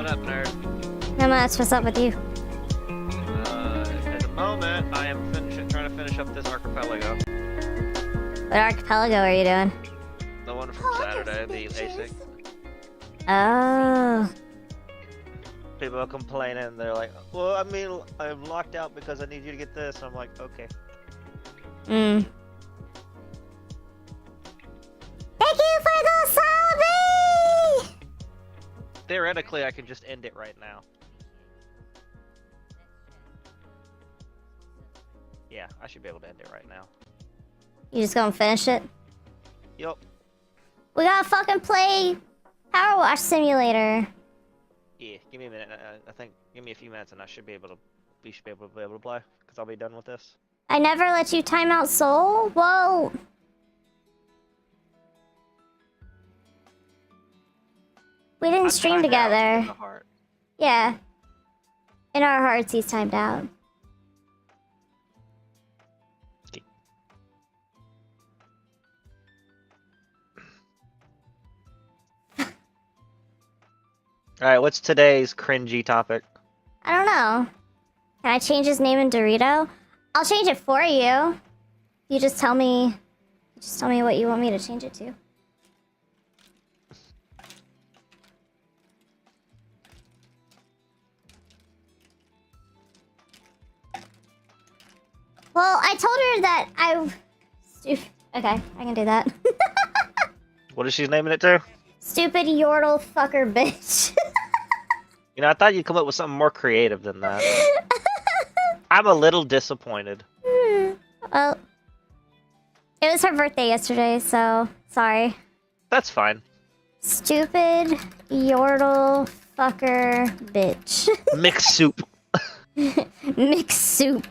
up, nerd? No, that's what's up with you. At the moment, I am trying to finish up this archipelago. What archipelago are you doing? The one from Saturday, the ASIC. Oh. People are complaining, they're like, well, I mean, I'm locked out because I need you to get this. I'm like, okay. Thank you for the subby! Theoretically, I can just end it right now. Yeah, I should be able to end it right now. You just gonna finish it? Yup. We gotta fucking play Power Wash Simulator. Yeah, give me a minute. I think, give me a few minutes and we should be able to play, because I'll be done with this. I never let you time out Soul? Whoa. We didn't stream together. In the heart. Yeah. In our hearts, he's timed out. Alright, what's today's cringy topic? I don't know. Can I change his name in Dorito? I'll change it for you. You just tell me what you want me to change it to. Well, I told her that okay, I can do that. What is she naming it to? Stupid yordle fucker bitch. You know, I thought you'd come up with something more creative than that. I'm a little disappointed. Well, it was her birthday yesterday, so sorry. That's fine. Stupid yordle fucker bitch. Mixed soup. Mixed soup.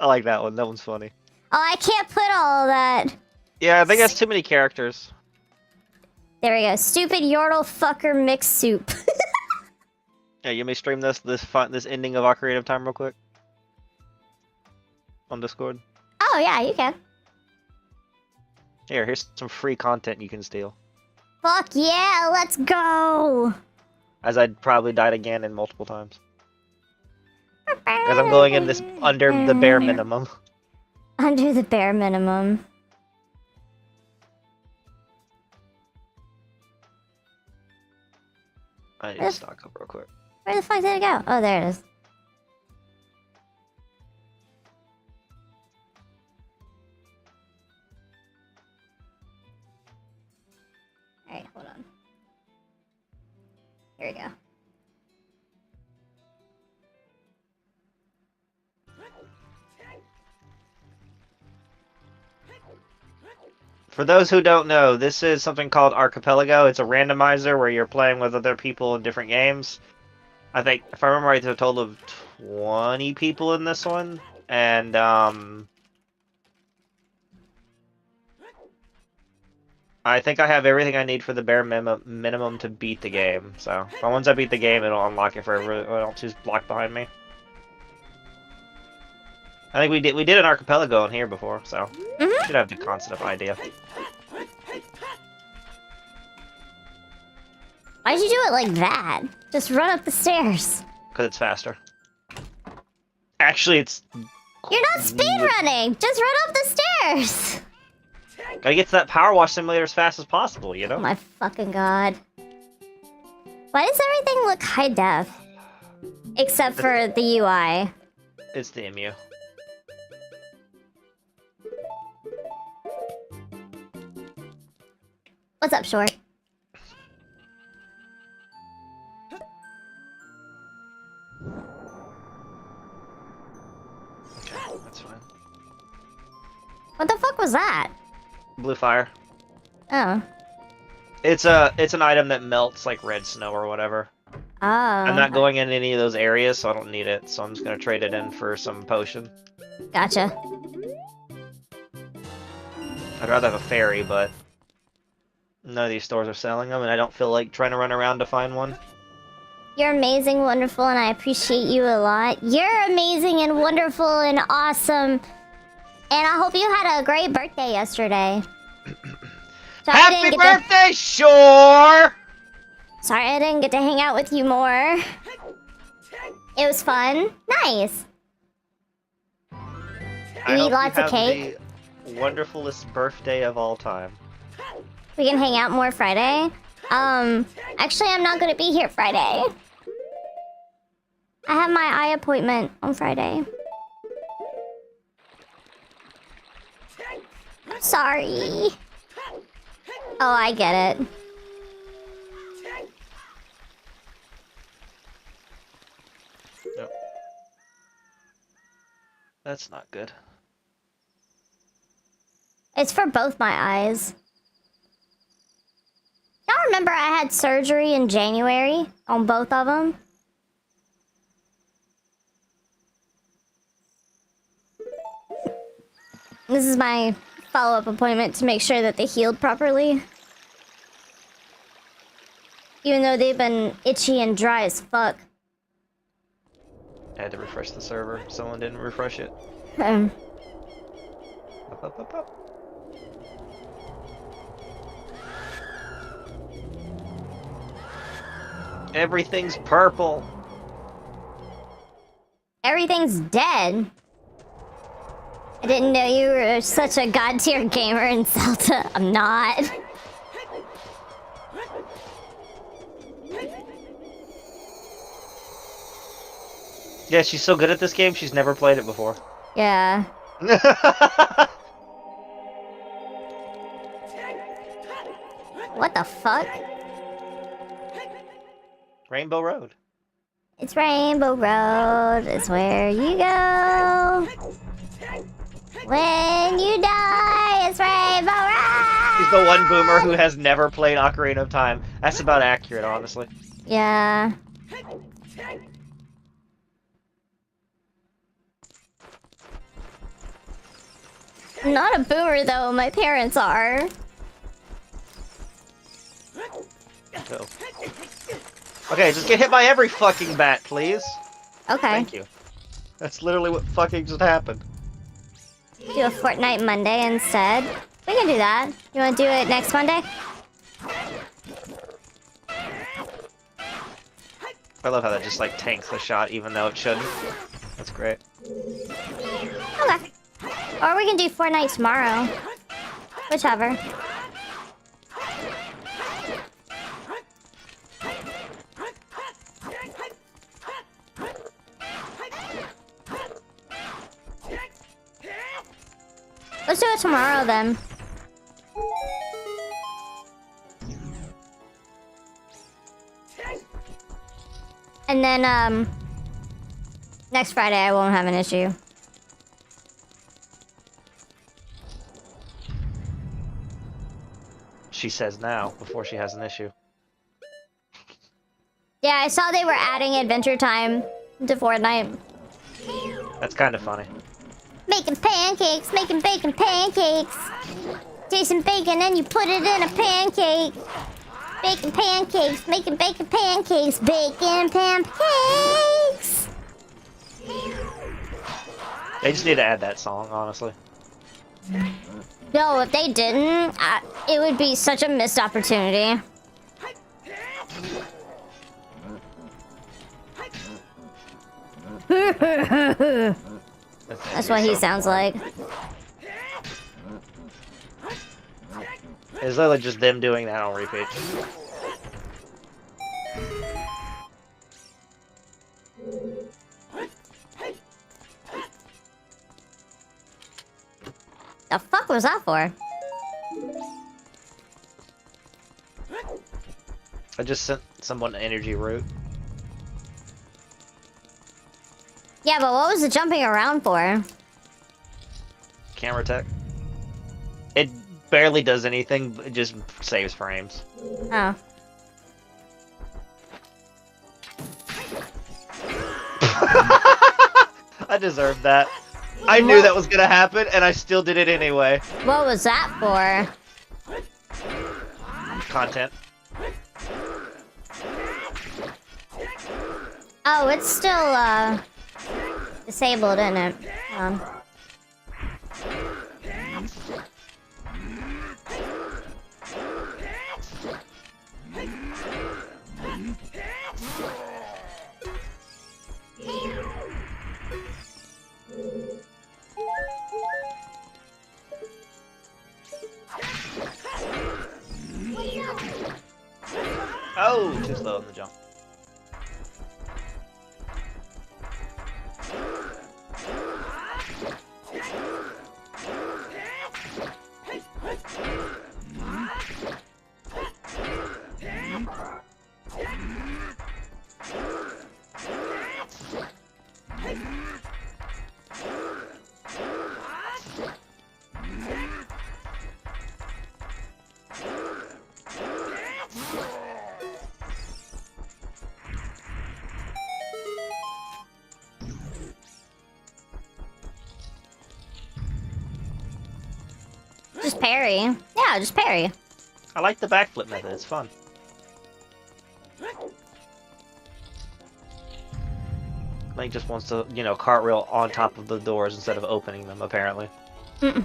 I like that one. That one's funny. Oh, I can't put all of that. Yeah, I think that's too many characters. There we go. Stupid yordle fucker mixed soup. Yeah, you may stream this ending of our creative time real quick on Discord. Oh yeah, you can. Here's some free content you can steal. Fuck yeah, let's go. As I'd probably died again in multiple times. Because I'm going in this under the bare minimum. Under the bare minimum. I need to stock up real quick. Where the fuck did it go? Oh, there it is. Alright, hold on. Here we go. For those who don't know, this is something called Archipelago. It's a randomizer where you're playing with other people in different games. I think, if I remember right, there's a total of 20 people in this one. And, I think I have everything I need for the bare minimum to beat the game. So, once I beat the game, it'll unlock it for everyone else who's blocked behind me. I think we did an Archipelago in here before, so should have the concept of idea. Why'd you do it like that? Just run up the stairs. Because it's faster. Actually, it's... You're not speedrunning! Just run up the stairs! Gotta get to that Power Wash Simulator as fast as possible, you know? Oh my fucking god. Why does everything look high def? Except for the UI. It's the MU. What's up, Short? Okay, that's fine. What the fuck was that? Blue fire. Oh. It's an item that melts like red snow or whatever. Oh. I'm not going in any of those areas, so I don't need it. So I'm just gonna trade it in for some potion. Gotcha. I'd rather have a fairy, but none of these stores are selling them, and I don't feel like trying to run around to find one. You're amazing, wonderful, and I appreciate you a lot. You're amazing and wonderful and awesome. And I hope you had a great birthday yesterday. Happy birthday, Shore! Sorry I didn't get to hang out with you more. It was fun. Nice. I You eat hope lots you of have cake. the wonderfulest birthday of all time. We can hang out more Friday. Actually, I'm not gonna be here Friday. I have my eye appointment on Friday. I'm sorry. Oh, I get it. Yep. That's not good. It's for both my eyes. Y'all remember I had surgery in January on both of them? This is my follow-up appointment to make sure that they healed properly. Even though they've been itchy and dry as fuck. I had to refresh the server. Someone didn't refresh it. Up. Everything's purple. Everything's dead. I didn't know you were such a god tier gamer in Zelda. I'm not. Yeah, she's so good at this game, she's never played it before. Yeah. What the fuck? Rainbow Road. It's Rainbow Road. It's where you go. When you die, it's Rainbow Road. He's the one boomer who has never played Ocarina of Time. That's about accurate, honestly. Yeah. I'm not a boomer though, my parents are. So. Okay, just get hit by every fucking bat, please. Okay. Thank you. That's literally what fucking just happened. Do a Fortnite Monday instead. We can do that. You want to do it next Monday? I love how that just like tanks the shot even though it shouldn't. That's great. Okay. Or we can do Fortnite tomorrow. Whichever. Let's do it tomorrow then. And then, next Friday I won't have an issue. She says now, before she has an issue. Yeah, I saw they were adding Adventure Time to Fortnite. That's kind of funny. Making pancakes, making bacon pancakes. Tasting bacon and you put it in a pancake. Bacon pancakes, making bacon pancakes, bacon pancakes. They just need to add that song, honestly. No, if they didn't, it would be such a missed opportunity. That's what he sounds like. It's literally just them doing that on repeat. The fuck was that for? I just sent someone an energy root. Yeah, but what was the jumping around for? Camera tech. It barely does anything, it just saves frames. Oh. I deserved that. I knew that was gonna happen, and I still did it anyway. What was that for? Content. Oh, it's still, disabled, isn't it? Just parry. Yeah, just parry. I like the backflip method. It's fun. Link just wants to, you know, cartwheel on top of the doors instead of opening them, apparently. Mm-mm.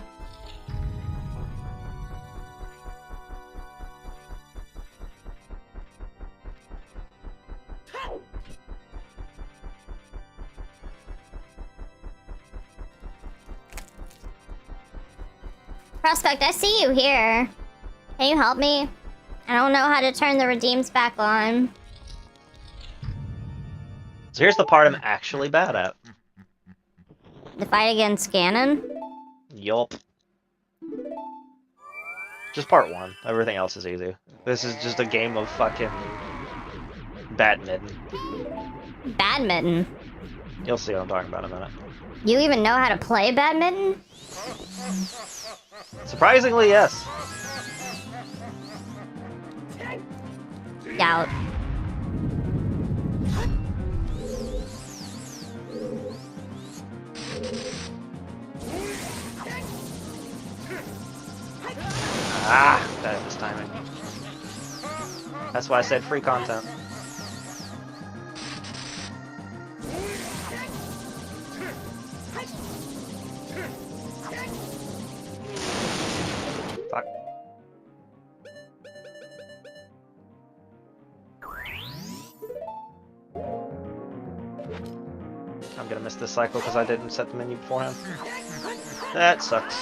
Prospect, I see you here. Can you help me? I don't know how to turn the redeems back on. So here's the part I'm actually bad at. The fight against Ganon? Yup. Just part 1. Everything else is easy. This is just a game of fucking badminton. Badminton? You'll see what I'm talking about in a minute. You even know how to play badminton? Surprisingly, yes. Doubt. Ah, bad this timing. That's why I said free content. Fuck. I'm gonna miss this cycle because I didn't set the menu beforehand. That sucks.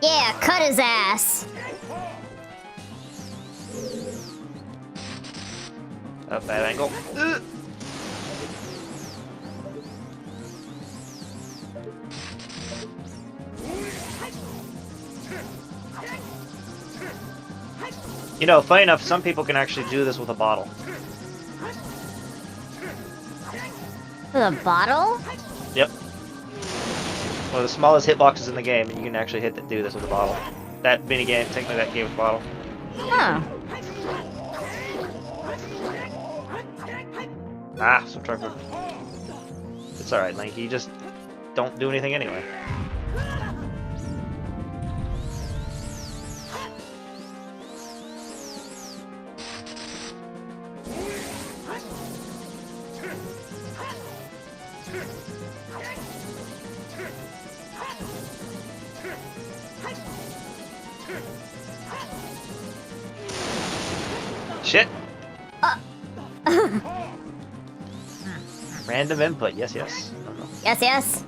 Yeah, cut his ass. Oh, bad angle. Ugh. You know, funny enough, some people can actually do this with a bottle. With a bottle? Yep. One of the smallest hitboxes in the game, and you can actually do this with a bottle. That mini game, technically that game with a bottle. Huh. Ah, so try for. It's alright, Link. You just don't do anything anyway. Shit! Random input, yes, yes. Yes, yes.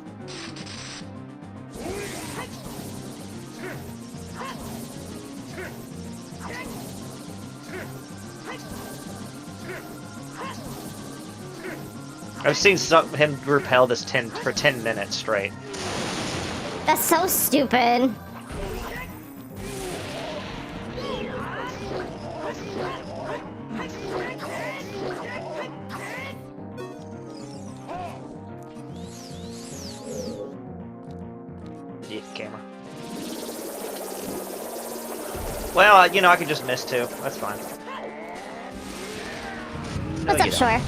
I've seen him repel this for 10 minutes straight. That's so stupid. Yeah, camera. Well, you know, I can just miss too. That's fine. No, What's up, you don't. Shore?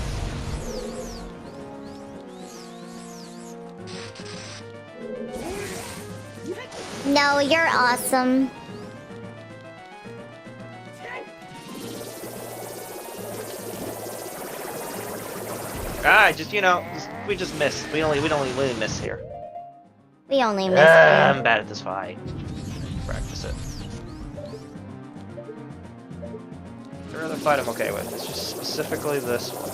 No, you're awesome. Ah, just, you know, we just miss. We only miss here. We only missed I'm bad at this fight. Practice it. Every other fight I'm okay with. It's just specifically this one.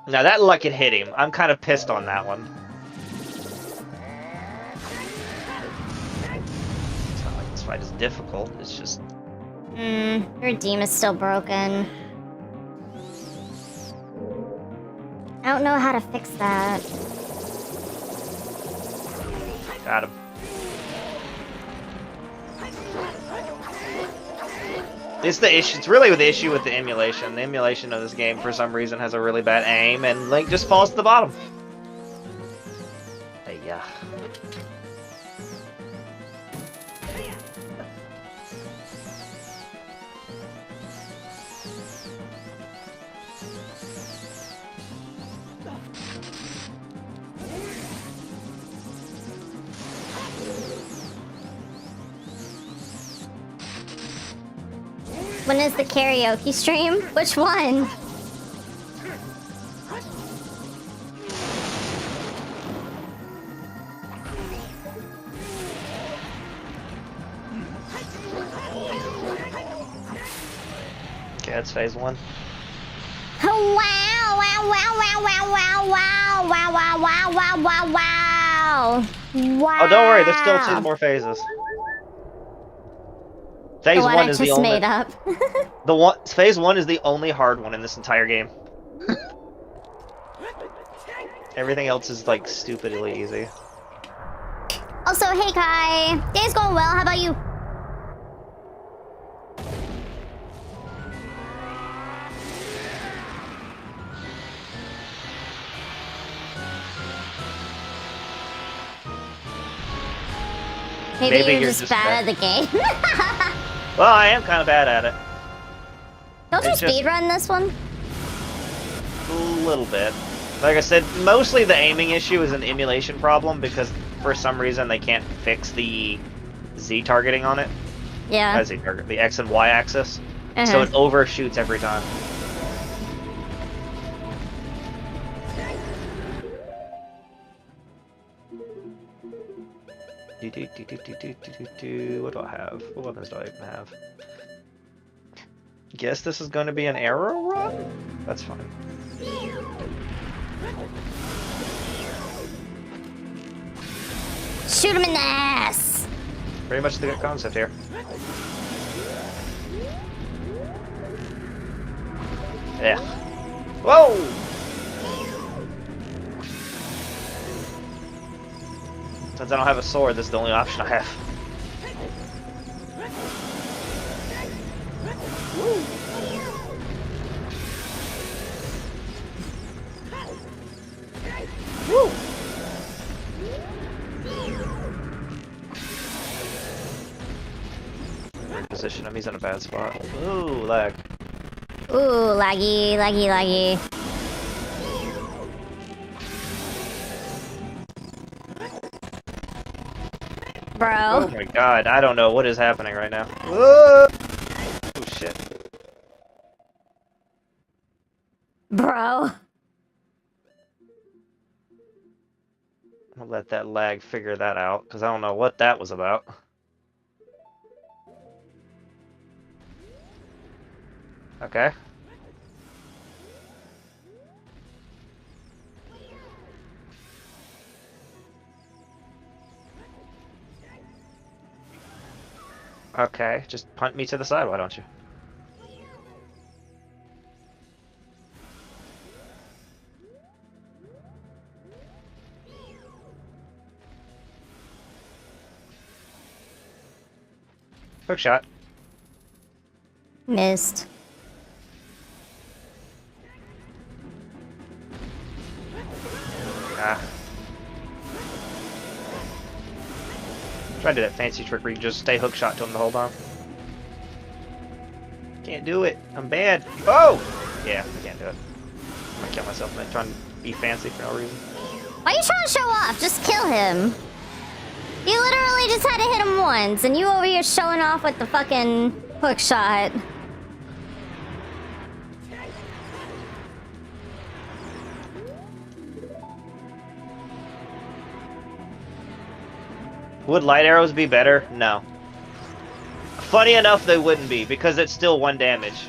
Now that luck it hit him. I'm kind of pissed on that one. It's not like this fight is difficult. It's just. Your Redeem is still broken. I don't know how to fix that. Got him. It's the issue. It's really the issue with the emulation. The emulation of this game, for some reason, has a really bad aim, and Link just falls to the bottom. When is the karaoke stream? Which one? Okay, that's phase 1. Oh, wow, wow, wow, wow, wow, wow, wow, wow, wow, wow, wow, wow. Oh, don't worry, there's still 2 more phases. Phase The one 1 I is the just only. made up. Phase 1 is the only hard one in this entire game. Everything else is like stupidly easy. Also, hey Kai, day's going well. How about you? Maybe you're just bad at the game. Well, I am kind of bad at it. Don't you speedrun this one? A little bit. Like I said, mostly the aiming issue is an emulation problem because for some reason they can't fix the Z targeting on it. Yeah. Z target, the X and Y axis. So it overshoots every time. What do I have? What weapons do I even have? Guess this is going to be an arrow run? That's fine. Shoot him in the ass! Pretty much the good concept here. Yeah. Whoa! Since I don't have a sword, this is the only option I have. Woo! Reposition him, he's in a bad spot. Ooh, lag. Ooh, laggy, laggy, laggy. Bro. Oh my god, I don't know what is happening right now. Whoa! Oh shit. Bro. I'll let that lag figure that out, because I don't know what that was about. Okay. Okay, just punt me to the side, why don't you? Hook shot. Missed. Ah. Try to do that fancy trick where you just stay hook shot to him the whole time. Can't do it. I'm bad. Oh! Yeah, I can't do it. I'm gonna kill myself by trying to be fancy for no reason. Why are you trying to show off? Just kill him. You literally just had to hit him once, and you over here showing off with the fucking hook shot. Would light arrows be better? No. Funny enough, they wouldn't be, because it's still 1 damage.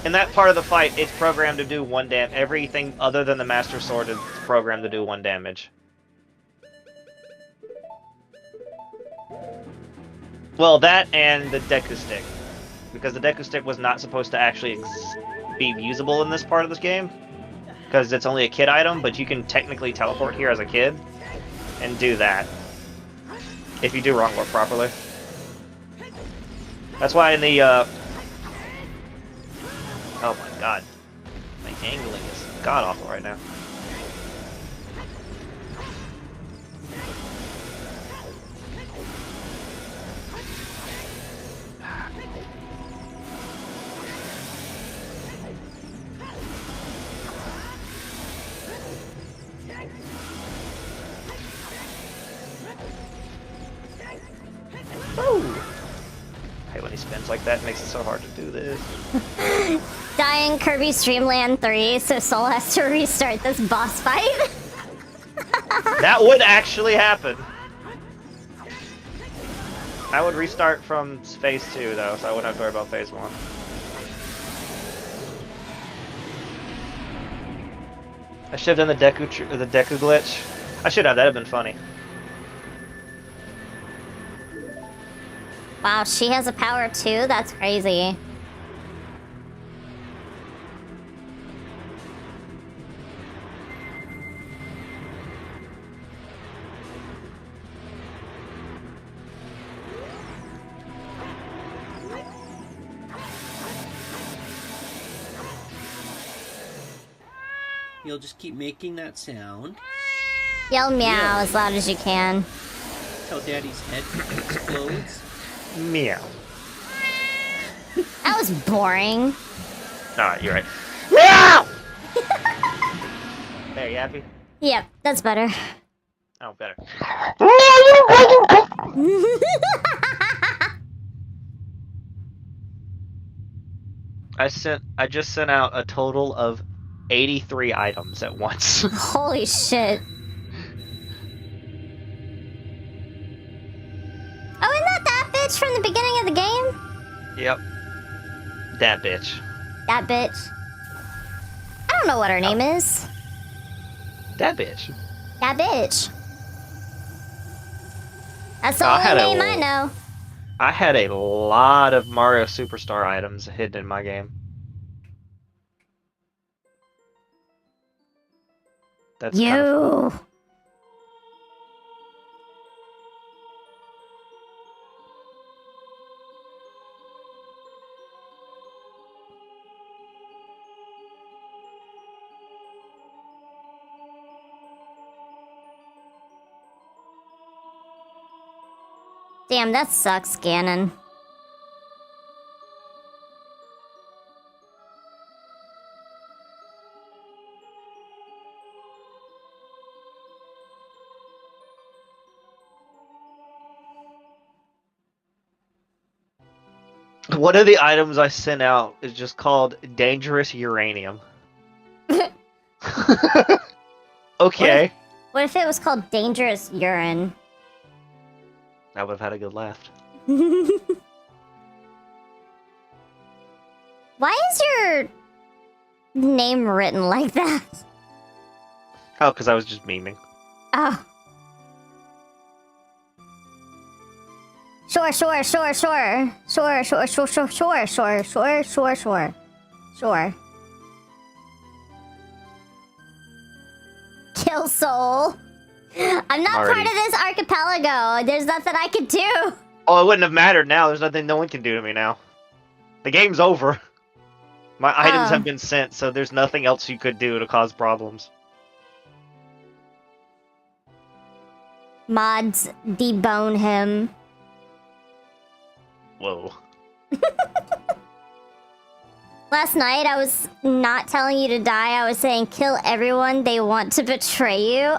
In that part of the fight, it's programmed to do 1 damage. Everything other than the Master Sword is programmed to do 1 damage. Well, that and the Deku Stick. Because the Deku Stick was not supposed to actually be usable in this part of this game. Because it's only a kid item, but you can technically teleport here as a kid and do that. If you do wrong work properly. That's why in the, oh my god. My angling is god awful right now. Woo! I hate when he spins like that, it makes it so hard to do this. Die in Kirby's Dream Land 3, so Soul has to restart this boss fight. That would actually happen. I would restart from phase 2 though, so I wouldn't have to worry about phase 1. I should have done the Deku glitch. I should have, that'd have been funny. Wow, she has a power too? That's crazy. You'll just keep making that sound. Yell meow as loud as you can. Till Daddy's head explodes. Meow. That was boring. Alright, you're right. Meow! There, you happy? Yep, that's better. Oh, better. I just sent out a total of 83 items at once. Holy shit. Oh, isn't that bitch from the beginning of the game? Yep. That bitch. That bitch. I don't know what her name is. That bitch. That bitch. That's the I had only name I know. I had a lot of Mario Superstar items hidden in my game. That's kind of fun. Damn, that sucks, Ganon. One of the items I sent out is just called Dangerous Uranium. Okay. What if it was called Dangerous Urine? I would have had a good laugh. Why is your name written like that? Oh, because I was just memeing. Oh. Sure. Kill Soul. I'm not part of this archipelago. There's nothing I can do. Oh, it wouldn't have mattered now. There's nothing no one can do to me now. The game's over. My items have been sent, so there's nothing else you could do to cause problems. Mods debone him. Whoa. Last night, I was not telling you to die. I was saying kill everyone they want to betray you.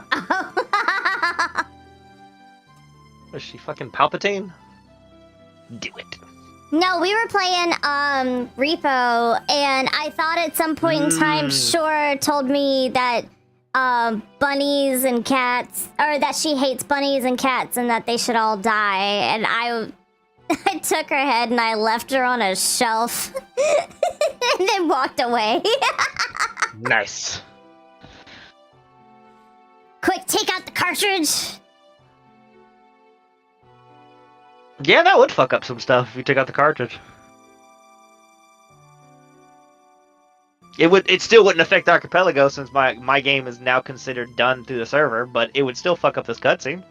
Was she fucking Palpatine? Do it. No, we were playing Repo, and I thought at some point in time, Shore told me that bunnies and cats, or that she hates bunnies and cats, and that they should all die. And I took her head and I left her on a shelf, and then walked away. Nice. Quick, take out the cartridge. Yeah, that would fuck up some stuff if you took out the cartridge. It still wouldn't affect Archipelago since my game is now considered done through the server, but it would still fuck up this cutscene.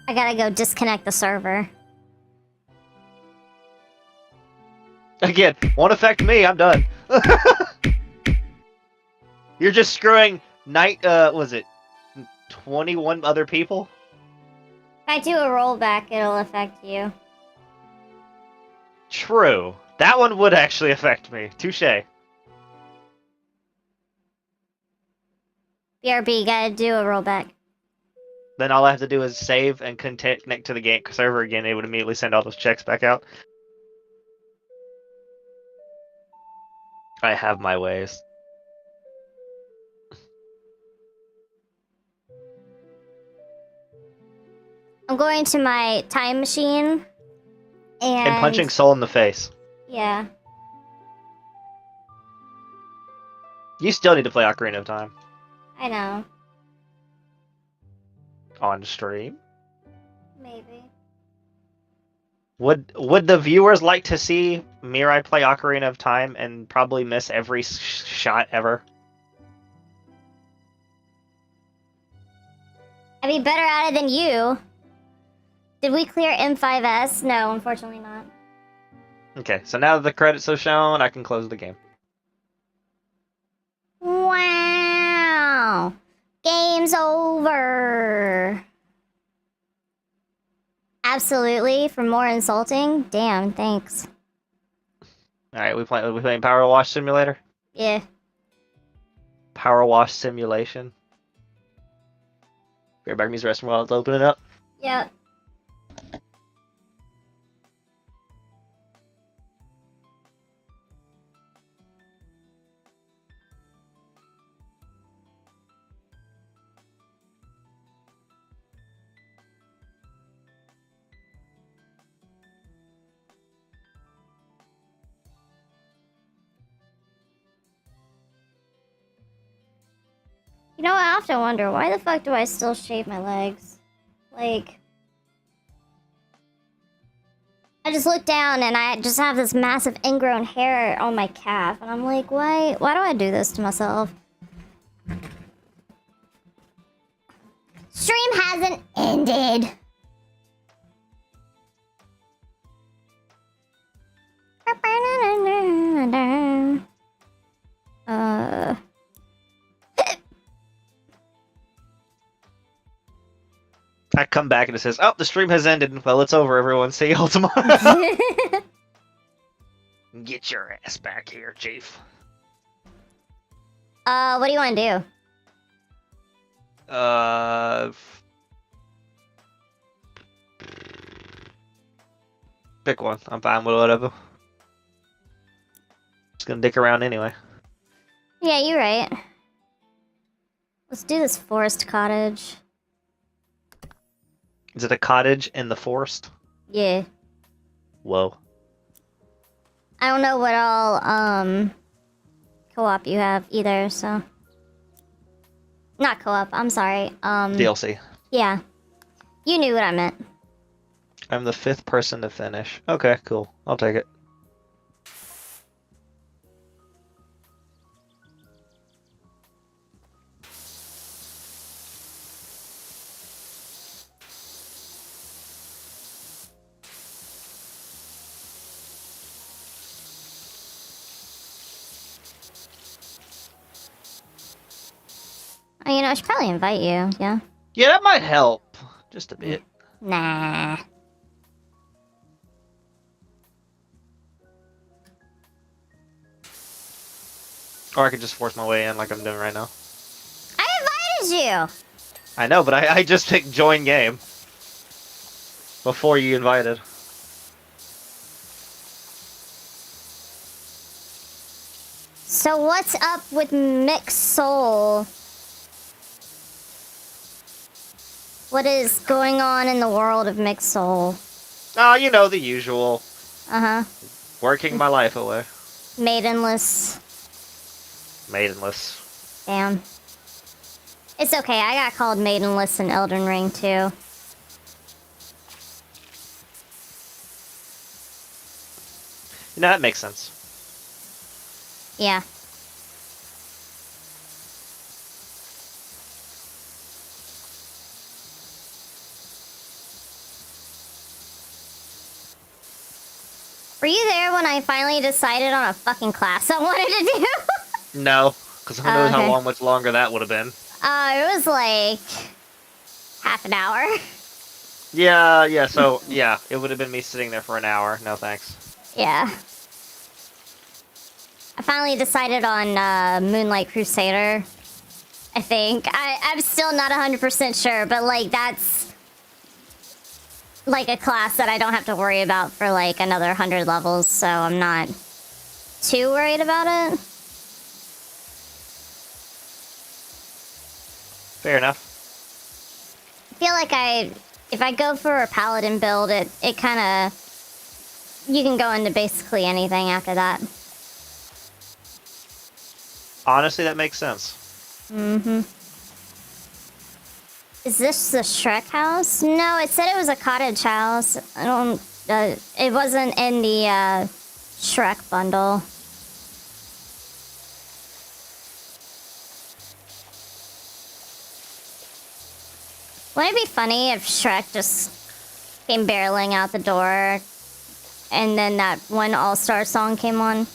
I gotta go disconnect the server. Again, won't affect me. I'm done. You're just screwing was it 21 other people? If I do a rollback, it'll affect you. True. That one would actually affect me. Touche. BRB, gotta do a rollback. Then all I have to do is save and connect to the game server again. It would immediately send all those checks back out. I have my ways. I'm going to my time machine. And punching Soul in the face. Yeah. You still need to play Ocarina of Time. I know. On stream? Maybe. Would the viewers like to see Mirai play Ocarina of Time and probably miss every shot ever? I'd be better at it than you. Did we clear M5S? No, unfortunately not. Okay, so now that the credits are shown, I can close the game. Wow! Game's over! Absolutely, for more insulting? Damn, thanks. Alright, we playing Power Wash Simulator? Yeah. Power Wash Simulation. Be right back, use the restroom while it's opening up. Yep. You know, I often wonder, why the fuck do I still shave my legs? Like, I just look down and I just have this massive ingrown hair on my calf, and I'm like, why do I do this to myself? Stream hasn't ended. I come back and it says, "Oh, the stream has ended. Well, it's over, everyone. See y'all tomorrow." Get your ass back here, Chief. What do you want to do? Pick one. I'm fine with whatever. Just gonna dick around anyway. Yeah, you're right. Let's do this forest cottage. Is it a cottage in the forest? Yeah. Whoa. I don't know what all, co-op you have either, so... Not co-op, I'm sorry, DLC. Yeah. You knew what I meant. I'm the 5th person to finish. Okay, cool. I'll take it. Oh, you know, I should probably invite you, yeah? Yeah, that might help. Just a bit. Nah. Or I could just force my way in like I'm doing right now. I invited you! I know, but I just picked join game. Before you invited. So what's up with Mixed Soul? What is going on in the world of Mixed Soul? Oh, you know, the usual. Uh-huh. Working my life away. Maidenless. Maidenless. Damn. It's okay, I got called Maidenless in Elden Ring, too. You know, that makes sense. Yeah. Were you there when I finally decided on a fucking class I wanted to do? No, because who knows Okay. how much longer that would have been. It was like half an hour. Yeah, so, yeah, it would have been me sitting there for an hour. No thanks. Yeah. I finally decided on Moonlight Crusader, I think. I'm still not 100% sure, but, like, that's, like, a class that I don't have to worry about for, like, another 100 levels, so I'm not too worried about it. Fair enough. I feel like if I go for a paladin build, it kind of, you can go into basically anything after that. Honestly, that makes sense. Mm-hmm. Is this the Shrek house? No, it said it was a cottage house. I don't, it wasn't in the, Shrek bundle. Wouldn't it be funny if Shrek just came barreling out the door and then that one All-Star song came on?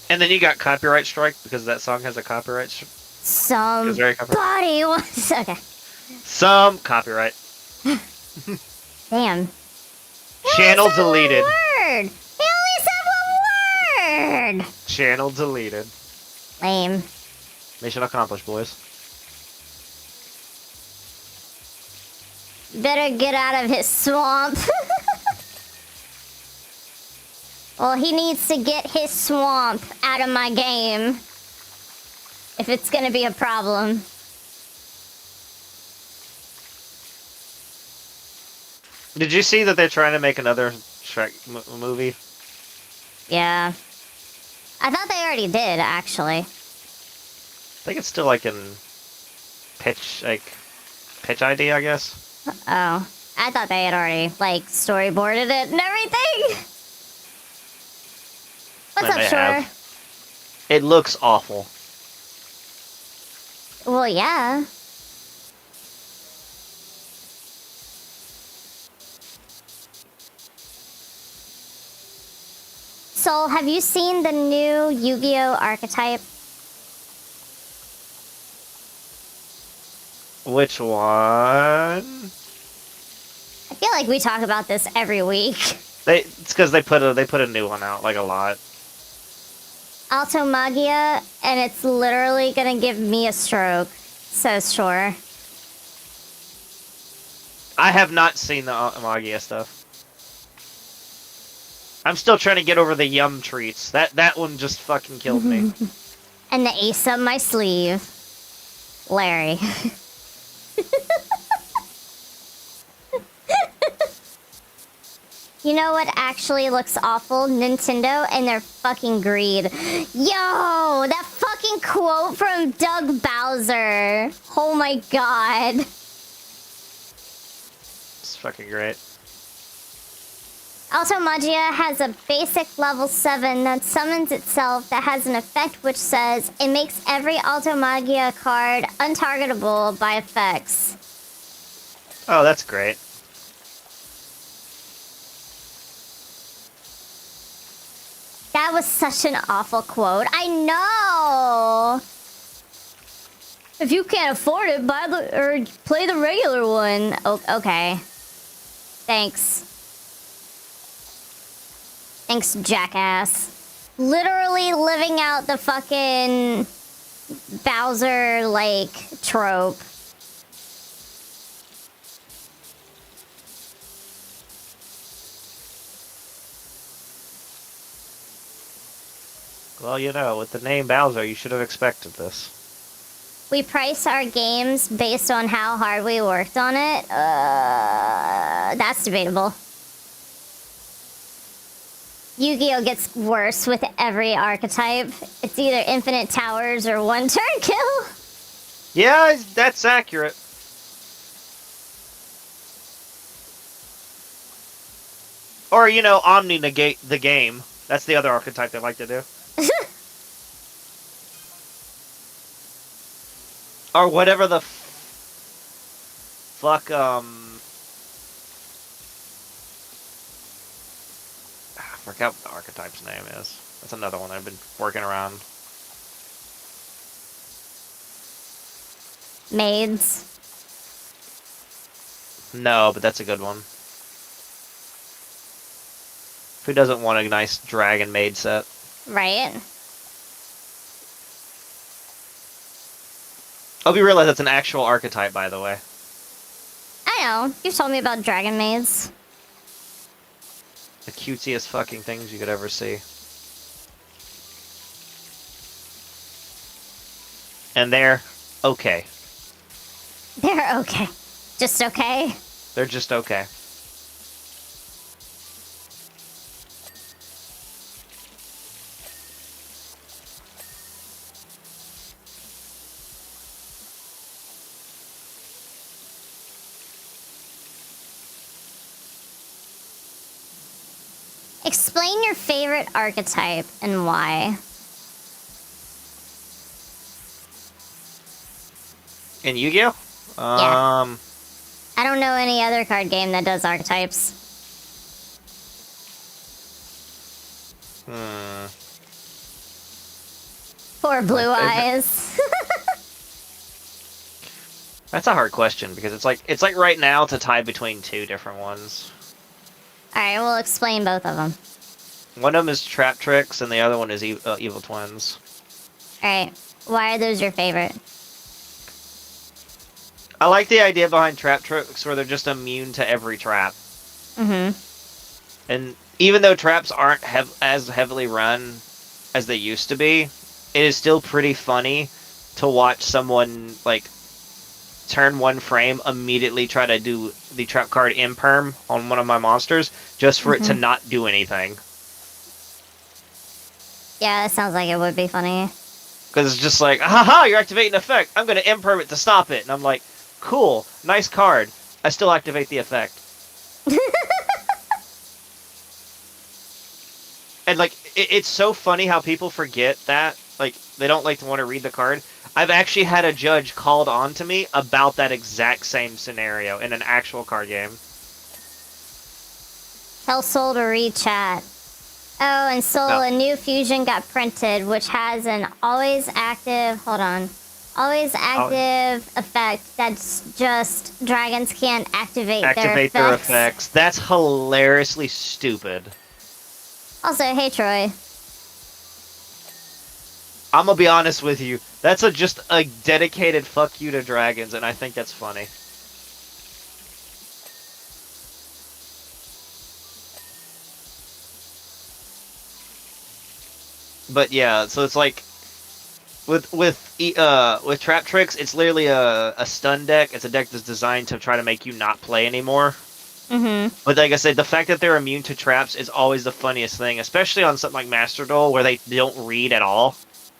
And then you got copyright strike because that song has a copyright strike. Somebody wants... Okay. Some copyright. Damn. Channel deleted. Word. He only said one word. Channel deleted. Lame. Mission accomplished, boys. Better get out of his swamp. Well, he needs to get his swamp out of my game. If it's gonna be a problem. Did you see that they're trying to make another Shrek movie? Yeah. I thought they already did, actually. I think it's still like in pitch ID, I guess. Oh. I thought they had already, like, storyboarded it and everything. What's up, Shore? It looks awful. Well, yeah. Soul, have you seen the new Yu-Gi-Oh! Archetype? Which one? I feel like we talk about this every week. It's because they put a new one out, like, a lot. Alto Magia, and it's literally gonna give me a stroke, says Shore. I have not seen the Magia stuff. I'm still trying to get over the yum treats. That one just fucking killed me. And the ace up my sleeve. Larry. You know what actually looks awful? Nintendo and their fucking greed. Yo, that fucking quote from Doug Bowser. Oh my god. It's fucking great. Also, Magia has a basic level 7 that summons itself that has an effect which says it makes every Alto Magia card untargetable by effects. Oh, that's great. That was such an awful quote. I know! If you can't afford it, play the regular one. Oh, okay. Thanks. Thanks, jackass. Literally living out the fucking Bowser, like, trope. Well, you know, with the name Bowser, you should have expected this. We price our games based on how hard we worked on it. That's debatable. Yu-Gi-Oh! Gets worse with every archetype. It's either infinite towers or one turn kill. Yeah, that's accurate. Or, you know, Omni negate the game. That's the other archetype they like to do. Or whatever the fuck, forgot what the archetype's name is. That's another one I've been working around. Maids. No, but that's a good one. Who doesn't want a nice dragon maid set? Right. Oh, you realize that's an actual archetype, by the way. I know. You've told me about dragon maids. The cutesiest fucking things you could ever see. And they're okay. They're okay. Just okay. They're just okay. Explain your favorite archetype and why. In Yu-Gi-Oh? Yeah. I don't know any other card game that does archetypes. Poor Blue Eyes. That's a hard question because it's like right now to tie between two different ones. Alright, we'll explain both of them. One of them is Trap Tricks and the other one is Evil Twins. Alright, why are those your favorite? I like the idea behind Trap Tricks where they're just immune to every trap. Mm-hmm. And even though traps aren't as heavily run as they used to be, it is still pretty funny to watch someone, like, turn one frame, immediately try to do the trap card imperm on one of my monsters, just for it to not do anything. Yeah, it sounds like it would be funny. Because it's just like, haha, you're activating an effect. I'm going to imperm it to stop it. And I'm like, cool, nice card. I still activate the effect. And, like, it's so funny how people forget that. Like, they don't like to want to read the card. I've actually had a judge called on to me about that exact same scenario in an actual card game. Tell Soul to read chat. Oh, and Soul, a new fusion got printed, which has an always active... Hold on. Always active effect that's just... Dragons can't activate their effects. That's hilariously stupid. Also, hey, Troy. I'm gonna be honest with you. That's just a dedicated fuck you to dragons, and I think that's funny. But yeah, so it's like with Trap Tricks, it's literally a stun deck. It's a deck that's designed to try to make you not play anymore. But like I said, the fact that they're immune to traps is always the funniest thing, especially on something like Master Duel where they don't read at all.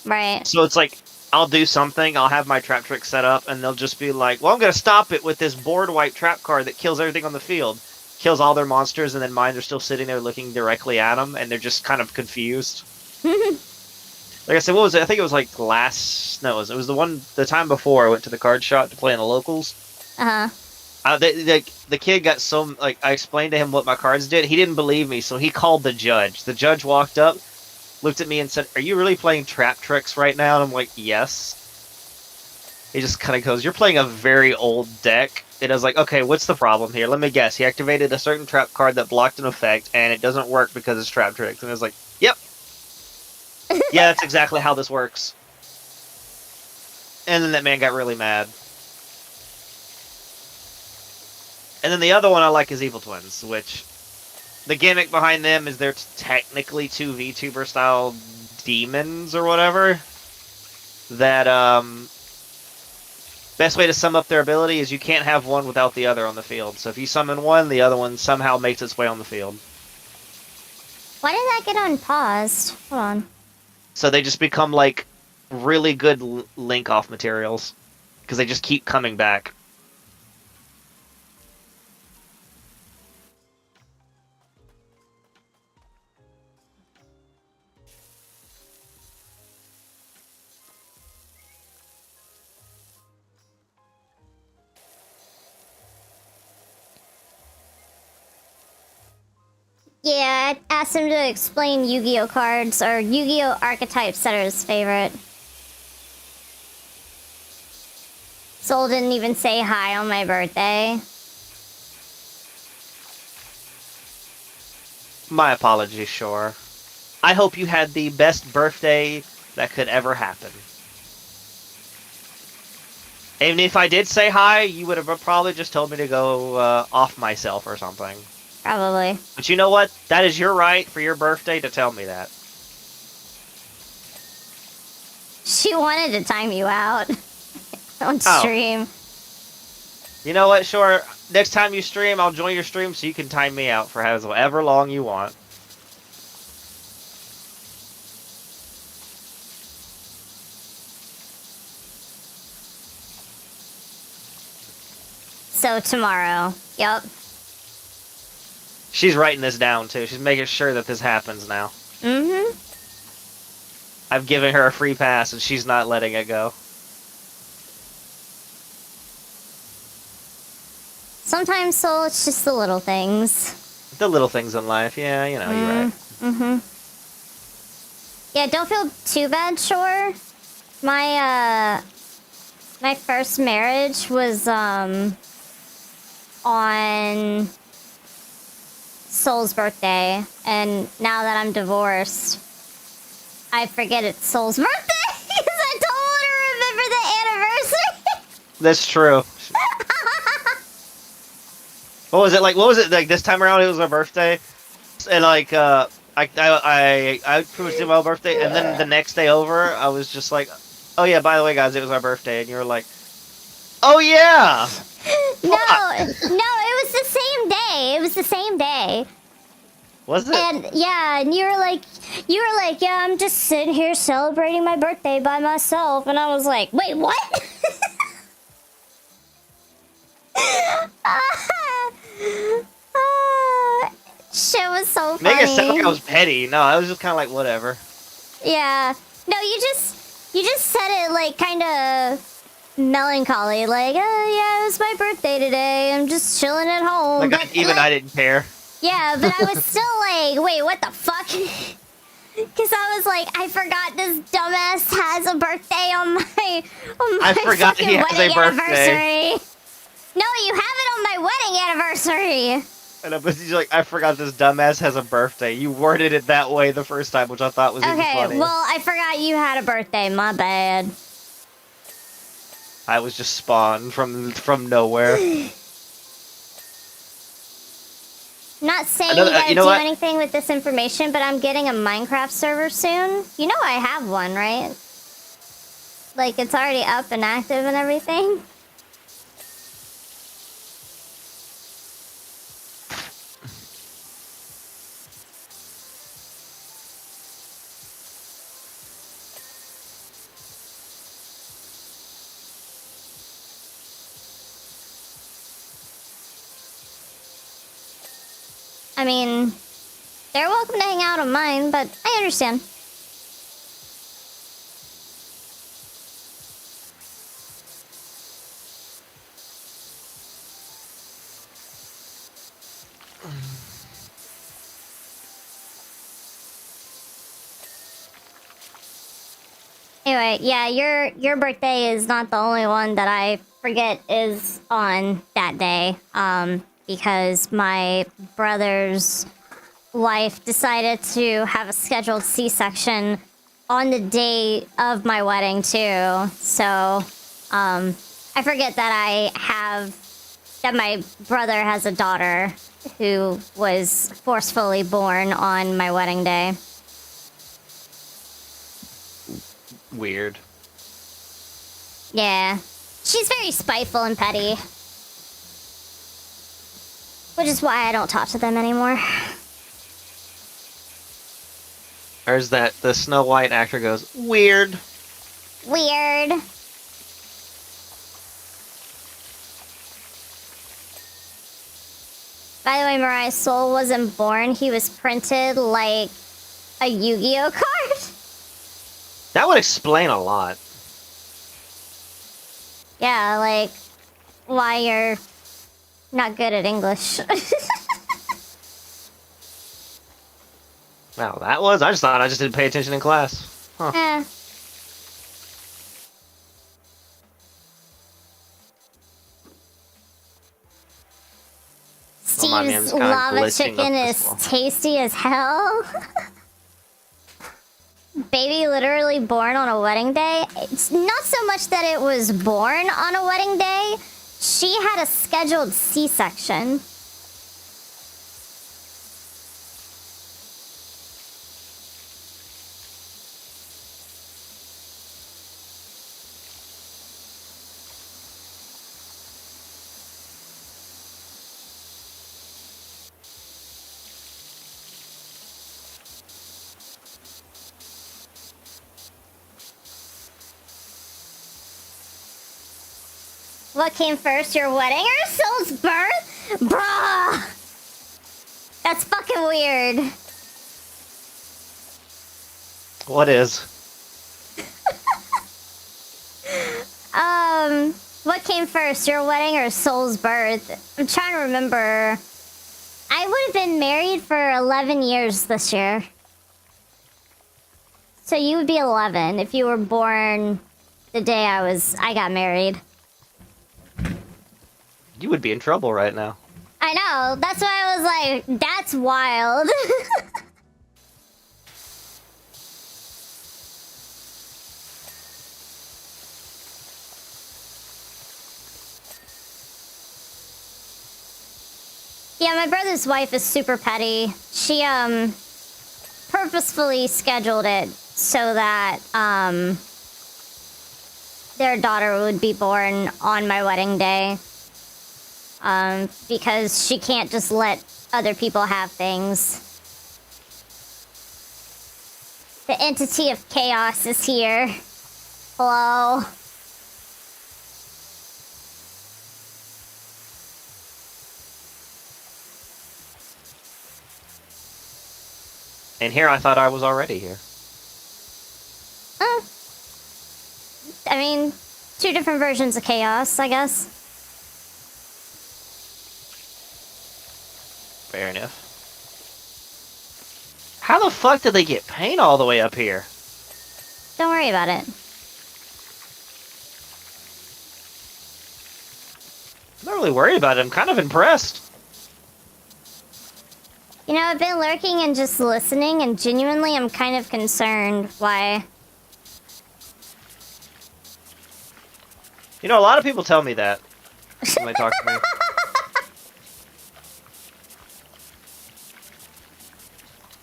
Right. So it's like, I'll do something, I'll have my Trap Trick set up, and they'll just be like, well, I'm going to stop it with this board wipe trap card that kills everything on the field. Kills all their monsters, and then mine are still sitting there looking directly at them, and they're just kind of confused. Like I said, what was it? I think it was like it was the time before I went to the card shop to play in the locals. The kid got I explained to him what my cards did. He didn't believe me, so he called the judge. The judge walked up, looked at me and said, "Are you really playing Trap Tricks right now?" And I'm like, "Yes." He just kind of goes, "You're playing a very old deck." And I was like, "Okay, what's the problem here? Let me guess. He activated a certain trap card that blocked an effect, and it doesn't work because it's Trap Tricks." And I was like, "Yep. Yeah, that's exactly how this works." And then that man got really mad. And then the other one I like is Evil Twins, which the gimmick behind them is they're technically two VTuber style demons or whatever. That best way to sum up their ability is you can't have one without the other on the field. So if you summon one, the other one somehow makes its way on the field. Why did that get unpaused? Hold on. So they just become like really good link off materials because they just keep coming back. Yeah, I asked him to explain Yu-Gi-Oh cards, or Yu-Gi-Oh archetypes that are his favorite. Soul didn't even say hi on my birthday. My apologies, Shore. I hope you had the best birthday that could ever happen. Even if I did say hi, you would have probably just told me to go off myself or something. Probably. But you know what? That is your right for your birthday to tell me that. She wanted to time you out on stream. You know what, Shore? Next time you stream, I'll join your stream so you can time me out for however long you want. So tomorrow. Yup. She's writing this down, too. She's making sure that this happens now. Mm-hmm. I've given her a free pass, and she's not letting it go. Sometimes, Soul, it's just the little things. The little things in life, yeah, you know, you're right. Mm-hmm. Yeah, don't feel too bad, Sure. My first marriage was, on Soul's birthday, and now that I'm divorced, I forget it's Soul's birthday because I don't want to remember the anniversary. That's true. What was it like this time around? It was my birthday, and like I pretty much did my birthday, and then the next day over, I was just like, oh yeah, by the way, guys, it was my birthday, and you were like, oh yeah. No, it was the same day. It was the same day. Was it? And yeah, and you were like, yeah, I'm just sitting here celebrating my birthday by myself, and I was like, wait, what? Shit was so funny. Make it sound like I was petty. No, I was just kind of like whatever. Yeah. No, you just said it like kind of melancholy, like, oh yeah, it was my birthday today. I'm just chilling at home. Like, I didn't care. Yeah, but I was still like, wait, what the fuck? Because I was like, I forgot this dumbass has a birthday on my I forgot he has a birthday. Anniversary. No, you have it on my wedding anniversary. And but he's like, I forgot this dumbass has a birthday. You worded it that way the first time, which I thought was even funny. Okay, well, I forgot you had a birthday. My bad. I was just spawned from nowhere. Not saying you gotta do anything with this information, but I'm getting a Minecraft server soon. You know I have one, right? Like, it's already up and active and everything. I mean, they're welcome to hang out on mine, but I understand. Anyway, yeah, your birthday is not the only one that I forget is on that day. Because my brother's wife decided to have a scheduled C-section on the day of my wedding too. So, I forget that my brother has a daughter who was forcefully born on my wedding day. Weird. Yeah. She's very spiteful and petty. Which is why I don't talk to them anymore. There's that, the Snow White actor goes, weird. Weird. By the way, Mariah's soul wasn't born. He was printed like a Yu-Gi-Oh card. That would explain a lot. Yeah, like why you're not good at English. Wow, that was? I just thought I just didn't pay attention in class. Huh. Eh. Well, my man's Steve's kinda lava glitching chicken up is this wall. tasty as hell. Baby literally born on a wedding day. It's not so much that it was born on a wedding day. She had a scheduled C-section. What came first, your wedding or Soul's birth? Bruh! That's fucking weird. What is? What came first, your wedding or Soul's birth? I'm trying to remember. I would have been married for 11 years this year. So you would be 11 if you were born the day I got married. You would be in trouble right now. I know. That's why I was like, that's wild. Yeah, my brother's wife is super petty. She, purposefully scheduled it so that, their daughter would be born on my wedding day. Because she can't just let other people have things. The entity of chaos is here. Hello. And here I thought I was already here. I mean, two different versions of chaos, I guess. Fair enough. How the fuck did they get paint all the way up here? Don't worry about it. I'm not really worried about it. I'm kind of impressed. You know, I've been lurking and just listening, and genuinely I'm kind of concerned why. You know, a lot of people tell me that when they talk to me.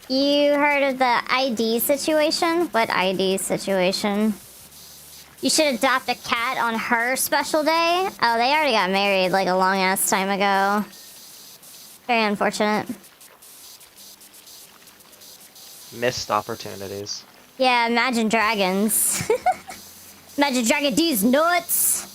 You heard of the ID situation? What ID situation? You should adopt a cat on her special day? Oh, they already got married like a long ass time ago. Very unfortunate. Missed opportunities. Yeah, Imagine Dragons. Imagine Dragon D's nuts!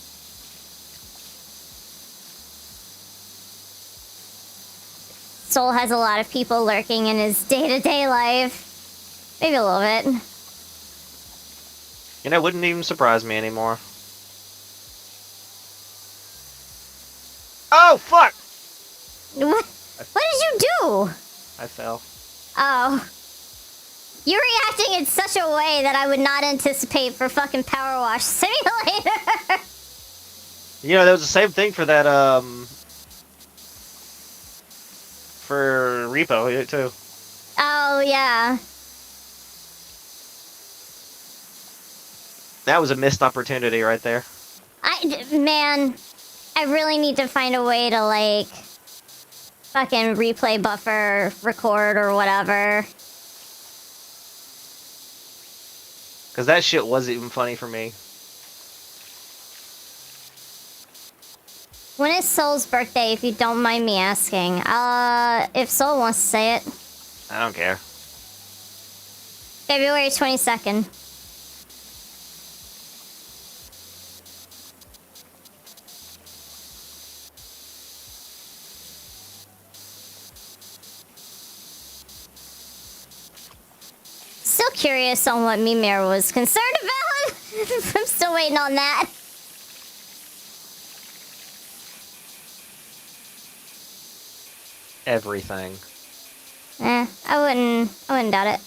Soul has a lot of people lurking in his day-to-day life. Maybe a little bit. You know, it wouldn't even surprise me anymore. Oh, fuck! What did you do? I fell. Oh. You're reacting in such a way that I would not anticipate for fucking Power Wash Simulator. You know, there was the same thing for that, for Repo, too. Oh, yeah. That was a missed opportunity right there. Man, I really need to find a way to, like, fucking replay buffer, record, or whatever. Because that shit wasn't even funny for me. When is Soul's birthday, if you don't mind me asking? If Soul wants to say it. I don't care. February 22nd. Still curious on what Mimir was concerned about. I'm still waiting on that. Everything. I wouldn't doubt it.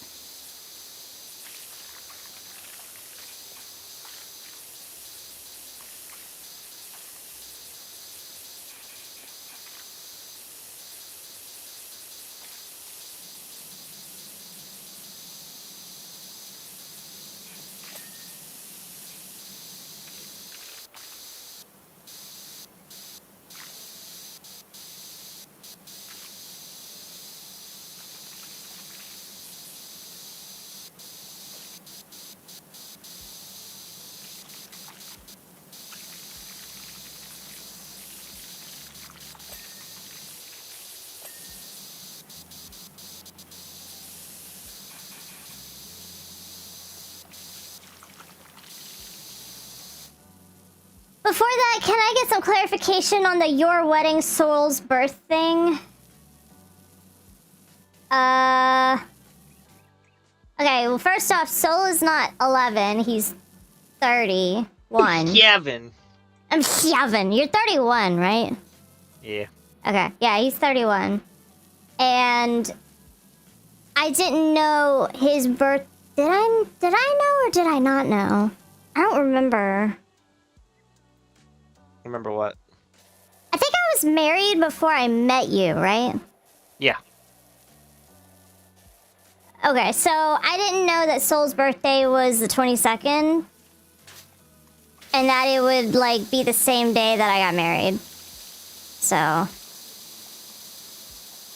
Before that, can I get some clarification on the your wedding soul's birth thing? Okay, well, first off, Soul is not 11. He's 31. Kevin. I'm Kevin. You're 31, right? Yeah. Okay, yeah, he's 31. And I didn't know his birth. Did I know or did I not know? I don't remember. Remember what? I think I was married before I met you, right? Yeah. Okay, so I didn't know that Soul's birthday was the 22nd. And that it would, like, be the same day that I got married. So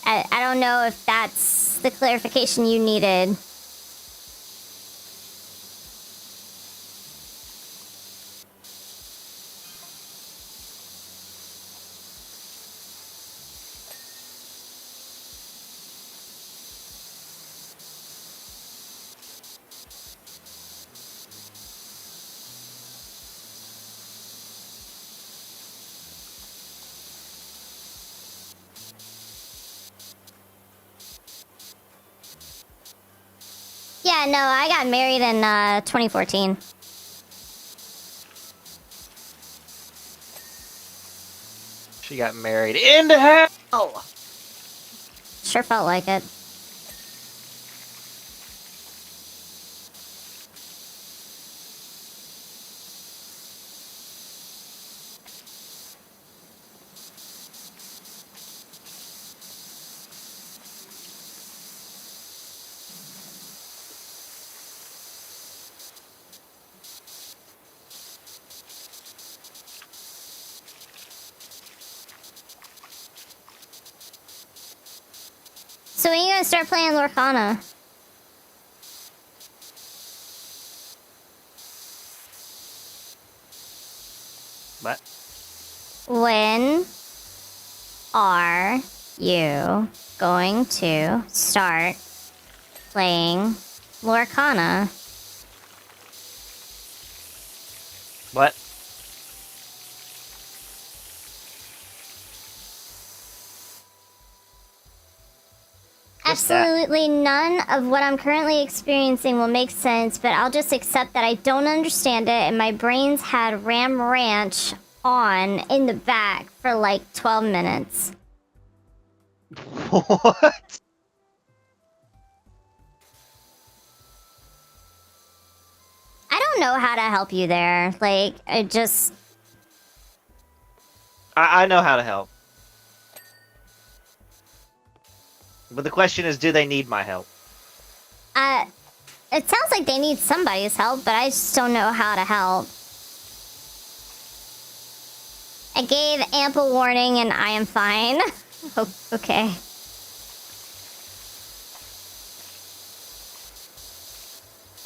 I don't know if that's the clarification you needed. Yeah, no, I got married in 2014. She got married into hell! Sure felt like it. So when are you gonna start playing Lorcana? What? When are you going to start playing Lorcana? What? Absolutely none of what I'm currently experiencing will make sense, but I'll just accept that I don't understand it, and my brains had Ram Ranch on in the back for like 12 minutes. What? I don't know how to help you there. Like, I just... I know how to help. But the question is, do they need my help? It sounds like they need somebody's help, but I just don't know how to help. I gave ample warning and I am fine. Okay.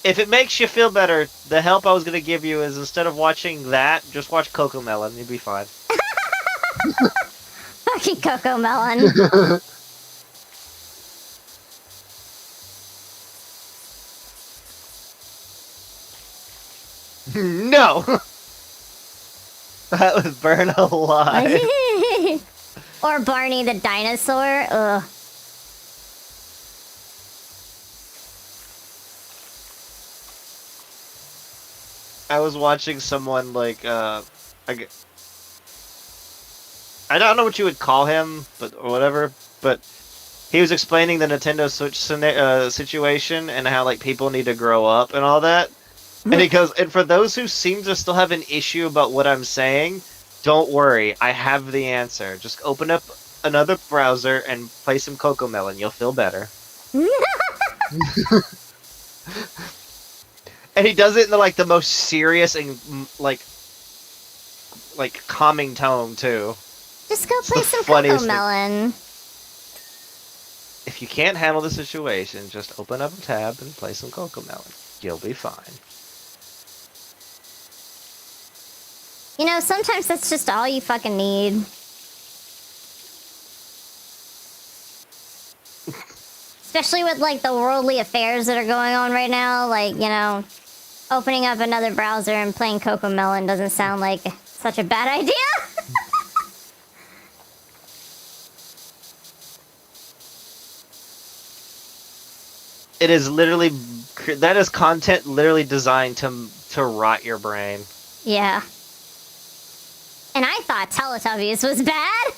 If it makes you feel better, the help I was gonna give you is instead of watching that, just watch Cocomelon. You'll be fine. Fucking Cocomelon. No! That was burn alive. Or Barney the dinosaur. Ugh. I was watching someone like I don't know what you would call him, but or whatever. But he was explaining the Nintendo Switch situation and how like people need to grow up and all that. And he goes, and for those who seem to still have an issue about what I'm saying, don't worry, I have the answer. Just open up another browser and play some Cocomelon. You'll feel better. And he does it in like the most serious and like calming tone too. Just go play some funniest Cocomelon. If you can't handle the situation, just open up a tab and play some Cocomelon. You'll be fine. You know, sometimes that's just all you fucking need. Especially with, like, the worldly affairs that are going on right now. Like, you know, opening up another browser and playing Cocomelon doesn't sound like such a bad idea. It is literally... That is content literally designed to rot your brain. Yeah. And I thought Teletubbies was bad.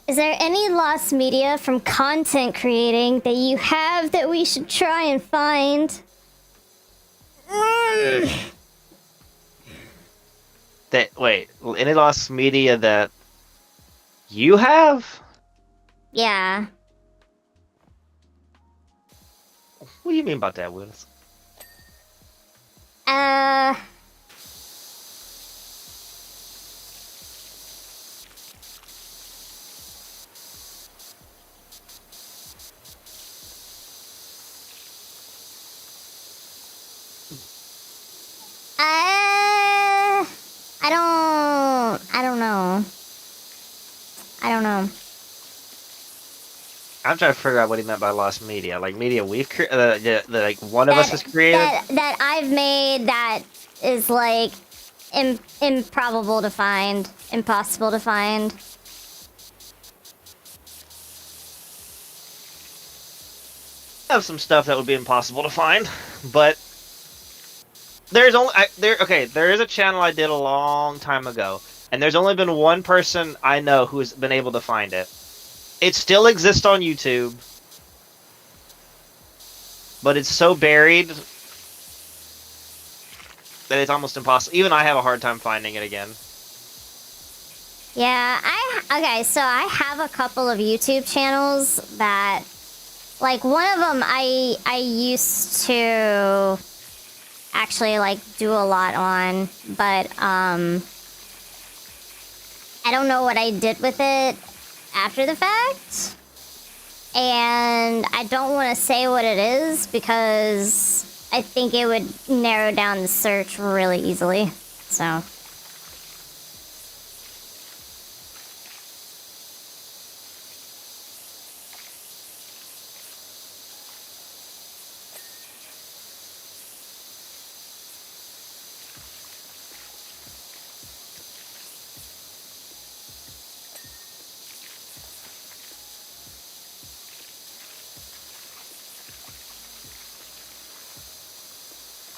Is there any lost media from content creating that you have that we should try and find? Wait, any lost media that you have? Yeah. What do you mean about that, Willis? I don't know. I don't know. I'm trying to figure out what he meant by lost media. Like media we've created, that like one of us has created. That I've made that is like improbable to find, impossible to find. I have some stuff that would be impossible to find, but there's only there is a channel I did a long time ago, and there's only been one person I know who has been able to find it. It still exists on YouTube, but it's so buried that it's almost impossible. Even I have a hard time finding it again. Yeah, okay, so I have a couple of YouTube channels that, like, one of them I used to actually, like, do a lot on, but, I don't know what I did with it after the fact, and I don't want to say what it is because I think it would narrow down the search really easily, so...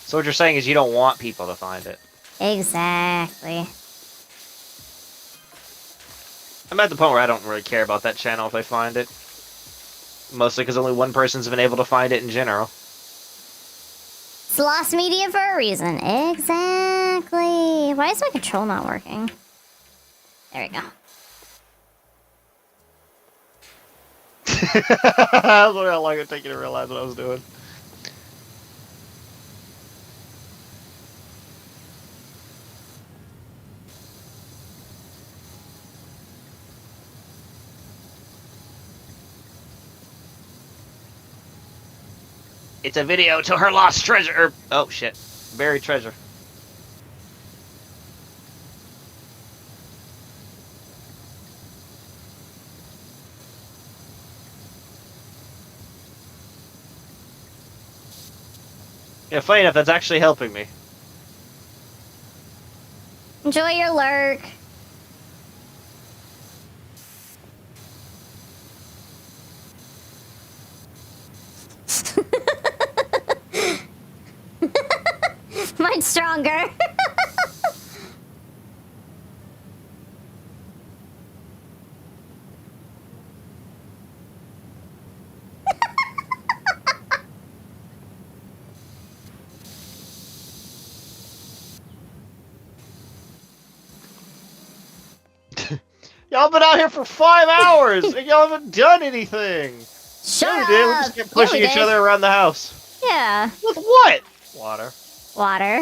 So what you're saying is you don't want people to find it. Exactly. I'm at the point where I don't really care about that channel if they find it. Mostly because only one person's been able to find it in general. It's lost media for a reason. Exactly. Why is my control not working? There we go. I was wondering how long it would take you to realize what I was doing. It's a video to her lost treasure. Oh shit. Buried treasure. Yeah, funny enough, that's actually helping me. Enjoy your lurk. Mine's stronger. Y'all been out here for 5 hours and y'all haven't done anything. Shut Yeah, up. we did. We just kept pushing Yeah, we each did. other around the house. Yeah. With what? Water. Water.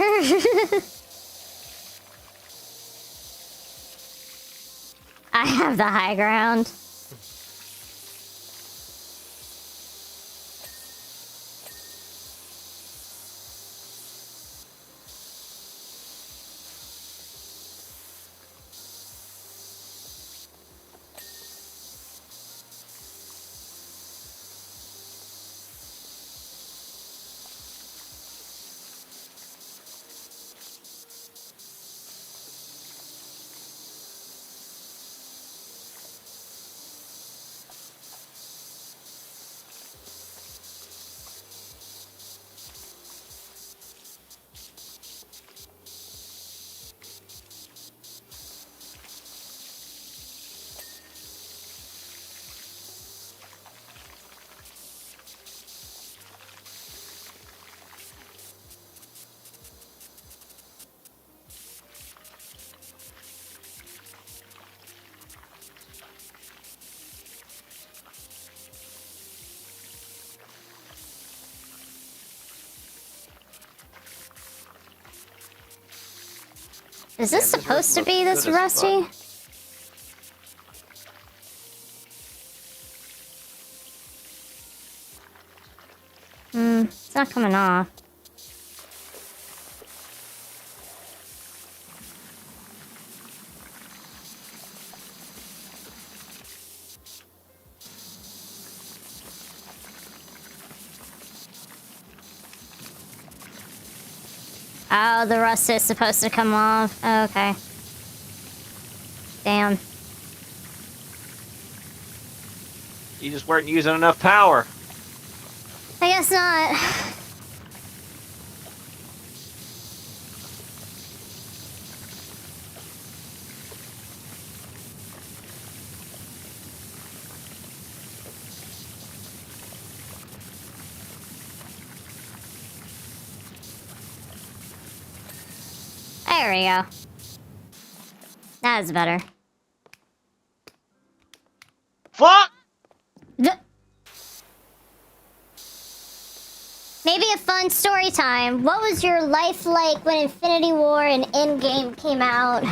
I have the high ground. Is this supposed to be this rusty? It's not coming off. Oh, the rust is supposed to come off. Oh, okay. Damn. You just weren't using enough power. I guess not. There we go. That's better. Fuck! Maybe a fun story time. What was your life like when Infinity War and Endgame came out?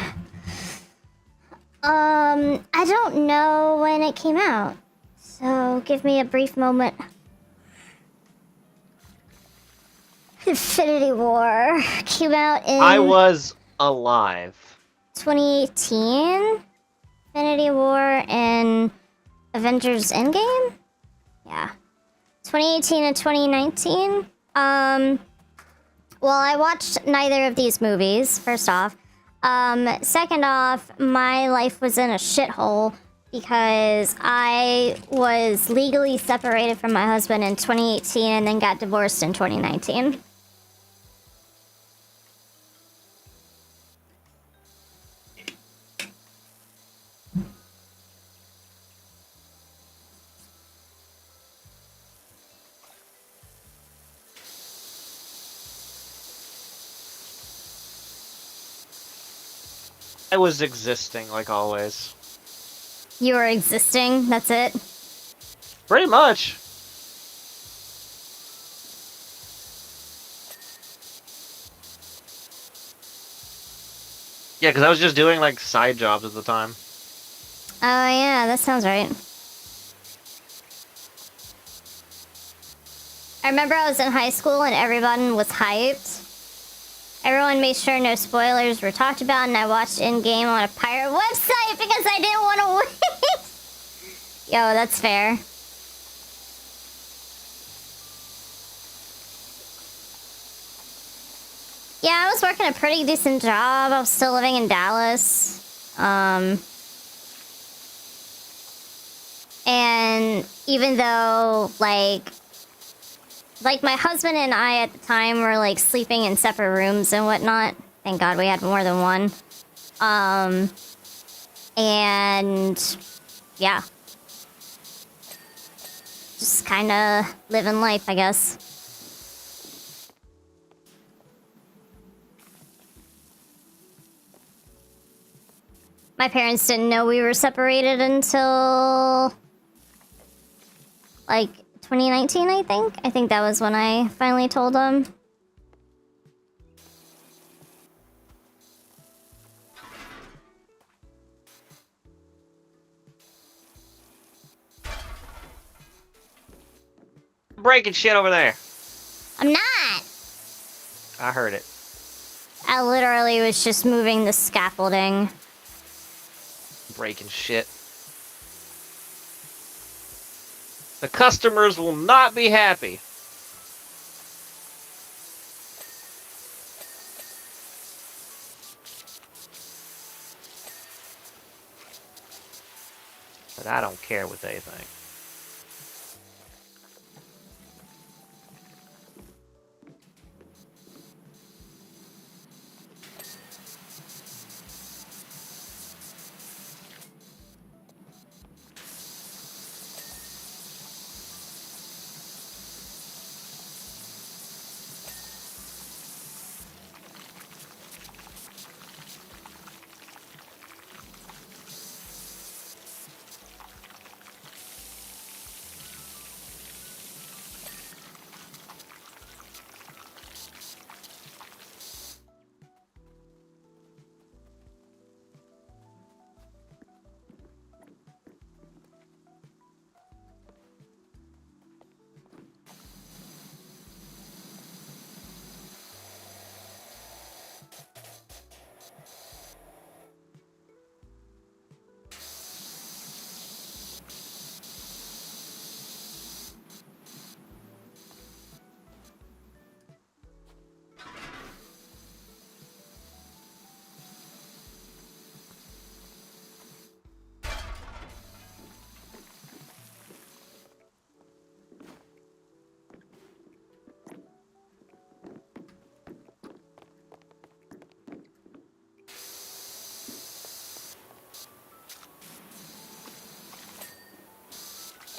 I don't know when it came out. So give me a brief moment. Infinity War came out in... I was alive. 2018? Infinity War and Avengers Endgame? Yeah. 2018 and 2019? Well, I watched neither of these movies, first off. Second off, my life was in a shithole because I was legally separated from my husband in 2018 and then got divorced in 2019. I was existing, like always. You were existing, that's it? Pretty much. Yeah, because I was just doing, like, side jobs at the time. Oh yeah, that sounds right. I remember I was in high school and everyone was hyped. Everyone made sure no spoilers were talked about, and I watched Endgame on a pirate website because I didn't want to wait. Yo, that's fair. Yeah, I was working a pretty decent job. I was still living in Dallas. And even though, like, Like, my husband and I at the time were, like, sleeping in separate rooms and whatnot. Thank God we had more than one. And... yeah. Just kinda living life, I guess. My parents didn't know we were separated until... like, 2019, I think? I think that was when I finally told them. Breaking shit over there. I'm not! I heard it. I literally was just moving the scaffolding. Breaking shit. The customers will not be happy. But I don't care what they think.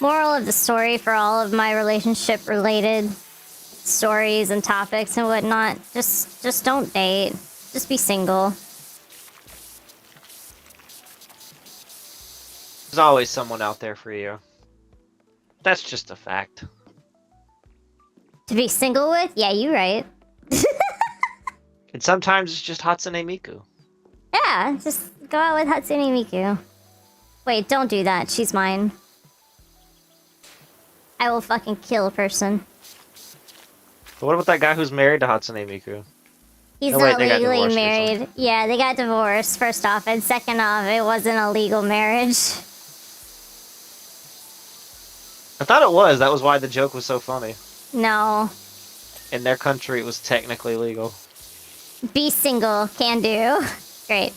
Moral of the story for all of my relationship-related stories and topics and whatnot, just don't date. Just be single. There's always someone out there for you. That's just a fact. To be single with? Yeah, you're right. And sometimes it's just Hatsune Miku. Yeah, just go out with Hatsune Miku. Wait, don't do that. She's mine. I will fucking kill a person. But what about that guy who's married to Hatsune Miku? He's Oh, wait, not they got legally divorced married. Yeah, they got divorced, first off. And second off, it wasn't a legal marriage. I thought it was. That was why the joke was so funny. No. In their country, it was technically legal. Be single. Can do. Great.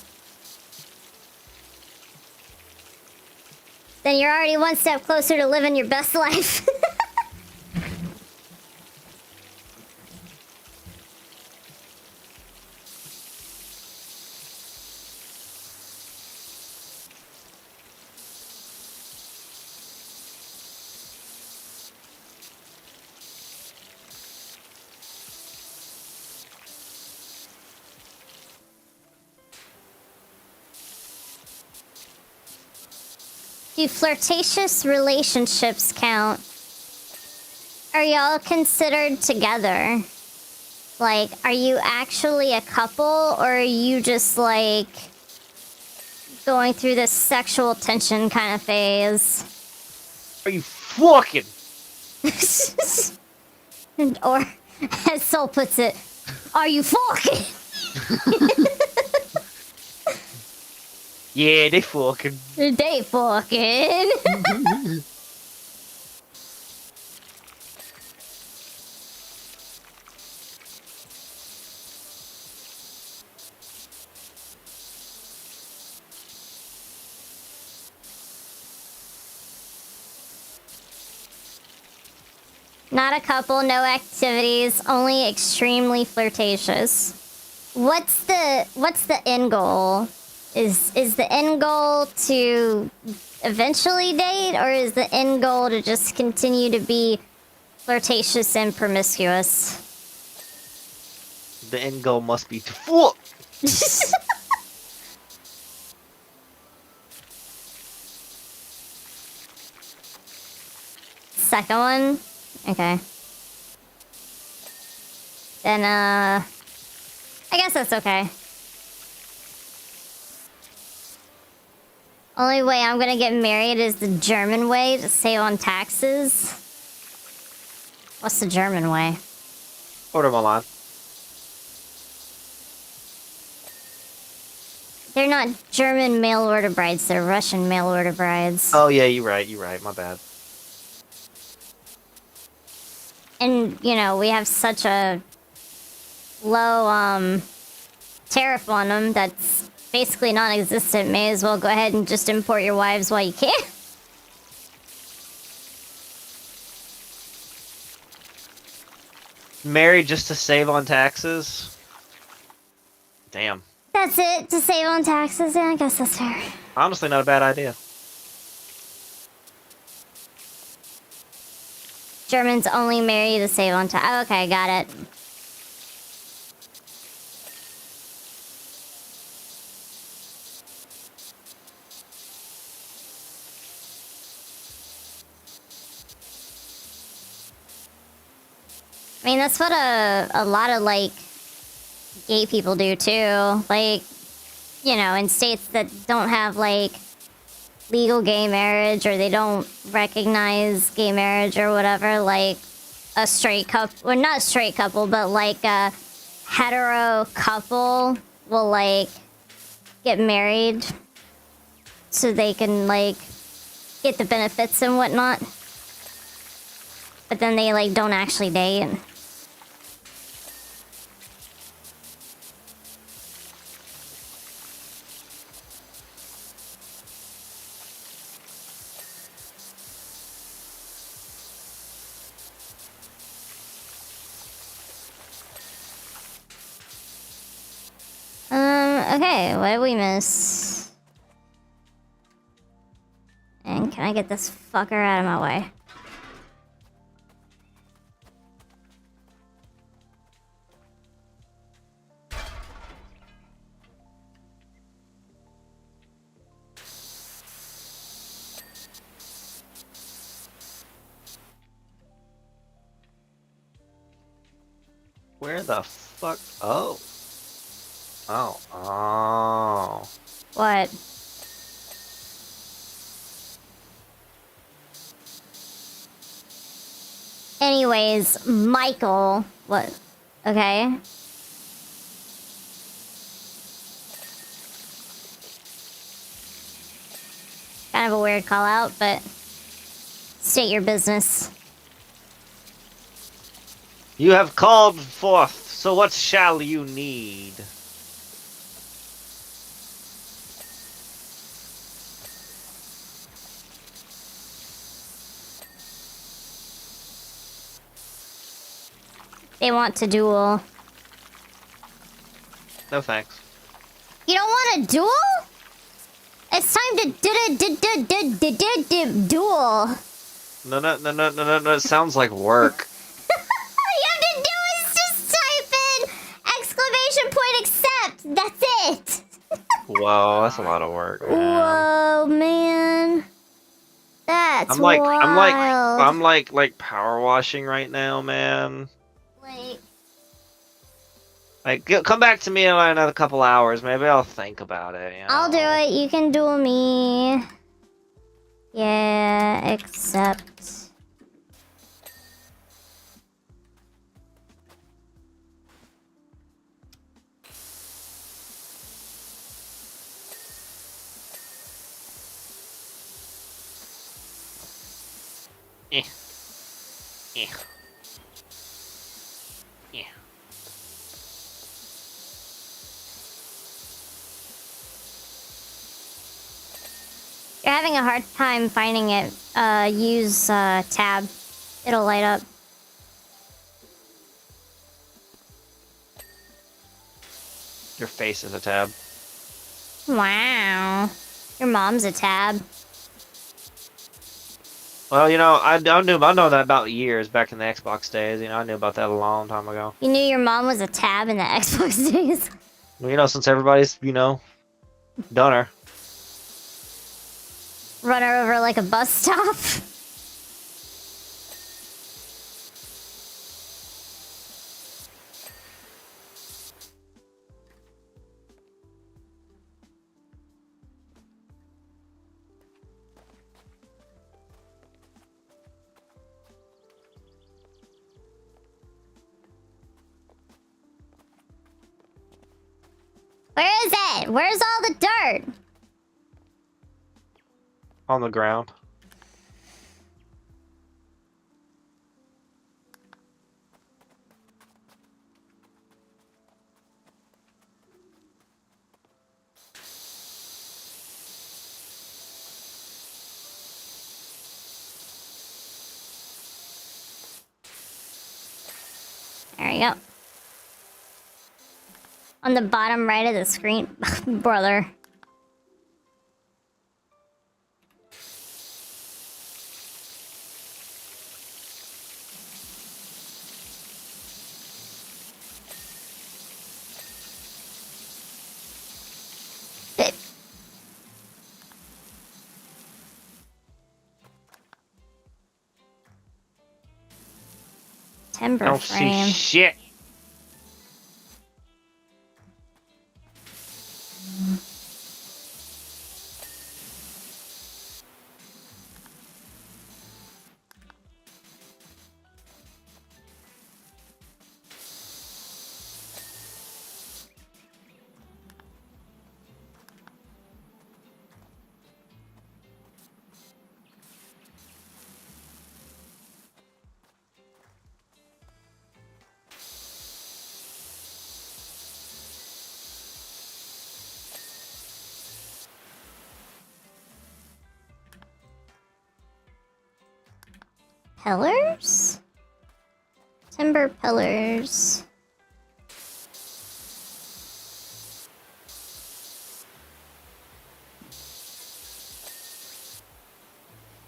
Then you're already one step closer to living your best life. Do flirtatious relationships count? Are y'all considered together? Like, are you actually a couple, or are you just, like, going through this sexual tension kind of phase? Are you fucking? Or, as Soul puts it, are you fucking? Yeah, they fucking. They fucking. Not a couple, no activities, only extremely flirtatious. What's the end goal? Is the end goal to eventually date, or is the end goal to just continue to be flirtatious and promiscuous? The end goal must be to fool. Second one? Okay. Then, I guess that's okay. Only way I'm gonna get married is the German way, to save on taxes. What's the German way? Order Milan. They're not German mail order brides, they're Russian mail order brides. Oh yeah, you're right, my bad. And, you know, we have such a low, tariff on them that's basically non-existent. May as well go ahead and just import your wives while you can. Married just to save on taxes? Damn. That's it, to save on taxes. Yeah, I guess that's fair. Honestly, not a bad idea. Germans only marry to save on taxes. Oh, okay, got it. I mean, that's what a lot of, like, gay people do, too. Like, you know, in states that don't have, like, legal gay marriage, or they don't recognize gay marriage or whatever, like, a straight couple, or not a straight couple, but, like, a hetero couple will, like, get married so they can, like, get the benefits and whatnot. But then they, like, don't actually date. Okay, what did we miss? And can I get this fucker out of my way? Where the fuck? Oh. Oh. Oh. What? Anyways, Michael. What? Okay. Kind of a weird call out, but state your business. You have called forth, so what shall you need? They want to duel. No thanks. You don't want to duel? It's time to duel. No, it sounds like work. All you have to do is just type in exclamation point accept. That's it. Whoa, that's a lot of work, man. Whoa, man. That's I'm wild. like power washing right now, man. Like, come back to me in another couple hours. Maybe I'll think about it. You know? I'll do it. You can duel me. Yeah, except. Eh. Eh. Eh. You're having a hard time finding it. Use tab. It'll light up. Your face is a tab. Wow. Your mom's a tab. Well, you know, I knew that about years back in the Xbox days. You know, I knew about that a long time ago. You knew your mom was a tab in the Xbox days? Well, you know, since everybody's, you know, done her. Run her over like a bus stop? Where is it? Where's all the dirt? On the ground. There we go. On the bottom right of the screen. Brother. Timber I don't frame. see shit. Pillars? Timber pillars.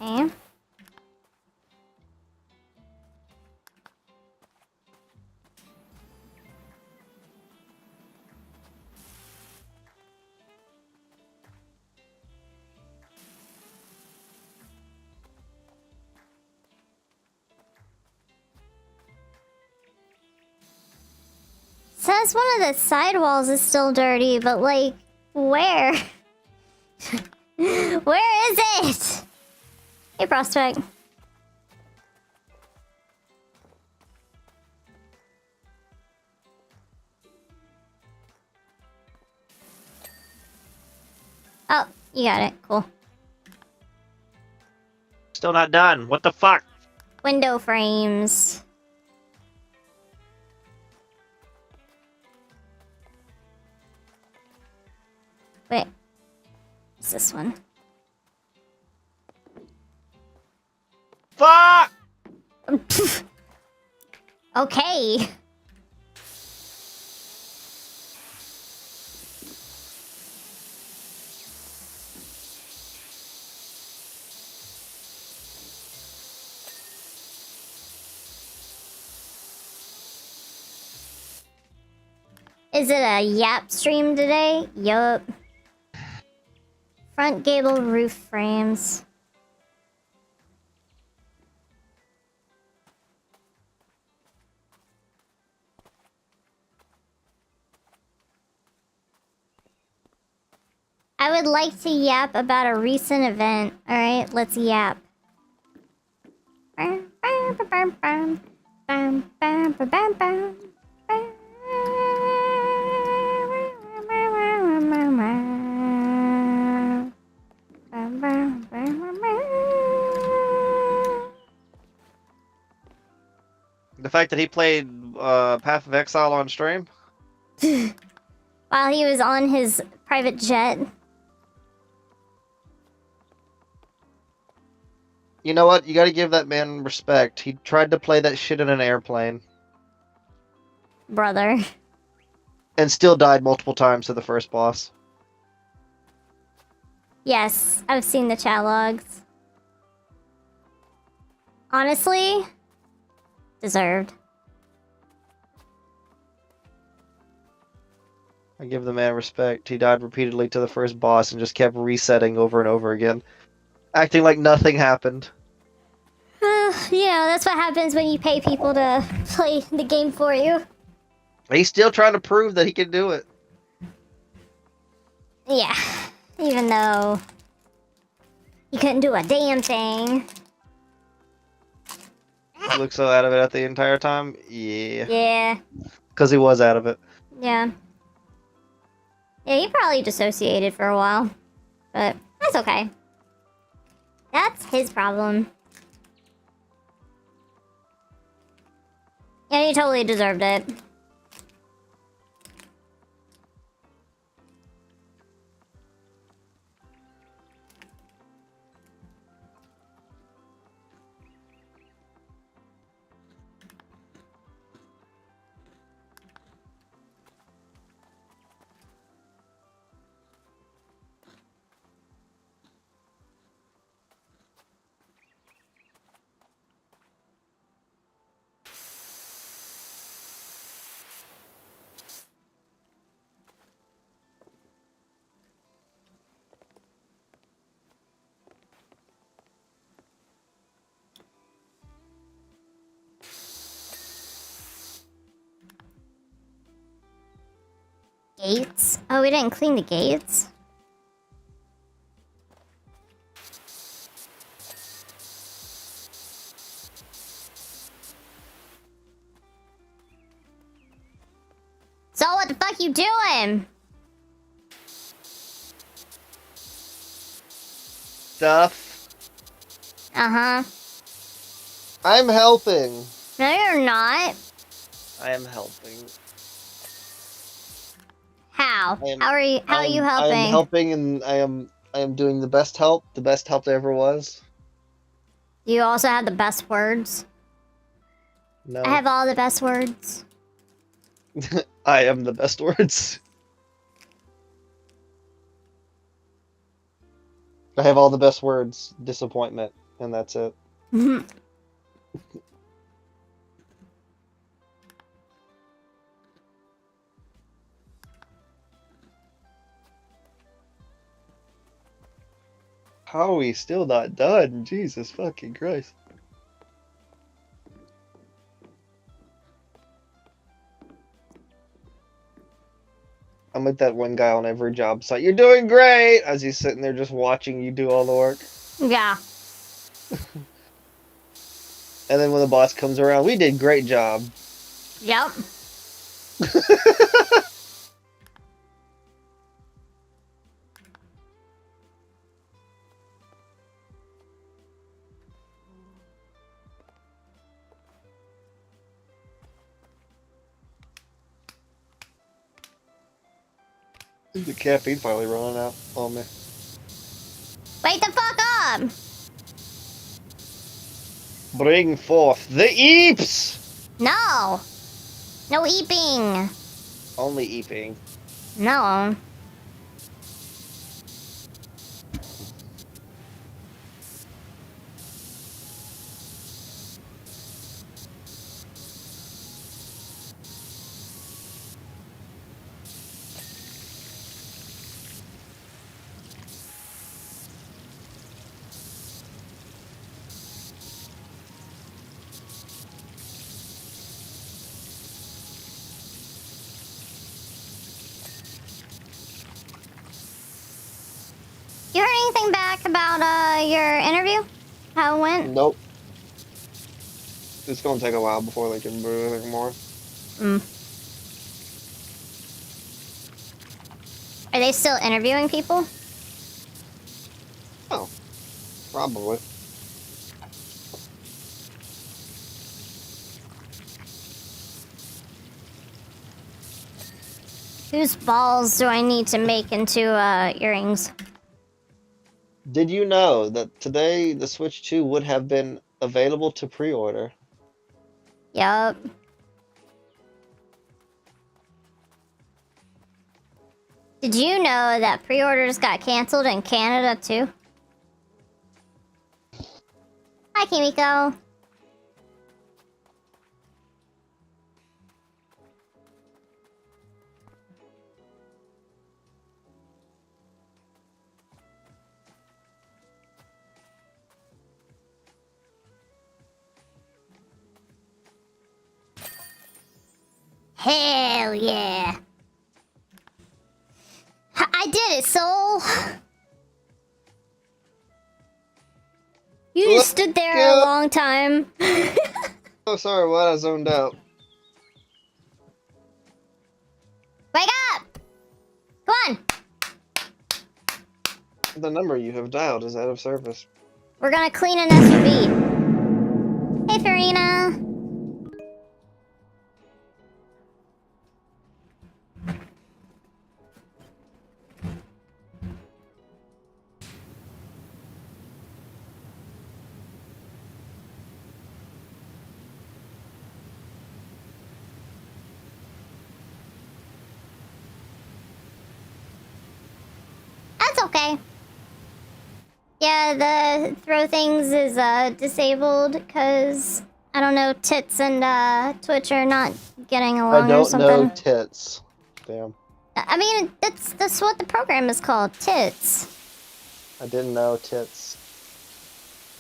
Okay. Says one of the sidewalls is still dirty, but like, where? Where is it? Hey, Prospect. Oh, you got it. Cool. Still not done. What the fuck? Window frames. Wait. What's this one? Fuck! Okay. Is it a yap stream today? Yup. Front gable roof frames. I would like to yap about a recent event. Alright, let's yap. The fact that he played Path of Exile on stream? While he was on his private jet. You know what? You gotta give that man respect. He tried to play that shit in an airplane. Brother. And still died multiple times to the first boss. Yes, I've seen the chat logs. Honestly, deserved. I give the man respect. He died repeatedly to the first boss and just kept resetting over and over again. Acting like nothing happened. You know, that's what happens when you pay people to play the game for you. He's still trying to prove that he can do it. Yeah, even though he couldn't do a damn thing. He looked so out of it at the entire time. Yeah. Yeah. Because he was out of it. Yeah. Yeah, he probably dissociated for a while. But that's okay. That's his problem. Yeah, he totally deserved it. Gates? Oh, we didn't clean the gates? So what the fuck you doing? Stuff. Uh-huh. I'm helping. No, you're not. I am helping. How? I am- How are you I am helping? helping, and I am doing the best help there ever was. You also have the best words. No. I have all the best words. I am the best words. I have all the best words. Disappointment, and that's it. How are we still not done? Jesus fucking Christ. I'm like that one guy on every job site. You're doing great! As he's sitting there just watching you do all the work. Yeah. And then when the boss comes around, we did great job. Yep. The caffeine finally running out on me. Wake the fuck up! Bring forth the eeps! No! No eeping! Only eeping. No. You heard anything back about your interview? How it went? Nope. It's gonna take a while before they can do anything more. Are they still interviewing people? Oh. Probably. Whose balls do I need to make into earrings? Did you know that today the Switch 2 would have been available to pre-order? Yup. Did you know that pre-orders got canceled in Canada too? Hi, Kimiko. Hell yeah. I did it, Soul. You just stood there a long time. Oh, sorry, what? I zoned out. Wake up! Come on! The number you have dialed is out of service. We're gonna clean an SUV. Hey, Farina. That's okay. Yeah, the throw things is disabled because I don't know, Tits and Twitch are not getting along or something. I don't know tits. Damn. I mean, that's what the program is called, Tits. I didn't know tits.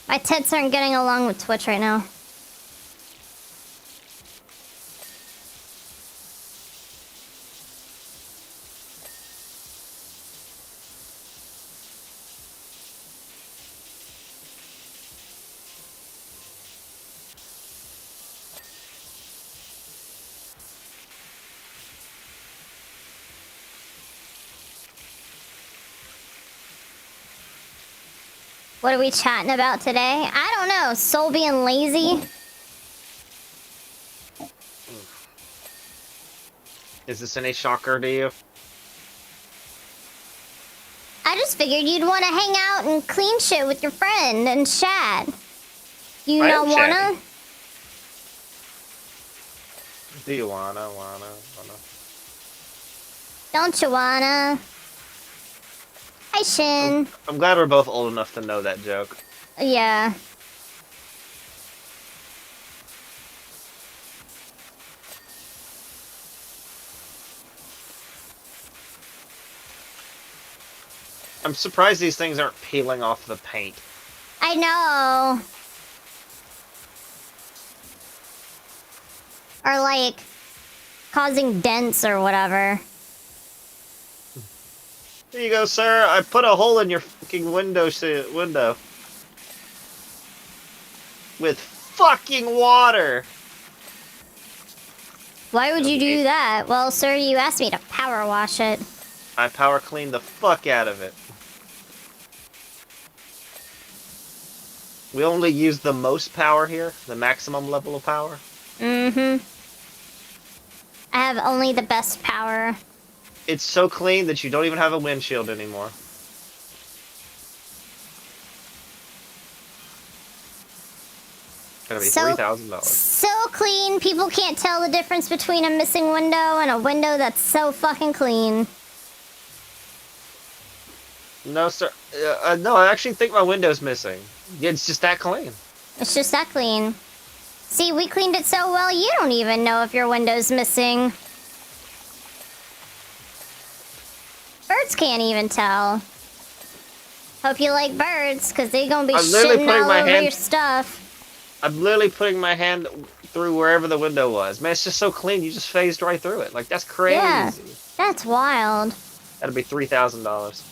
My tits aren't getting along with Twitch right now. What are we chatting about today? I don't know. Soul being lazy? Is this any shocker to you? I just figured you'd want to hang out and clean shit with your friend and chat. You I not am wanna? chatting. Do you wanna? Don't you wanna? Hi, Shin. I'm glad we're both old enough to know that joke. Yeah. I'm surprised these things aren't peeling off the paint. I know. Or like causing dents or whatever. Here you go, sir. I put a hole in your fucking window. With fucking water. Why would you do that? Well, sir, you asked me to power wash it. I power clean the fuck out of it. We only use the most power here, the maximum level of power. Mm-hmm. I have only the best power. It's so clean that you don't even have a windshield anymore. It's gonna be $3,000. So clean, people can't tell the difference between a missing window and a window that's so fucking clean. No, sir. No, I actually think my window's missing. It's just that clean. It's just that clean. See, we cleaned it so well, you don't even know if your window's missing. Birds can't even tell. Hope you like birds, because they're gonna be shitting all over your stuff. I'm literally putting my hand through wherever the window was. Man, it's just so clean, you just phased right through it. Like, that's crazy. Yeah, that's wild. That'd be $3,000.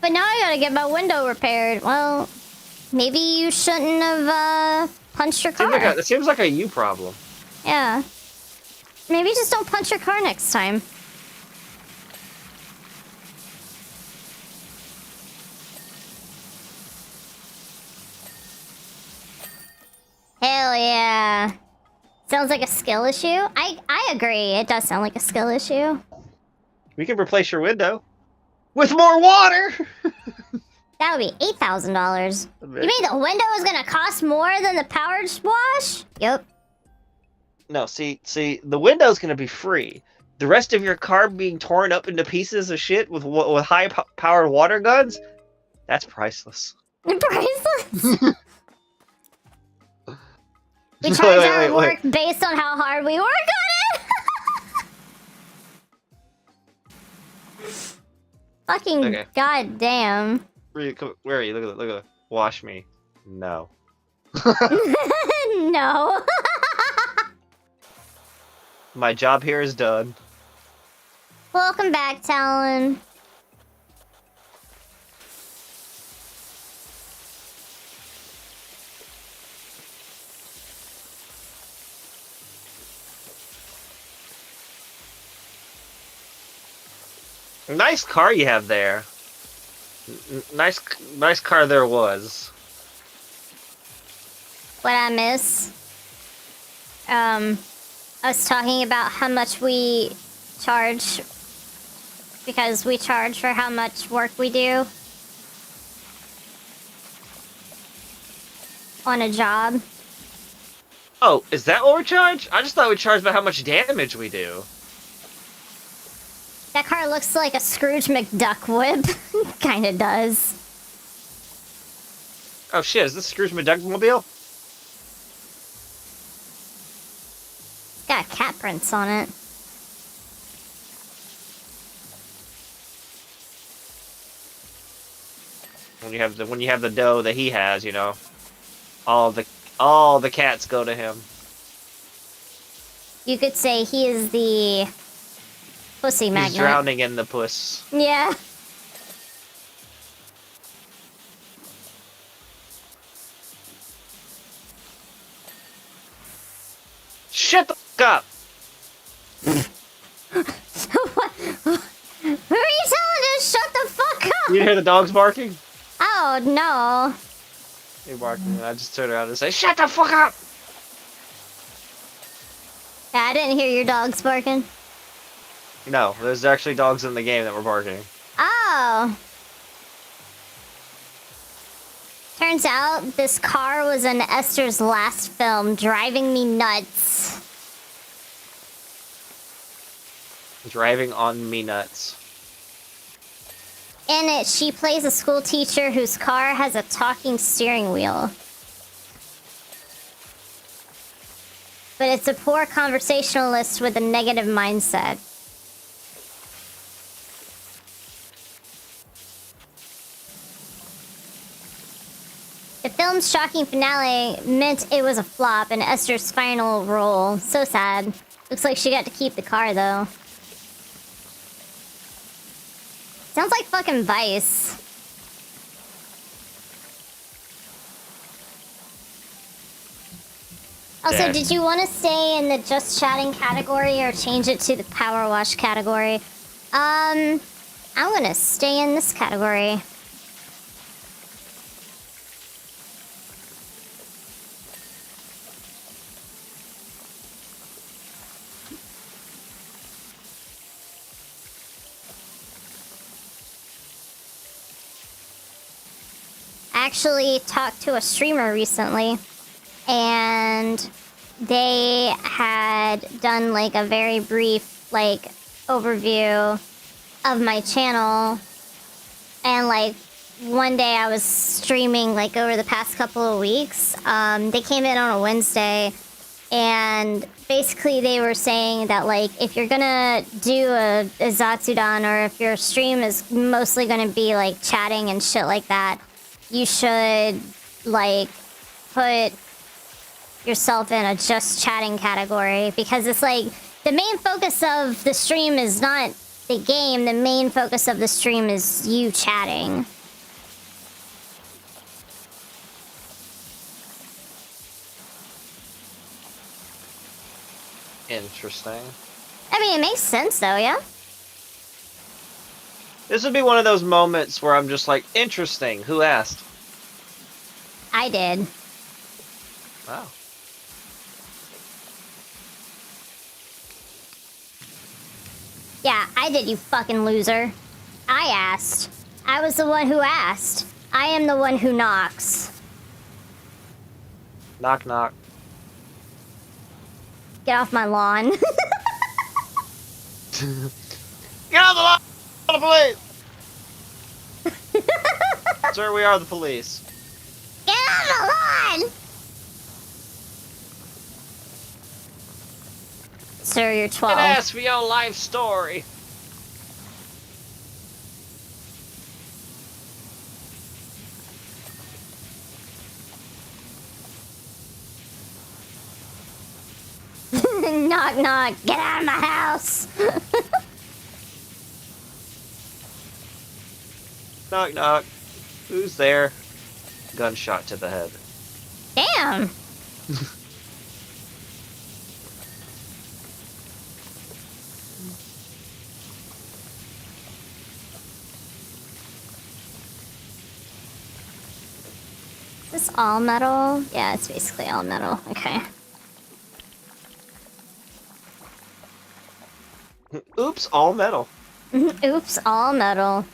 But now I gotta get my window repaired. Well, maybe you shouldn't have punched your car. It seems like a you problem. Yeah. Maybe just don't punch your car next time. Hell yeah. Sounds like a skill issue. I agree. It does sound like a skill issue. We can replace your window with more water. That would be $8,000. You mean the window is gonna cost more than the power wash? Yep. No, see, the window's gonna be free. The rest of your car being torn up into pieces of shit with high-powered water guns, that's priceless. Priceless. We charge our work based on how hard we work on it. Fucking Okay. goddamn. Where are you? Look at it. Wash me. No. No. My job here is done. Welcome back, Talon. Nice car you have there. Nice car there was. What I miss? I was talking about how much we charge because we charge for how much work we do on a job. Oh, is that what we charge? I just thought we charged by how much damage we do. That car looks like a Scrooge McDuck whip. Kinda does. Oh shit, is this Scrooge McDuck mobile? It's got cat prints on it. When you have the dough that he has, you know, all the cats go to him. You could say he is the pussy magnet. He's drowning in the puss. Yeah. Shut the fuck up! What? Who are you telling to shut the fuck up? You hear the dogs barking? Oh no. They're barking, and I just turn around and say, "Shut the fuck up!" Yeah, I didn't hear your dogs barking. No, there's actually dogs in the game that were barking. Oh. Turns out this car was in Esther's last film, driving me nuts. Driving on me nuts. In it, she plays a school teacher whose car has a talking steering wheel. But it's a poor conversationalist with a negative mindset. The film's shocking finale meant it was a flop in Esther's final role. So sad. Looks like she got to keep the car, though. Sounds like fucking Vice. Also, Yeah. did you want to stay in the just chatting category or change it to the power wash category? I'm gonna stay in this category. I actually talked to a streamer recently, and they had done like a very brief like overview of my channel, and like one day I was streaming like over the past couple of weeks. They came in on a Wednesday, and basically they were saying that like if you're gonna do a Zatsudan, or if your stream is mostly gonna be like chatting and shit like that, you should like put yourself in a just chatting category, because it's like the main focus of the stream is not the game, the main focus of the stream is you chatting. Interesting. I mean, it makes sense though, yeah? This would be one of those moments where I'm just like, interesting, who asked? I did. Wow. Yeah, I did, you fucking loser. I asked. I was the one who asked. I am the one who knocks. Knock knock. Get off my lawn. Get on the lawn! The police! Sir, we are the police. Get on the lawn! Sir, you're 12. And ask for your life story. Knock, knock. Get out of my house. Knock, knock. Who's there? Gunshot to the head. Damn. Is this all metal? Yeah, it's basically all metal. Okay. Oops, all metal. Oops, all metal.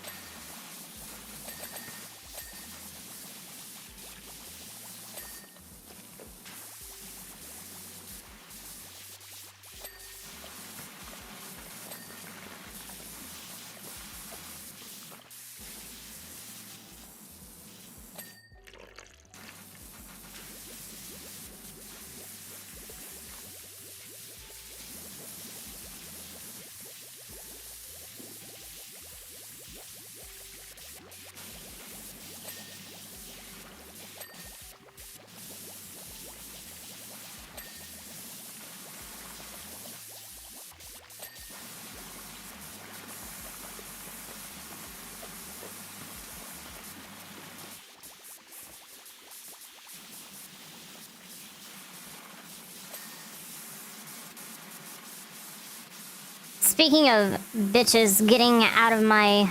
Speaking of bitches getting out of my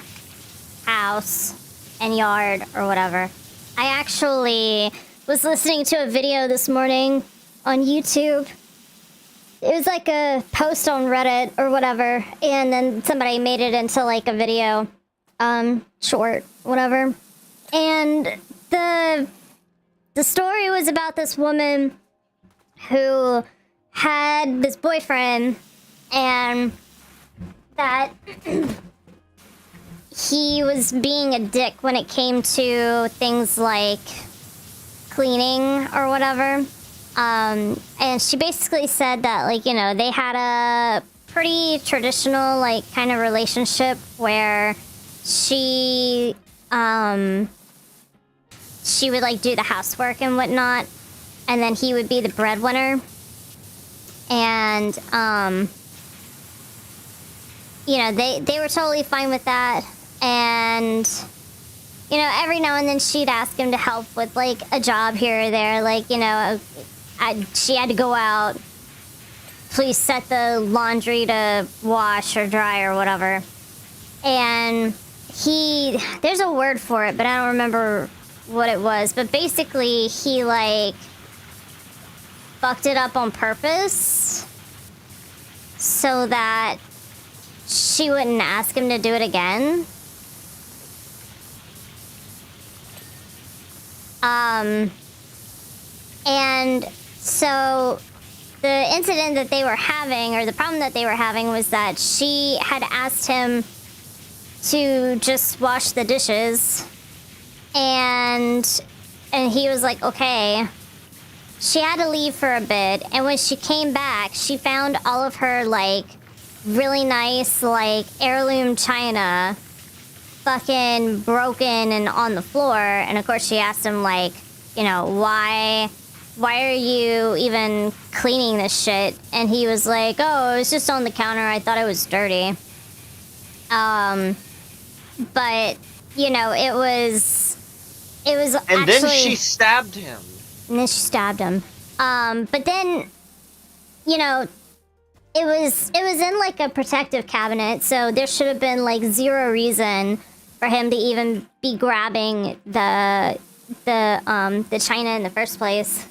house and yard or whatever, I actually was listening to a video this morning on YouTube. It was like a post on Reddit or whatever, and then somebody made it into like a video, short, whatever. And the story was about this woman who had this boyfriend, and that he was being a dick when it came to things like cleaning or whatever. And she basically said that, like, you know, they had a pretty traditional, like, kind of relationship where she would, like, do the housework and whatnot, and then he would be the breadwinner. And, you know, they were totally fine with that. And, you know, every now and then she'd ask him to help with, like, a job here or there. Like, you know, she had to go out, please set the laundry to wash or dry or whatever. And there's a word for it, but I don't remember what it was. But basically, he, like, fucked it up on purpose so that she wouldn't ask him to do it again. And so the incident that they were having, or the problem that they were having, was that she had asked him to just wash the dishes, and he was like, okay. She had to leave for a bit, and when she came back, she found all of her, like, really nice, like, heirloom china fucking broken and on the floor. And of course she asked him, like, you know, why are you even cleaning this shit? And he was like, oh, it was just on the counter, I thought it was dirty. But, you know, it was And actually, then she stabbed him. and then she stabbed him. But then, you know, it was in, like, a protective cabinet, so there should have been, like, zero reason for him to even be grabbing the china in the first place.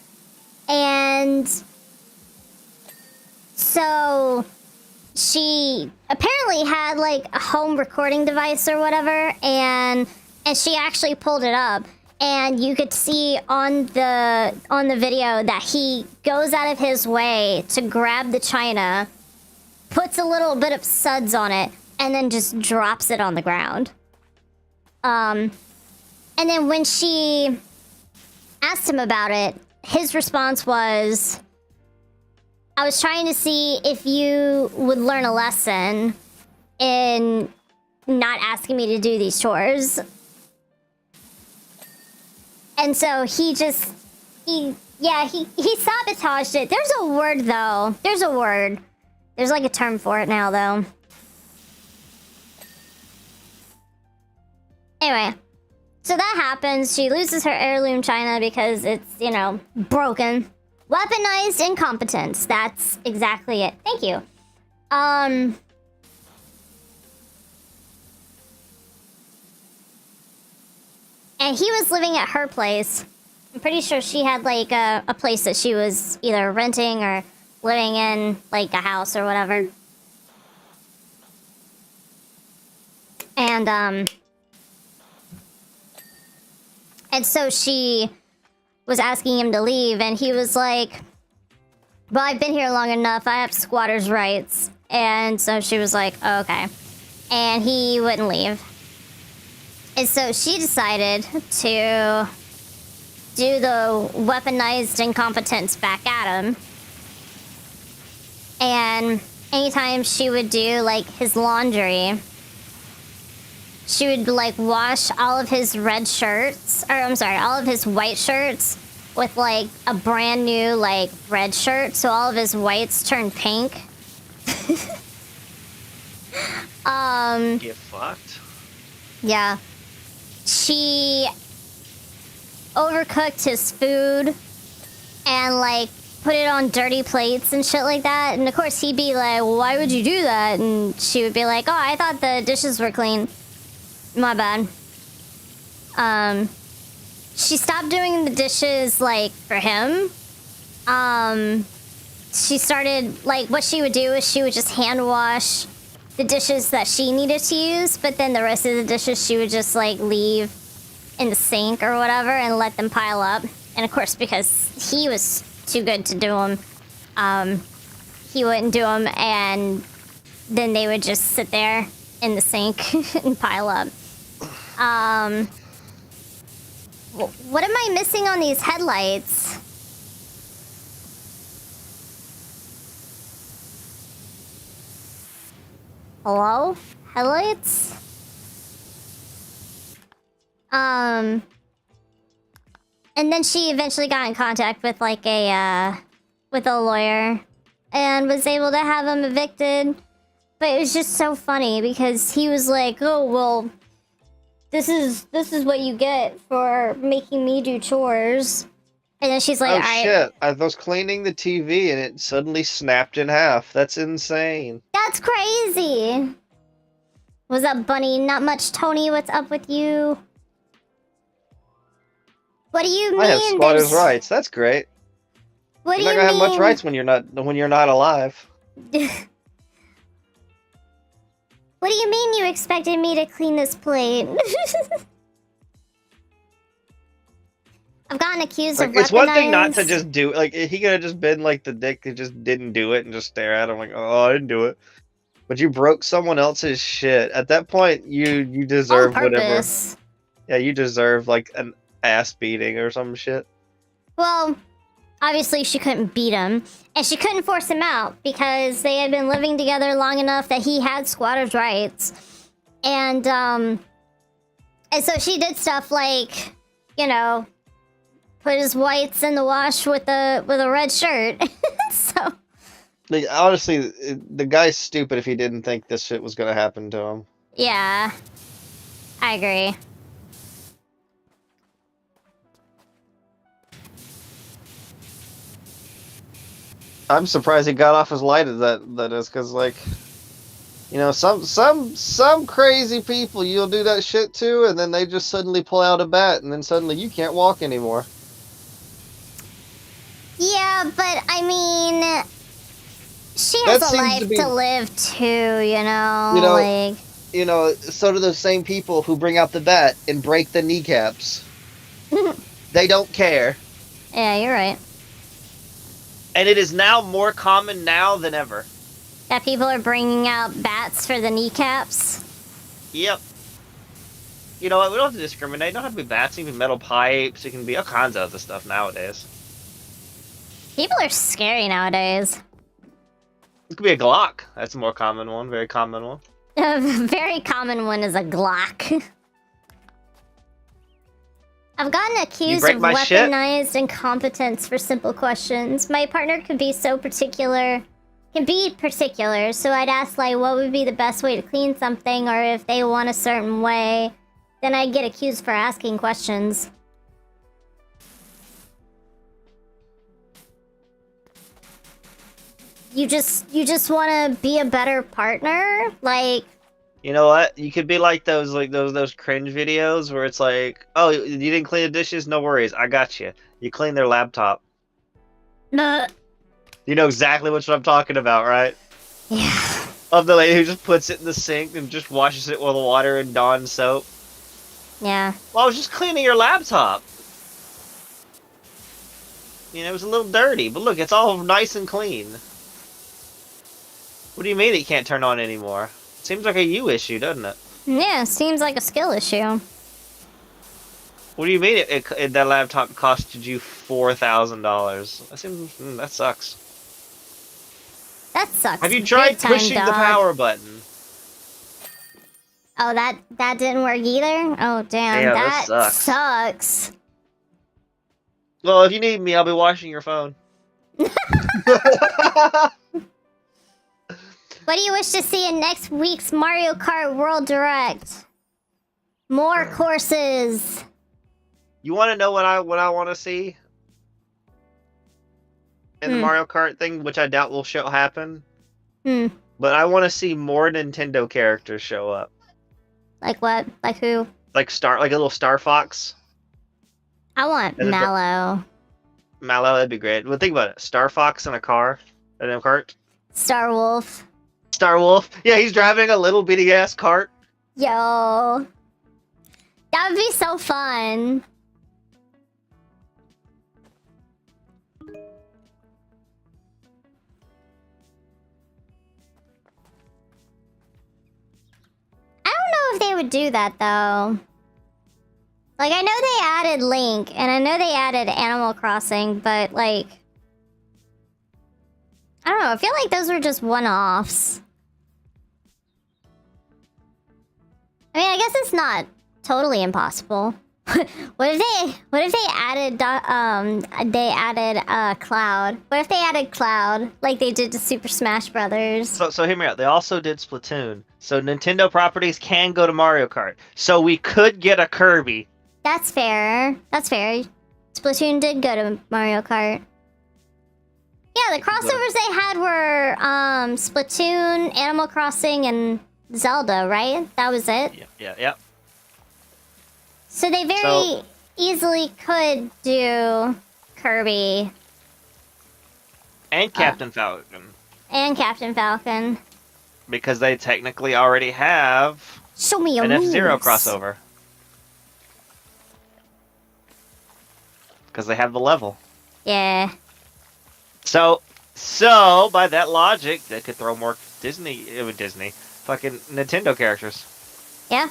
And so she apparently had, like, a home recording device or whatever, and she actually pulled it up, and you could see on the video that he goes out of his way to grab the china, puts a little bit of suds on it, and then just drops it on the ground. And then when she asked him about it, his response was, I was trying to see if you would learn a lesson in not asking me to do these chores. And so he sabotaged it. There's a word, though. There's a word. There's like a term for it now, though. Anyway, so that happens. She loses her heirloom china because it's, you know, broken. Weaponized incompetence. That's exactly it. Thank you. And he was living at her place. I'm pretty sure she had, like, a place that she was either renting or living in, like, a house or whatever. And so she was asking him to leave, and he was like, well, I've been here long enough. I have squatter's rights. And so she was like, oh, okay. And he wouldn't leave. And so she decided to do the weaponized incompetence back at him. And anytime she would do, like, his laundry, she would, like, wash all of his red shirts, or I'm sorry, all of his white shirts with, like, a brand new, like, red shirt, so all of his whites turn pink. Get fucked. Yeah. She overcooked his food and, like, put it on dirty plates and shit like that. And, of course, he'd be like, well, why would you do that? And she would be like, oh, I thought the dishes were clean. My bad. She stopped doing the dishes, like, for him. She started, like, what she would do is she would just hand wash the dishes that she needed to use, but then the rest of the dishes she would just, like, leave in the sink or whatever and let them pile up. And, of course, because he was too good to do them, he wouldn't do them, and then they would just sit there in the sink and pile up. What am I missing on these headlights? Hello? Headlights? And then she eventually got in contact with, like, with a lawyer and was able to have him evicted. But it was just so funny because he was like, oh, well, this is what you get for making me do chores. And then she's like, oh, shit. I was cleaning the TV and it suddenly snapped in half. That's insane. That's crazy. What's up, Bunny? Not much, Tony. What's up with you? What do you mean? I have squatters' rights. That's great. What do you mean? You're not gonna have much rights when you're not alive. What do you mean you expected me to clean this plate? I've gotten accused of weaponized... It's one thing not to just do it. Like, he could have just been like the dick that just didn't do it and just stare at him like, oh, I didn't do it. But you broke someone else's shit. At that point, you deserve whatever. Yeah, you deserve, like, an ass beating or some shit. Well, obviously she couldn't beat him. And she couldn't force him out because they had been living together long enough that he had squatter's rights. And so she did stuff like, you know, put his whites in the wash with a red shirt. So, like, honestly, the guy's stupid if he didn't think this shit was gonna happen to him. Yeah, I agree. I'm surprised he got off as light as that is, because, like, you know, some crazy people you'll do that shit to, and then they just suddenly pull out a bat, and then suddenly you can't walk anymore. Yeah, but I mean, she has a life to live too, you know? Like, you know, so do those same people who bring out the bat and break the kneecaps. They don't care. Yeah, you're right. And it is now more common now than ever. That people are bringing out bats for the kneecaps. Yep. You know what? We don't have to discriminate. It don't have to be bats. It can be metal pipes. It can be all kinds of other stuff nowadays. People are scary nowadays. It could be a Glock. That's a more common one. Very common one. A very common one is a Glock. I've gotten accused of weaponized incompetence for simple questions. My partner can be particular, so I'd ask, like, what would be the best way to clean something, or if they want a certain way. Then I'd get accused for asking questions. You just want to be a better partner? Like... You know what? You could be like those cringe videos where it's like, oh, you didn't clean the dishes? No worries, I got you. You clean their laptop. Nah. You know exactly what I'm talking about, right? Yeah. Of the lady who just puts it in the sink and just washes it with water and Dawn soap. Yeah. Well, I was just cleaning your laptop. You know, it was a little dirty, but look, it's all nice and clean. What do you mean it can't turn on anymore? Seems like a you issue, doesn't it? Yeah, seems like a skill issue. What do you mean that laptop costed you $4,000? That seems that sucks. That sucks. Have you tried pushing the power button? Oh, that didn't work either? Oh, damn, yeah, that sucks. Well, if you need me, I'll be washing your phone. What do you wish to see in next week's Mario Kart World Direct? More courses. You want to know what I want to see in the Mario Kart thing, which I doubt will happen. But I want to see more Nintendo characters show up. Like what? Like who? Like a little Star Fox. I want Mallow. Mallow, that'd be great. Well, think about it: Star Fox in a car, in a cart. Star Wolf. Star Wolf. Yeah, he's driving a little bitty ass cart. Yo. That would be so fun. I don't know if they would do that, though. Like, I know they added Link, and I know they added Animal Crossing, but, like... I don't know, I feel like those were just one-offs. I mean, I guess it's not totally impossible. What if they added Cloud? What if they added Cloud like they did to Super Smash Brothers? So hear me out. They also did Splatoon. So Nintendo properties can go to Mario Kart. So we could get a Kirby. That's fair. That's fair. Splatoon did go to Mario Kart. Yeah, the crossovers they had were Splatoon, Animal Crossing, and Zelda, right? That was it? Yeah. So they very easily could do Kirby. And Captain Falcon. And Captain Falcon. Because they technically already have Show me your an moves. F-Zero crossover. Because they have the level. Yeah. So by that logic, they could throw more fucking Nintendo characters. Yeah.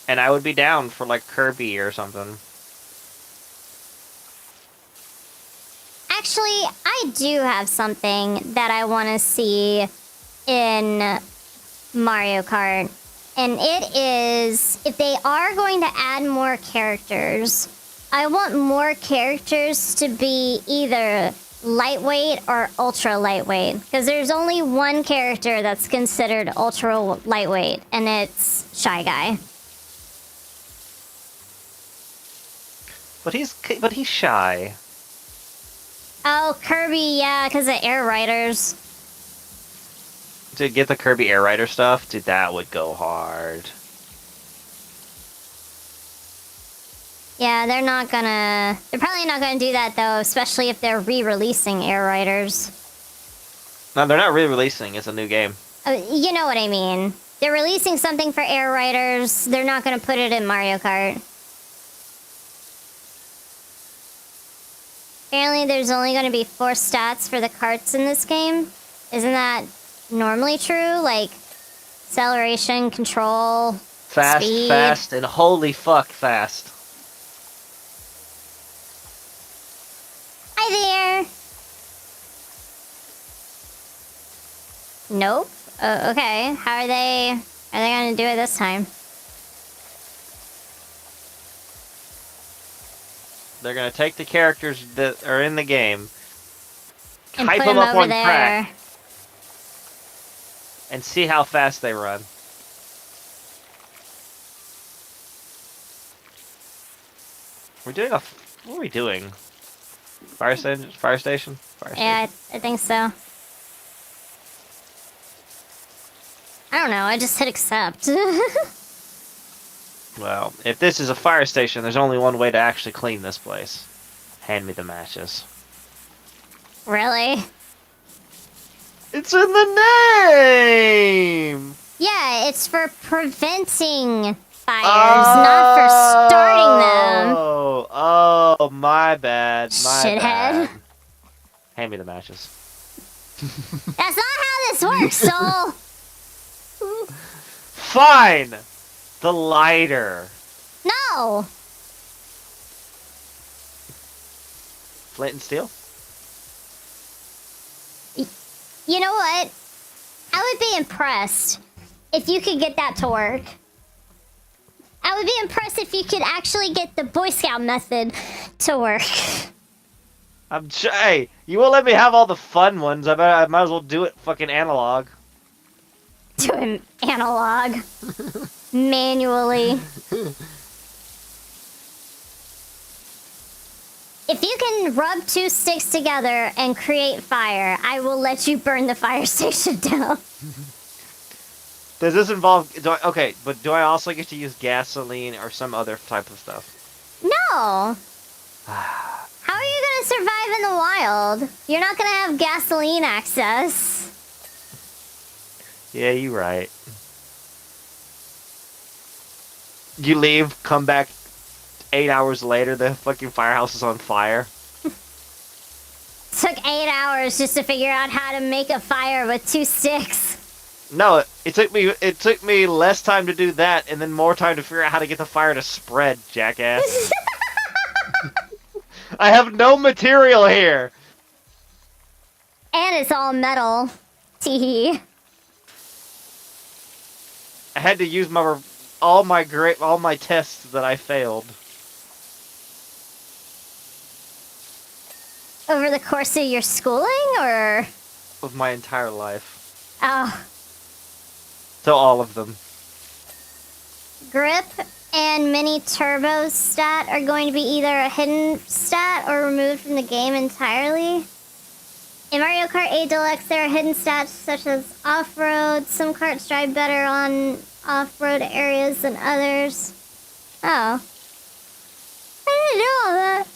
And I would be down for like Kirby or something. Actually, I do have something that I want to see in Mario Kart. And it is, if they are going to add more characters, I want more characters to be either lightweight or ultra lightweight. Because there's only one character that's considered ultra lightweight, and it's Shy Guy. But he's shy. Oh, Kirby, yeah, because of Air Riders. To get the Kirby Air Rider stuff, dude, that would go hard. Yeah, they're probably not gonna do that, though, especially if they're re-releasing Air Riders. No, they're not re-releasing, it's a new game. You know what I mean. They're releasing something for Air Riders, they're not gonna put it in Mario Kart. Apparently there's only going to be 4 stats for the carts in this game. Isn't that normally true? Like, acceleration, control, Fast, speed. fast, and holy fuck fast. Hi there! Nope. Okay. How are they gonna do it this time? They're gonna take the characters that are in the game, And hype put them them up over on there. track, and see how fast they run. We're doing a... What are we doing? Fire station? Fire station? Fire station. Yeah, I think so. I don't know, I just hit accept. Well, if this is a fire station, there's only one way to actually clean this place. Hand me the matches. Really? It's in the name! Yeah, it's for preventing fires, not for starting them. Oh, my bad. My Shithead. bad. Hand me the matches. That's not how this works, Soul! Fine! The lighter. No! Flint and steel? You know what? I would be impressed if you could get that to work. I would be impressed if you could actually get the Boy Scout method to work. Hey, you won't let me have all the fun ones. I might as well do it fucking analog. Doing analog. Manually. If you can rub 2 sticks together and create fire, I will let you burn the fire station down. Does this involve... okay, but do I also get to use gasoline or some other type of stuff? No! How are you gonna survive in the wild? You're not gonna have gasoline access. Yeah, you're right. You leave, come back 8 hours later, the fucking firehouse is on fire. Took 8 hours just to figure out how to make a fire with 2 sticks. No, it took me less time to do that and then more time to figure out how to get the fire to spread, jackass. I have no material here. And it's all metal. Teehee. I had to use all my tests that I failed. Over the course of your schooling, or? Of my entire life. Oh. So all of them. Grip and mini turbo stat are going to be either a hidden stat or removed from the game entirely. In Mario Kart 8 Deluxe, there are hidden stats such as off-road. Some karts drive better on off-road areas than others. Oh. I didn't know all that.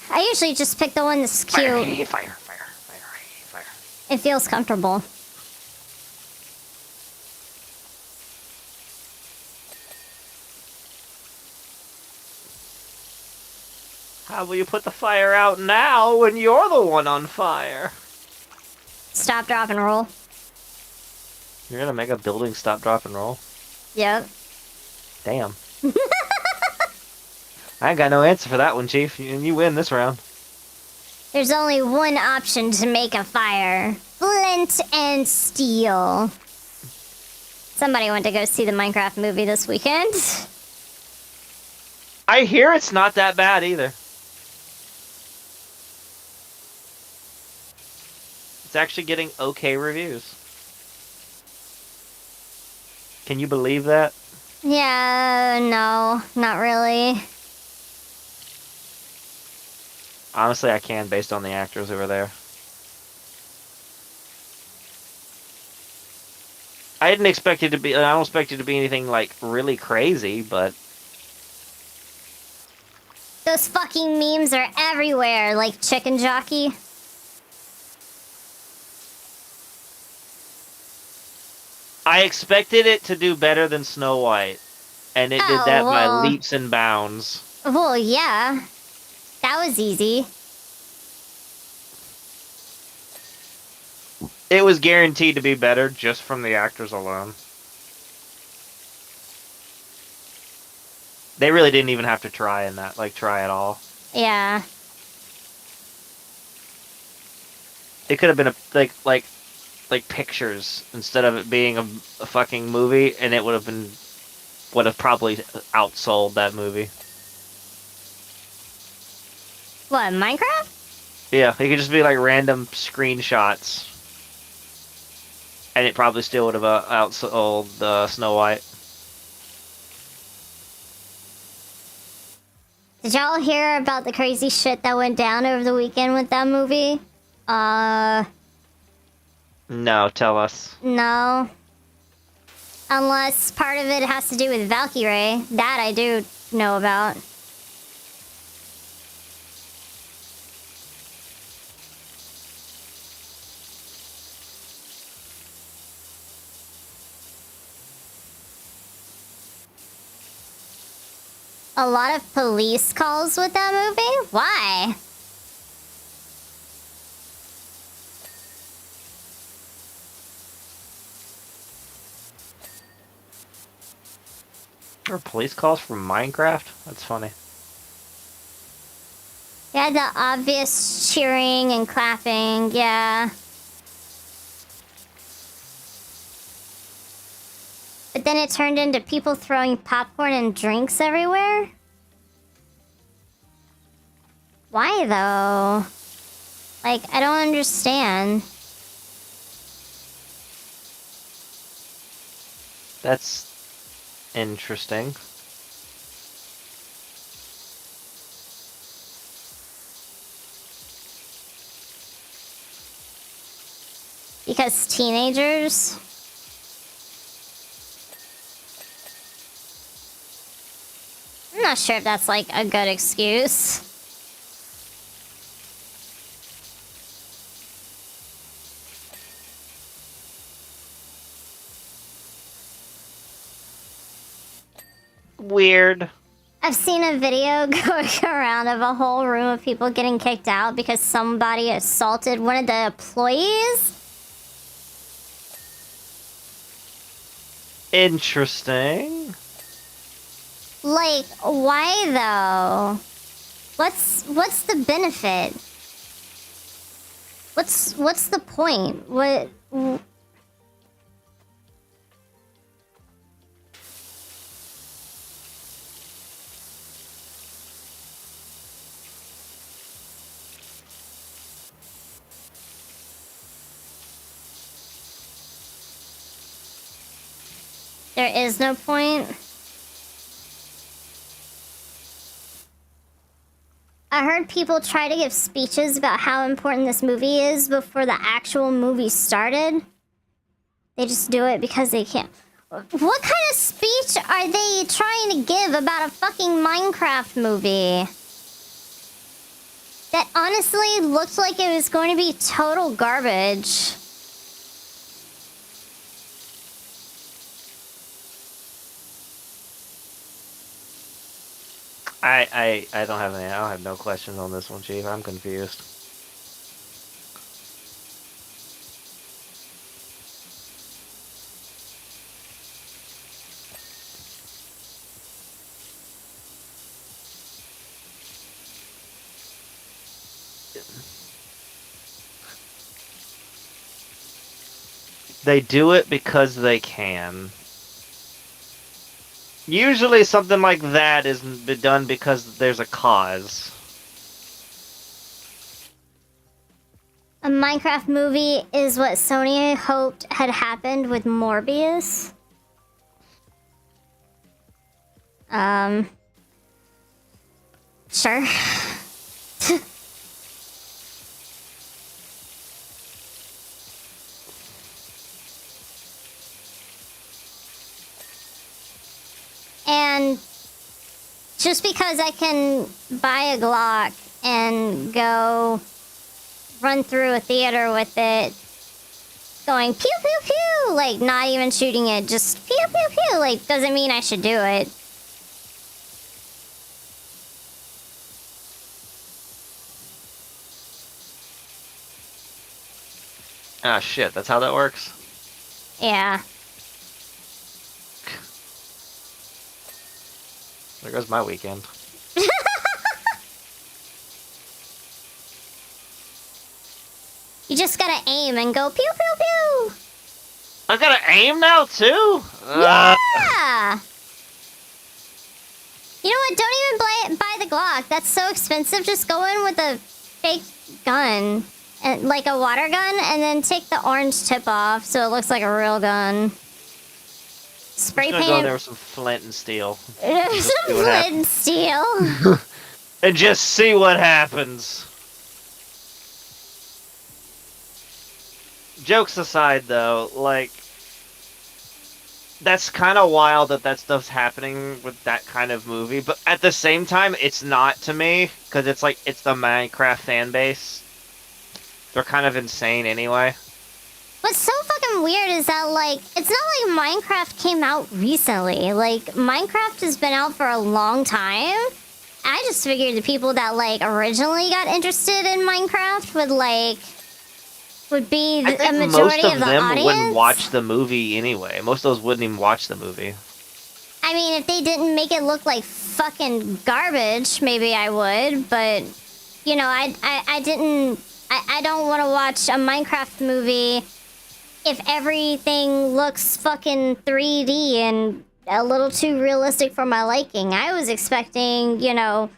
I usually just pick the one that's cute. Fire. It feels comfortable. How will you put the fire out now when you're the one on fire? Stop, drop, and roll. You're gonna make a building stop, drop, and roll? Yep. Damn. I ain't got no answer for that one, Chief. And you win this round. There's only one option to make a fire. Flint and steel. Somebody went to go see the Minecraft movie this weekend. I hear it's not that bad either. It's actually getting okay reviews. Can you believe that? Yeah, no, not really. Honestly, I can based on the actors over there. I didn't expect it to be... I don't expect it to be anything, like, really crazy, but... Those fucking memes are everywhere, like Chicken Jockey. I expected it to do better than Snow White. And it did that by leaps and bounds. Well, yeah. That that was easy. It was guaranteed to be better just from the actors alone. They really didn't even have to try in that, like, try at all. Yeah. It could have been like pictures instead of it being a fucking movie, and it would have probably outsold that movie. What, Minecraft? Yeah, it could just be like random screenshots, and it probably still would have outsold Snow White. Did y'all hear about the crazy shit that went down over the weekend with that movie? No, tell us. No. Unless part of it has to do with Valkyrie. That I do know about. A lot of police calls with that movie? Why? Or police calls from Minecraft? That's funny. Yeah, the obvious cheering and clapping, yeah. But then it turned into people throwing popcorn and drinks everywhere? Why, though? Like, I don't understand. That's interesting. Because teenagers? I'm not sure if that's, like, a good excuse. Weird. I've seen a video going around of a whole room of people getting kicked out because somebody assaulted one of the employees. Interesting. Like, why though? What's the benefit? What's the point? What? There is no point. I heard people try to give speeches about how important this movie is before the actual movie started. They just do it because they can't. What kind of speech are they trying to give about a fucking Minecraft movie? That honestly looked like it was going to be total garbage. I don't have any. I don't have no questions on this one, Chief. I'm confused. They do it because they can. Usually something like that isn't done because there's a cause. A Minecraft movie is what Sony hoped had happened with Morbius. Sure. And just because I can buy a Glock and go run through a theater with it, going pew pew pew, like not even shooting it, just pew pew pew, like doesn't mean I should do it. Ah, shit, that's how that works? Yeah. There goes my weekend. You just gotta aim and go pew pew pew! I gotta aim now, too? Yeah! You know what? Don't even buy the Glock. That's so expensive. Just go in with a fake gun. And, like a water gun, and then take the orange tip off so it looks like a real gun. Spray I'm paint. go in there with some flint and steel. Some flint and steel. And just see what happens. Jokes aside, though, like, that's kind of wild that stuff's happening with that kind of movie, but at the same time, it's not to me, because it's like, it's the Minecraft fan base. They're kind of insane anyway. What's so fucking weird is that, like, it's not like Minecraft came out recently. Like, Minecraft has been out for a long time. I just figured the people that, like, originally got interested in Minecraft would be a majority most of the them audience. wouldn't watch the movie anyway. Most of those wouldn't even watch the movie. I mean, if they didn't make it look like fucking garbage, maybe I would. But, you know, I don't want to watch a Minecraft movie if everything looks fucking 3D and a little too realistic for my liking. I was expecting, you know,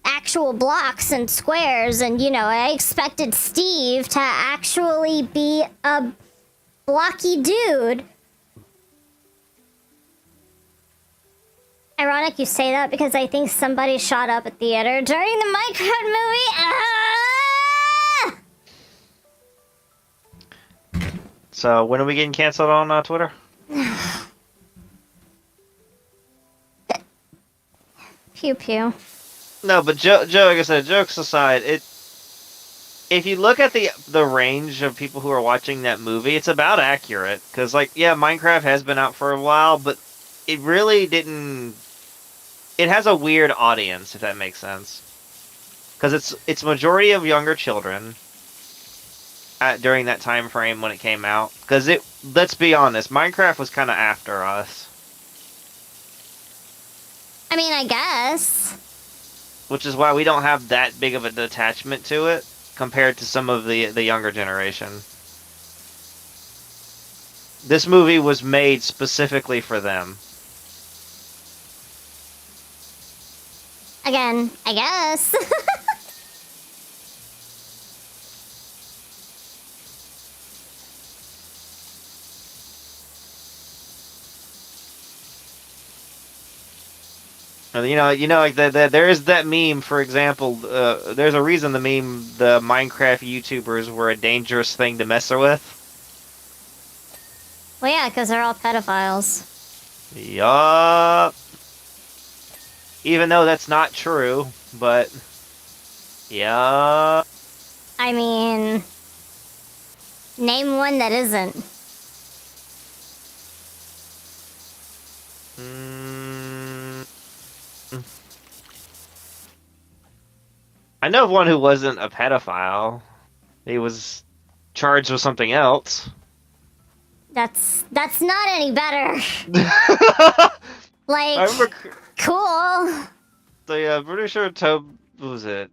actual blocks and squares, and, you know, I expected Steve to actually be a blocky dude. Ironic you say that because I think somebody shot up a theater during the Minecraft movie. So, when are we getting canceled on Twitter? Pew pew. No, but Joe, like I said, jokes aside, if you look at the range of people who are watching that movie, it's about accurate. Because, like, yeah, Minecraft has been out for a while, but it really didn't... It has a weird audience, if that makes sense. Because it's majority of younger children during that time frame when it came out. Because let's be honest, Minecraft was kind of after us. I mean, I guess. Which is why we don't have that big of an attachment to it compared to some of the younger generation. This movie was made specifically for them. Again, I guess. You know, like there is that meme, for example. There's a reason the Minecraft YouTubers were a dangerous thing to mess with. Well, yeah, because they're all pedophiles. Yup. Even though that's not true, but yeah. I mean, name one that isn't. I know of one who wasn't a pedophile. He was charged with something else. That's not any better. Like, I remember cool. I'm pretty sure what was it?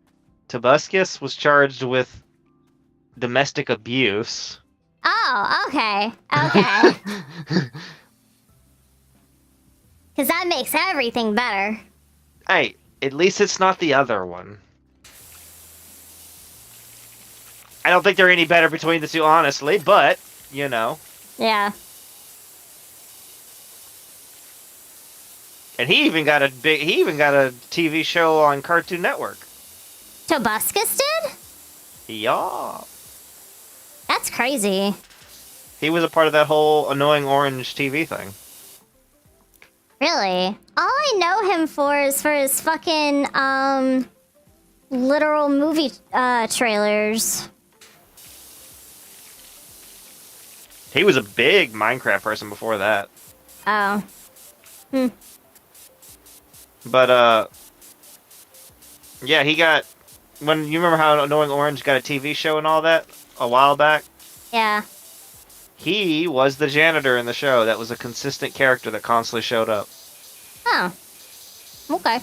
Tobuscus was charged with domestic abuse. Oh, okay. Okay. Because that makes everything better. Hey, at least it's not the other one. I don't think they're any better between the two, honestly, but, you know. Yeah. And he even got a TV show on Cartoon Network. Tobuscus did? Yeah. That's crazy. He was a part of that whole Annoying Orange TV thing. Really? All I know him for is for his fucking, literal movie, trailers. He was a big Minecraft person before that. Oh. But, yeah, he got... You remember how Annoying Orange got a TV show and all that a while back? Yeah. He was the janitor in the show. That was a consistent character that constantly showed up. Oh. Okay.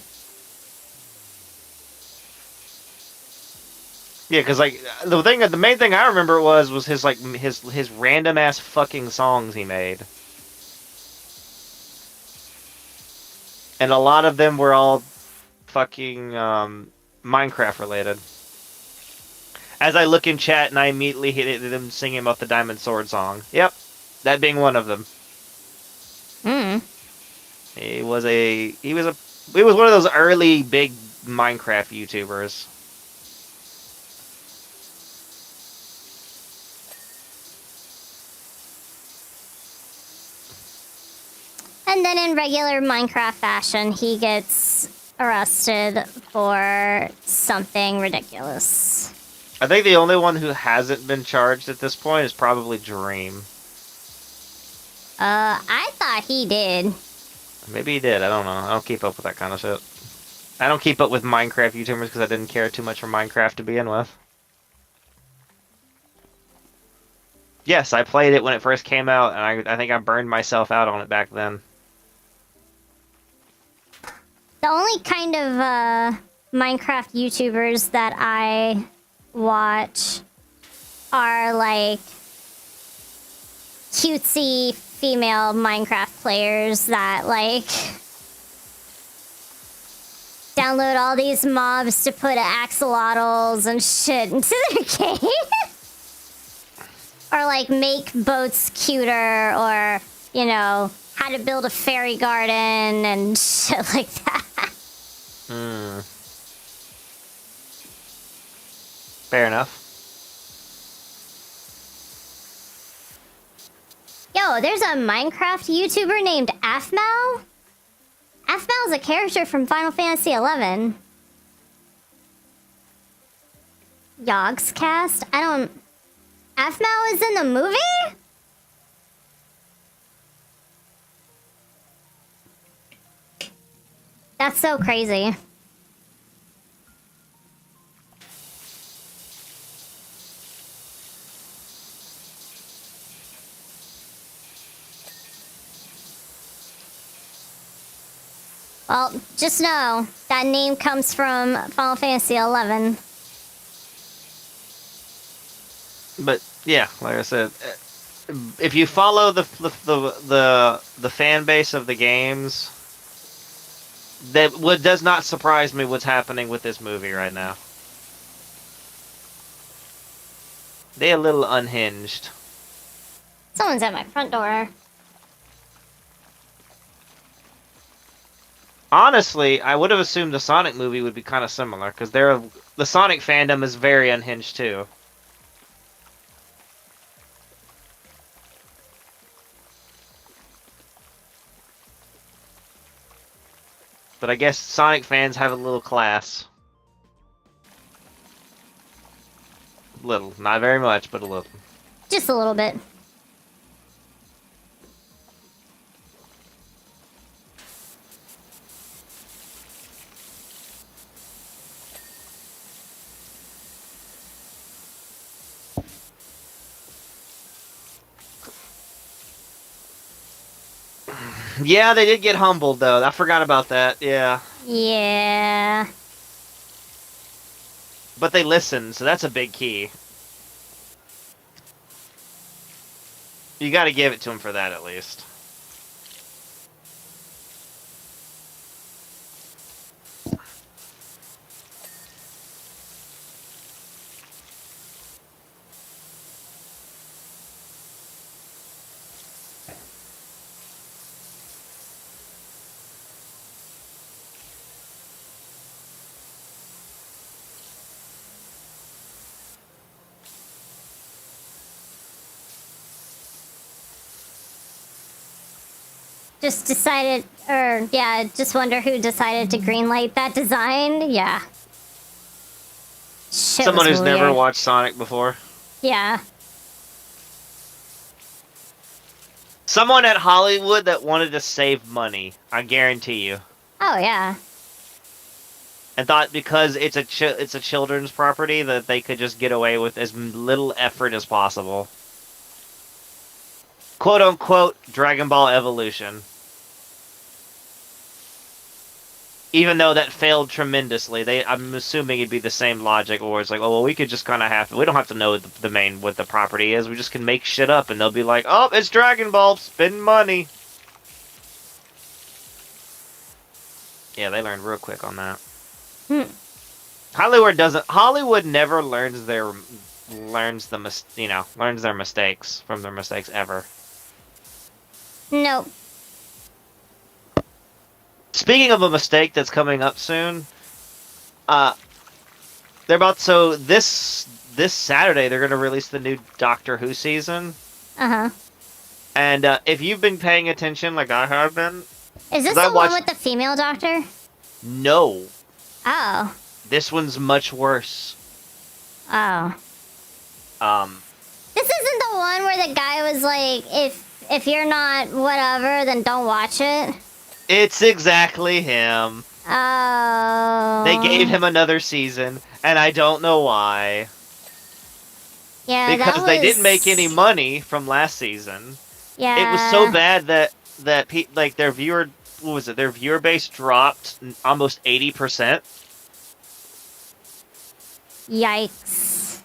Yeah, because like the main thing I remember was his like his random ass fucking songs he made, and a lot of them were all fucking Minecraft related. As I look in chat and I immediately hit them singing about the Diamond Sword song. Yep, that being one of them. Hmm. He was one of those early big Minecraft YouTubers. And then in regular Minecraft fashion, he gets arrested for something ridiculous. I think the only one who hasn't been charged at this point is probably Dream. I thought he did. Maybe he did. I don't know. I don't keep up with that kind of shit. I don't keep up with Minecraft YouTubers because I didn't care too much for Minecraft to begin with. Yes, I played it when it first came out, and I think I burned myself out on it back then. The only kind of Minecraft YouTubers that I watch are like cutesy female Minecraft players that like download all these mobs to put axolotls and shit into their game. Or like make boats cuter, or, you know, how to build a fairy garden and shit like that. Hmm. Fair enough. Yo, there's a Minecraft YouTuber named Afmal. Afmal's a character from Final Fantasy XI. Yogscast? I don't... Afmal is in the movie? That's so crazy. Well, just know that name comes from Final Fantasy XI. But yeah, like I said, if you follow the fan base of the games, does not surprise me what's happening with this movie right now. They're a little unhinged. Someone's at my front door. Honestly, I would have assumed the Sonic movie would be kind of similar, because the Sonic fandom is very unhinged too. But I guess Sonic fans have a little class. Little. Not very much, but a little. Just a little bit. Yeah, they did get humbled, though. I forgot about that. Yeah. Yeah. But they listened, so that's a big key. You gotta give it to them for that, at least. Just decided, or yeah, just wonder who decided to greenlight that design. Yeah. Shit Someone was who's weird. never watched Sonic before. Yeah. Someone at Hollywood that wanted to save money. I guarantee you. Oh yeah. And thought because it's a children's property that they could just get away with as little effort as possible. quote-unquote Dragon Ball Evolution. Even though that failed tremendously, I'm assuming it'd be the same logic, or it's like, oh, well, we could just kind of we don't have to know what the property is, we just can make shit up, and they'll be like, oh, it's Dragon Ball, spend money. Yeah, they learned real quick on that. Hollywood never learns their mistakes from their mistakes ever. Nope. Speaking of a mistake that's coming up soon, this Saturday they're gonna release the new Doctor Who season. Uh-huh. And if you've been paying attention like I have been, is this the one with the female doctor? No. Oh. This one's much worse. Oh. This isn't the one where the guy was like, if you're not whatever, then don't watch it. It's exactly him. Oh. They gave him another season, and I don't know why. Yeah, because they didn't make any money from last season. Yeah. It was so bad that their viewer base dropped almost 80%. Yikes.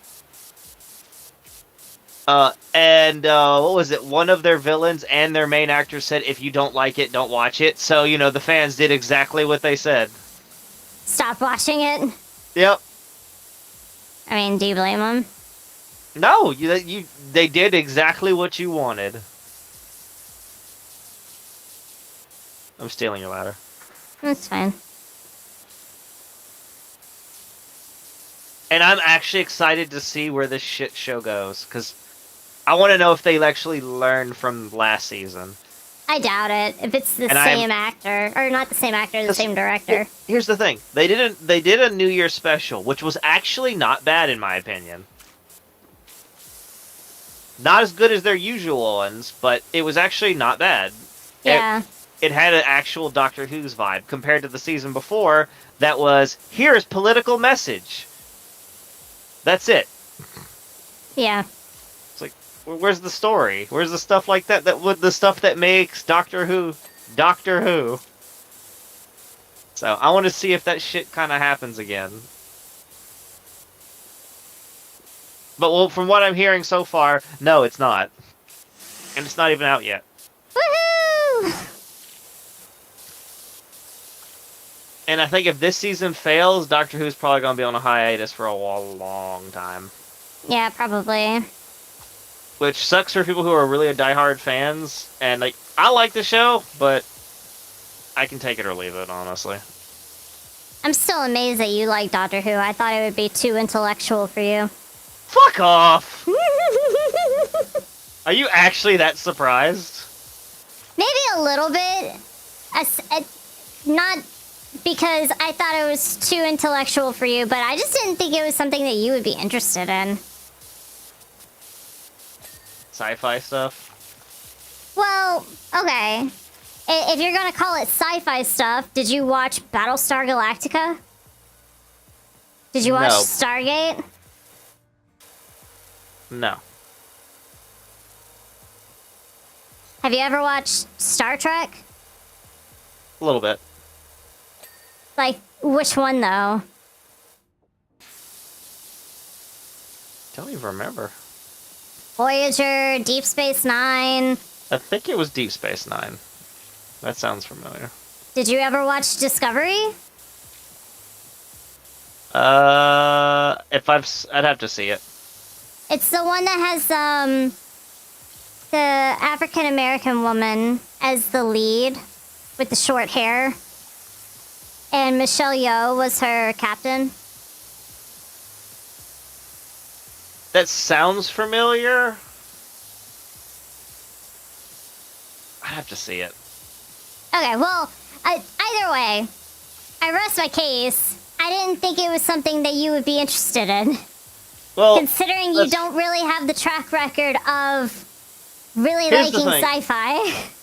And what was it? One of their villains and their main actor said, if you don't like it, don't watch it. So, the fans did exactly what they said. Stop watching it? Yep. I mean, do you blame them? No, they did exactly what you wanted. I'm stealing your ladder. That's fine. And I'm actually excited to see where this shit show goes, because I want to know if they actually learned from last season. I doubt it. If it's the same actor, or not the same actor, the same director. Here's the thing: they did a New Year special, which was actually not bad in my opinion. Not as good as their usual ones, but it was actually not bad. Yeah. It had an actual Doctor Who's vibe compared to the season before. That was, here's political message. That's it. Yeah. It's like, where's the story? Where's the stuff like that? The stuff that makes Doctor Who, Doctor Who. So I want to see if that shit kind of happens again. But well, from what I'm hearing so far, no, it's not, and it's not even out yet. Woohoo! And I think if this season fails, Doctor Who's probably going to be on a hiatus for a long time. Yeah, probably. Which sucks for people who are really diehard fans. And, like, I like the show, but I can take it or leave it, honestly. I'm still amazed that you like Doctor Who. I thought it would be too intellectual for you. Fuck off! Are you actually that surprised? Maybe a little bit. Not because I thought it was too intellectual for you, but I just didn't think it was something that you would be interested in. Sci-fi stuff? Well, okay. If you're gonna call it sci-fi stuff, did you watch Battlestar Galactica? Did you watch Stargate? No. Have you ever watched Star Trek? A little bit. Like, which one, though? Don't even remember. Voyager, Deep Space Nine. I think it was Deep Space Nine. That sounds familiar. Did you ever watch Discovery? I'd have to see it. It's the one that has, the African-American woman as the lead with the short hair. And Michelle Yeoh was her captain. That sounds familiar. I have to see it. Okay, well, either way, I rest my case. I didn't think it was something that you would be interested in. Well, considering you don't really have the track record of really liking sci-fi.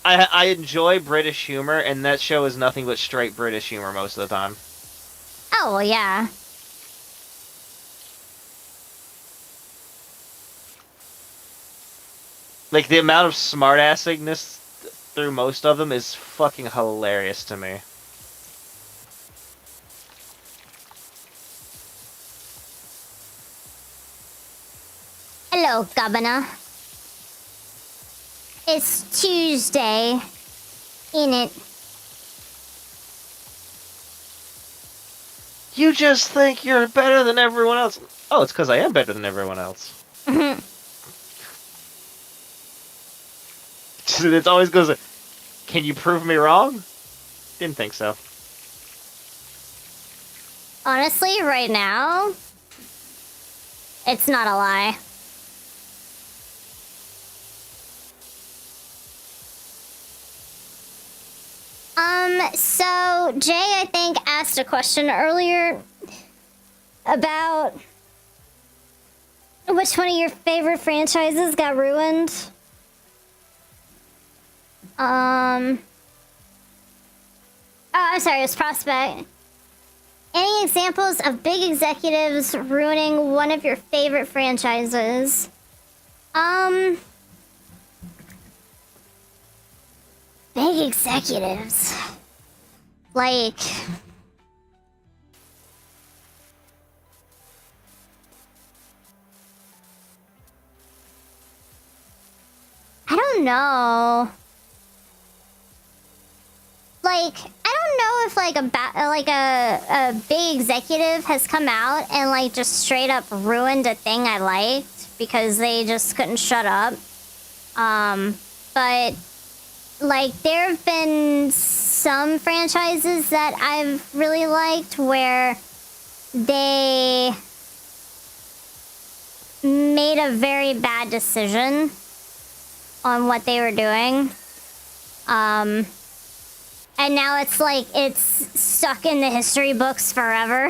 I enjoy British humor, and that show is nothing but straight British humor most of the time. Oh, well, yeah. Like, the amount of smartassiness through most of them is fucking hilarious to me. Hello, Governor. It's Tuesday, ain't it? You just think you're better than everyone else. Oh, it's because I am better than everyone else. It always goes, can you prove me wrong? Didn't think so. Honestly, right now, it's not a lie. So Jay, I think, asked a question earlier about which one of your favorite franchises got ruined. Oh, I'm sorry, it was Prospect. Any examples of big executives ruining one of your favorite franchises? Big executives. Like... I don't know. Like, I don't know if a big executive has come out and like just straight up ruined a thing I liked because they just couldn't shut up. But like there have been some franchises that I've really liked where they made a very bad decision on what they were doing. And now it's like, it's stuck in the history books forever.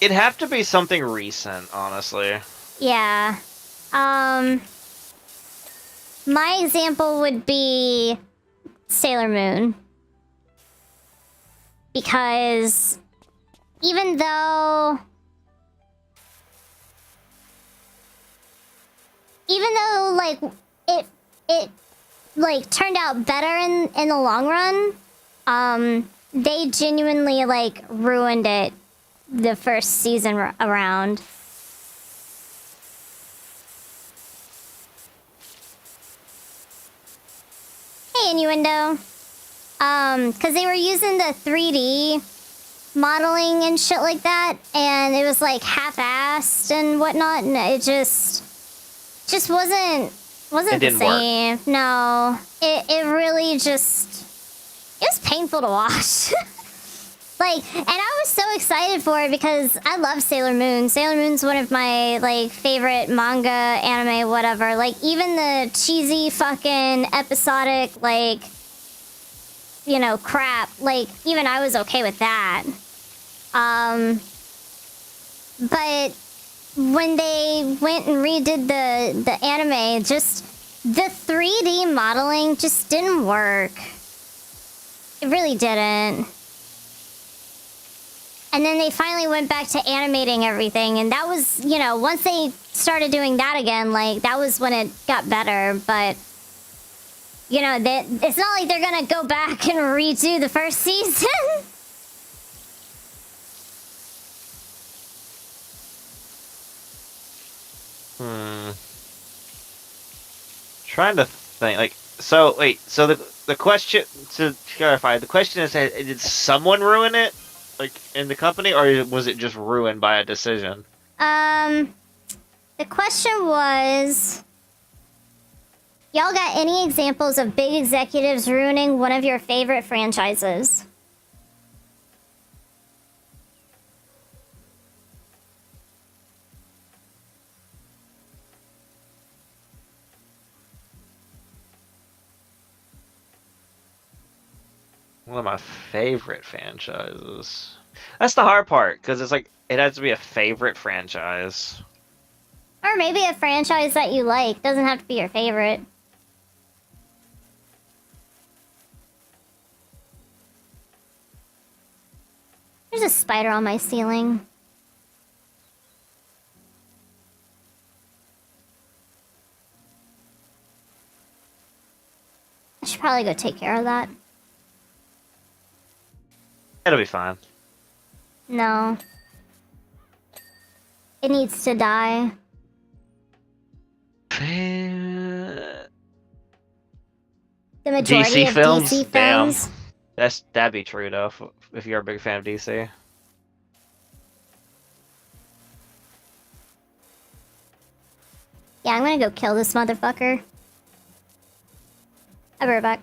It'd have to be something recent, honestly. Yeah. My example would be Sailor Moon. Because even though like it like turned out better in the long run, they genuinely like ruined it the first season around. Hey, Innuendo. Because they were using the 3D modeling and shit like that, and it was like half-assed and whatnot, and it just wasn't the same. Work. No, it really just, it was painful to watch. Like, and I was so excited for it because I love Sailor Moon. Sailor Moon's one of my like favorite manga, anime, whatever. Like even the cheesy fucking episodic like, you know, crap. Like even I was okay with that. But when they went and redid the anime, just the 3D modeling just didn't work. It really didn't. And then they finally went back to animating everything, and that was, you know, once they started doing that again, like, that was when it got better, but, you know, it's not like they're gonna go back and redo the first season. Trying to think, like, so, wait, so the question, to clarify, the question is, did someone ruin it? Like, in the company, or was it just ruined by a decision? The question was, y'all got any examples of big executives ruining one of your favorite franchises? One of my favorite franchises. That's the hard part, because it's like, it has to be a favorite franchise. Or maybe a franchise that you like. Doesn't have to be your favorite. There's a spider on my ceiling. probably go take care of that. It'll be fine. No. It needs to die. DC The majority of films? DC Damn. films. That'd be true though, if you're a big fan of DC. Yeah, I'm gonna go kill this motherfucker. I'll be right back.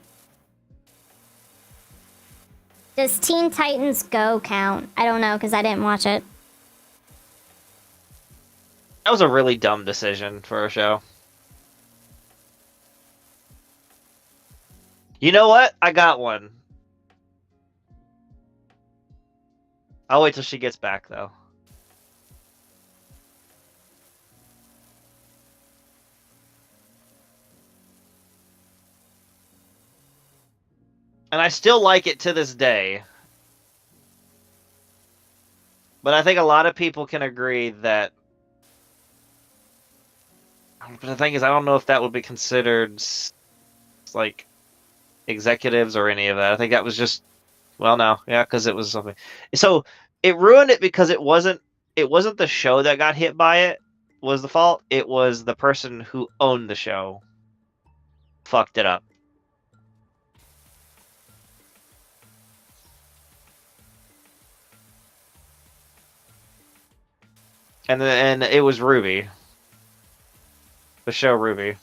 Does Teen Titans Go count? I don't know, because I didn't watch it. That was a really dumb decision for a show. You know what? I got one. I'll wait till she gets back, though. And I still like it to this day. But I think a lot of people can agree that... But the thing is, I don't know if that would be considered, like, executives or any of that. I think that was just... Well, no. Yeah, because it was something... So, it ruined it because it wasn't the show that got hit by it was the fault. It was the person who owned the show fucked it up. And it was Ruby. The show Ruby.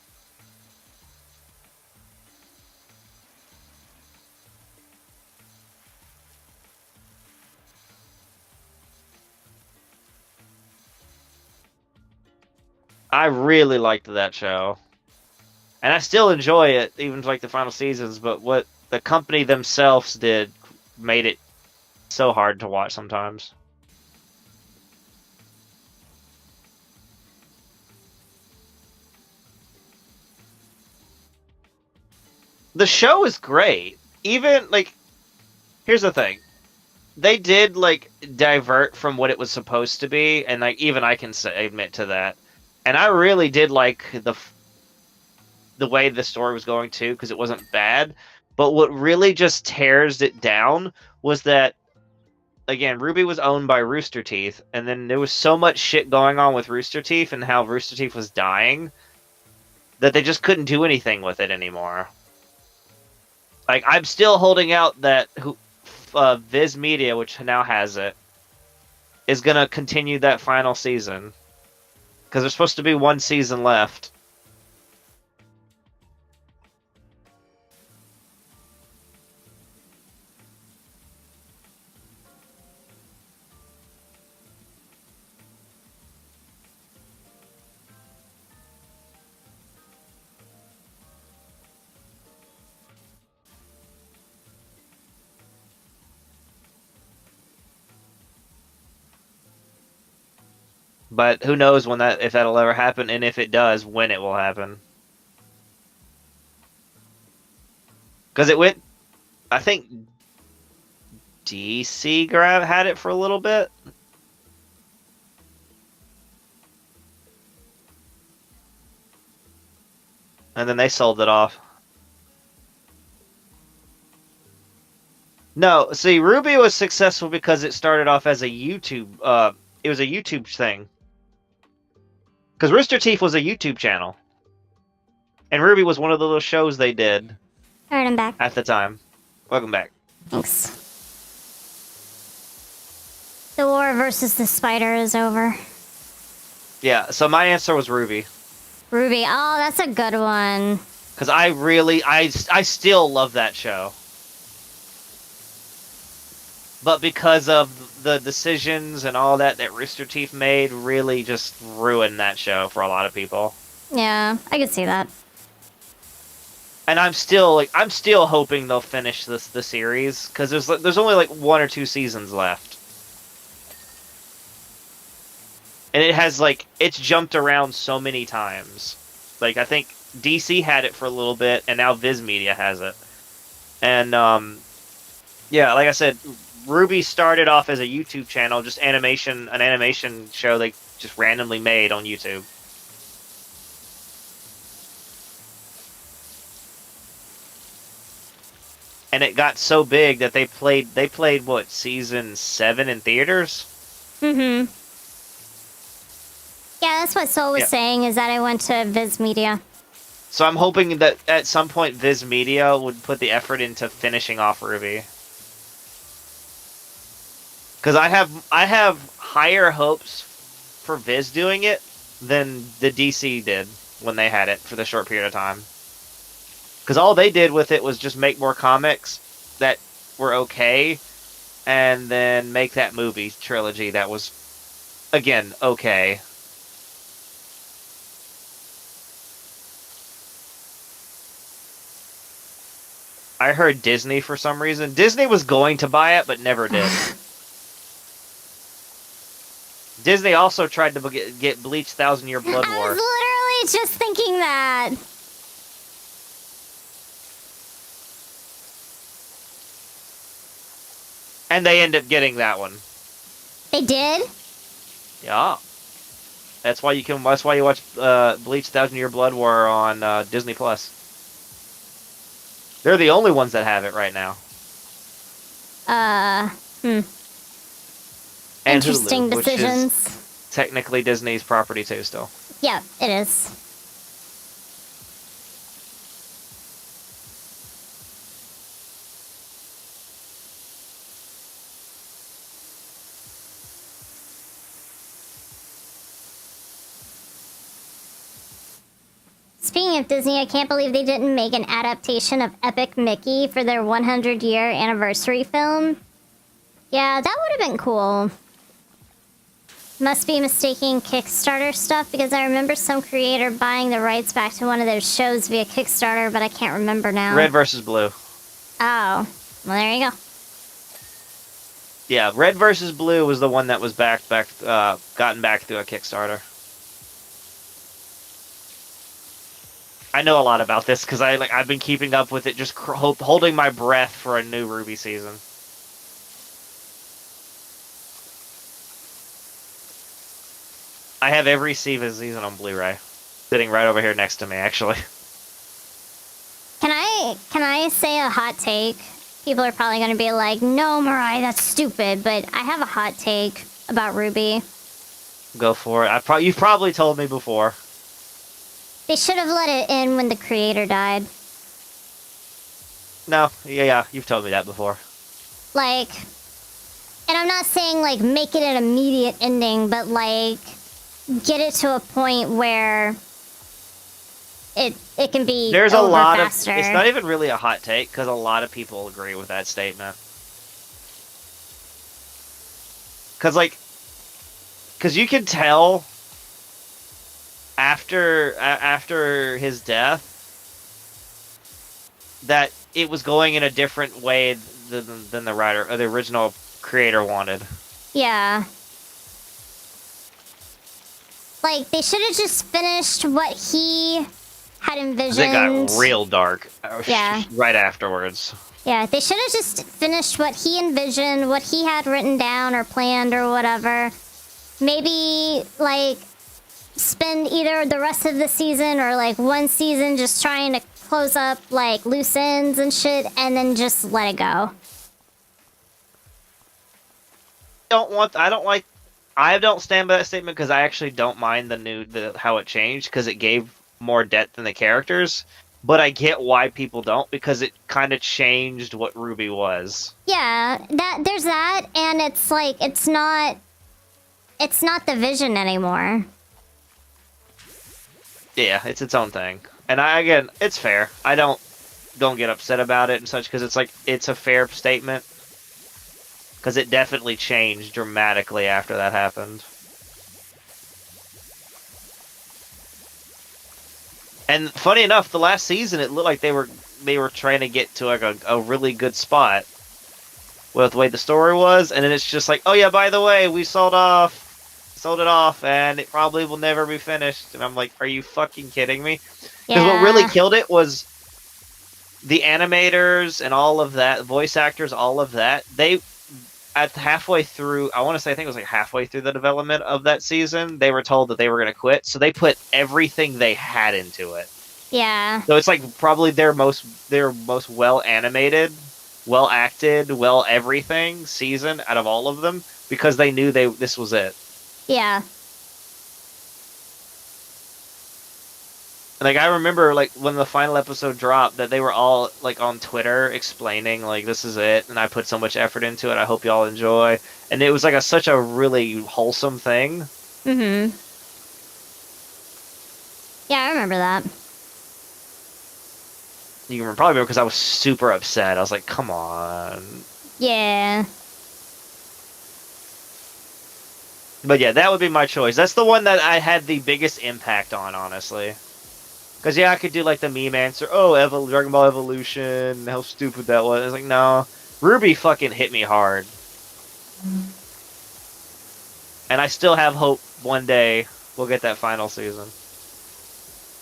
I really liked that show. And I still enjoy it, even like the final seasons, but what the company themselves did made it so hard to watch sometimes. The show is great. Even, like, here's the thing. They did, like, divert from what it was supposed to be, and, like, even I can admit to that. And I really did like the way the story was going, too, because it wasn't bad. But what really just tears it down was that, again, Ruby was owned by Rooster Teeth, and then there was so much shit going on with Rooster Teeth and how Rooster Teeth was dying that they just couldn't do anything with it anymore. Like, I'm still holding out that Viz Media, which now has it, is going to continue that final season. Because there's supposed to be one season left. But who knows if that'll ever happen, and if it does, when it will happen. Because it went, I think DC had it for a little bit. And then they sold it off. No, see, Ruby was successful because it started off as a YouTube, it was a YouTube thing. Because Rooster Teeth was a YouTube channel. And Ruby was one of the little shows they did. Alright, I'm back. At the time. Welcome back. Thanks. The war versus the spider is over. Yeah, so my answer was Ruby. Ruby. Oh, that's a good one. Because I still love that show. But because of the decisions and all that Rooster Teeth made, really just ruined that show for a lot of people. Yeah, I could see that. And I'm still hoping they'll finish the series, because there's only like 1 or 2 seasons left. And it has it's jumped around so many times. Like, I think DC had it for a little bit, and now Viz Media has it. And yeah, like I said, Ruby started off as a YouTube channel, just an animation show they just randomly made on YouTube. and it got so big that they played what, season 7 in theaters. Mm-hmm. Yeah, that's what Soul was Yeah. saying, is that I went to Viz Media. So I'm hoping that at some point Viz Media would put the effort into finishing off RWBY. Because I have higher hopes for Viz doing it than the DC did when they had it for the short period of time. Because all they did with it was just make more comics that were okay, and then make that movie trilogy that was, again, okay. I heard Disney for some reason. Disney was going to buy it, but never did. Disney also tried to get Bleach 1,000 Year Blood I War. was literally just thinking that. And they end up getting that one. They did? Yeah. That's why you watch Bleach 1,000 Year Blood War on Disney Plus. They're the only ones that have it right now. And interesting Hulu, which decisions. is technically Disney's property too still. Yeah, it is. Speaking of Disney, I can't believe they didn't make an adaptation of Epic Mickey for their 100-year anniversary film. Yeah, that would have been cool. Must be mistaking Kickstarter stuff, because I remember some creator buying the rights back to one of their shows via Kickstarter, but I can't remember now. Red versus Blue. Oh, well, there you go. Yeah, Red versus Blue was the one that was gotten back through a Kickstarter. I know a lot about this because I've been keeping up with it, just holding my breath for a new RWBY season. I have every season on Blu-ray, sitting right over here next to me, actually. Can I say a hot take? People are probably going to be like, "No, Mariah, that's stupid." But I have a hot take about RWBY. Go for it. You've probably told me before. They should have let it in when the creator died. No, yeah, you've told me that before. Like, and I'm not saying like make it an immediate ending, but like get it to a point where it can be There's a over lot faster. of. It's not even really a hot take because a lot of people agree with that statement. Because you can tell after his death that it was going in a different way than the writer or the original creator wanted. Yeah. Like, they should have just finished what he had envisioned. It got real dark. Yeah. Right afterwards. Yeah, they should have just finished what he envisioned, what he had written down or planned or whatever. Maybe, like, spend either the rest of the season or, like, one season just trying to close up, like, loose ends and shit, and then just let it go. I don't stand by that statement because I actually don't mind how it changed because it gave more depth in the characters. But I get why people don't, because it kind of changed what RWBY was. Yeah, there's that, and it's like it's not the vision anymore. Yeah, it's its own thing, and again, it's fair. I don't get upset about it and such because it's a fair statement because it definitely changed dramatically after that happened. And funny enough, the last season it looked like they were trying to get to like a really good spot with the way the story was, and then it's just like, oh yeah, by the way, we sold it off, and it probably will never be finished. And I'm like, are you fucking kidding me? Because what really killed it was the animators and all of that, voice actors, all of that. They halfway through, I think it was like halfway through the development of that season, they were told that they were going to quit, so they put everything they had into it. Yeah. So it's like probably their most well animated well acted, well everything season out of all of them because they knew this was it. Yeah. Like I remember, like when the final episode dropped, that they were all like on Twitter explaining like this is it, and I put so much effort into it. I hope y'all enjoy, and it was like such a really wholesome thing. Mm-hmm. Yeah, I remember that. You can probably remember because I was super upset. I was like, "Come on." Yeah. But yeah, that would be my choice. That's the one that I had the biggest impact on, honestly. Because, yeah, I could do, like, the meme answer. Oh, Dragon Ball Evolution. How stupid that was. I was like, no. Ruby fucking hit me hard. And I still have hope one day we'll get that final season.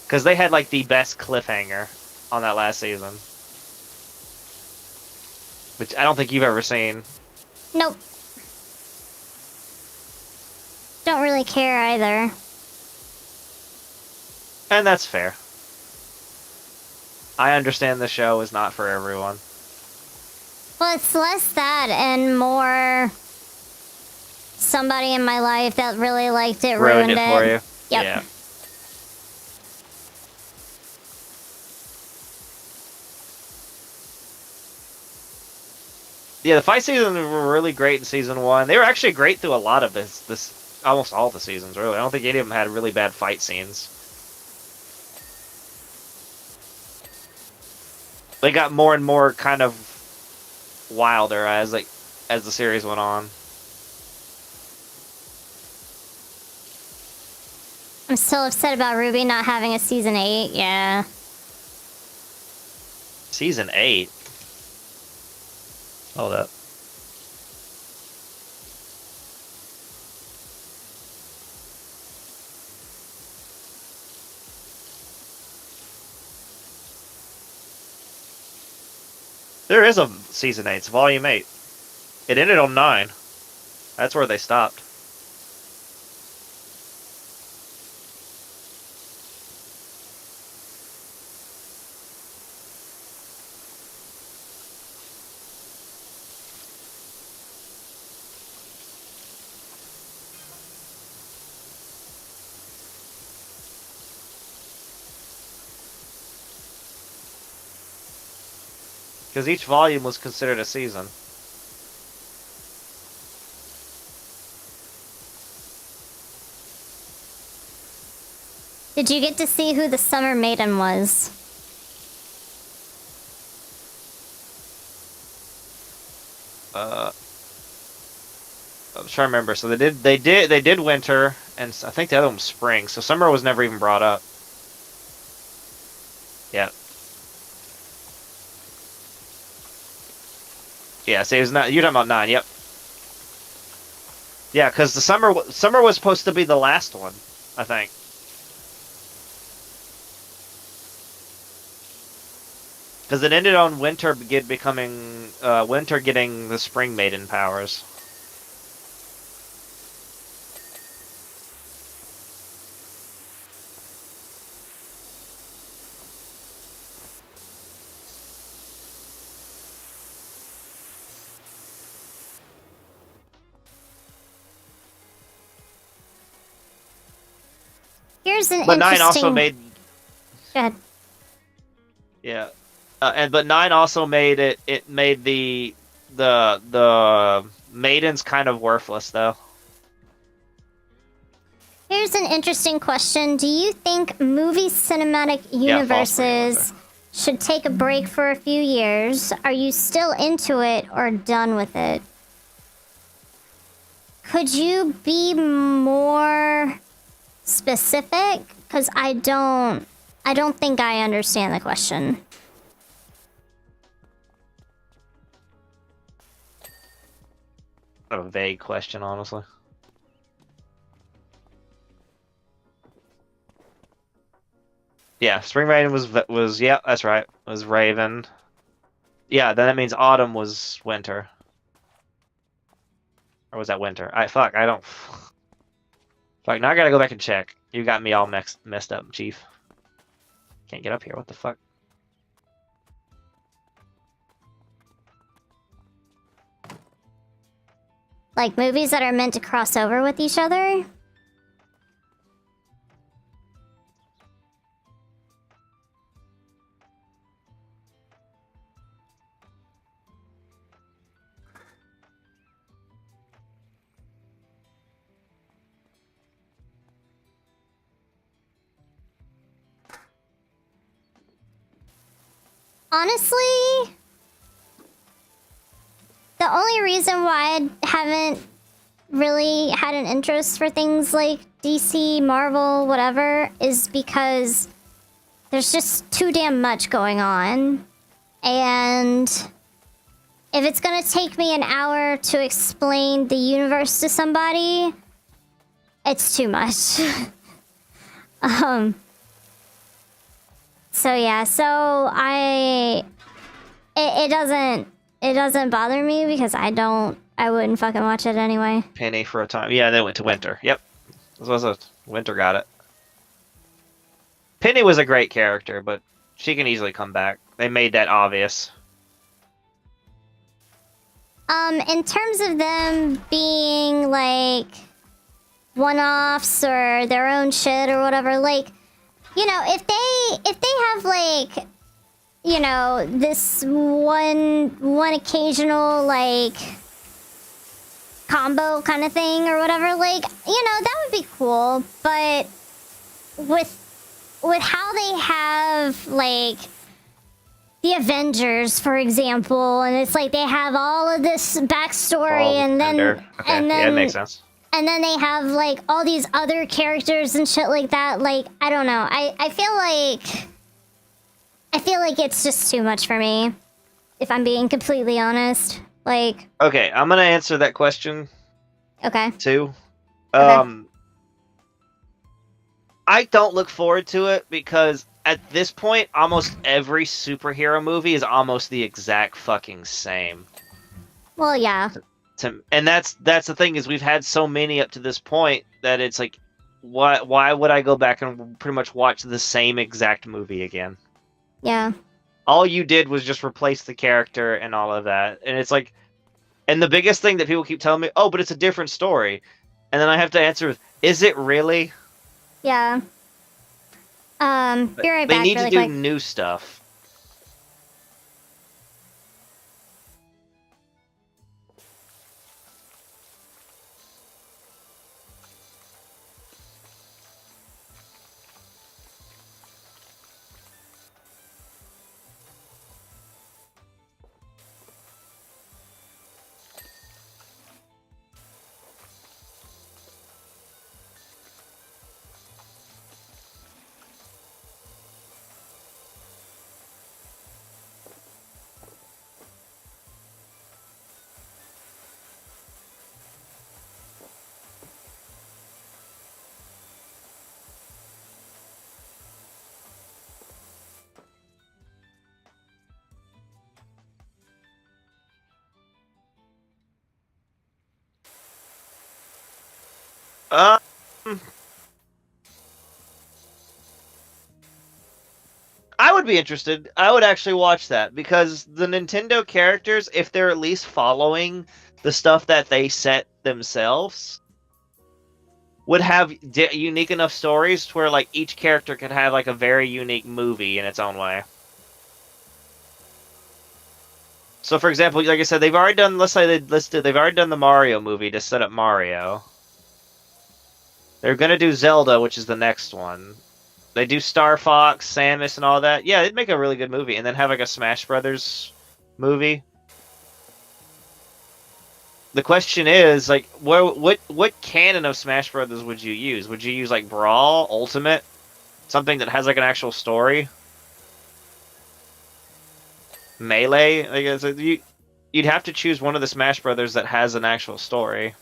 Because they had, like, the best cliffhanger on that last season. Which I don't think you've ever seen. Nope. Don't really care either. And that's fair. I understand the show is not for everyone. Well, it's less that and more somebody in my life that really liked it ruined it for you. Yep. Yeah. Yeah, the fight seasons were really great in season 1. They were actually great through a lot of this almost all the seasons, really. I don't think any of them had really bad fight scenes. They got more and more kind of wilder as the series went on. I'm still upset about Ruby not having a season 8. Yeah. Season 8? Hold up. There is a season 8. It's volume 8. It ended on 9. That's where they stopped. Because each volume was considered a season. Did you get to see who the Summer Maiden was? I was trying to remember. So they did winter, and I think the other one was spring. So summer was never even brought up. Yeah. Yeah. See, it was not. You're talking about 9. Yep. Yeah, because the summer was supposed to be the last one, I think. Because it ended on winter winter getting the spring maiden powers. Here's an But interesting... 9 also made. Go ahead. Yeah, but 9 also made it. It made the maidens kind of worthless though. Here's an interesting question. Do you think movie cinematic universes should take a break for a few years? Are you still into it or done with it? Could you be more specific? Because I don't think I understand the question. A vague question, honestly. Yeah, Spring Maiden was yeah, that's right. Was Raven. Yeah, then that means autumn was winter. Or was that winter? I don't. Fuck, now I gotta go back and check. You got me all messed up, Chief. Can't get up here. What the fuck? Like, movies that are meant to cross over with each other. Honestly, the only reason why I haven't really had an interest for things like DC, Marvel, whatever, is because there's just too damn much going on. And if it's gonna take me an hour to explain the universe to somebody, it's too much. So yeah, it doesn't bother me because I wouldn't fucking watch it anyway. Penny for a time. Yeah, they went to Winter. Yep. This was a Winter got it. Penny was a great character, but she can easily come back. They made that obvious. In terms of them being like one-offs or their own shit or whatever, like, you know, if they have like, you know, this one occasional like combo kind of thing or whatever, like, you know, that would be cool. But with how they have like the Avengers, for example, and it's like they have all of this backstory, and then yeah, it makes sense. And then they have like all these other characters and shit like that. Like, I don't know. I feel like it's just too much for me, if I'm being completely honest. Like, okay, I'm gonna answer that question. Okay. Too. Okay. I don't look forward to it because at this point, almost every superhero movie is almost the exact fucking same. Well, yeah. And that's the thing, is we've had so many up to this point that it's like, why would I go back and pretty much watch the same exact movie again? Yeah. All you did was just replace the character and all of that. And it's like, and the biggest thing that people keep telling me, oh, but it's a different story. And then I have to answer, is it really? Yeah. Be right back. They need really to do quick. new stuff. Um, I would be interested. I would actually watch that because the Nintendo characters, if they're at least following the stuff that they set themselves, would have unique enough stories to where like each character could have like a very unique movie in its own way. So, for example, like I said, they've already done. They've already done the Mario movie to set up Mario. They're gonna do Zelda, which is the next one. They do Star Fox, Samus, and all that. Yeah, it'd make a really good movie, and then have like a Smash Brothers movie. The question is, like, what canon of Smash Brothers would you use? Would you use like Brawl, Ultimate, something that has like an actual story? Melee, I guess you'd have to choose one of the Smash Brothers that has an actual story.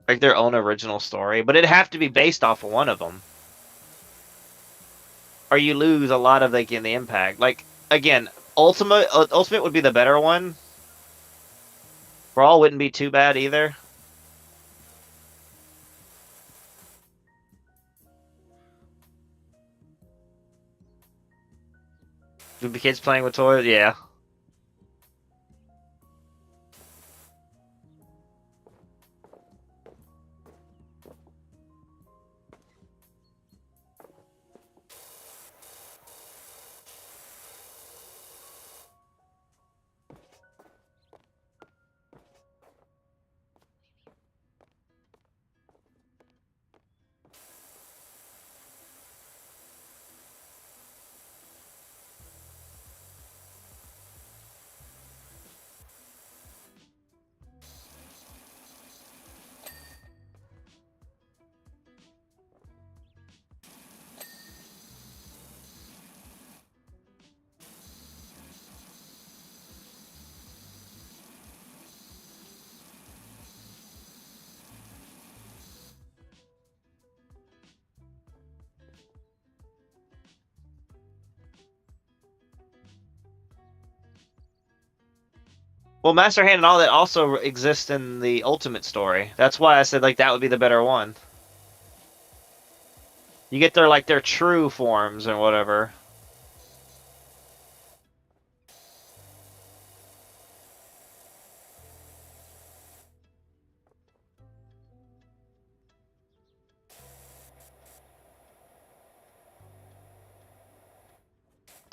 Like their own original story, but it'd have to be based off of one of them. Or you lose a lot of like in the impact. Like again, Ultimate would be the better one. Brawl wouldn't be too bad either. Would be kids playing with toys? Yeah. Well, Master Hand and all that also exists in the Ultimate story. That's why I said like that would be the better one. You get their true forms and whatever.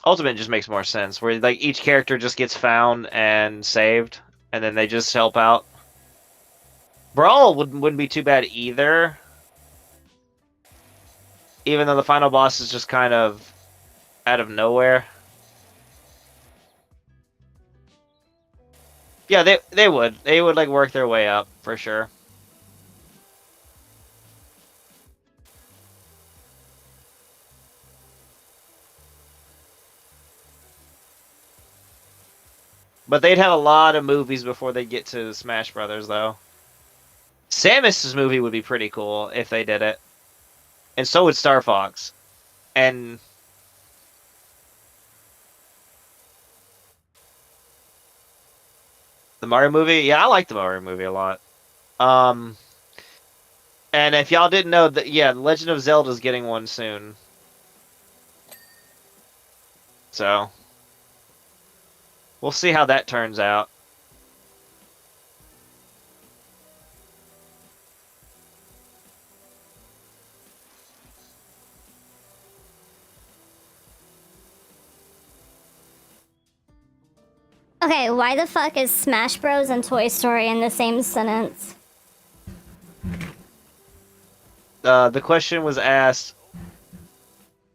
Ultimate just makes more sense, where like each character just gets found and saved, and then they just help out. Brawl wouldn't be too bad either, even though the final boss is just kind of out of nowhere. Yeah, they would like work their way up for sure. But they'd have a lot of movies before they get to Smash Brothers, though. Samus's movie would be pretty cool if they did it. And so would Star Fox. And the Mario movie? Yeah, I like the Mario movie a lot. And if y'all didn't know, that yeah, Legend of Zelda's getting one soon. So we'll see how that turns out. Okay, why the fuck is Smash Bros and Toy Story in the same sentence? The question was asked,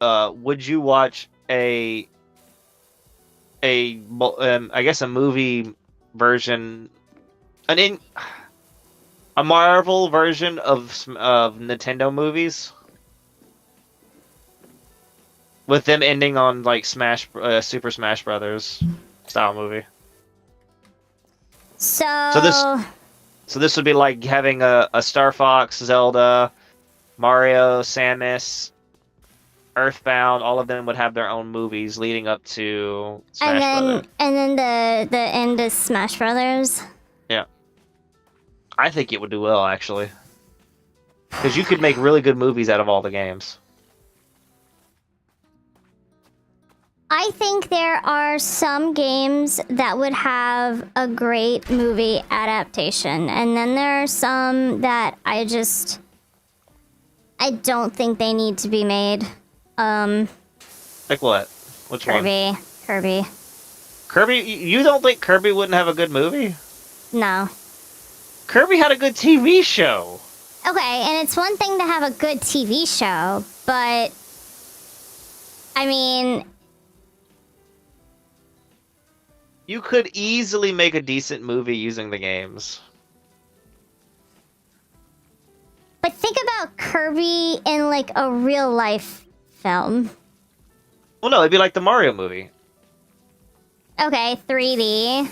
would you watch I guess a movie version, a Marvel version of Nintendo movies, with them ending on like Super Smash Brothers style movie. So this would be like having a Star Fox, Zelda, Mario, Samus, Earthbound. All of them would have their own movies leading up to Smash Brothers. And then the end is Smash Brothers. Yeah, I think it would do well actually, because you could make really good movies out of all the games. I think there are some games that would have a great movie adaptation, and then there are some that I don't think they need to be made. Like what? Which one? Kirby. Kirby? You don't think Kirby wouldn't have a good movie? No. Kirby had a good TV show. Okay, and it's one thing to have a good TV show, but I mean, You could easily make a decent movie using the games. but think about Kirby in like a real life film. Well, no, it'd be like the Mario movie. Okay, 3D.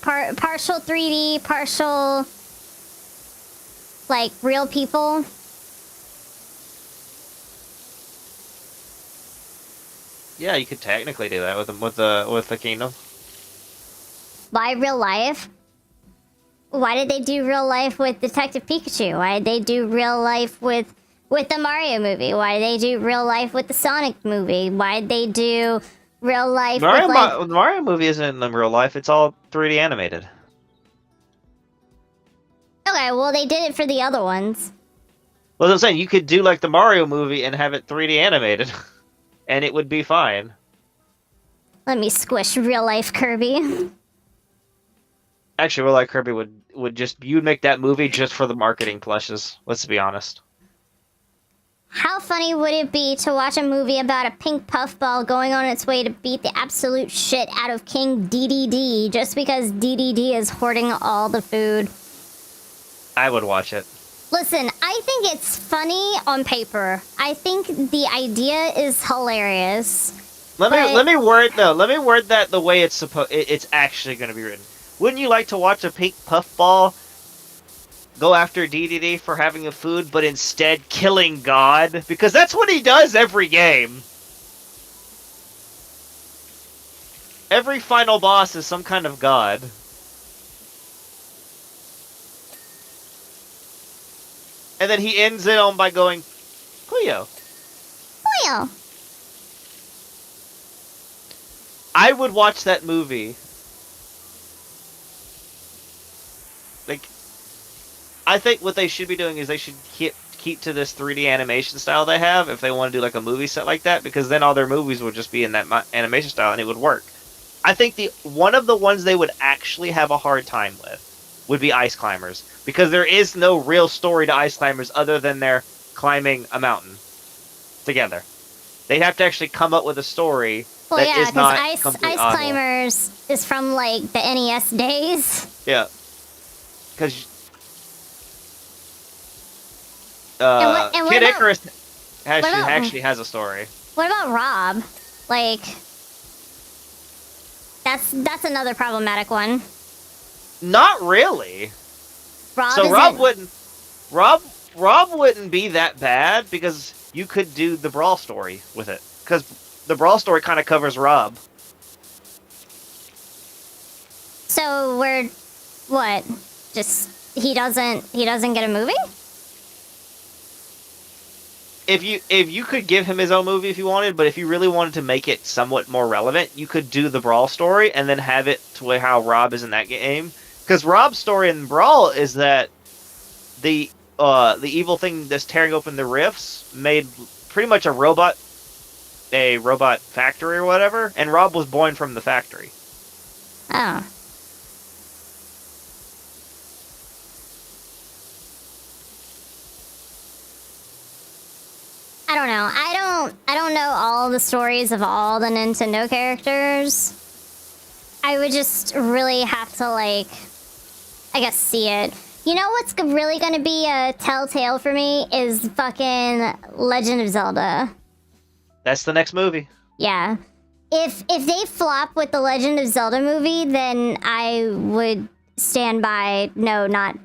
Partial 3D, partial like real people. Yeah, you could technically do that with the Kingdom. By real life. Why did they do real life with Detective Pikachu? Why did they do real life with the Mario movie? Why did they do real life with the Sonic movie? Why did they do real life with like... The Mario movie isn't in real life. It's all 3D animated. Okay, well, they did it for the other ones. Well, I'm saying you could do like the Mario movie and have it 3D animated, and it would be fine. Let me squish real life Kirby. Actually, real life Kirby would just you'd make that movie just for the marketing plushes. Let's be honest. How funny would it be to watch a movie about a pink puffball going on its way to beat the absolute shit out of King DDD just because DDD is hoarding all the food? I would watch it. Listen, I think it's funny on paper. I think the idea is hilarious. Let me word that the way it's actually going to be written. Wouldn't you like to watch a pink puffball go after DDD for having a food, but instead killing God? Because that's what he does every game. Every final boss is some kind of god. And then he ends it on by going, Cleo. Cleo. I would watch that movie. Like, I think what they should be doing is they should keep to this 3D animation style they have if they want to do like a movie set like that, because then all their movies would just be in that animation style and it would work. I think one of the ones they would actually have a hard time with would be Ice Climbers, because there is no real story to Ice Climbers other than they're climbing a mountain together. They'd have to actually come up with a story that is not completely Ice Climbers is from like the NES days. Yeah. Because Kid Icarus actually has a story. What about Rob? Like, that's another problematic one. Not really. Rob wouldn't be that bad because you could do the Brawl story with it. Because the Brawl story kind of covers Rob. So we're what? Just he doesn't get a movie? If you could give him his own movie if you wanted, but if you really wanted to make it somewhat more relevant, you could do the Brawl story and then have it to where how Rob is in that game. Because Rob's story in Brawl is that the evil thing that's tearing open the rifts made pretty much a robot factory or whatever, and Rob was born from the factory. Oh. I don't know. I don't know all the stories of all the Nintendo characters. I would just really have to, like, I guess see it. You know what's really gonna be a telltale for me is fucking Legend of Zelda. That's the next movie. Yeah. If they flop with the Legend of Zelda movie, then I would stand by not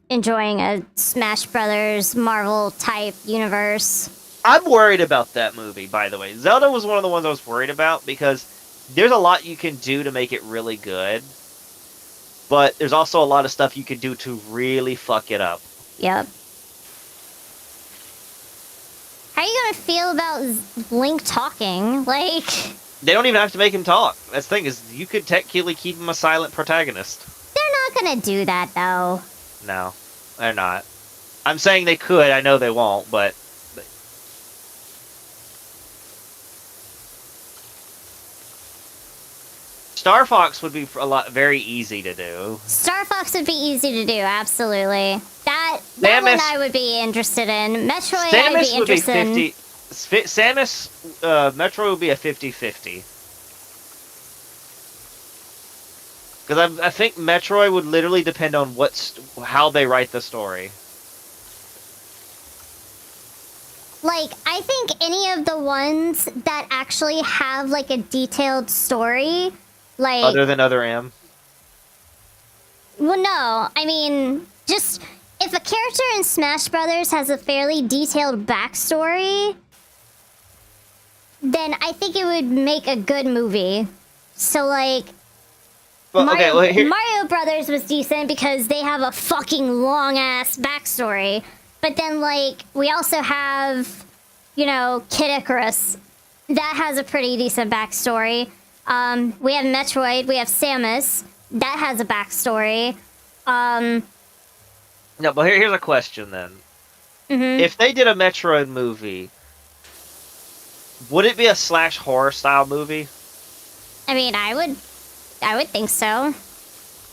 enjoying a Smash Brothers Marvel type universe. I'm worried about that movie, by the way. Zelda was one of the ones I was worried about because there's a lot you can do to make it really good, but there's also a lot of stuff you can do to really fuck it up. Yep. How are you gonna feel about Link talking? Like, they don't even have to make him talk. That's the thing, is you could technically keep him a silent protagonist. They're not gonna do that, though. No, they're not. I'm saying they could. I know they won't, but Star Fox would be very easy to do. Star Fox would be easy to do, absolutely. That one I would be interested in. Metroid, I'd be interested in. Samus, Metroid would be a 50-50. Because I think Metroid would literally depend on how they write the story. Like, I think any of the ones that actually have, like, a detailed story, like... Other than Other M? Well, no. I mean, just... If a character in Smash Brothers has a fairly detailed backstory, then I think it would make a good movie. So, like... Well, okay, well, here... Mario Brothers was decent because they have a fucking long-ass backstory. But then, like, we also have, you know, Kid Icarus. That has a pretty decent backstory. We have Metroid, we have Samus. That has a backstory. No, but here's a question, then. If they did a Metroid movie, would it be a slash horror style movie? I mean, I would think so.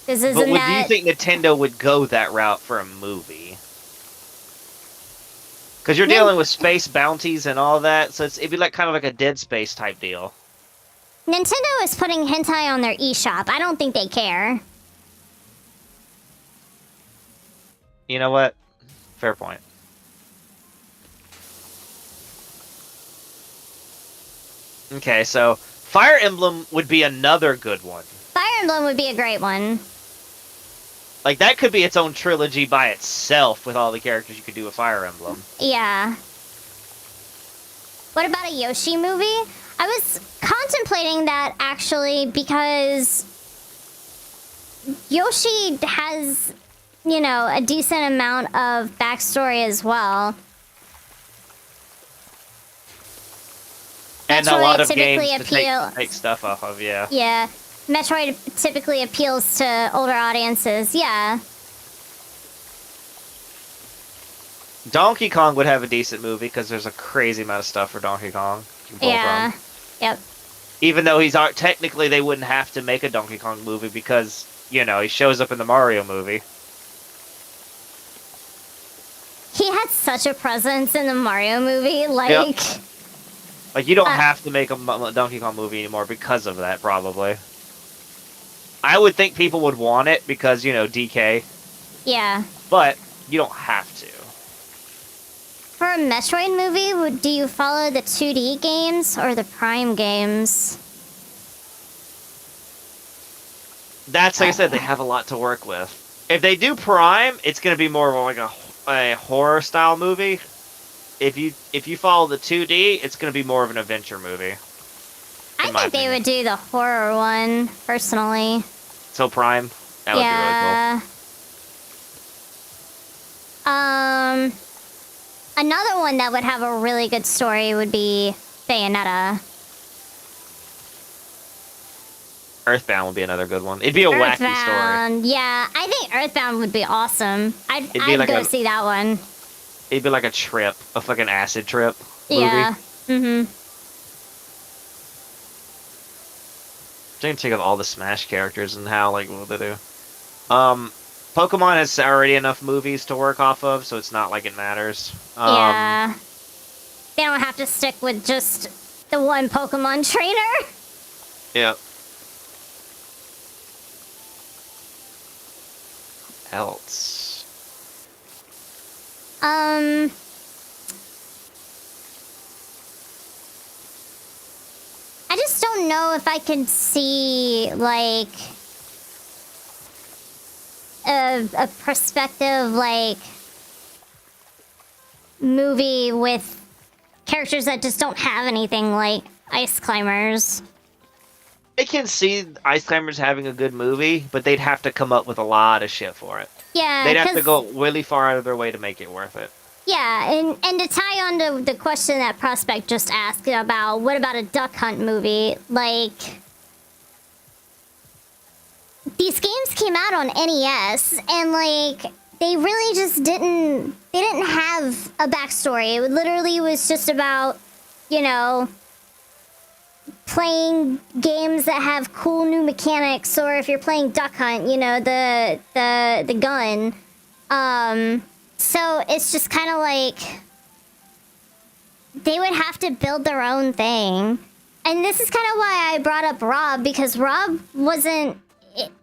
But do you think Nintendo would go that route for a movie? Because you're dealing with space bounties and all that, so it'd be like kind of like a Dead Space type deal. Nintendo is putting hentai on their eShop. I don't think they care. You know what? Fair point. Okay, so Fire Emblem would be another good one. Fire Emblem would be a great one. Like, that could be its own trilogy by itself with all the characters you could do with Fire Emblem. Yeah. What about a Yoshi movie? I was contemplating that, actually, because Yoshi has, you know, a decent amount of backstory as well. And Metroid a lot of typically games to take stuff off of, yeah. Yeah. Metroid typically appeals to older audiences, yeah. Donkey Kong would have a decent movie because there's a crazy amount of stuff for Donkey Kong you can pull Yeah. from. Yep. Even though technically they wouldn't have to make a Donkey Kong movie because, you know, he shows up in the Mario movie. He had such a presence in the Mario movie, like... Yep. Like, you don't have to make a Donkey Kong movie anymore because of that, probably. I would think people would want it because, you know, DK. Yeah. But you don't have to. For a Metroid movie, do you follow the 2D games or the Prime games? That's, like I said, they have a lot to work with. If they do Prime, it's going to be more of like a horror-style movie. If you follow the 2D, it's going to be more of an adventure movie. I think they would do the horror one, personally. So Prime? That would be really cool. Another one that would have a really good story would be Bayonetta. Earthbound would be another good one. It'd be a wacky story. Yeah, I think Earthbound would be awesome. I'd like go see that one. It'd be like a trip, a fucking acid trip movie. Yeah. Mm-hmm. I'm trying to think of all the Smash characters and how, like, what they do. Pokemon has already enough movies to work off of, so it's not like it matters. Yeah. They don't have to stick with just the one Pokemon trainer. Yeah. Else. I just don't know if I could see, like, a perspective, like, movie with characters that just don't have anything, like Ice Climbers. I can see Ice Climbers having a good movie, but they'd have to come up with a lot of shit for it. Yeah, they'd have to go really far out of their way to make it worth it. Yeah, and to tie on to the question that Prospect just asked about, what about a Duck Hunt movie? Like, these games came out on NES, and, like, they really just didn't have a backstory. It literally was just about, you know, playing games that have cool new mechanics, or if you're playing Duck Hunt, you know, the gun. So it's just kind of like they would have to build their own thing. And this is kind of why I brought up Rob, because Rob didn't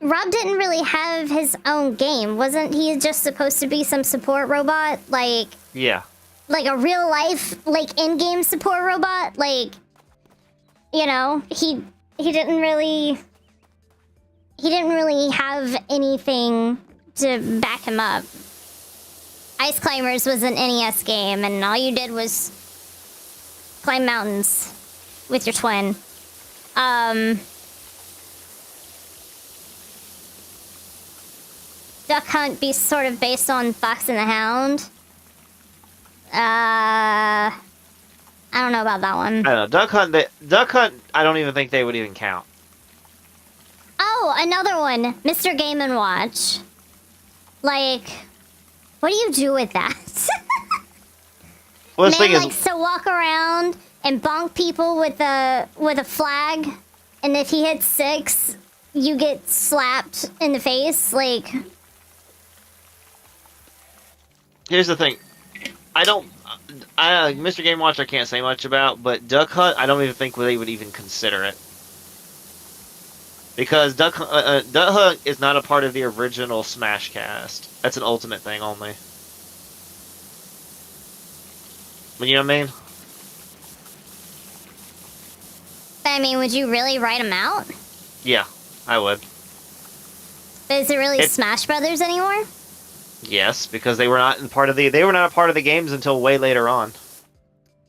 really have his own game. Wasn't he just supposed to be some support robot? Like, yeah. Like a real life, like, in-game support robot? Like, you know, he didn't really have anything to back him up. Ice Climbers was an NES game, and all you did was climb mountains with your twin. Duck Hunt be sort of based on Fox and the Hound. I don't know about that one. I don't know. Duck Hunt, I don't even think they would even count. Oh, another one. Mr. Game & Watch. Like, what do you do with that? Well, the Man thing likes to walk around and bonk people with a flag, and if he hits 6, you get slapped in the face. Like, here's the thing. Mr. Game Watch I can't say much about, but Duck Hunt I don't even think they would even consider it. Because Duck Hunt is not a part of the original Smash cast. That's an Ultimate thing only. You know what I mean? I mean, would you really write him out? Yeah, I would. But is it really Smash Brothers anymore? Yes, because they were not a part of the games until way later on.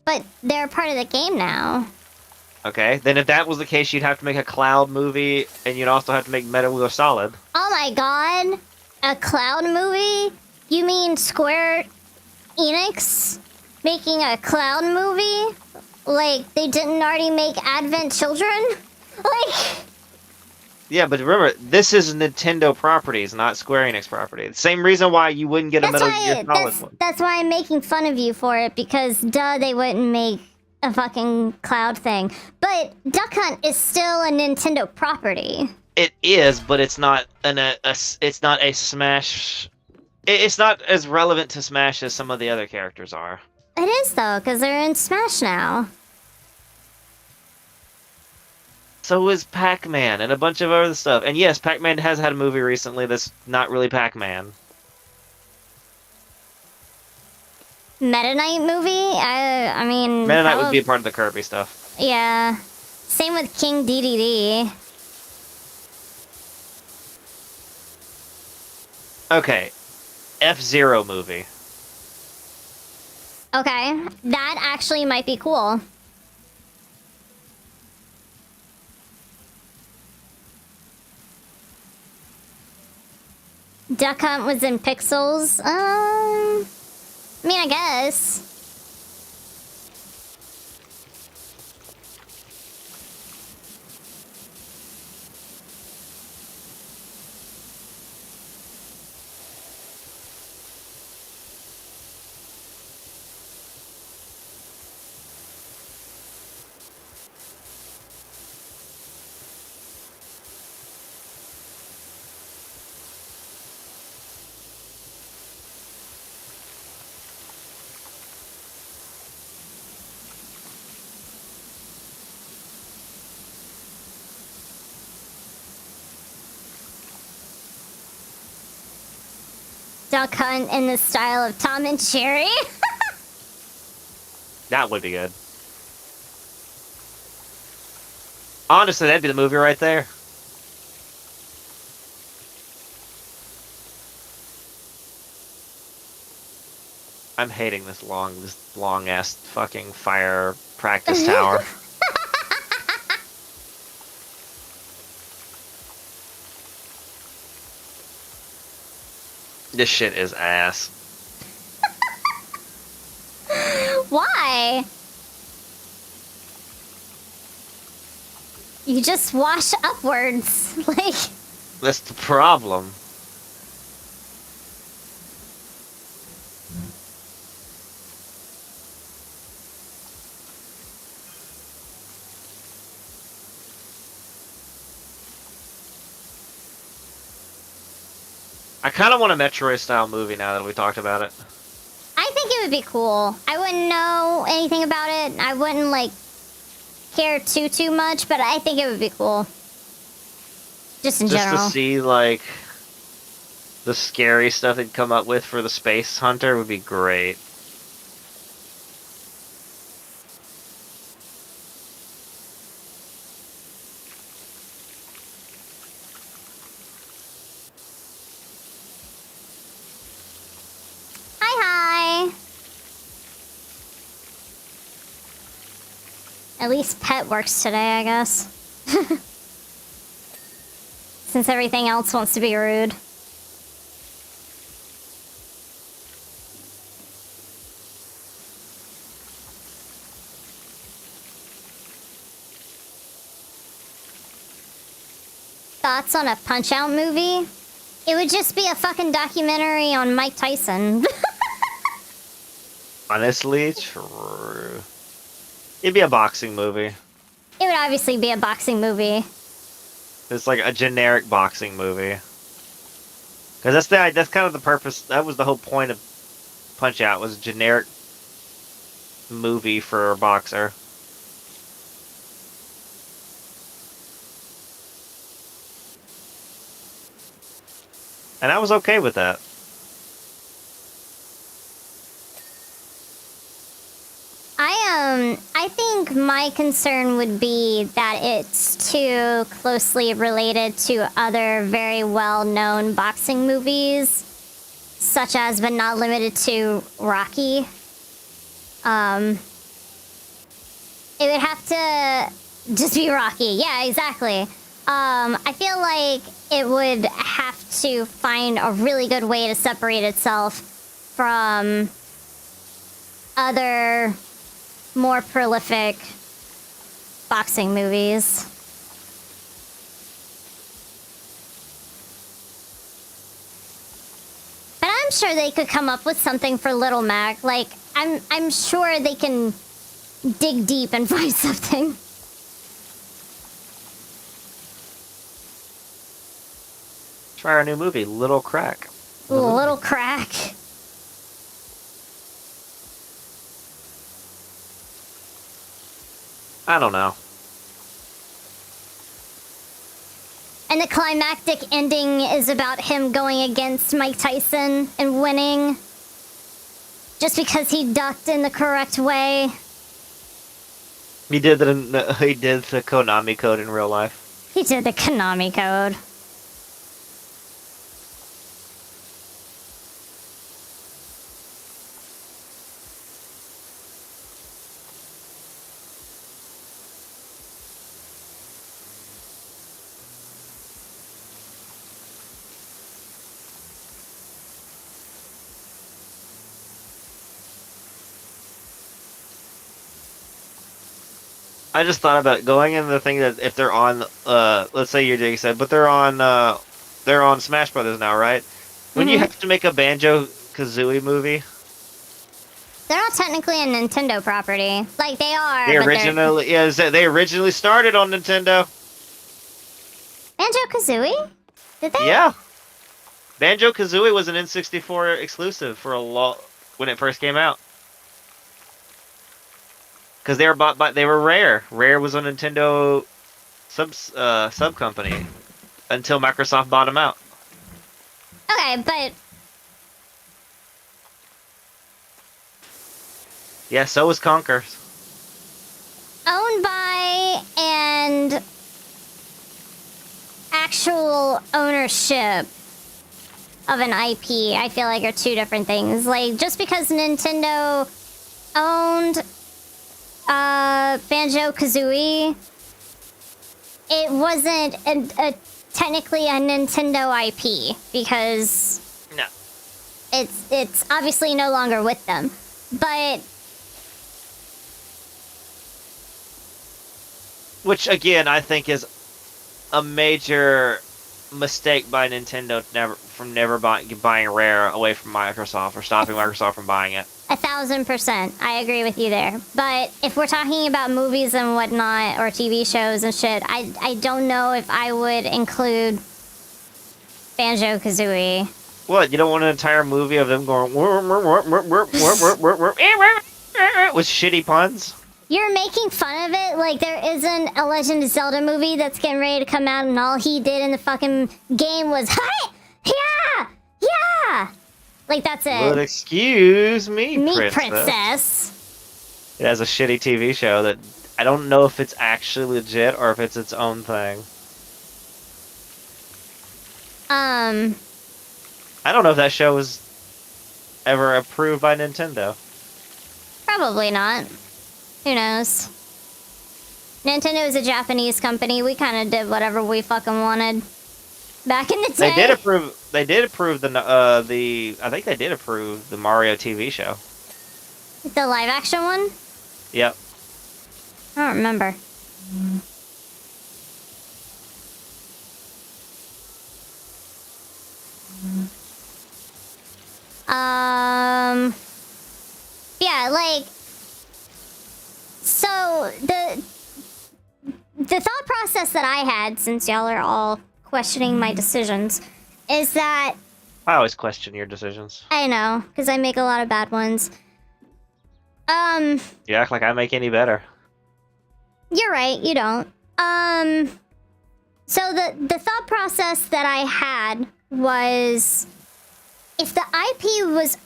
But they're a part of the game now. Okay, then if that was the case, you'd have to make a Cloud movie, and you'd also have to make Metal Gear Solid. Oh my god! A Cloud movie? You mean Square Enix making a Cloud movie? Like, they didn't already make Advent Children? Like... Yeah, but remember, this is Nintendo properties, not Square Enix property. Same reason why you wouldn't get a Metal Gear Solid one. That's why I'm making fun of you for it, because duh, they wouldn't make a fucking Cloud thing. But Duck Hunt is still a Nintendo property. It is, but it's not it's not a Smash. It's not as relevant to Smash as some of the other characters are. It is though, because they're in Smash now. So is Pac-Man and a bunch of other stuff. And yes, Pac-Man has had a movie recently that's not really Pac-Man. Meta Knight movie? I mean... Meta Knight would be a part of the Kirby stuff. Yeah. Same with King DDD. Okay. F-Zero movie. Okay. That actually might be cool. Duck Hunt was in Pixels. I mean, I guess. Duck Hunt in the style of Tom and Jerry. That would be good. Honestly, that'd be the movie right there. I'm hating this long ass fucking fire practice tower. This shit is ass. Why? You just wash upwards. Like... That's the problem. I kind of want a Metroid-style movie now that we talked about it. I think it would be cool. I wouldn't know anything about it. I wouldn't, like, care too much, but I think it would be cool. Just in general. Just to see, like, the scary stuff they'd come up with for the Space Hunter would be great. Hi. At least Pet works today, I guess. Since everything else wants to be rude. thoughts on a Punch-Out movie, it would just be a fucking documentary on Mike Tyson. Honestly, true. It'd be a boxing movie. It would obviously be a boxing movie. It's like a generic boxing movie. Because that's kind of the purpose. That was the whole point of Punch-Out, was a generic movie for a boxer. And I was okay with that. I think my concern would be that it's too closely related to other very well-known boxing movies, such as but not limited to Rocky. It would have to just be Rocky. Yeah, exactly. I feel like it would have to find a really good way to separate itself from other more prolific boxing movies. But I'm sure they could come up with something for Little Mac. Like, I'm sure they can dig deep and find something. Try our new movie, Little Crack. Little Crack. I don't know. And the climactic ending is about him going against Mike Tyson and winning. Just because he ducked in the correct way. He did the Konami code in real life. He did the Konami code. I just thought about going in the thing that if they're on, let's say your Jake said, but they're on Smash Brothers now, right? When you have to make a Banjo-Kazooie movie, They're not technically a Nintendo property. Like, they are, they originally started on Nintendo. Banjo-Kazooie? Did they? Yeah, Banjo-Kazooie was an N64 exclusive for when it first came out. Because they were bought by, they were Rare. Rare was a Nintendo sub company until Microsoft bought them out. Okay, but... Yeah, so was Conker. Owned by and actual ownership of an IP, I feel like, are two different things. Like, just because Nintendo owned Banjo-Kazooie, it wasn't technically a Nintendo IP, because No. it's obviously no longer with them. But which again, I think is a major mistake by Nintendo never buying Rare away from Microsoft, or stopping Microsoft from buying it. 1,000%. I agree with you there. But if we're talking about movies and whatnot, or TV shows and shit, I don't know if I would include Banjo-Kazooie. What, you don't want an entire movie of them going with shitty puns? You're making fun of it like there isn't a Legend of Zelda movie that's getting ready to come out and all he did in the fucking game was, hi, yeah, yeah. Like, that's it. But excuse me, Meat Princess. It has a shitty TV show that I don't know if it's actually legit or if it's its own thing. I don't know if that show was ever approved by Nintendo. Probably not. Who knows? Nintendo is a Japanese company. We kind of did whatever we fucking wanted back in the day. They did approve. They did approve I think they did approve the Mario TV show. The live action one? Yep. I don't remember. Yeah, like, so the thought process that I had, since y'all are all questioning my decisions, is that I always question your decisions. I know, because I make a lot of bad ones. You act like I make any better. You're right, you don't. So the thought process that I had was, if the IP was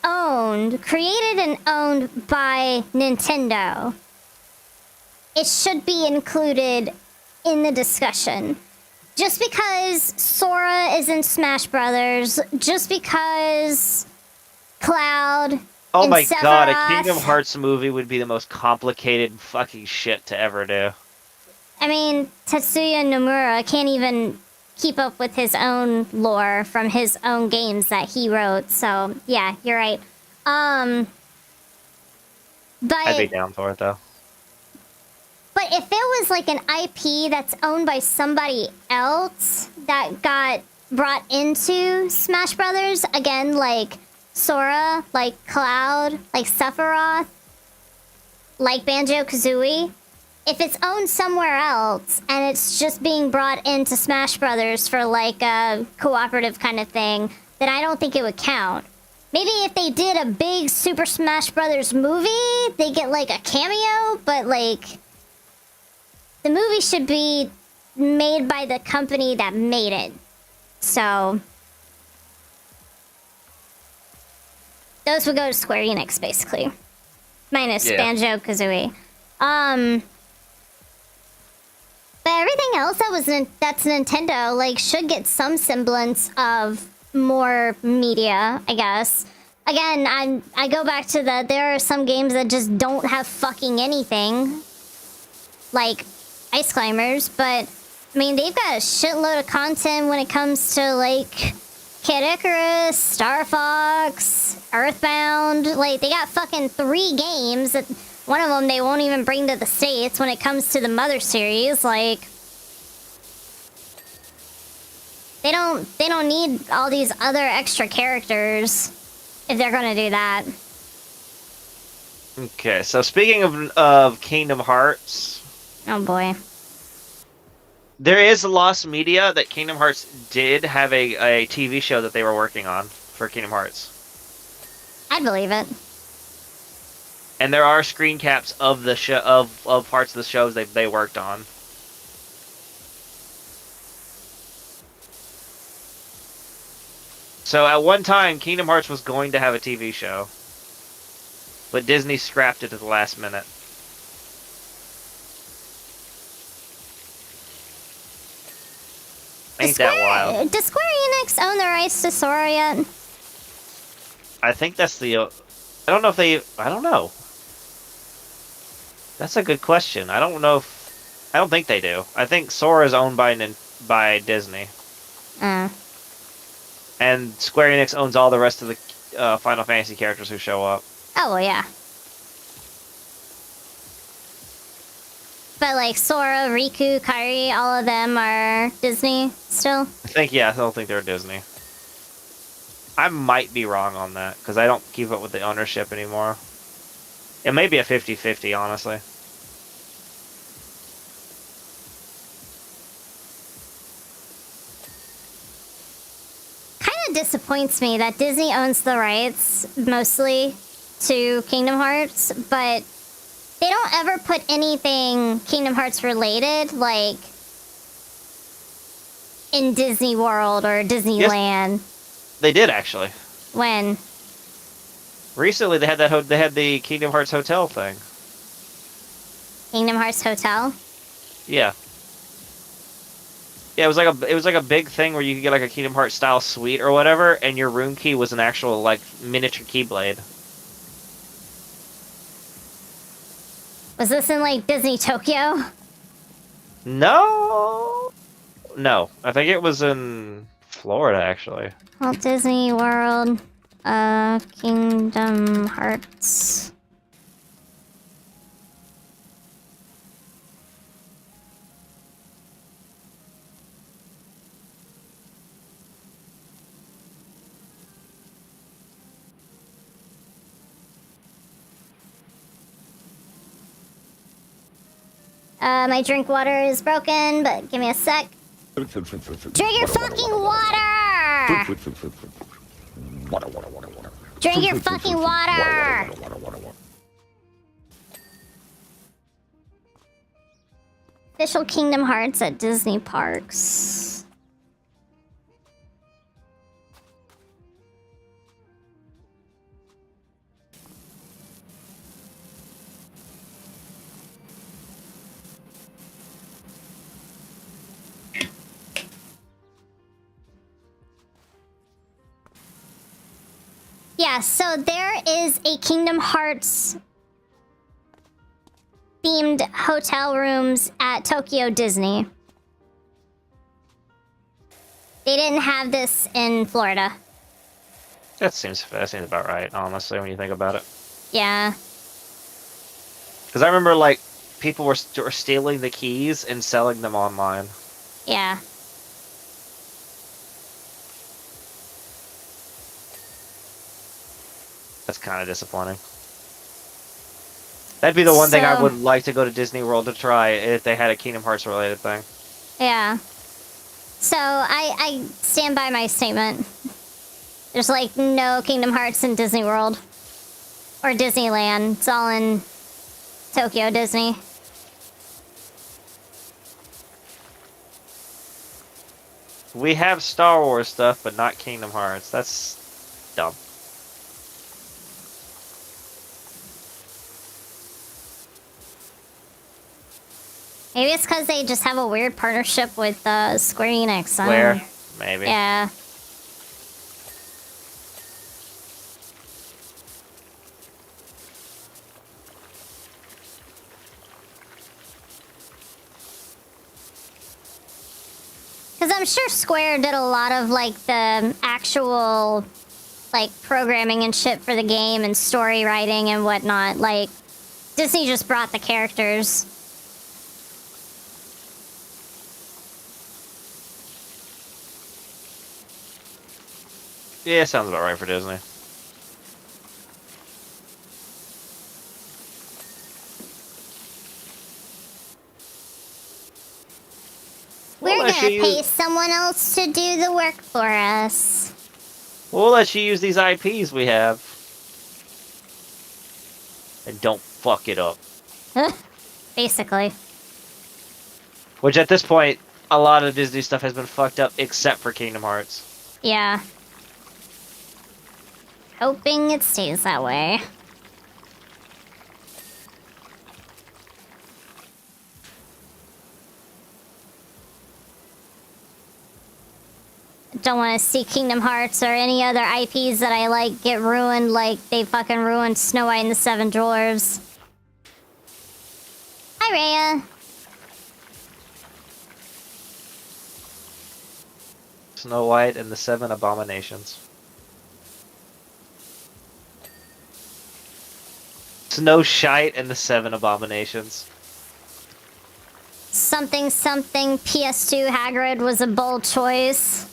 created and owned by Nintendo, it should be included in the discussion. Just because Sora is in Smash Brothers, just because Cloud Oh and my god, a Sephiroth- Kingdom Hearts movie would be the most complicated fucking shit to ever do. I mean, Tetsuya Nomura can't even keep up with his own lore from his own games that he wrote, so yeah, you're right. I'd be But down for it though. if it was like an IP that's owned by somebody else that got brought into Smash Brothers, again, like Sora, like Cloud, like Sephiroth, like Banjo-Kazooie, if it's owned somewhere else and it's just being brought into Smash Brothers for like a cooperative kind of thing, then I don't think it would count. Maybe if they did a big Super Smash Brothers movie, they get like a cameo, but like, the movie should be made by the company that made it. So those would go to Square Enix, basically. Minus Banjo-Kazooie. But everything else that's Nintendo, like, should get some semblance of more media, I guess. Again, I go back to there are some games that just don't have fucking anything. Like Ice Climbers, but I mean, they've got a shitload of content when it comes to like Kid Icarus, Star Fox, Earthbound. Like, they got fucking 3 games that one of them they won't even bring to the States when it comes to the Mother series. Like, they don't need all these other extra characters if they're gonna do that. Okay, so speaking of Kingdom Hearts, Oh boy. there is lost media that Kingdom Hearts did have a TV show that they were working on for Kingdom Hearts. I'd believe it. And there are screen caps of the show of parts of the shows they worked on. So at one time, Kingdom Hearts was going to have a TV show, but Disney scrapped it at the last minute. Ain't that wild? Does Square Enix own the rights to Sora yet? I think that's the. I don't know if they. I don't know. That's a good question. I don't know if. I don't think they do. I think Sora is owned by Disney. And Square Enix owns all the rest of the Final Fantasy characters who show up. Oh, well, yeah. But, like, Sora, Riku, Kairi, all of them are Disney still? I don't think they're Disney. I might be wrong on that, because I don't keep up with the ownership anymore. It may be a 50-50, honestly. Kind of disappoints me that Disney owns the rights, mostly, to Kingdom Hearts, but they don't ever put anything Kingdom Hearts related, like, in Disney World or Disneyland. Yes, they did, actually. When? Recently, they had they had the Kingdom Hearts Hotel thing. Kingdom Hearts Hotel? Yeah. Yeah, it was like a big thing where you could get like a Kingdom Hearts style suite or whatever, and your room key was an actual like miniature keyblade. Was this in, like, Disney Tokyo? No, I think it was in Florida actually. Walt Disney World, Kingdom Hearts. My drink water is broken, but give me a sec. Drink your fucking water! Drink your fucking water! Official Kingdom Hearts at Disney parks. Yeah, so there is a Kingdom Hearts themed hotel rooms at Tokyo Disney. They didn't have this in Florida. That seems about right, honestly, when you think about it. Yeah. Because I remember, like, people were stealing the keys and selling them online. Yeah. That's kind of disappointing. That'd be the one thing I would like to go to Disney World to try if they had a Kingdom Hearts related thing. Yeah. So I stand by my statement. There's like no Kingdom Hearts in Disney World. Or Disneyland. It's all in Tokyo Disney. We have Star Wars stuff, but not Kingdom Hearts. That's dumb. Maybe it's because they just have a weird partnership with Square Enix. Square? Maybe. Yeah. Because I'm sure Square did a lot of, like, the actual, like, programming and shit for the game and story writing and whatnot. Like, Disney just brought the characters. Yeah, sounds about right for Disney. We're gonna pay someone else to do the work for us. We'll let you use these IPs we have. And don't fuck it up. Basically. Which at this point, a lot of Disney stuff has been fucked up except for Kingdom Hearts. Yeah. Hoping it stays that way. Don't want to see Kingdom Hearts or any other IPs that I like get ruined like they fucking ruined Snow White and the Seven Dwarves. Hi, Rhea. Snow White and the Seven Abominations. Snow Shite and the Seven Abominations. Something something PS2 Hagrid was a bold choice.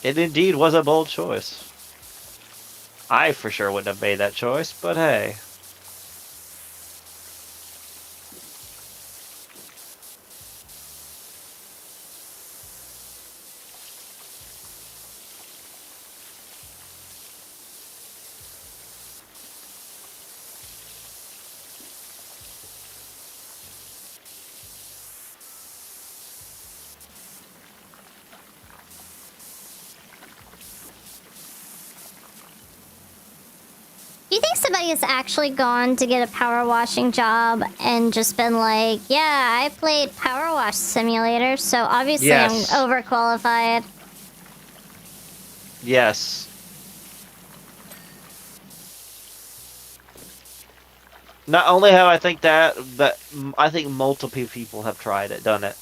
It indeed was a bold choice. I for sure wouldn't have made that choice, but hey. Do you think somebody has actually gone to get a power washing job and just been like, yeah, I played Power Wash Simulator, so obviously Yes. I'm overqualified? Yes. Not only have I think that, but I think multiple people have tried it, done it.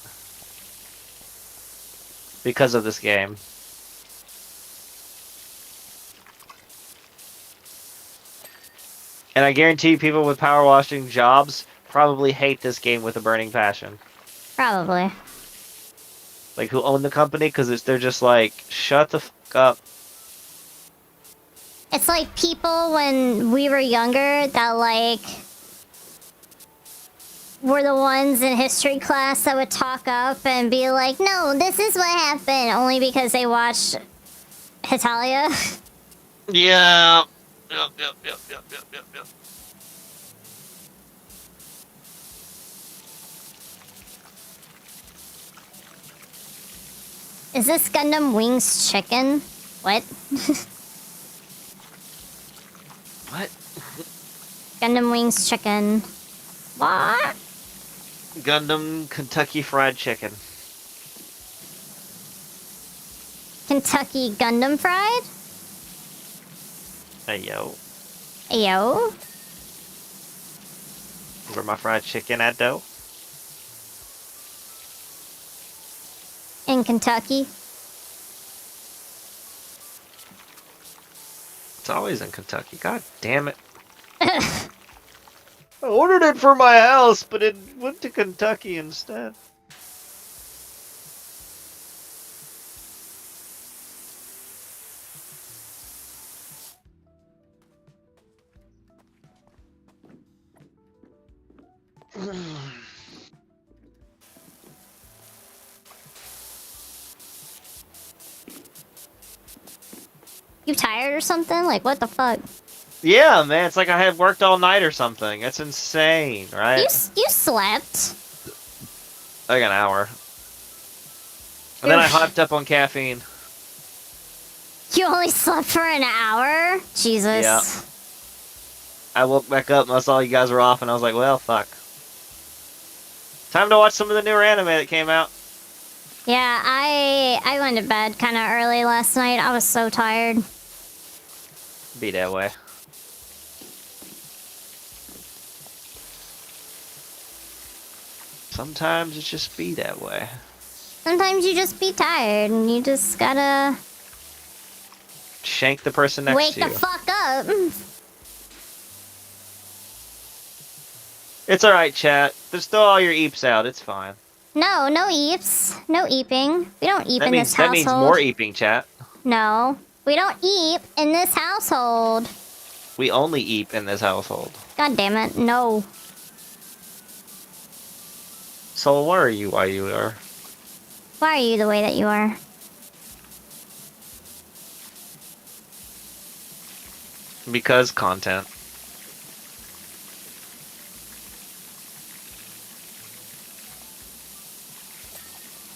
Because of this game. And I guarantee you people with power washing jobs probably hate this game with a burning passion. Probably. Like, who own the company? Because they're just like, shut the fuck up. It's like people when we were younger that like were the ones in history class that would talk up and be like, no, this is what happened, only because they watched Hitalia. Yeah. Yep. Is this Gundam Wings chicken? What? What? Gundam Wings chicken. What? Gundam Kentucky Fried Chicken. Kentucky Gundam Fried? Hey, yo. Ayo. Where my fried chicken at, though? In Kentucky. It's always in Kentucky. God damn it. I ordered it for my house, but it went to Kentucky instead. You tired or something? Like, what the fuck? Yeah, man, it's like I had worked all night or something. That's insane, right? You slept. Like an hour. And then I hopped up on caffeine. You only slept for an hour? Jesus. Yeah. I woke back up and I saw you guys were off and I was like, well, fuck. Time to watch some of the newer anime that came out. Yeah, I went to bed kind of early last night. I was so tired. Be that way. Sometimes it's just be that way. Sometimes you just be tired and you just gotta Shank the person next wake to you. the fuck up. It's alright, chat. Just throw all your eeps out. It's fine. No, no eeps. No eeping. We don't eep in this That household. means more eeping, chat. No, we don't eep in this household. We only eep in this household. God damn it, no. So why are you why you are? Why are you the way that you are? Because content.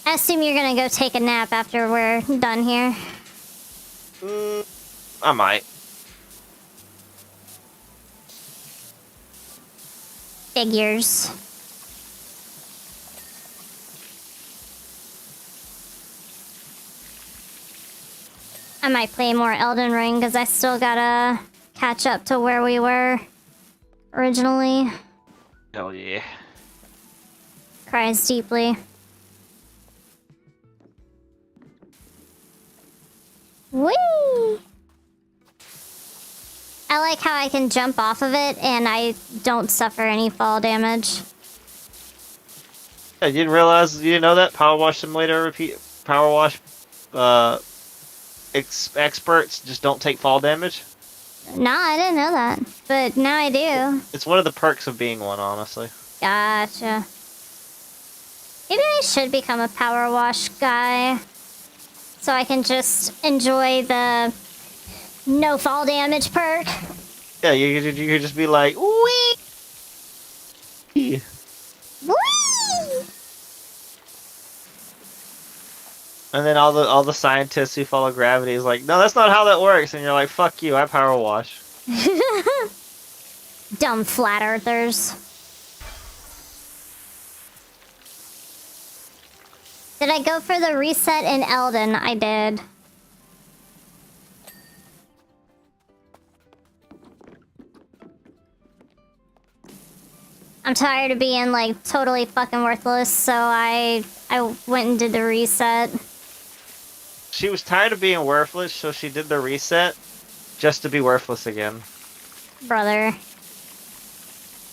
I assume you're gonna go take a nap after we're done here. I might. Figures. I might play more Elden Ring because I still gotta catch up to where we were originally. Hell yeah. Cries deeply. Whee! I like how I can jump off of it and I don't suffer any fall damage. Yeah, you didn't realize, you didn't know that? Power Wash Simulator repeat. Power Wash experts just don't take fall damage. Nah, I didn't know that. But now I do. It's one of the perks of being one, honestly. Gotcha. Maybe I should become a power wash guy. So I can just enjoy the no fall damage perk. Yeah, you could just be like, wee! Whee! And then all the scientists who follow gravity is like, no, that's not how that works. And you're like, fuck you, I power wash. Dumb flat earthers. Did I go for the reset in Elden? I did. I'm tired of being like totally fucking worthless, so I went and did the reset. She was tired of being worthless, so she did the reset just to be worthless again. Brother.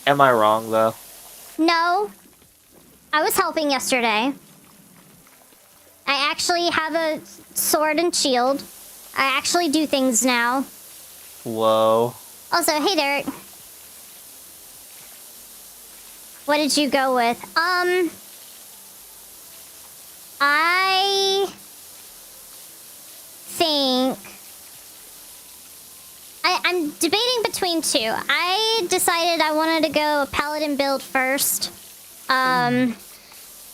Am I wrong, though? No. I was helping yesterday. I actually have a sword and shield. I actually do things now. Whoa. Also, hey Derek. What did you go with? I think I'm debating between two. I decided I wanted to go a paladin build first.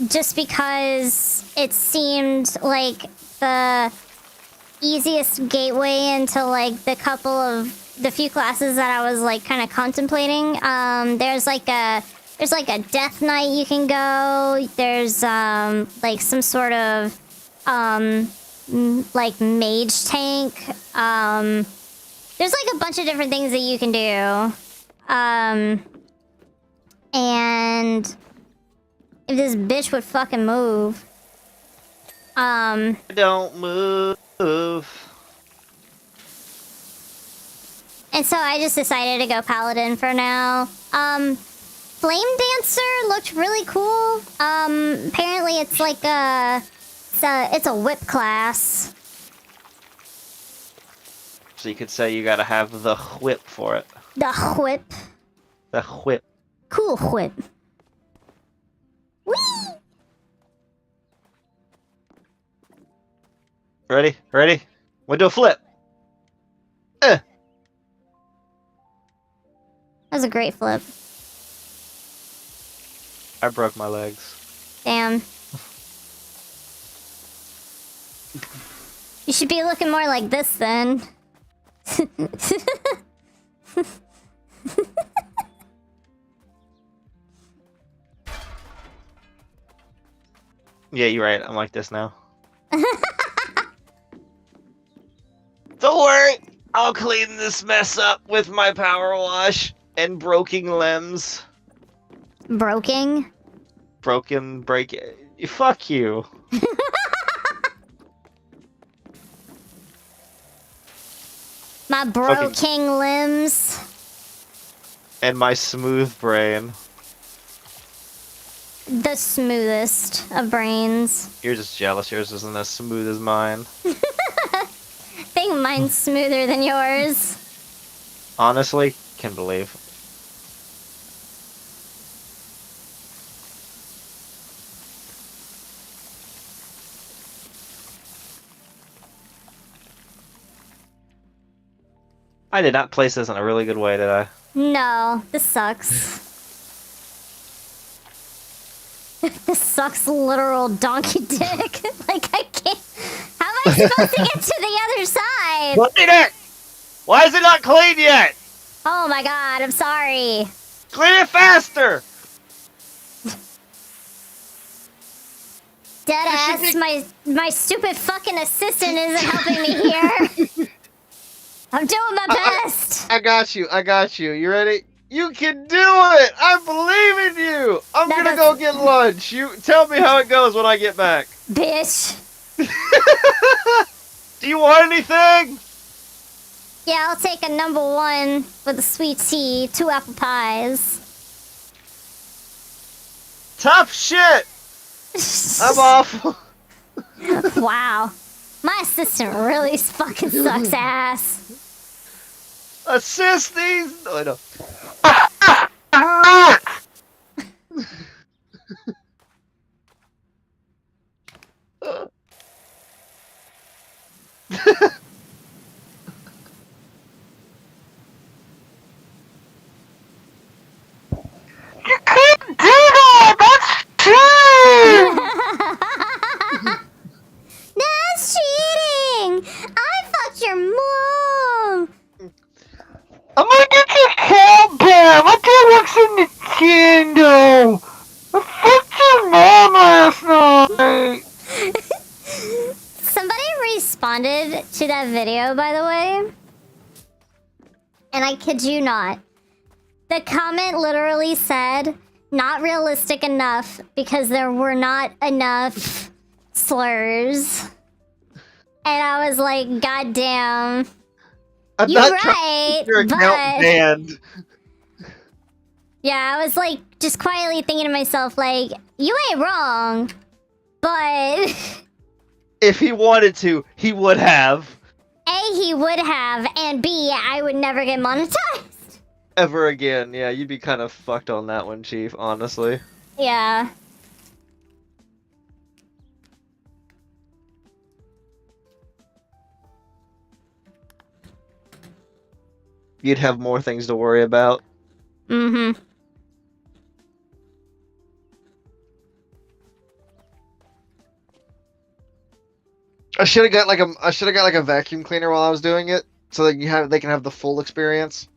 Just because it seemed like the easiest gateway into like the few classes that I was like kind of contemplating. There's like a death knight you can go. There's like some sort of like mage tank. There's like a bunch of different things that you can do. And if this bitch would fucking move. Don't move. And so I just decided to go paladin for now. Flame dancer looked really cool. Apparently it's like it's a whip class. So you could say you gotta have the whip for it. The whip. The whip. Cool whip. Whee! Ready? Ready? We'll do a flip. That was a great flip. I broke my legs. Damn. You should be looking more like this then. Yeah, you're right. I'm like this now. Don't worry. I'll clean this mess up with my power wash and broken limbs. Broken? Break. Fuck you. My broken limbs. And my smooth brain. The smoothest of brains. You're just jealous. Yours isn't as smooth as mine. I think mine's smoother than yours. Honestly, can believe. I did not place this in a really good way, did I? No, this sucks. This sucks, literal donkey dick. Like, I can't. How am I supposed to get to the other side? Clean it! Why is it not clean yet? Oh my god, I'm sorry. Clean it faster! Deadass, my stupid fucking assistant isn't helping me here. I'm doing my best. I got you. I got you. You ready? You can do it! I believe in you! I'm gonna go get lunch. You tell me how it goes when I get back. Bitch. Do you want anything? Yeah, I'll take a #1 with a sweet tea, 2 apple pies. Tough shit! I'm off. Wow. My assistant really fucking sucks ass. Assist these. No, I know. You couldn't do that! That's cheating! That's cheating! I fucked your mom! I'm gonna get your cat back! My dad works in the kingdom! I fucked your mom last night! Somebody responded to that video, by the way. And I kid you not. The comment literally said, not realistic enough because there were not enough slurs. And I was like, God damn. I'm You're not right, your account but... banned. Yeah, I was like, just quietly thinking to myself, like, you ain't wrong. But... If he wanted to, he would have. A, he would have, and B, I would never get monetized. Ever again. Yeah, you'd be kind of fucked on that one, Chief, honestly. Yeah. You'd have more things to worry about. Mm-hmm. I should have got like a vacuum cleaner while I was doing it, so that they can have the full experience.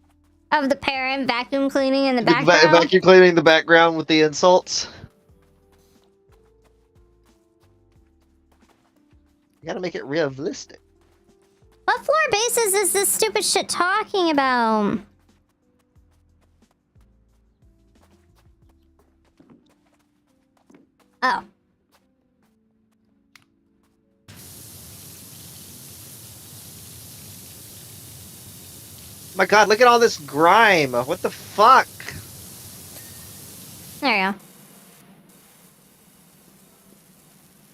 Of the parent vacuum cleaning in the background? Vacuum cleaning in the background with the insults. You gotta make it realistic. What floor bases is this stupid shit talking about? Oh. My god, look at all this grime. What the fuck? There you go.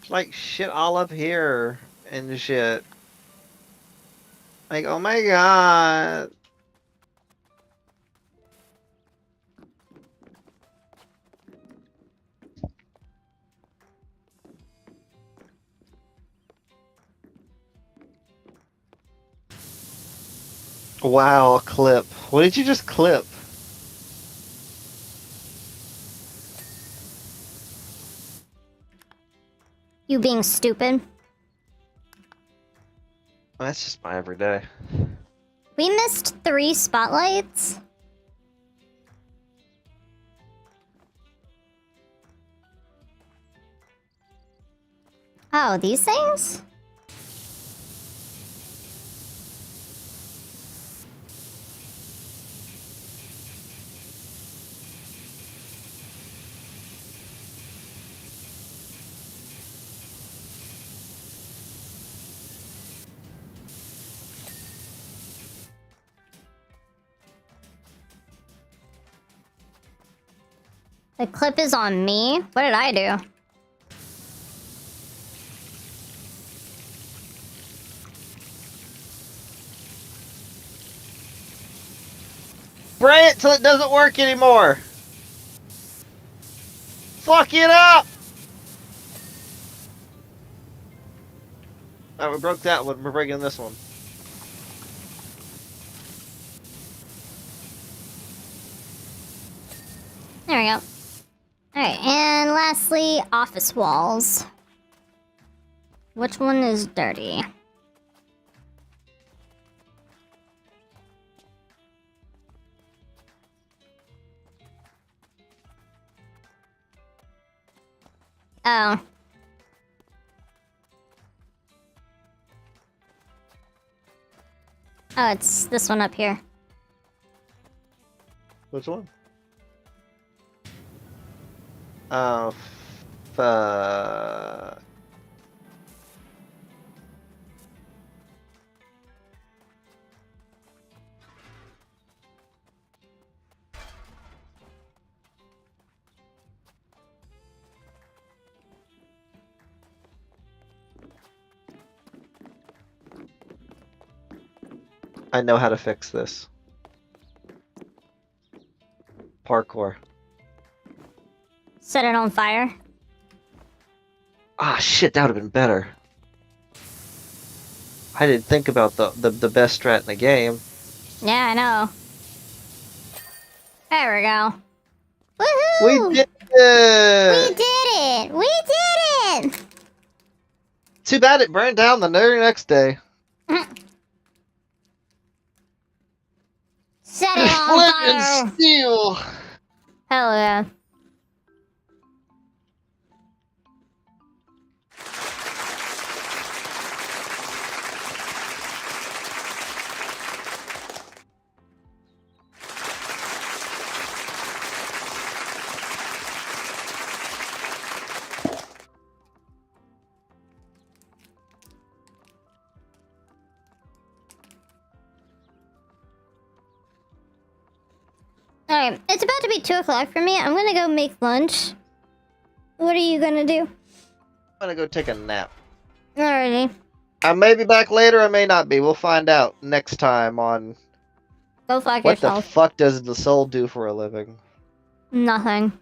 It's like shit all up here and shit. Like, oh my god. Wow, a clip. What did you just clip? You being stupid. That's just my everyday. We missed 3 spotlights. Oh, these things? The clip is on me? What did I do? Spray it till it doesn't work anymore! Fuck it up! Alright, we broke that one. We're breaking this one. There we go. Alright, and lastly, office walls. Which one is dirty? Oh. Oh, it's this one up here. Which one? Oh, fuck. I know how to fix this. Parkour. Set it on fire. Ah, shit, that would have been better. I didn't think about the best strat in the game. Yeah, I know. There we go. Woohoo! We did We it! did it! We did it! Too bad it burned down the very next day. Set it on Flippin' fire! steel! Hell yeah. Alright, it's about to be 2 o'clock for me. I'm gonna go make lunch. What are you gonna do? I'm gonna go take a nap. Alrighty. I may be back later, I may not be. We'll find out next time on Go fuck what the yourself. fuck does the soul do for a living? Nothing.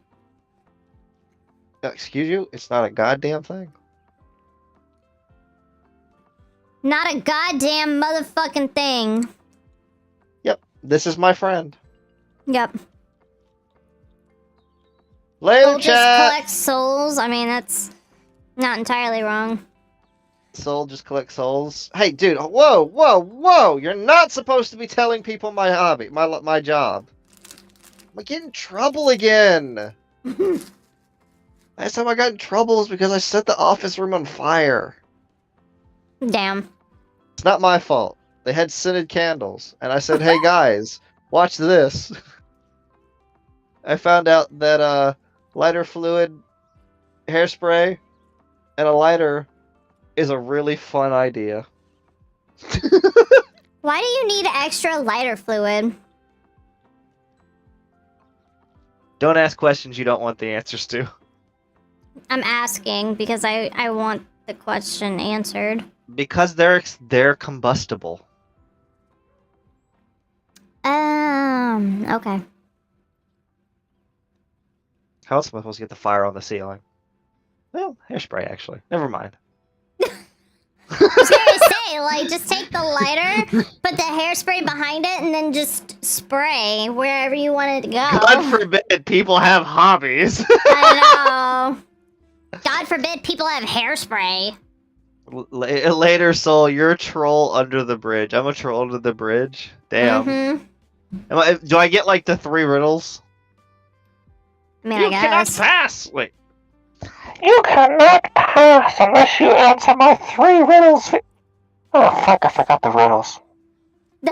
Excuse you? It's not a goddamn thing. Not a goddamn motherfucking thing. Yep, this is my friend. Yep. Later, Soul just chat! collects souls. I mean, that's not entirely wrong. Soul just collects souls. Hey, dude, whoa, whoa, whoa! You're not supposed to be telling people my hobby, my job. I'm gonna get in trouble again. Last time I got in trouble was because I set the office room on fire. Damn. It's not my fault. They had scented candles, and I said, "Hey guys, watch this." I found out that lighter fluid, hairspray, and a lighter is a really fun idea. Why do you need extra lighter fluid? Don't ask questions you don't want the answers to. I'm asking because I want the question answered. Because they're combustible. Okay. How else am I supposed to get the fire on the ceiling? Well, hairspray actually. Never mind. I was gonna say, like, just take the lighter, put the hairspray behind it, and then just spray wherever you want it to go. God forbid people have hobbies. I know. God forbid people have hairspray. Later, Soul, you're a troll under the bridge. I'm a troll under the bridge. Damn. Mm-hmm. Do I get like the 3 riddles? I mean, You I cannot guess. pass. Wait. You cannot pass unless you answer my 3 riddles. Oh fuck! I forgot the riddles. The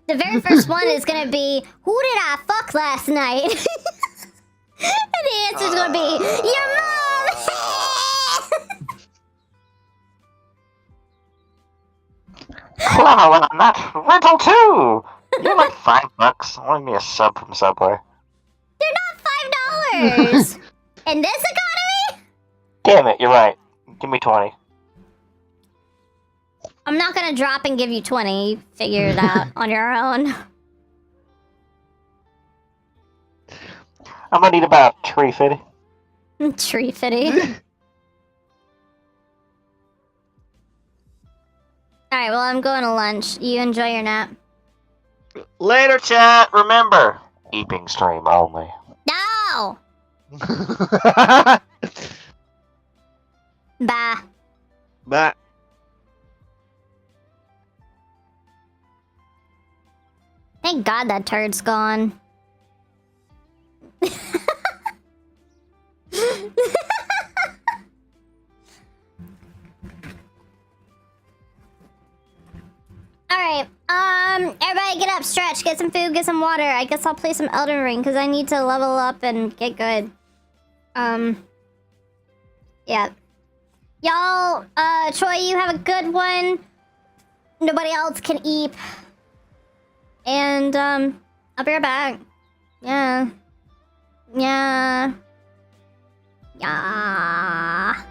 very first one is gonna be, who did I fuck last night? And the answer's gonna be, your mom! Clever one on that. Riddle 2! You're like $5. I want me a sub from Subway. They're not $5! In this economy? Damn it, you're right. Give me 20. I'm not gonna drop and give you 20. You figure it out on your own. I'm gonna need about $3.50. Tree fitty. Alright, well, I'm going to lunch. You enjoy your nap. Later, chat. Remember, eeping stream only. No! Bye. Bye. Thank God that turd's gone. Alright, everybody get up, stretch, get some food, get some water. I guess I'll play some Elden Ring, because I need to level up and get good. Yeah. Y'all, Troy, you have a good one. Nobody else can eat. And, I'll be right back. Yeah. Yeah. Yeah.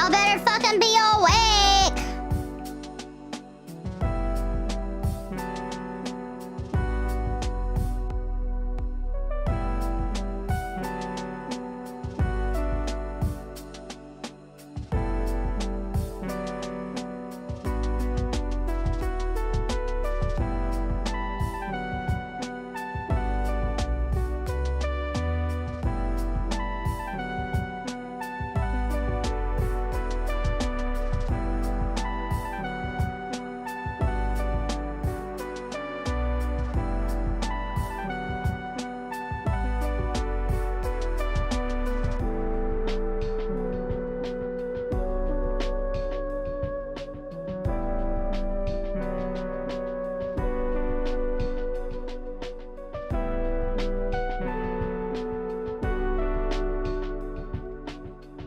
Y'all better fucking be awake!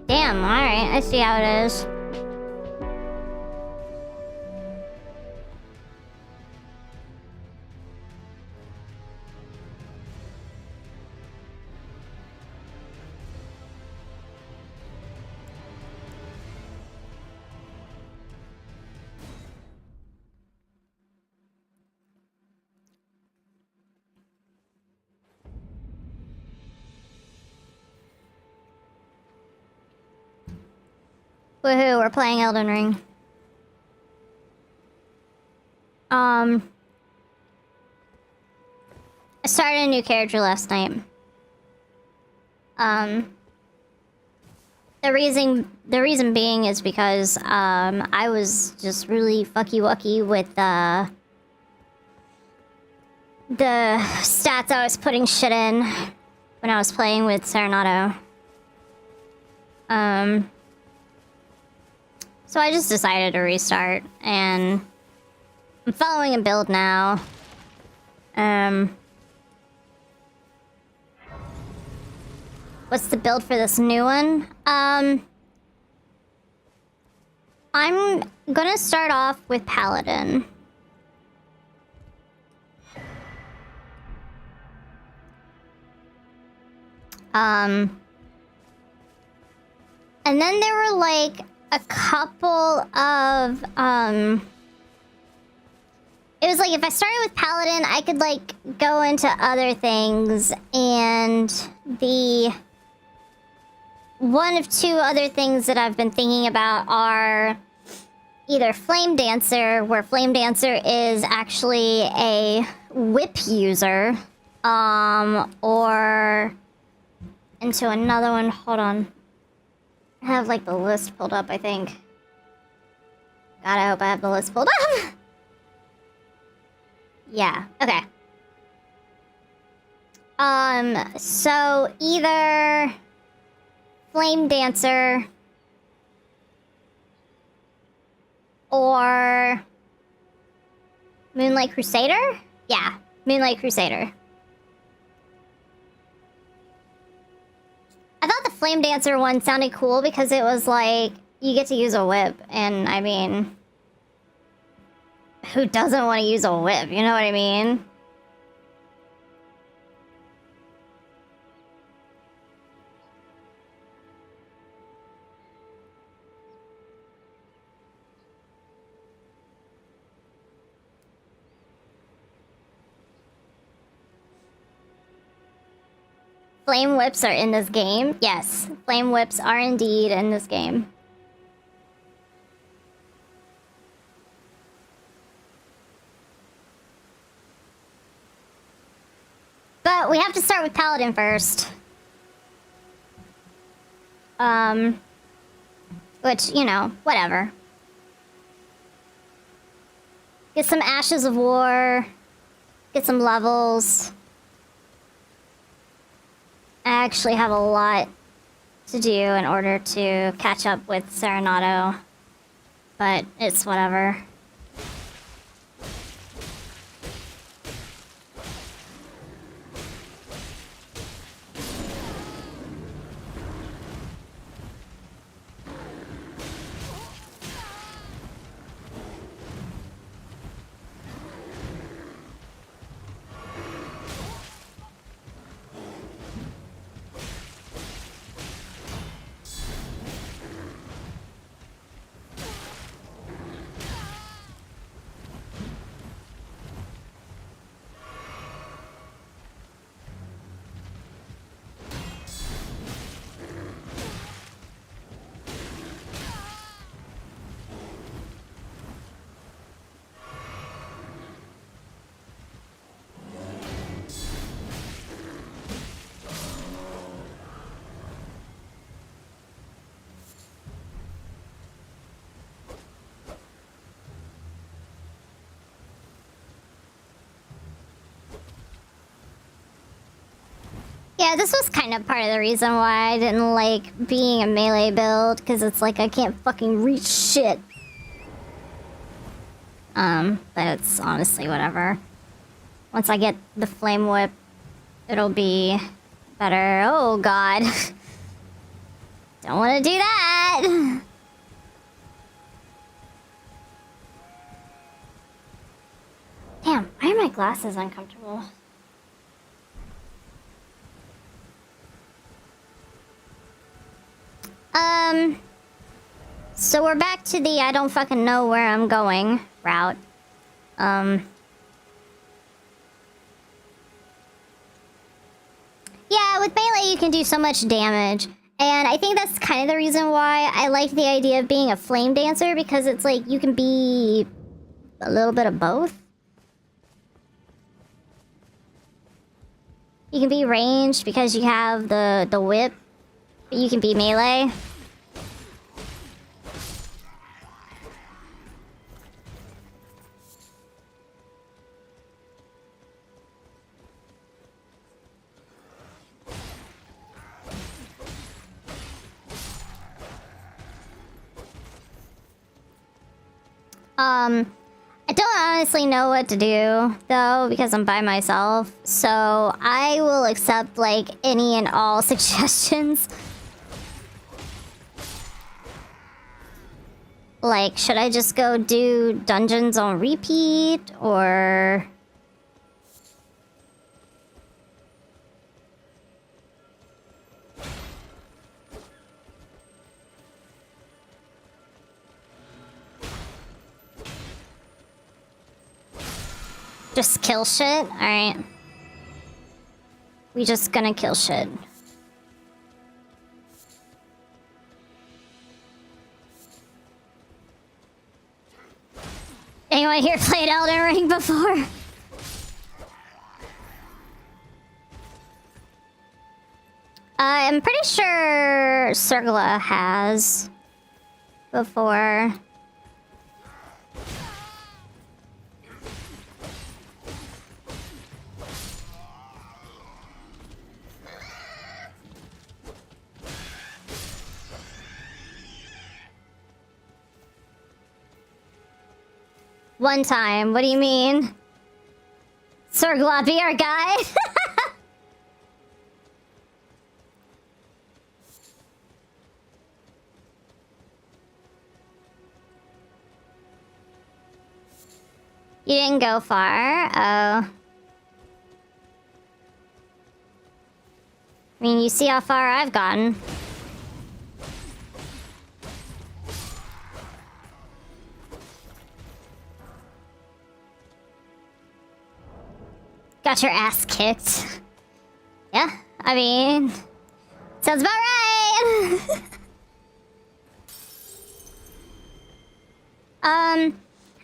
Damn, alright, I see how it is. Woohoo, we're playing Elden Ring. I started a new character last night. The reason being is because, I was just really fucky-wucky with, the stats I was putting shit in when I was playing with Serenado. So I just decided to restart, and I'm following a build now. What's the build for this new one? I'm gonna start off with Paladin. And then there were like a couple of, it was like if I started with Paladin, I could like go into other things, and the one of two other things that I've been thinking about are either Flame Dancer, where Flame Dancer is actually a whip user, or into another one. Hold on. I have like the list pulled up, I think. God, I hope I have the list pulled up. Yeah, okay. So either Flame Dancer or Moonlight Crusader? Yeah, Moonlight Crusader. I thought the Flame Dancer one sounded cool because it was like, you get to use a whip, and I mean, who doesn't want to use a whip, you know what I mean? Flame whips are in this game? Yes, flame whips are indeed in this game. But we have to start with Paladin first. Which, you know, whatever. Get some Ashes of War. Get some levels. I actually have a lot to do in order to catch up with Serenado. But it's whatever. Yeah, this was kind of part of the reason why I didn't like being a melee build, because it's like I can't fucking reach shit. But it's honestly whatever. Once I get the flame whip, it'll be better. Oh god. Don't want to do that! Damn, why are my glasses uncomfortable? So we're back to the I don't fucking know where I'm going route. Yeah, with melee you can do so much damage. And I think that's kind of the reason why I like the idea of being a flame dancer, because it's like you can be a little bit of both. You can be ranged because you have the whip, but you can be melee. I don't honestly know what to do, though, because I'm by myself. So I will accept, like, any and all suggestions. Like, should I just go do dungeons on repeat, or... just kill shit? Alright. We just gonna kill shit. Anyone here played Elden Ring before? I'm pretty sure Cirgla has before. One time, what do you mean? Cirgla, be our guy? You didn't go far? Oh. I mean, you see how far I've gotten. Got your ass kicked. Yeah, I mean... sounds about right! I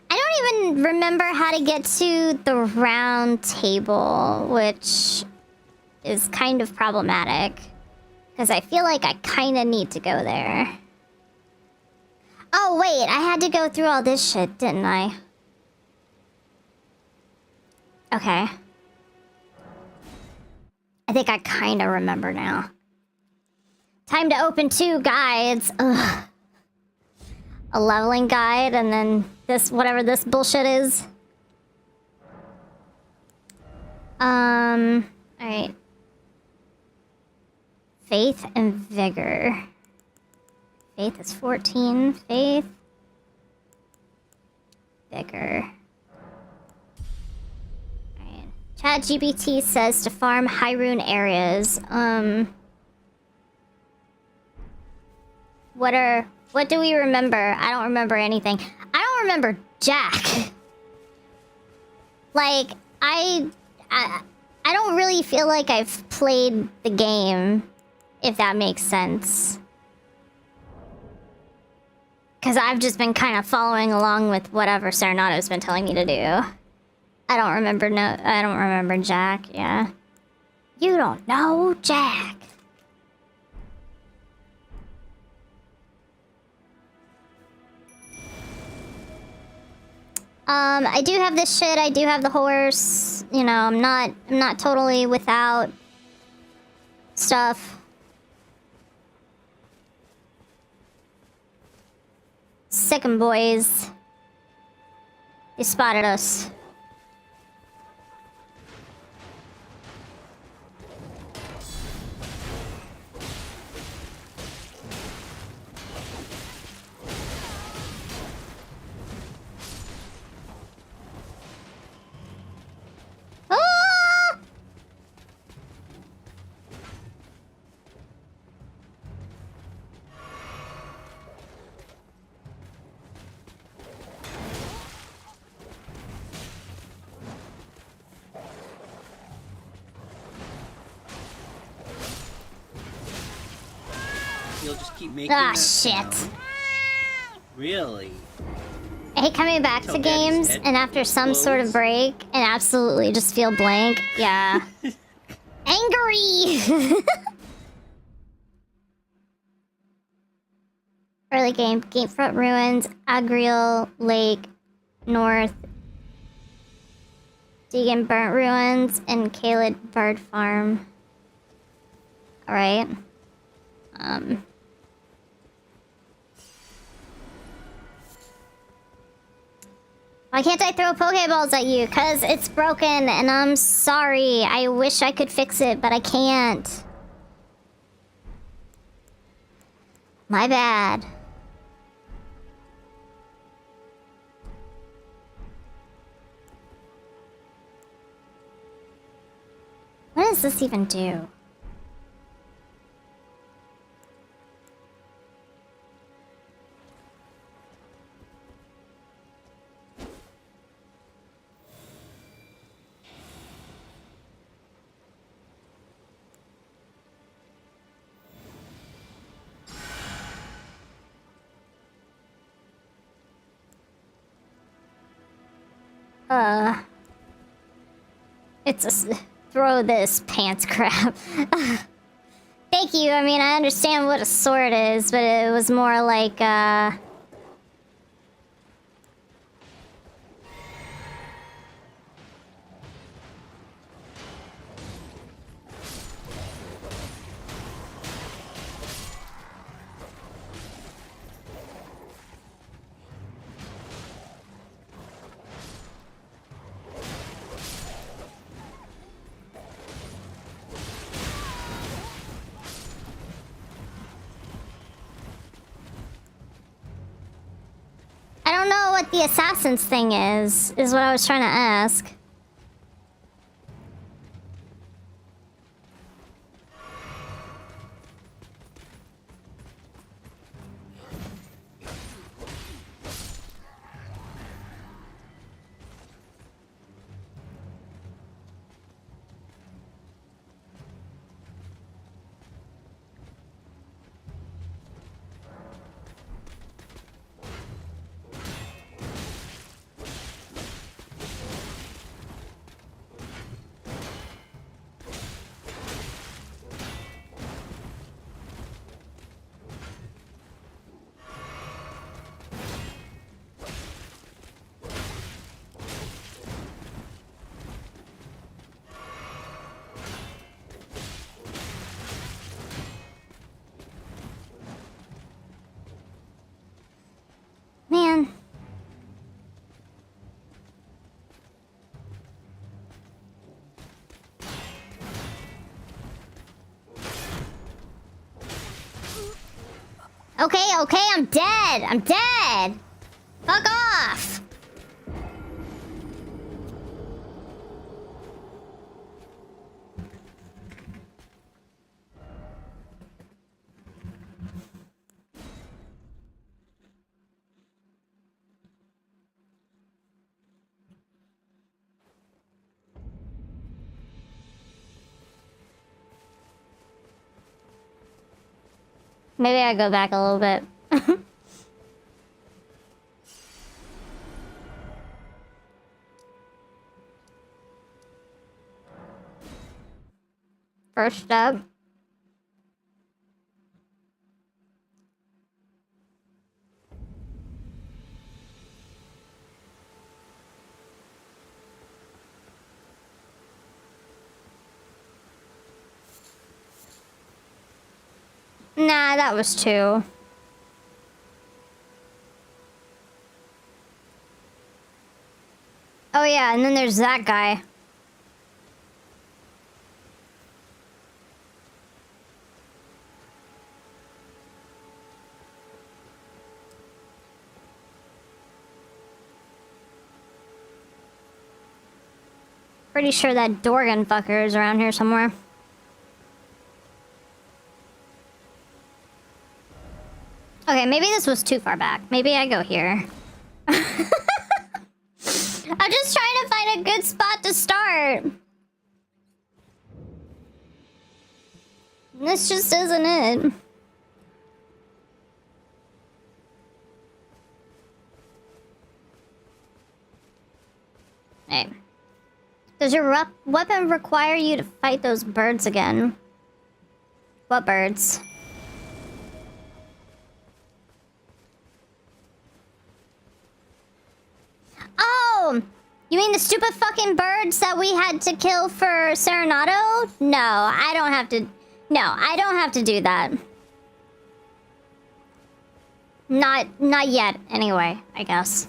don't even remember how to get to the round table, which is kind of problematic. Because I feel like I kind of need to go there. Oh, wait, I had to go through all this shit, didn't I? Okay. I think I kind of remember now. Time to open 2 guides. Ugh. A leveling guide and then this, whatever this bullshit is. Alright. Faith and vigor. Faith is 14. Faith. Vigor. ChatGPT says to farm Hyrule areas. What do we remember? I don't remember anything. I don't remember Jack. Like, I don't really feel like I've played the game, if that makes sense. Because I've just been kind of following along with whatever Serenato's been telling me to do. I don't remember Jack, yeah. You don't know Jack. I do have this shit, I do have the horse. You know, I'm not totally without stuff. Sick 'em, boys. They spotted us. Ah! You'll just keep making Ah, that shit. sound? Really? I hate coming back to Till Daddy's games head and after some sort of explodes? break and absolutely just feel blank. Yeah. Angry! Early game. Gamefront Ruins, Agriel Lake, North, Deegan Burnt Ruins, and Kaled Bird Farm. Alright. Why can't I throw Pokeballs at you? 'Cause it's broken and I'm sorry. I wish I could fix it, but I can't. My bad. What does this even do? It's a throw this pants crap. Thank you. I mean, I understand what a sword is, but it was more like, I don't know what the assassin's thing is what I was trying to ask. Man. Okay, I'm dead. I'm dead. Fuck off. Maybe I go back a little bit. First up. Nah, that was 2. Oh yeah, and then there's that guy. Pretty sure that Dorgan fucker is around here somewhere. Okay, maybe this was too far back. Maybe I go here. I'm just trying to find a good spot to start. This just isn't it. Hey. Does your weapon require you to fight those birds again? What birds? Oh! You mean the stupid fucking birds that we had to kill for Serenado? No, I don't have to... No, I don't have to do that. Not yet, anyway, I guess.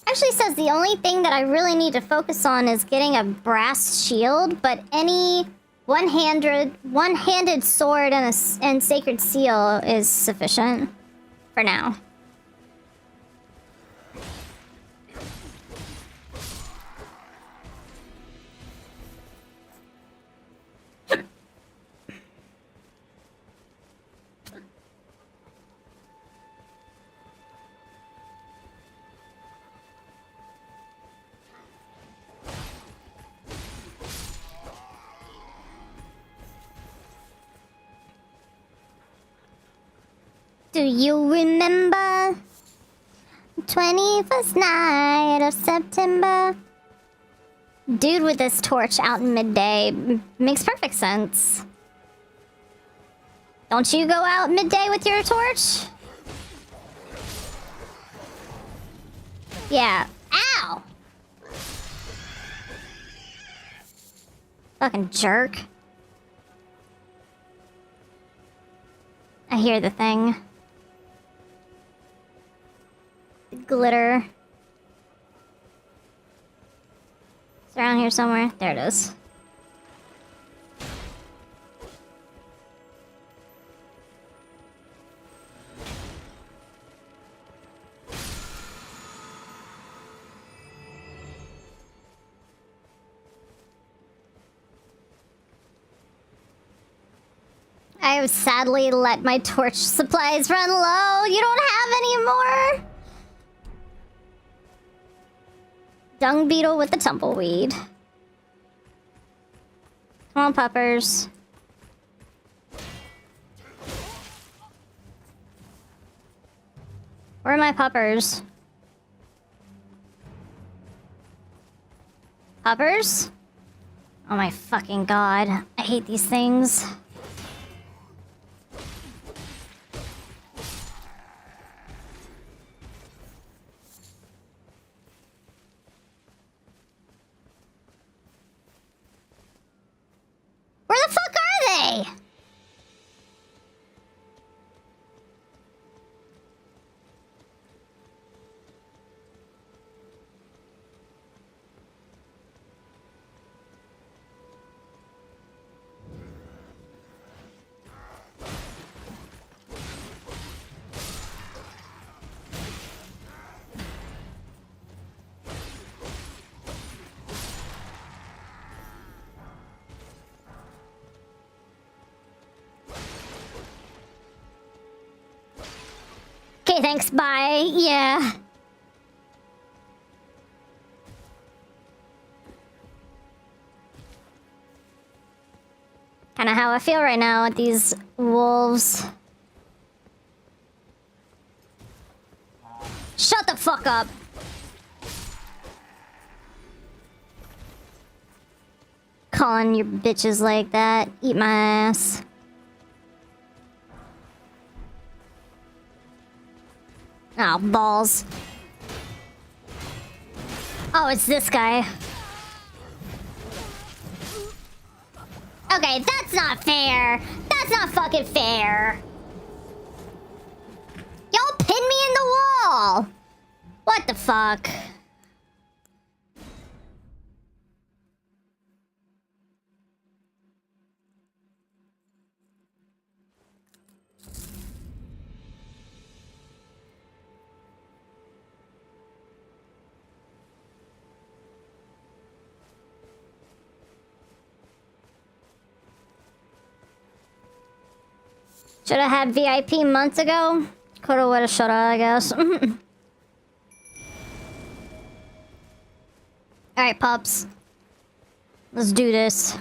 Actually says the only thing that I really need to focus on is getting a brass shield, but any one-handed sword and sacred seal is sufficient for now. Do you remember 21st night of September? Dude with this torch out in midday makes perfect sense. Don't you go out midday with your torch? Yeah. Ow! Fucking jerk. I hear the thing. Glitter. It's around here somewhere. There it is. I have sadly let my torch supplies run low. You don't have any more? Dung beetle with the tumbleweed. Come on, puppers. Where are my puppers? Puppers? Oh my fucking god. I hate these things. Where the fuck are they? Okay, thanks, bye. Yeah. Kinda how I feel right now with these wolves. Shut the fuck up! Calling your bitches like that. Eat my ass. Oh, balls. Oh, it's this guy. Okay, that's not fair. That's not fucking fair. Y'all pin me in the wall. What the fuck? Should have had VIP months ago. Coulda, woulda, shoulda, I guess. Alright, pups. Let's do this.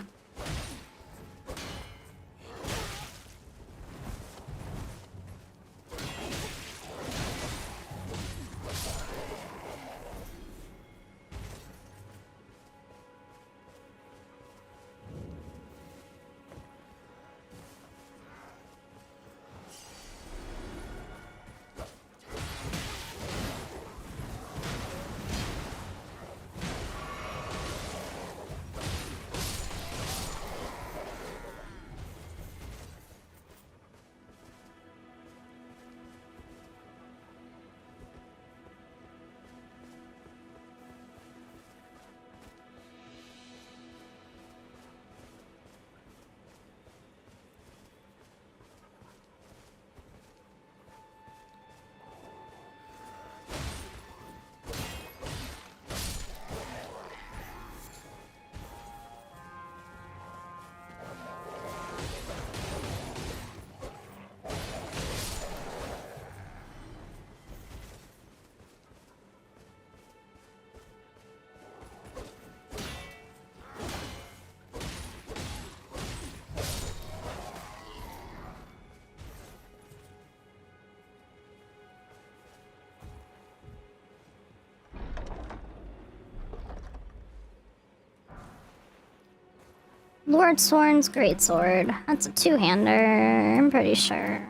Lord Sworn's greatsword. That's a two-hander, I'm pretty sure.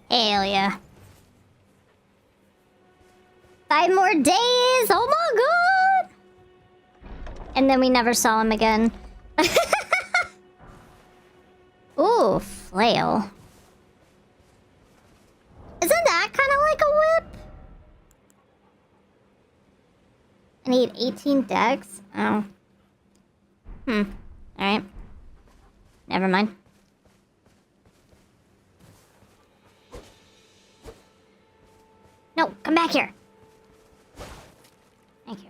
Hell yeah. 5 more days! Oh my god! And then we never saw him again. Ooh, flail. Isn't that kind of like a whip? I need 18 dex? Oh. Alright. Never mind. No, come back here. Thank you.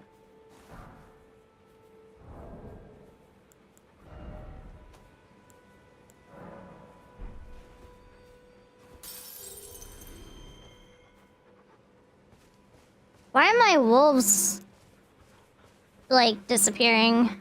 Why are my wolves, like, disappearing?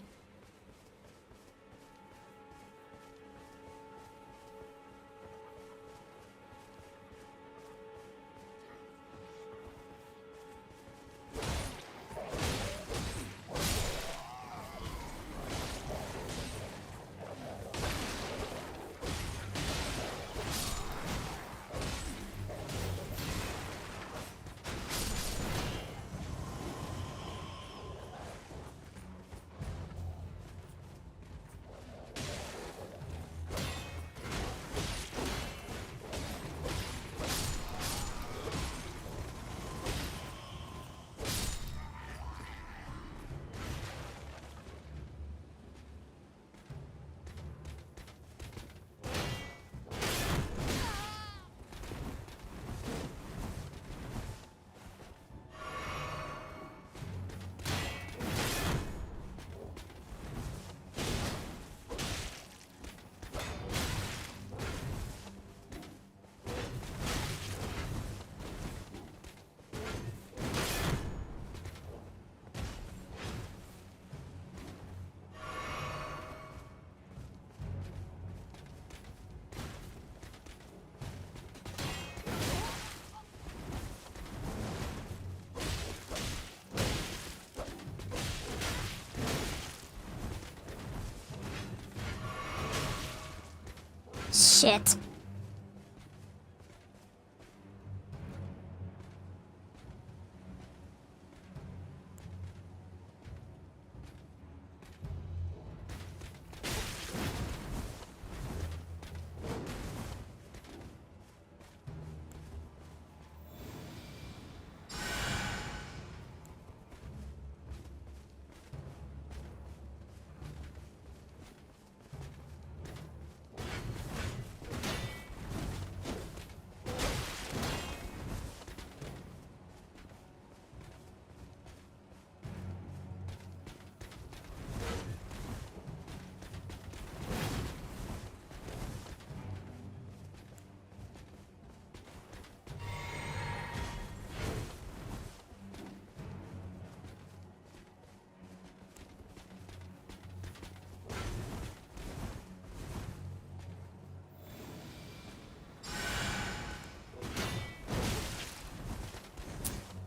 Shit.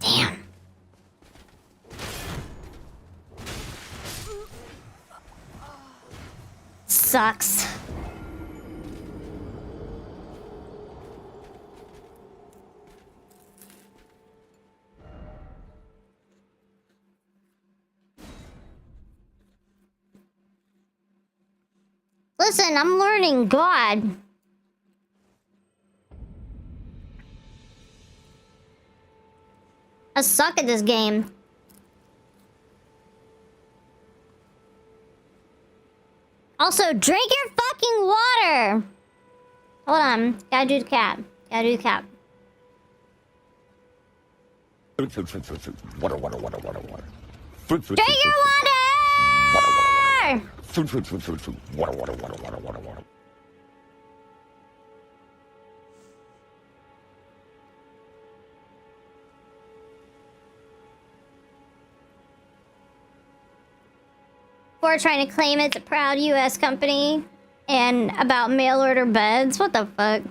Damn. Sucks. Listen, I'm learning God. I suck at this game. Also, drink your fucking water! Hold on. Gotta do the cap. Gotta do the cap. Water, water, water, water, water. Drink your water! Water, water, water, water, water, water. We're trying to claim it's a proud US company and about mail order beds. What the fuck?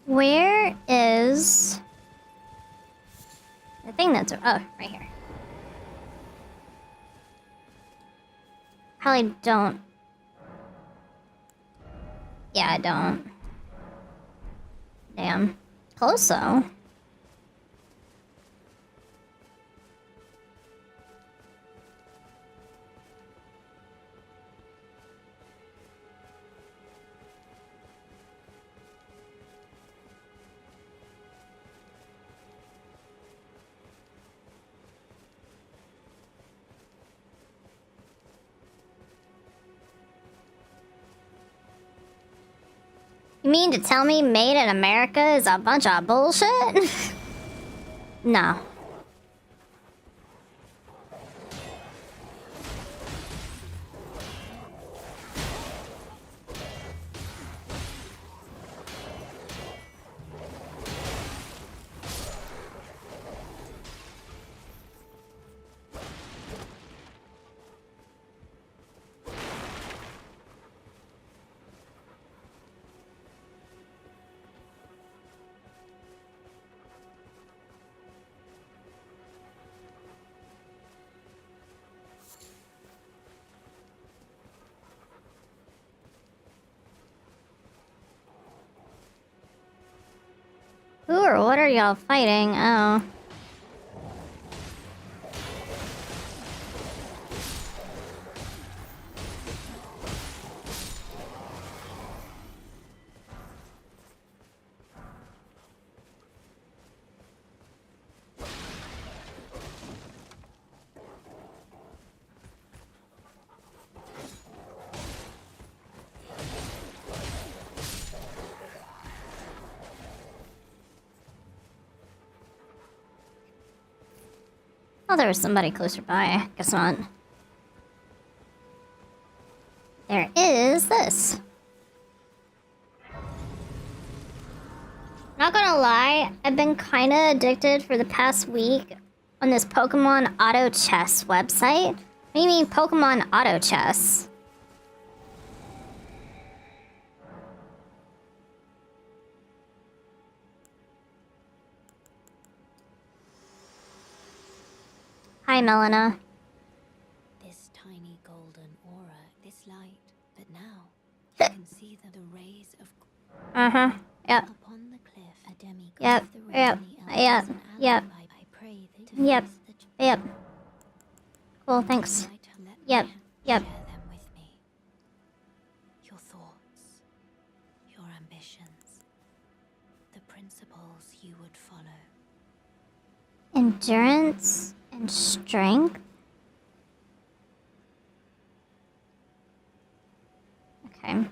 Where is the thing that's... Oh, right here. Probably don't. Yeah, I don't. Damn. Close though. You mean to tell me made in America is a bunch of bullshit? No. Who or what are y'all fighting? Oh. Oh, there was somebody closer by. Guess not. There is this. I've been kind of addicted for the past week on this Pokemon Auto Chess website. What do you mean Pokemon Auto Chess? Hi, Melina. This tiny golden aura, this light, but now you can see the rays of Yep. upon the cliff. A demigod Yep. of the Yep. rainy Yep. elders and Yep. ally. I pray that Yep. fills the Yep. Cool, thanks. light, let Yep. me Yep. share them with me. Your thoughts, your ambitions, the principles you would follow. Endurance and strength. Okay.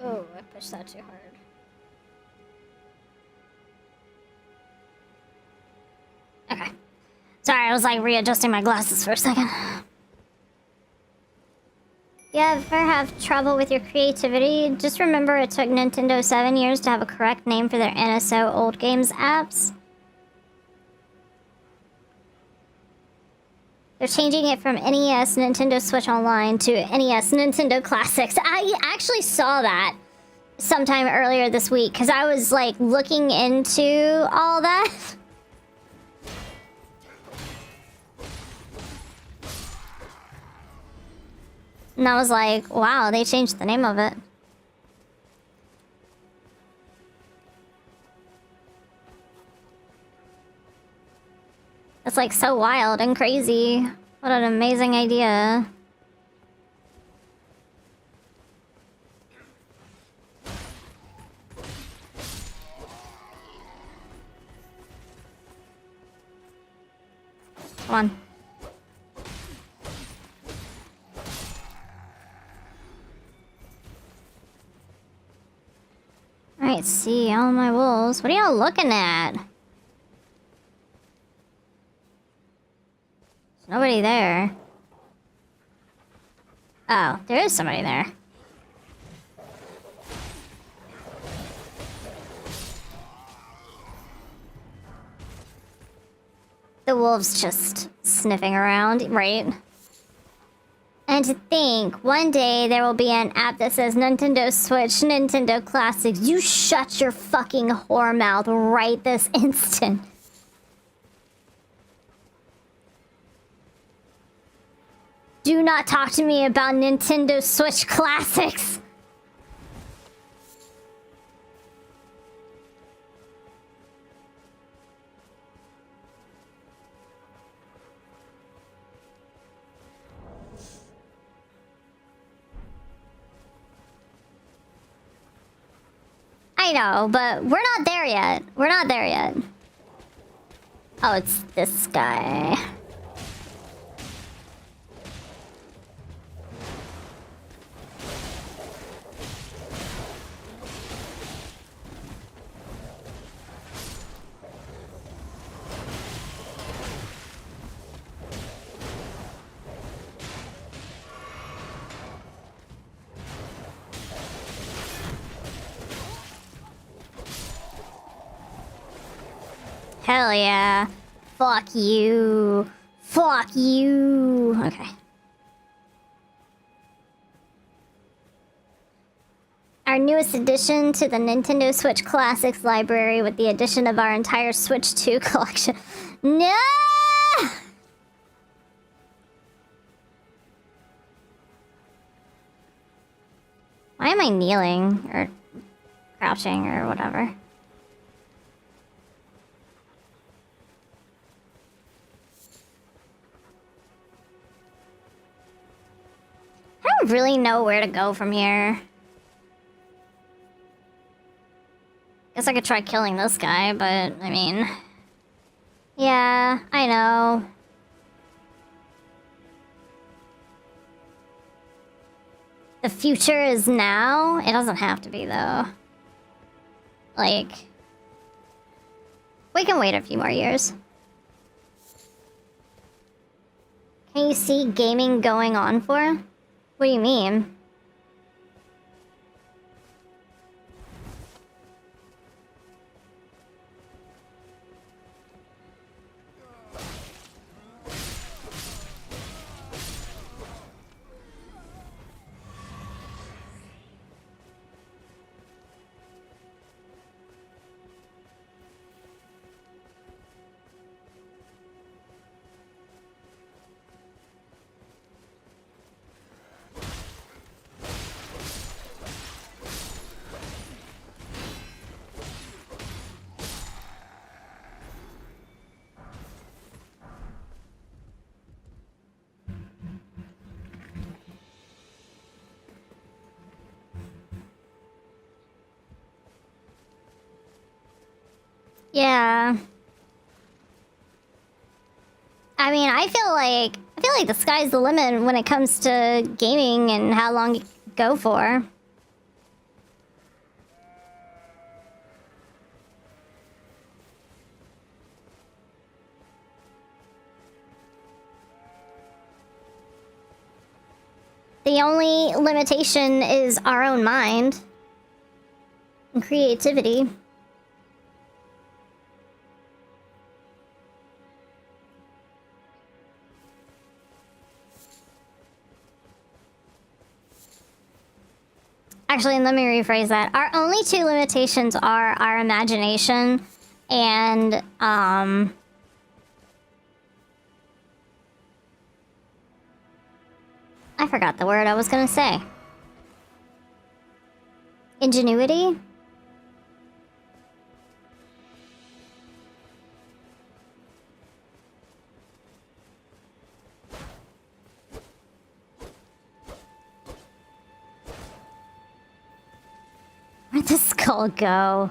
Oh, I pushed that too hard. Okay. Sorry, I was like readjusting my glasses for a second. You ever have trouble with your creativity? Just remember it took Nintendo 7 years to have a correct name for their NSO old games apps. They're changing it from NES Nintendo Switch Online to NES Nintendo Classics. I actually saw that sometime earlier this week because I was like looking into all that. And I was like, wow, they changed the name of it. That's like so wild and crazy. What an amazing idea. Come on. Alright, see all my wolves. What are y'all looking at? There's nobody there. Oh, there is somebody there. The wolves just sniffing around, right? And to think, one day there will be an app that says Nintendo Switch, Nintendo Classics. You shut your fucking whore mouth right this instant. Do not talk to me about Nintendo Switch Classics. I know, but we're not there yet. We're not there yet. Oh, it's this guy. Hell yeah. Fuck you. Fuck you. Okay. Our newest addition to the Nintendo Switch Classics library with the addition of our entire Switch 2 collection. No! Why am I kneeling? Or crouching or whatever? I don't really know where to go from here. Guess I could try killing this guy, but I mean... Yeah, I know. the future is now. It doesn't have to be, though. Like, we can wait a few more years. Can you see gaming going on for? What do you mean? Yeah. I mean, I feel like the sky's the limit when it comes to gaming and how long you go for. The only limitation is our own mind and creativity. Actually, let me rephrase that. Our only two limitations are our imagination and, I forgot the word I was gonna say. Ingenuity? Where'd the skull go?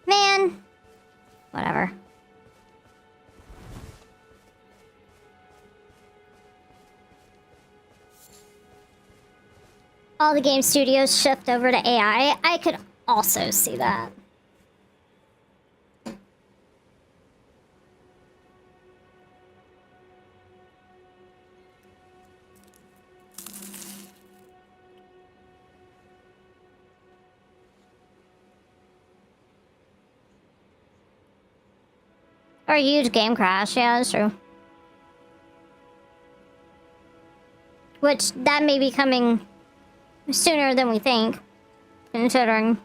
Man. Whatever. All the game studios shift over to AI. I could also see that. Or a huge game crash, yeah, that's true. Which, that may be coming sooner than we think, considering.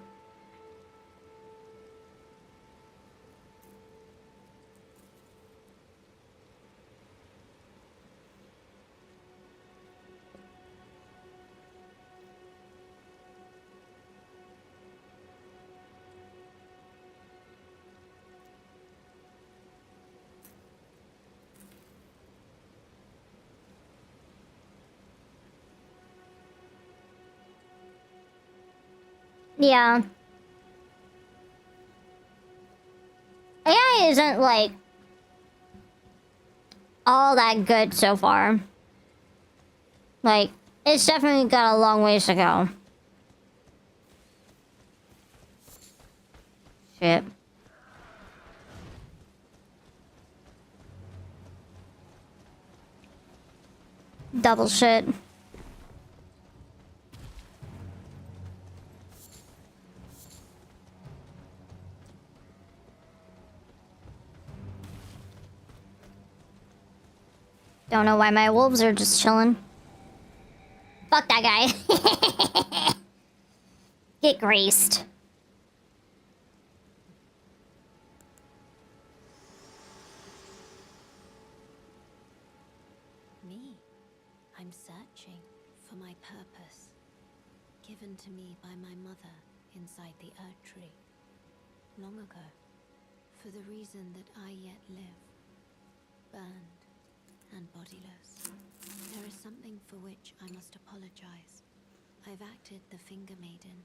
Yeah. AI isn't, like, all that good so far. Like, it's definitely got a long ways to go. Shit. Double shit. Don't know why my wolves are just chilling. Fuck that guy. Get graced. Me. I'm searching for my purpose, given to me by my mother inside the Earth Tree, long ago, for the reason that I yet live, burned and bodiless. There is something for which I must apologize. I've acted the finger maiden,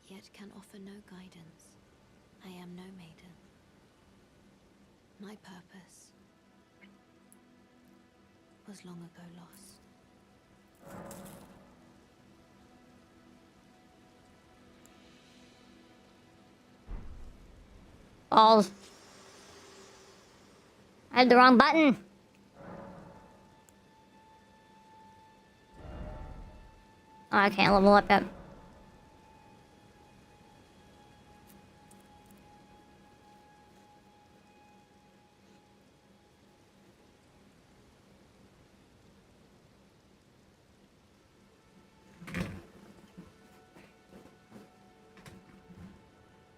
yet can offer no guidance. I am no maiden. My purpose was long ago lost. Oh. I had the wrong button. Oh, I can't level up yet.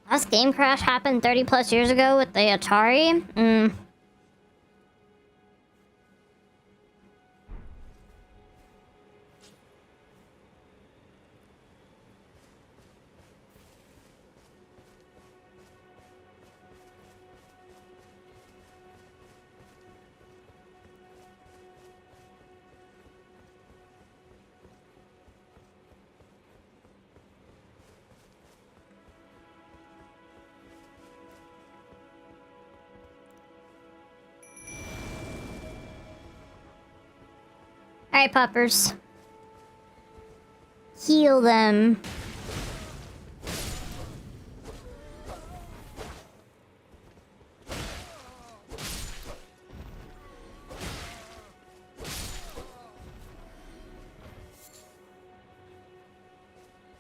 Last game crash happened 30 plus years ago with the Atari? Alright, puppers. Heal them.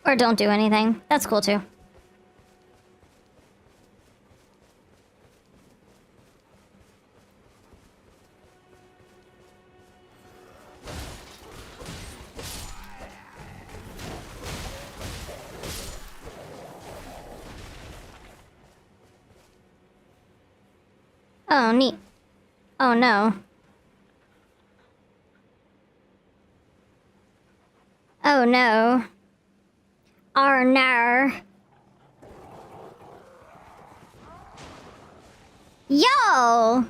Or don't do anything. That's cool too. Oh, neat. Oh, no. Oh, no. Oh, no. Yo!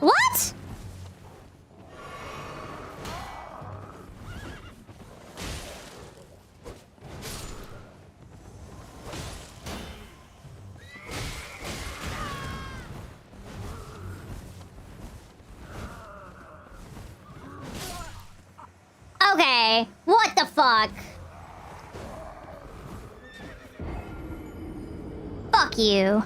What? Okay, what the fuck? Fuck you.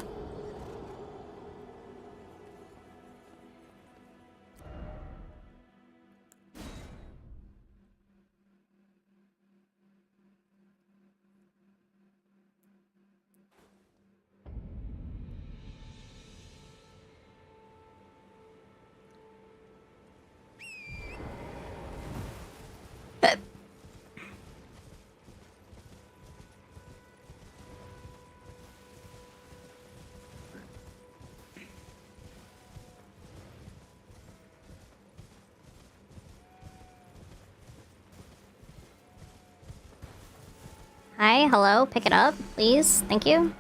Hi, hello, pick it up, please. Thank you.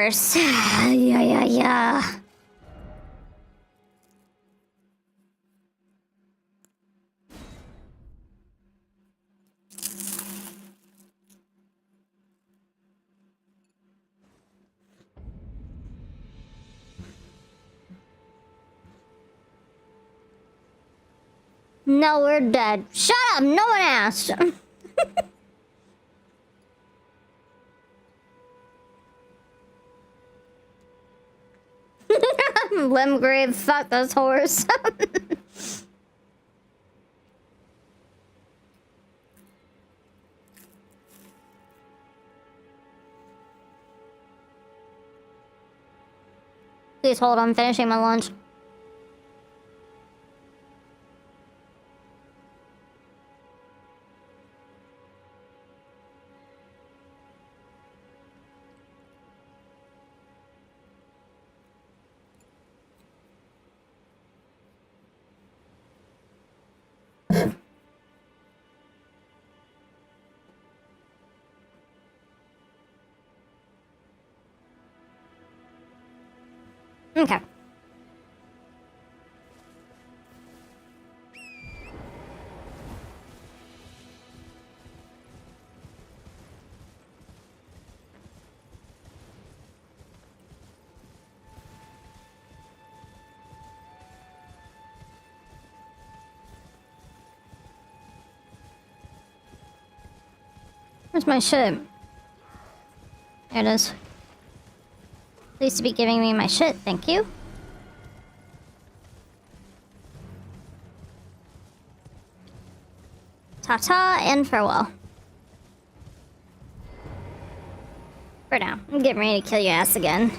horse. Yeah. No, we're dead. Shut up! No one asked. Limgrave, fuck this horse. Please hold on, finishing my lunch. Okay. Where's my shit? There it is. Please to be giving me my shit, thank you. Ta-ta and farewell. For now, I'm getting ready to kill your ass again.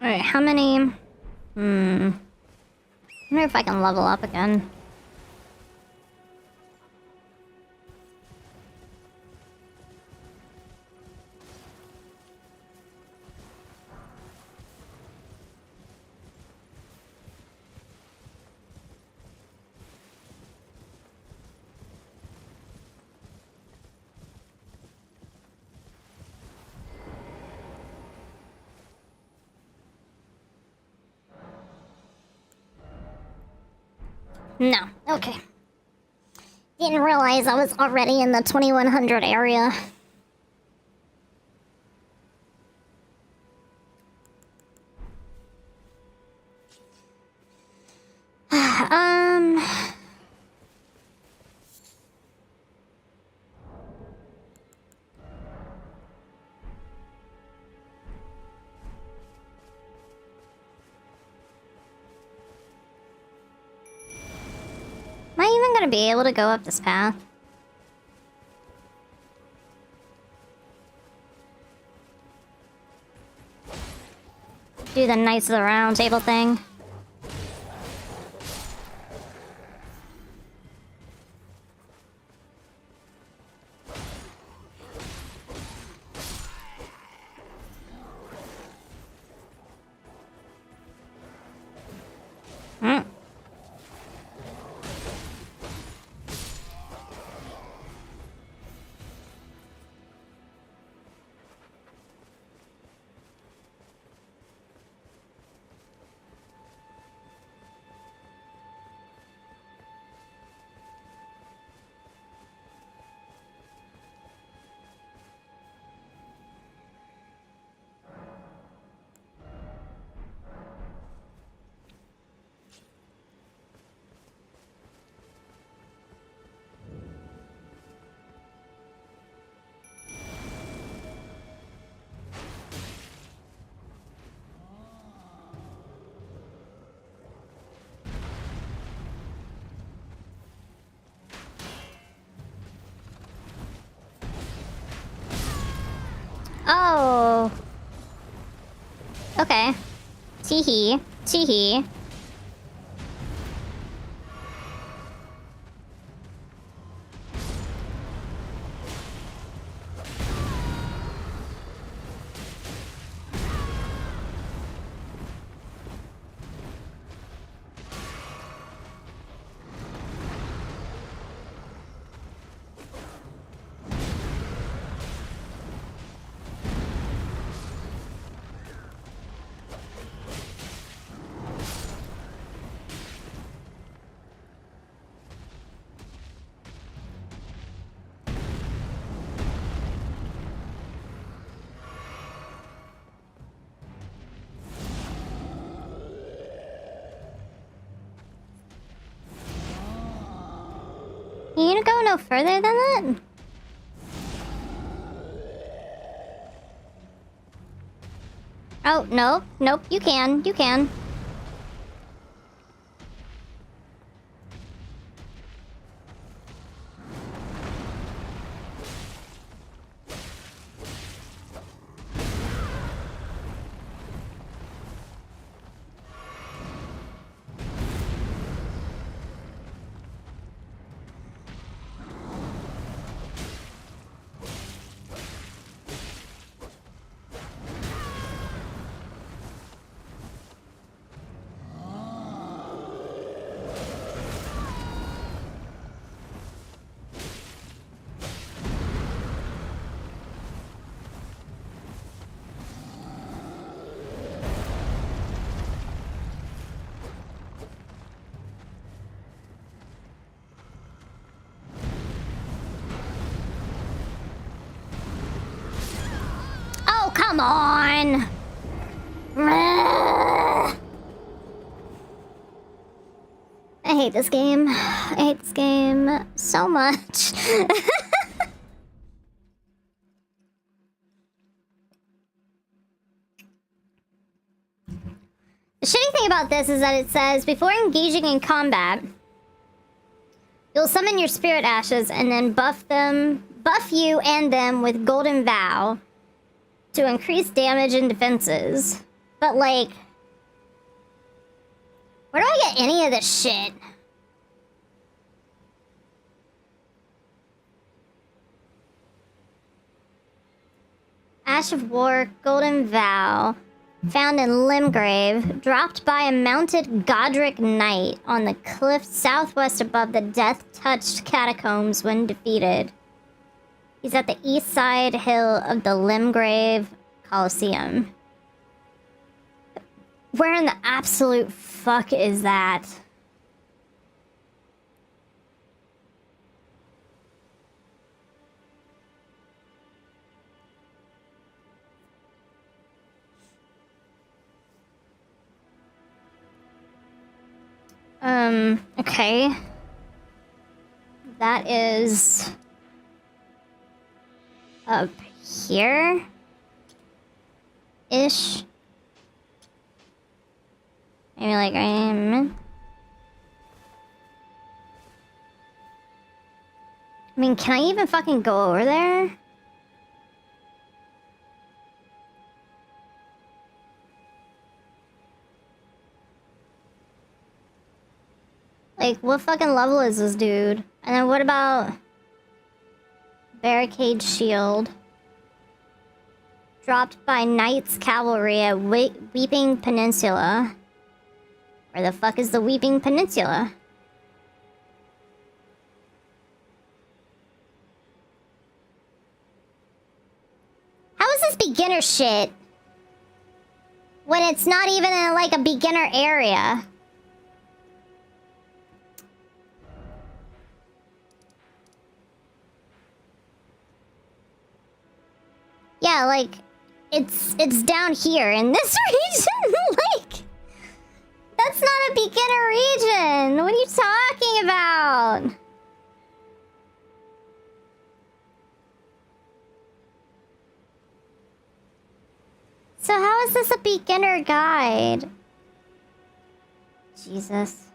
Alright, how many... I wonder if I can level up again. No. Okay. Didn't realize I was already in the 2100 area. Am I even gonna be able to go up this path? Do the Knights of the Round Table thing. Oh. Okay. Teehee. Teehee. You gonna go no further than that? Oh, no. Nope, you can. You can. Oh, come on! I hate this game. I hate this game so much. The shitty thing about this is that it says, before engaging in combat, you'll summon your spirit ashes and then buff you and them with golden vow to increase damage and defenses. But like, where do I get any of this shit? Ash of War, Golden Vow, found in Limgrave, dropped by a mounted Godric knight on the cliff southwest above the death-touched catacombs when defeated. He's at the east side hill of the Limgrave Coliseum. Where in the absolute fuck is that? Okay. That is up here ish. Maybe like I mean, can I even fucking go over there? Like, what fucking level is this dude? And then what about Barricade Shield? Dropped by Knights Cavalry at Weeping Peninsula. Where the fuck is the Weeping Peninsula? How is this beginner shit? When it's not even in like a beginner area. Yeah, like, it's down here in this region. Like, that's not a beginner region. What are you talking about? So how is this a beginner guide? Jesus.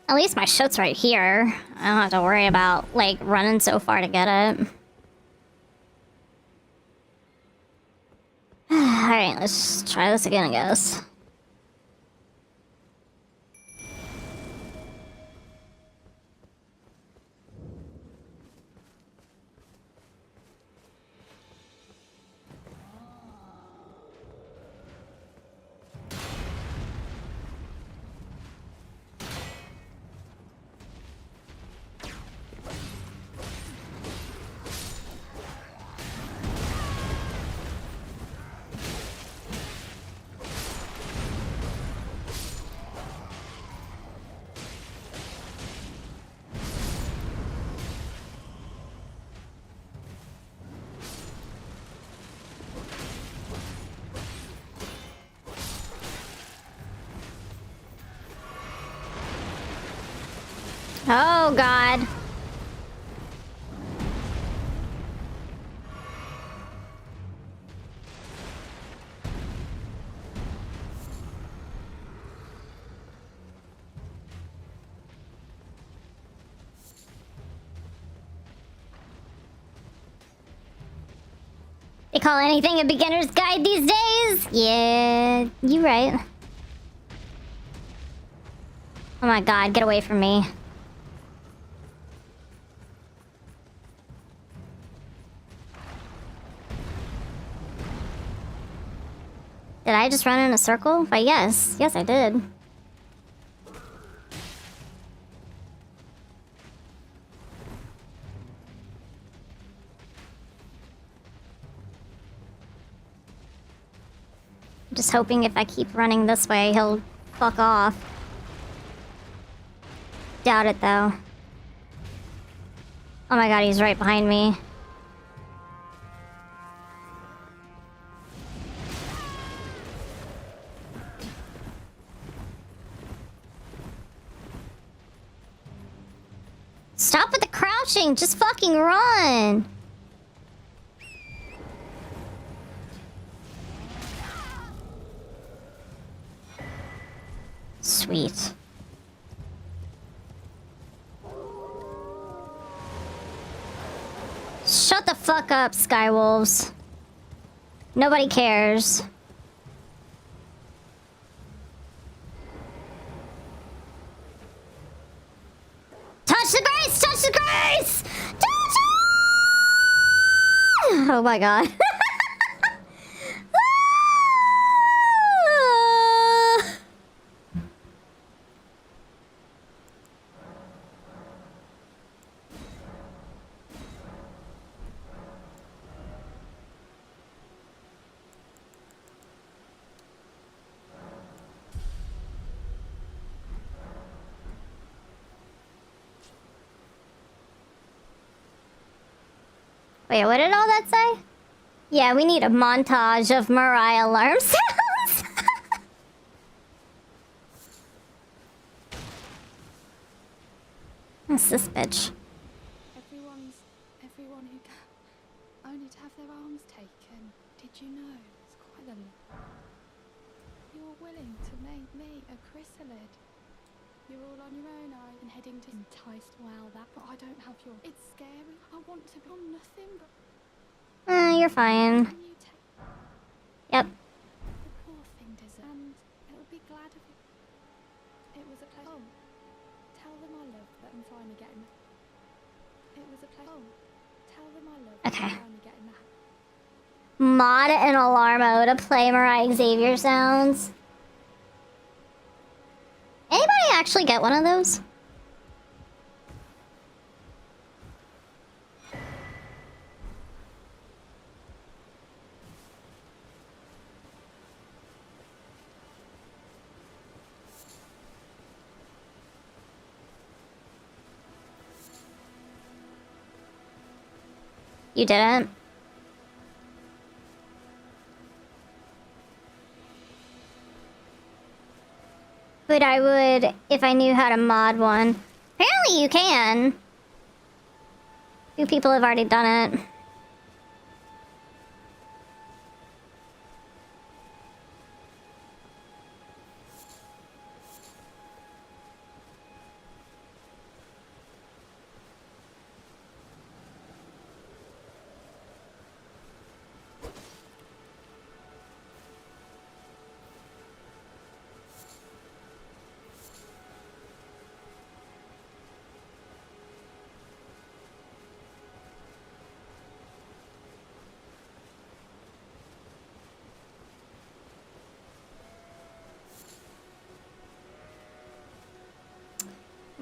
At least my shit's right here. I don't have to worry about, like, running so far to get it. Alright, let's try this again, I guess. Oh, God. They call anything a beginner's guide these days? Yeah, you right. Oh my God, get away from me. Did I just run in a circle? Why, yes. Yes, I did. I'm just hoping if I keep running this way, he'll fuck off. Doubt it, though. Oh my God, he's right behind me. Stop with the crouching! Just fucking run! Sweet. Shut the fuck up, Skywolves. Nobody cares. Touch the grace! Touch the grace! Touch it! Oh my God. Wait, what did all that say? Yeah, we need a montage of Mariah alarm sounds. What's this bitch? Everyone who only to have their arms taken. Did you know? It's quite a... You're willing to make me a chrysalid. You're all on your own, are you? And heading to enticed. Well, that, but I don't have your... It's scary. I want to be on nothing but... You're fine. Can you take... Yep. The poor thing deserves... And it'll be glad of it. It was a pleasure. Oh, tell them I love that I'm finally getting... It was a pleasure. Oh, tell them I love that I'm finally getting that. Mod and Alarmo to play Mariah Xavier sounds. Anybody actually get one of those? You didn't? But I would if I knew how to mod one. Apparently you can. Few people have already done it.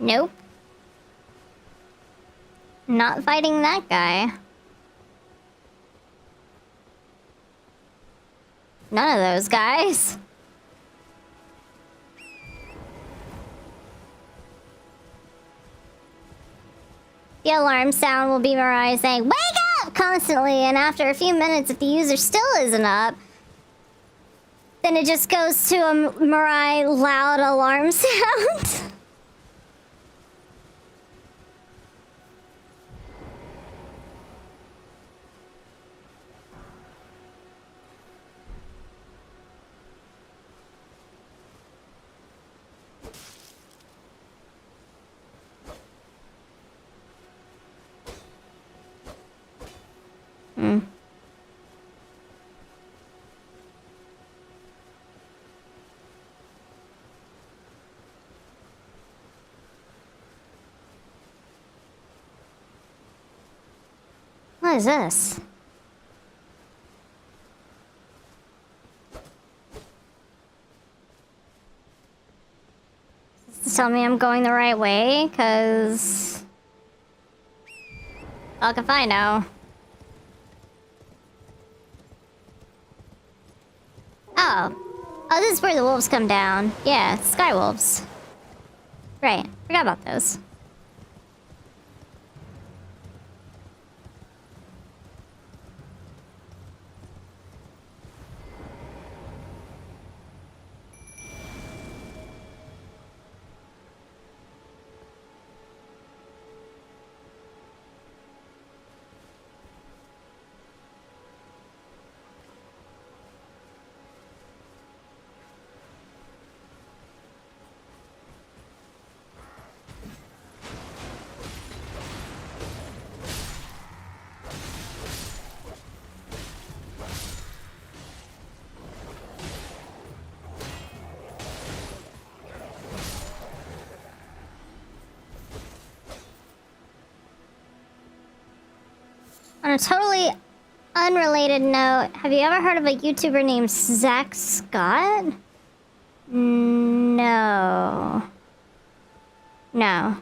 Nope. Not fighting that guy. None of those guys. The alarm sound will be Mariah saying, "Wake up!" constantly, and after a few minutes, if the user still isn't up, then it just goes to a Mariah loud alarm sound. Hmm. What is this? Tell me I'm going the right way, cause fuck if I know. Oh. Oh, this is where the wolves come down. Yeah, sky wolves. Right. Forgot about those. On a totally unrelated note, have you ever heard of a YouTuber named Zach Scott? No. No.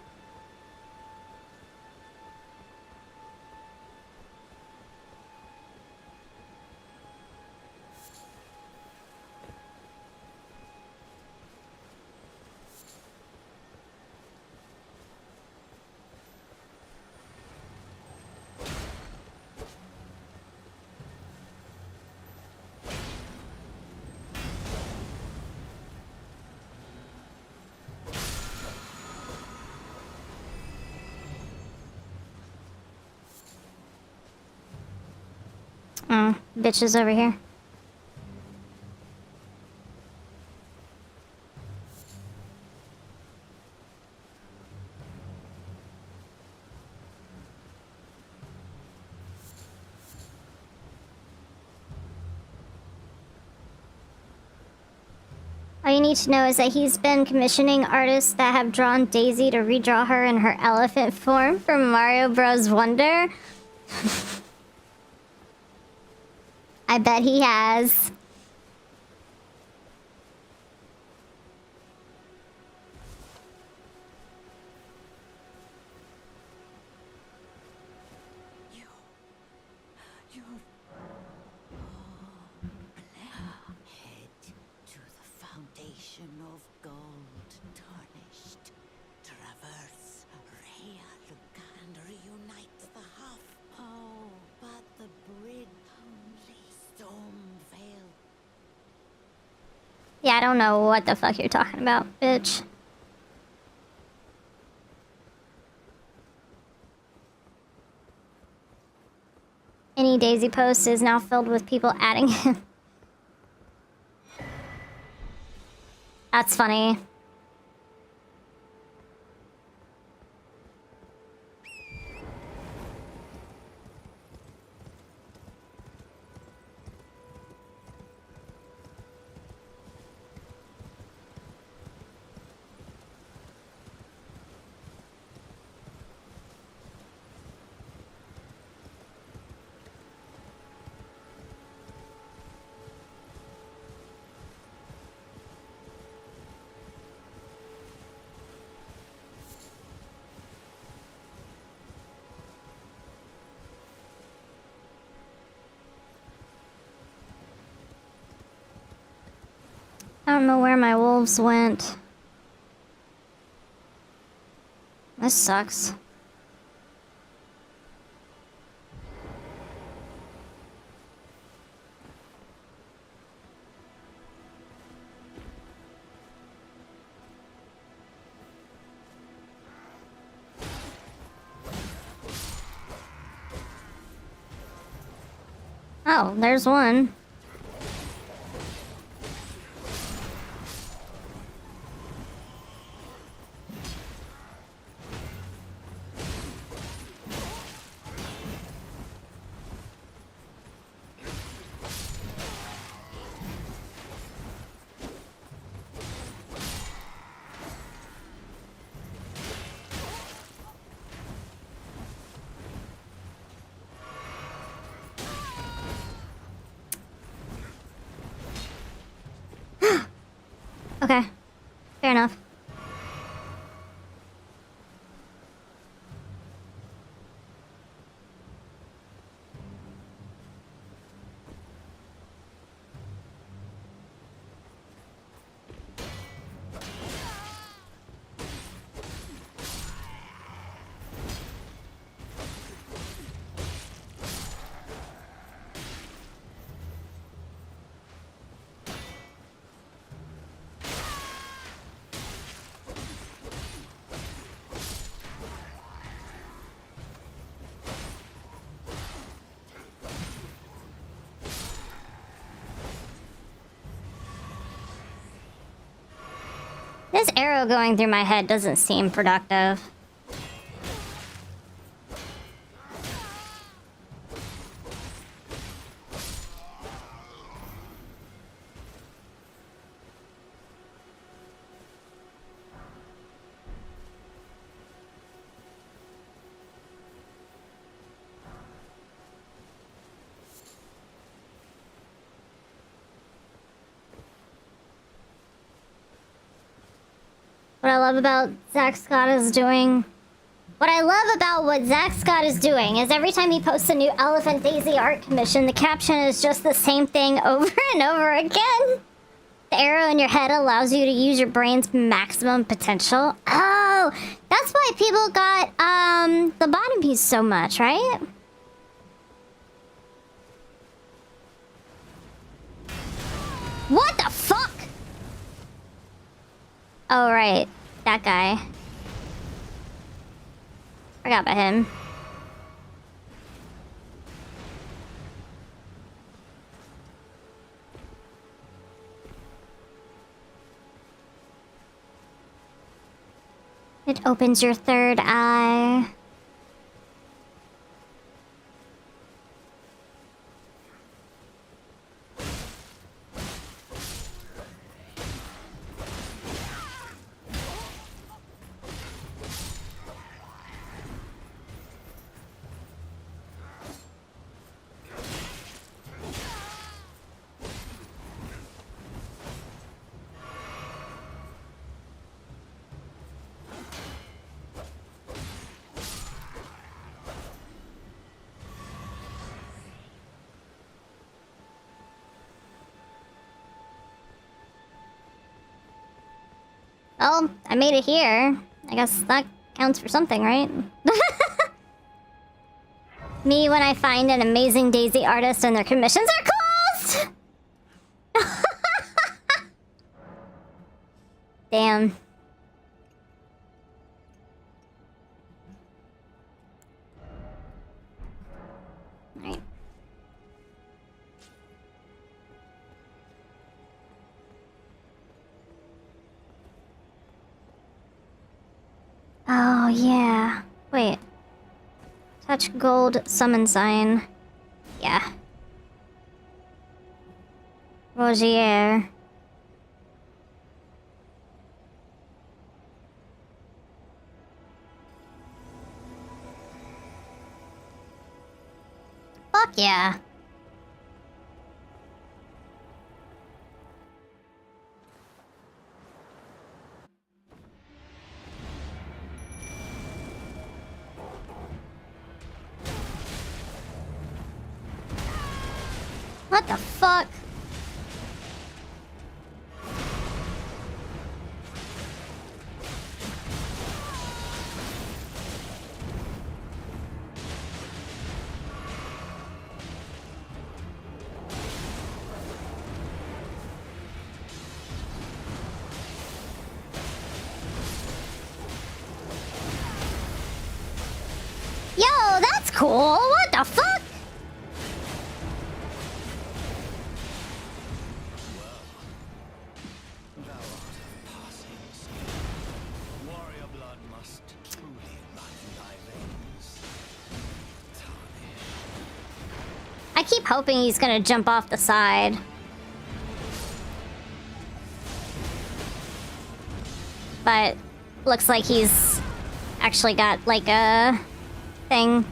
Oh, bitches over here. All you need to know is that he's been commissioning artists that have drawn Daisy to redraw her in her elephant form from Mario Bros. Wonder. I bet he has. Yeah, I don't know what the fuck you're talking about, bitch. Any Daisy post is now filled with people adding him. That's funny. I don't know where my wolves went. This sucks. Oh, there's one. Okay, fair enough. This arrow going through my head doesn't seem productive. What I love about Zach Scott is doing... What I love about what Zach Scott is doing is every time he posts a new Elephant Daisy art commission, the caption is just the same thing over and over again. The arrow in your head allows you to use your brain's maximum potential. Oh, that's why people got, the bottom piece so much, right? What the fuck? Oh, right. That guy. Forgot about him. It opens your third eye. Well, I made it here. I guess that counts for something, right? Me when I find an amazing Daisy artist and their commissions are closed! Damn. Alright. Oh, yeah. Wait. Touch gold summon sign. Yeah. Rogier. Fuck yeah. What the fuck? cool. What the fuck? Warrior blood must truly run in thy veins. I keep hoping he's gonna jump off the side. But looks like he's actually got like a thing.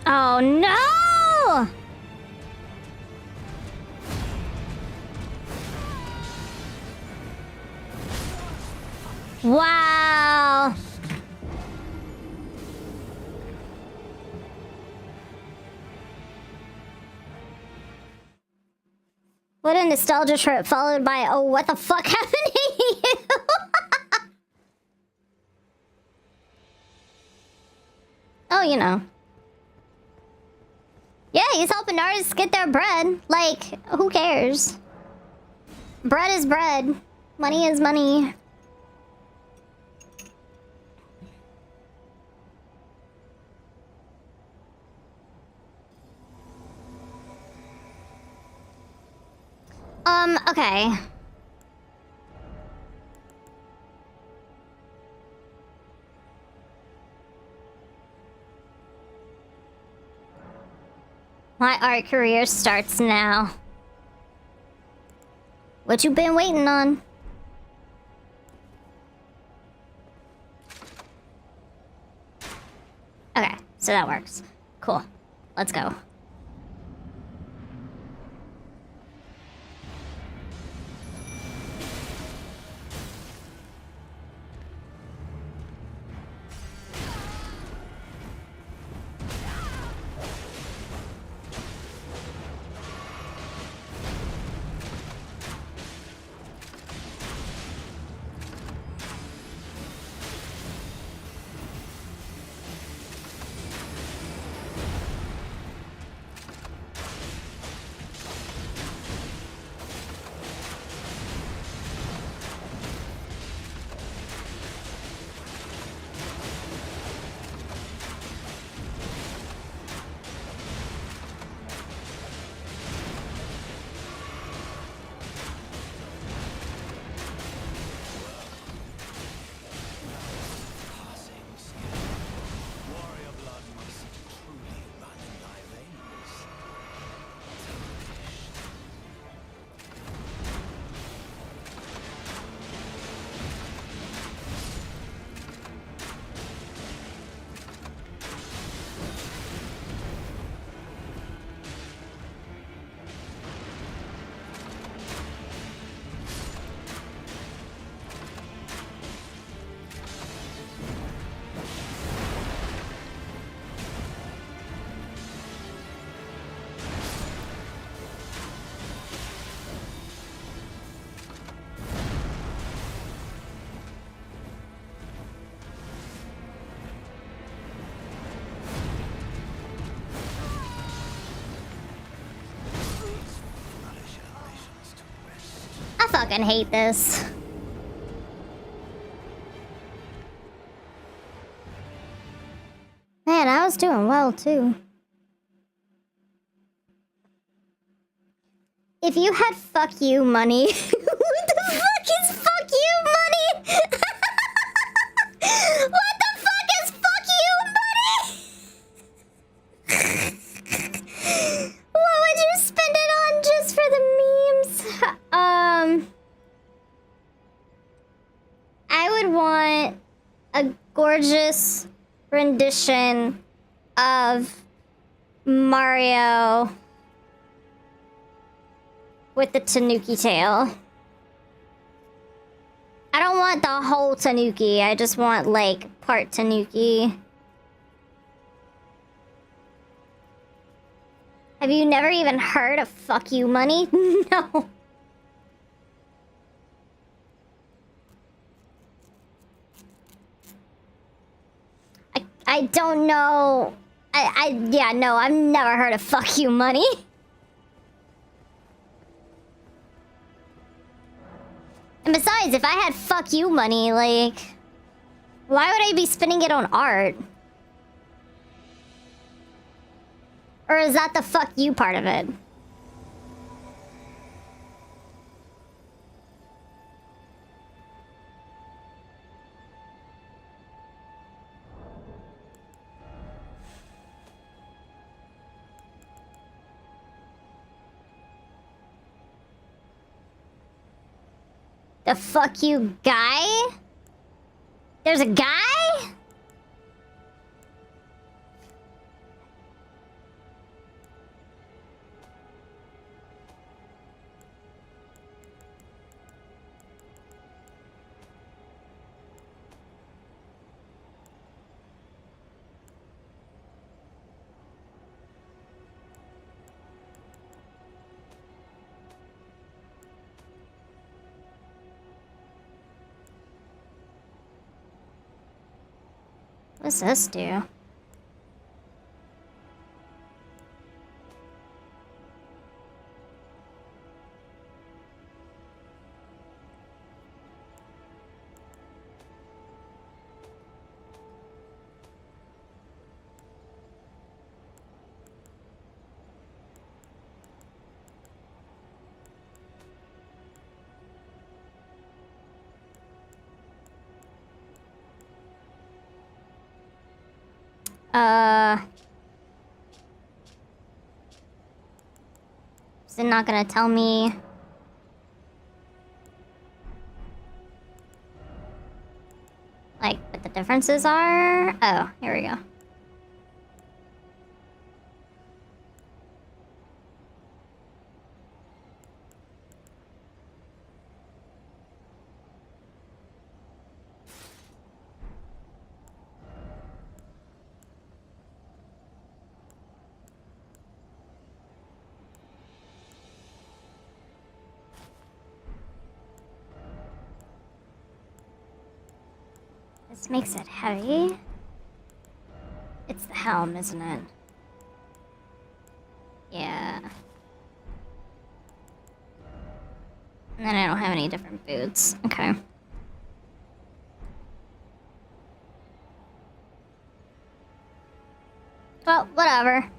Oh no! Wow! What a nostalgia trip followed by, oh, what the fuck happened to you? Oh, you know. Yeah, he's helping artists get their bread. Like, who cares? Bread is bread. Money is money. Okay. My art career starts now. What you been waiting on? Okay, so that works. Cool. Let's go. I fucking hate this. Man, I was doing well too. If you had fuck you money, what the fuck is fuck you money? What the fuck is fuck you money? What would you spend it on just for the memes? I would want a gorgeous rendition of Mario with the tanuki tail. I don't want the whole tanuki. I just want, like, part tanuki. Have you never even heard of fuck you money? No. I don't know. Yeah, no, I've never heard of fuck you money. And besides, if I had fuck you money, like, why would I be spending it on art? Or is that the fuck you part of it? The fuck you guy? There's a guy? What's this do? Is it not gonna tell me? Like, what the differences are? Oh, here we go. This makes it heavy. It's the helm, isn't it? Yeah. And then I don't have any different boots. Okay. Well, whatever.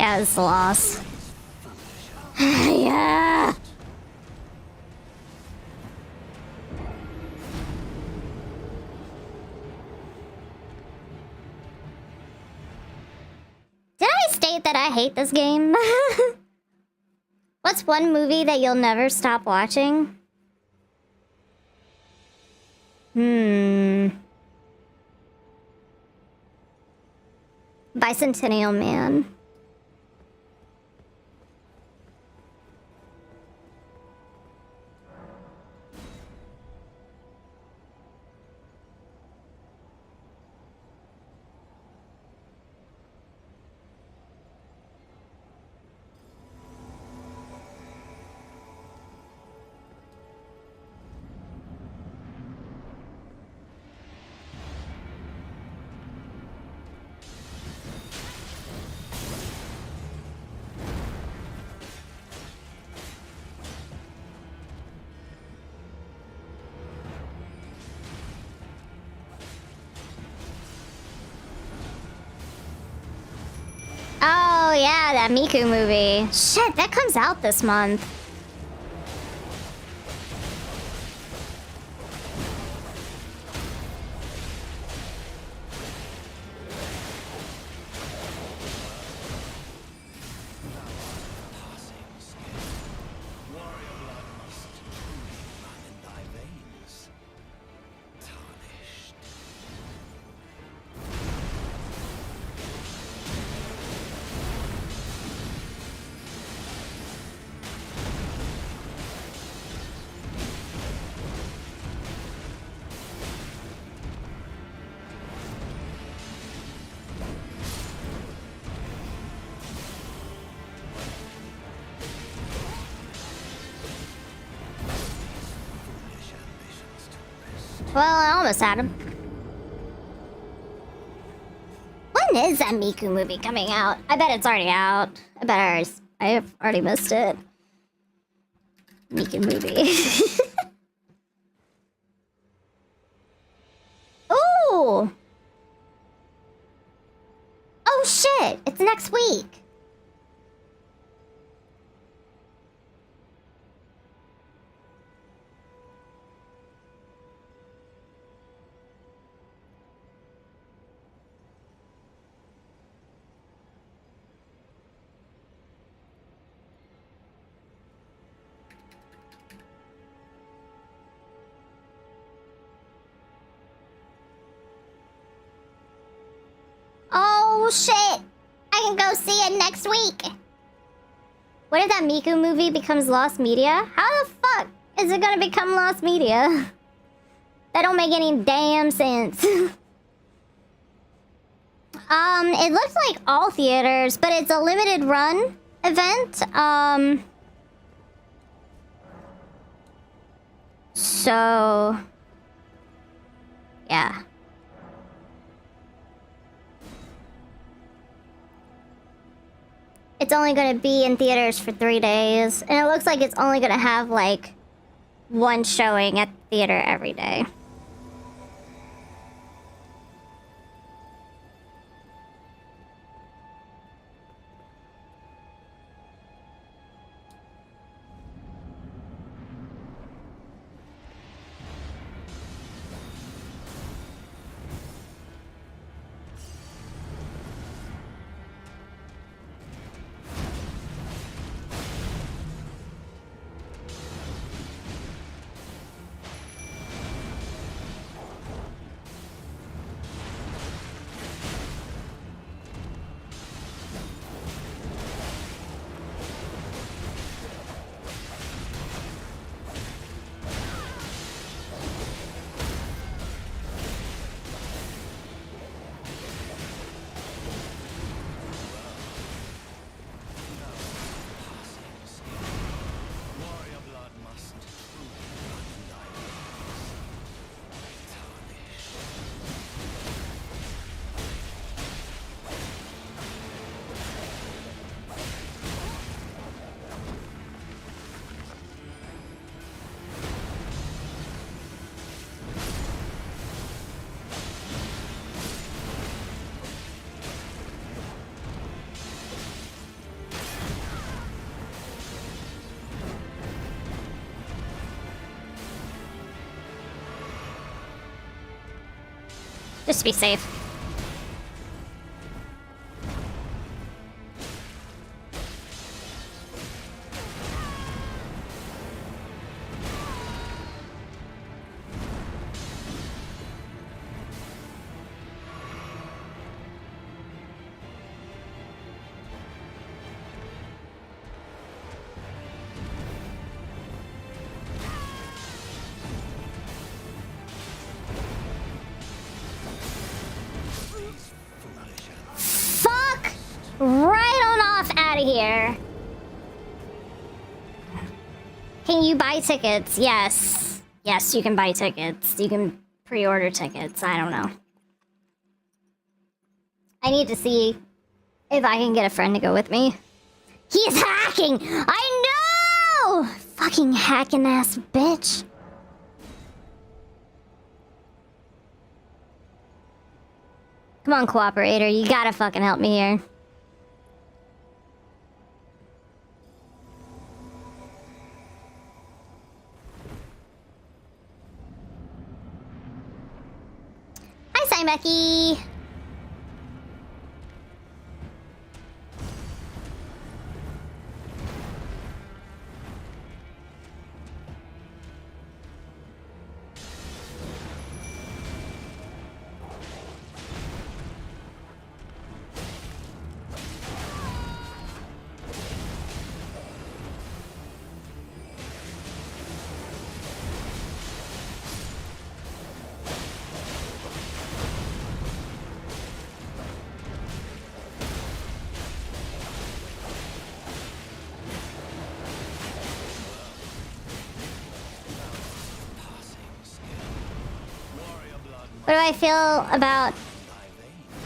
Yeah, it's a loss. Yeah. Did I state that I hate this game? What's one movie that you'll never stop watching? Bicentennial Man. Oh yeah, that Miku movie. Shit, that comes out this month. Warrior blood must truly run in thy veins. Tarnished. Foolish ambitions to rest. Well, I almost had him. When is that Miku movie coming out? I bet it's already out. I have already missed it. Miku movie. Ooh! Oh shit! It's next week. Oh shit! I can go see it next week! What if that Miku movie becomes lost media? How the fuck is it gonna become lost media? That don't make any damn sense. It looks like all theaters, but it's a limited run event. So... yeah. It's only gonna be in theaters for 3 days, and it looks like it's only gonna have, like, one showing at the theater every day. Just to be safe. Fuck! Right on off out of here. Can you buy tickets? Yes. Yes, you can buy tickets. You can pre-order tickets. I don't know. I need to see if I can get a friend to go with me. He's hacking! I know! Fucking hacking ass bitch. Come on, cooperator. You gotta fucking help me here. Hi, Simeki. What do I feel about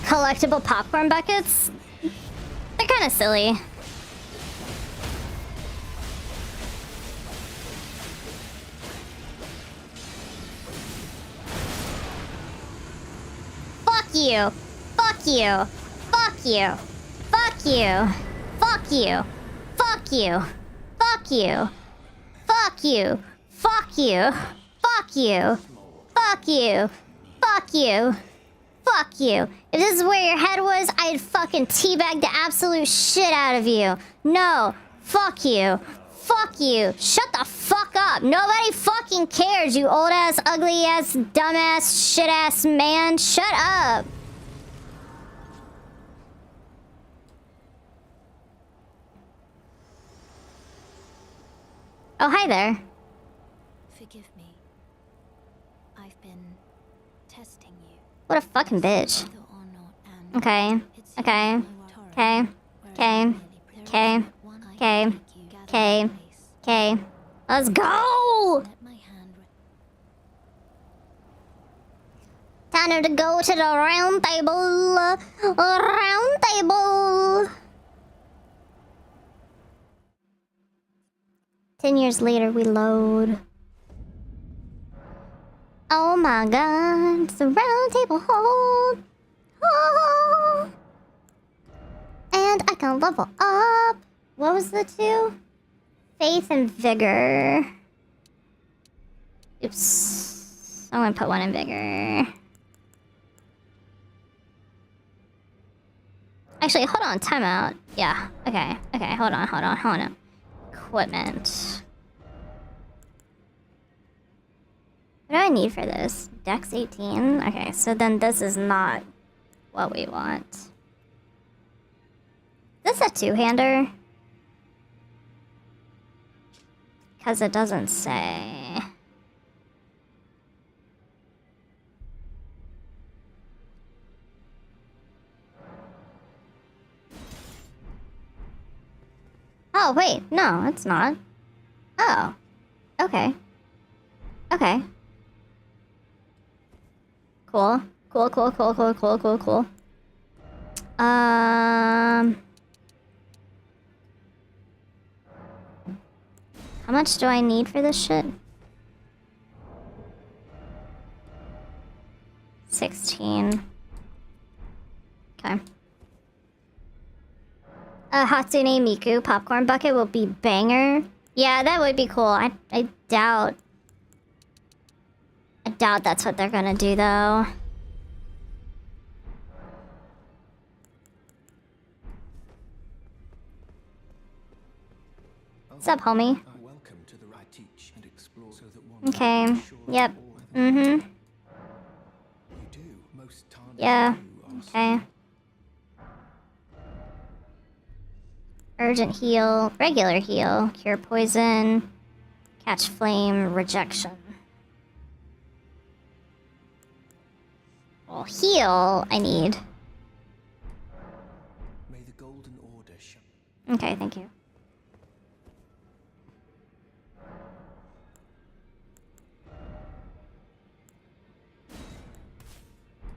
collectible popcorn buckets? They're kind of silly. Fuck you. Fuck you. Fuck you. Fuck you. Fuck you. Fuck you. Fuck you. Fuck you. Fuck you. Fuck you. Fuck you. Fuck you. Fuck you. If this is where your head was, I'd fucking teabag the absolute shit out of you. No. Fuck you. Fuck you. Shut the fuck up. Nobody fucking cares, you old ass, ugly ass, dumbass, shit ass man. Shut up. Oh, hi there. Forgive me. I've been testing you. What a fucking bitch. Whether or not and Okay. it's Okay. my Okay. Okay. Okay. Okay. Okay. Okay. Let's go! Let my hand Time to go to the round table. Round table. 10 years later, we load. Oh my god, it's a round table hold. Oh. And I can level up. What was the two? Faith and vigor. Oops. I'm gonna put one in vigor. Actually, hold on, timeout. Yeah, okay, okay, hold on. Equipment. What do I need for this? Dex 18? Okay, so then this is not what we want. Is this a two-hander? Because it doesn't say. Oh, wait. No, it's not. Oh. Okay. Okay. Cool. Cool. How much do I need for this shit? 16. Okay. Hatsune Miku popcorn bucket will be banger. Yeah, that would be cool. I doubt that's what they're gonna do though. up, homie? Welcome to the right teach and explore so that one Okay. can be sure Yep. of all. Mm-hmm. You do. Most times Yeah. do ask. Okay. Urgent heal, regular heal, cure poison, catch flame, rejection. Well, heal I need. May the golden order shine. Okay, thank you.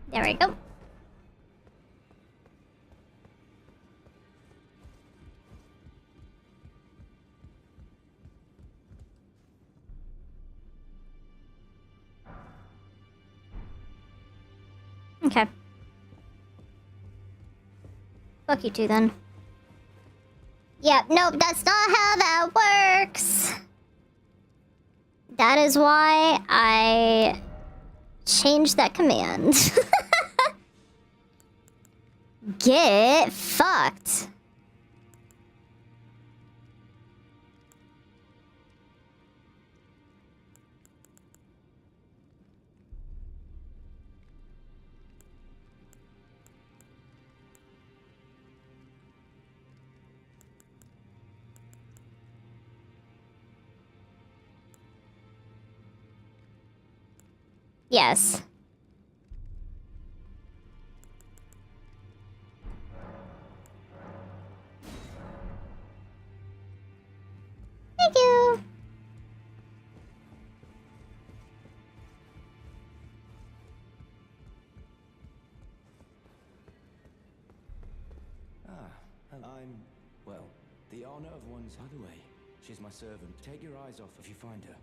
There we go. Okay. Fuck you two then. Yep, nope, that's not how that works. That is why I changed that command. Get fucked. Yes. Thank you. Well, the honor of one's... By the way, she's my servant. Take your eyes off if you find her.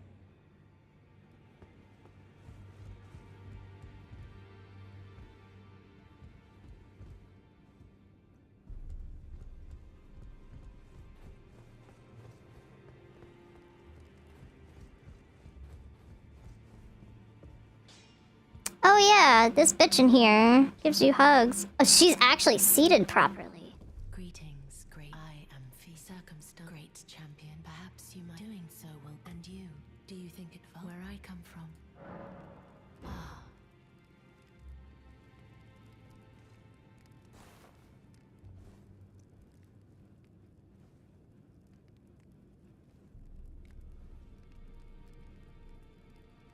Oh yeah, this bitch in here gives you hugs. Oh, she's actually seated properly. Greetings, great. I am circumstance. Great champion. Perhaps you might doing so will. And you? Do you think it felt where I come from? Ah.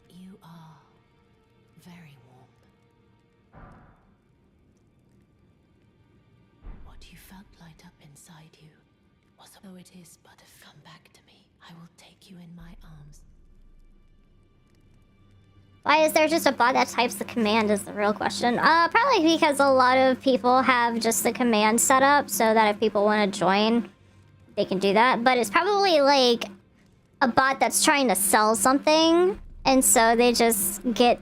You are very warm. What you felt light up inside you was, though it is but a come back to me. I will take you in my arms. Why is there just a bot that types the command is the real question. Probably because a lot of people have just the command set up so that if people want to join, they can do that. But it's probably like a bot that's trying to sell something, and so they just get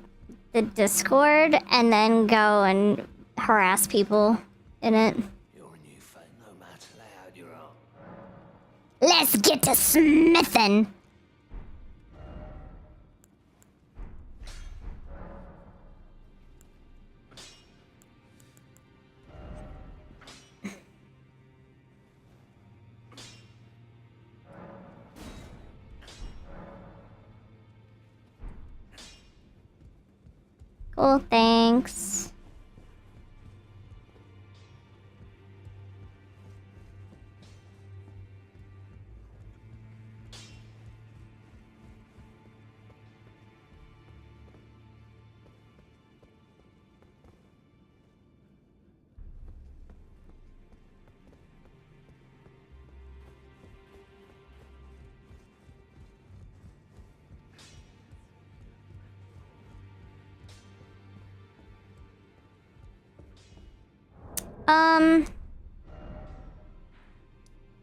the Discord and then go and harass people in it. You're a new friend, no matter how loud you are. Let's get to smithing. Cool, thanks.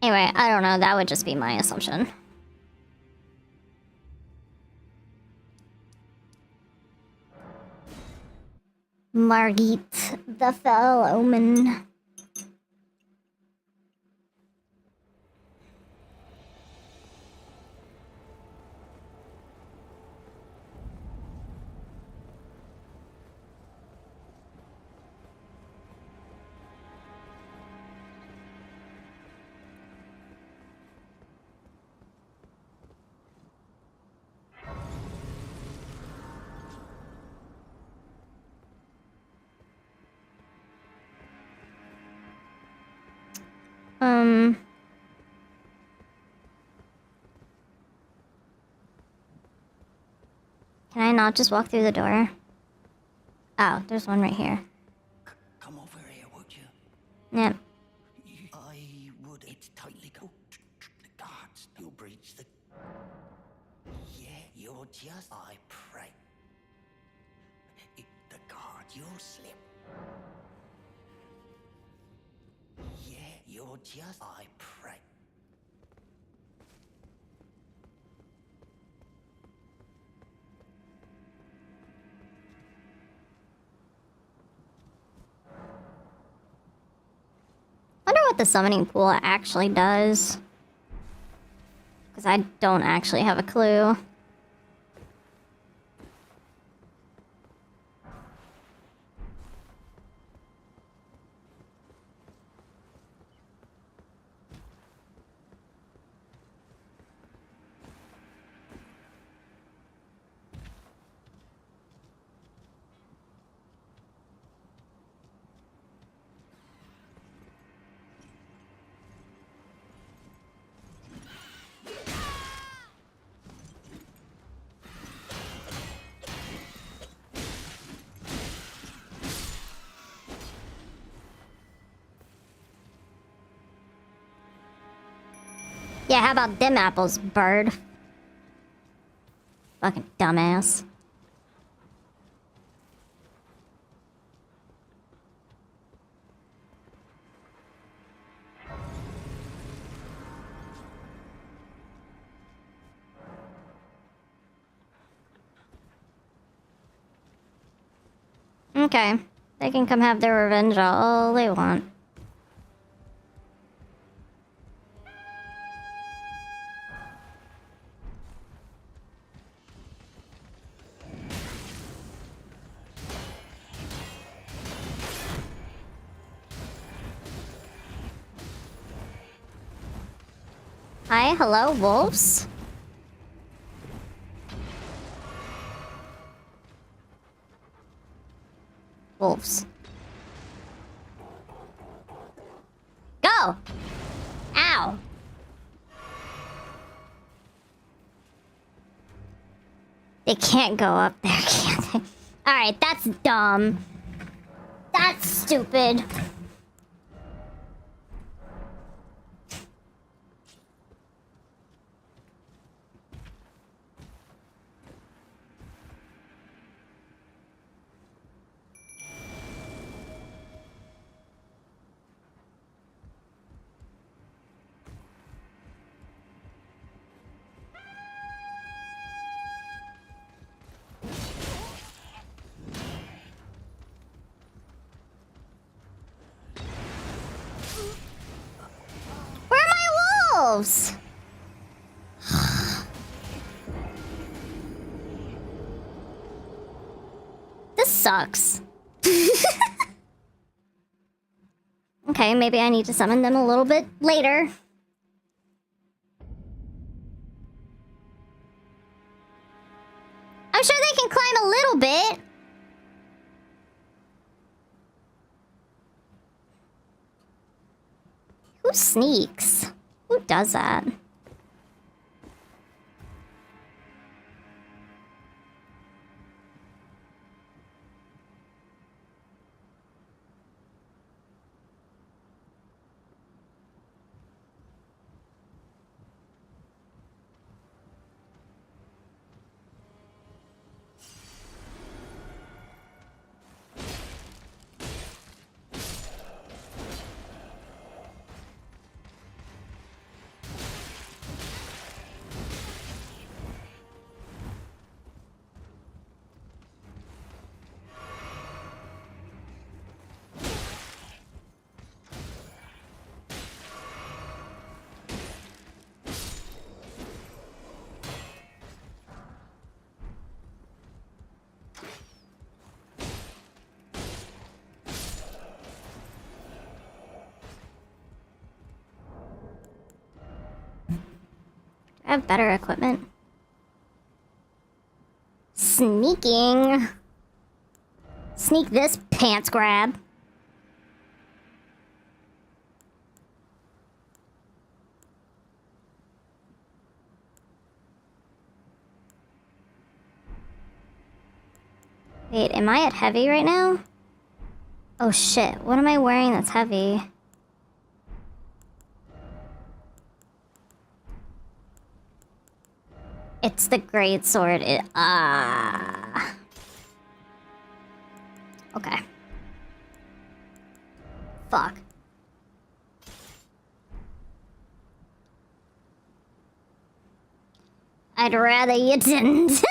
Anyway, I don't know. That would just be my assumption. Margit, the foul omen. Can I not just walk through the door? Oh, there's one right here. Come over here, would you? Yep. I would. It's tightly covered. The guards, you'll breach the. Yeah, you're just. I pray. The guards, you'll slip. Yeah, you're just. I pray. Wonder what the summoning pool actually does. Because I don't actually have a clue. Yeah, how about them apples, bird? Fucking dumbass. Okay. They can come have their revenge all they want. Hi, hello, wolves? Wolves. Go! Ow! They can't go up there, can they? Alright, that's dumb. That's stupid. Where are my wolves? This sucks. Okay, maybe I need to summon them a little bit later. I'm sure they can climb a little bit. Who sneaks? Who does that? I have better equipment. Sneaking. Sneak this pants grab. Wait, am I at heavy right now? Oh shit, what am I wearing that's heavy? It's the great sword. Okay. Fuck. I'd rather you didn't.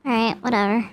Alright, whatever.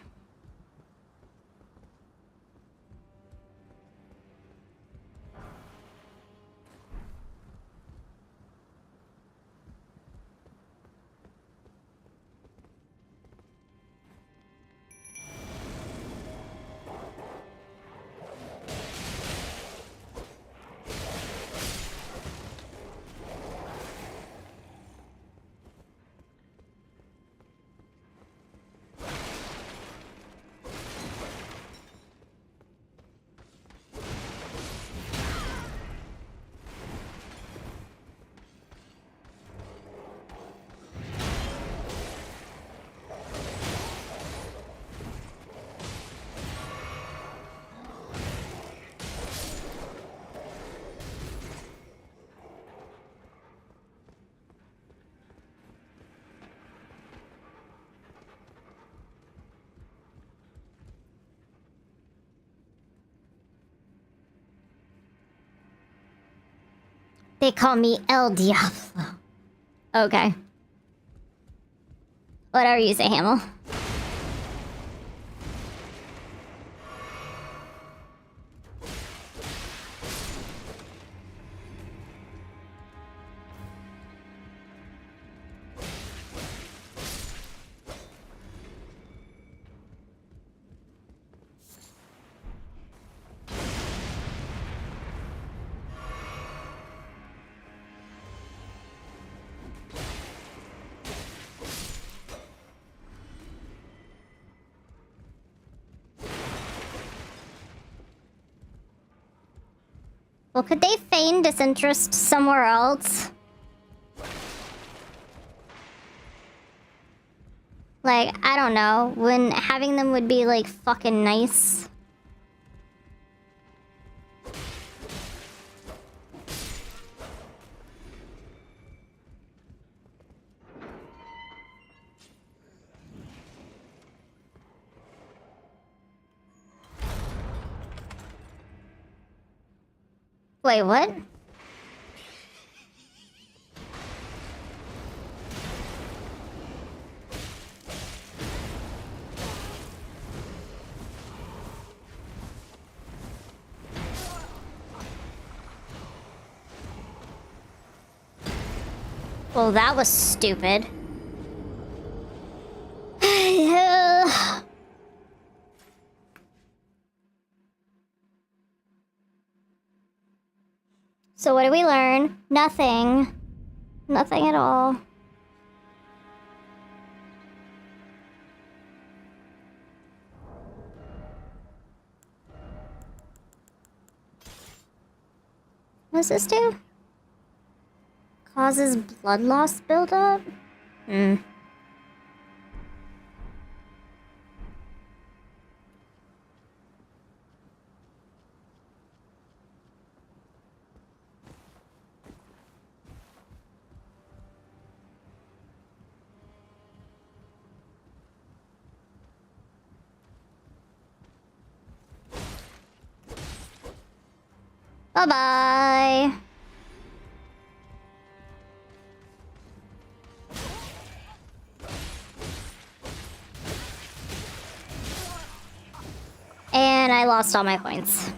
They call me El Diablo. Okay. Whatever you say, Hamill. Well, could they feign disinterest somewhere else? Like, I don't know. When having them would be, like, fucking nice. Wait, what? Well, that was stupid. So what did we learn? Nothing. Nothing at all. What does this do? Causes blood loss buildup? Hmm. Bye-bye. And I lost all my coins.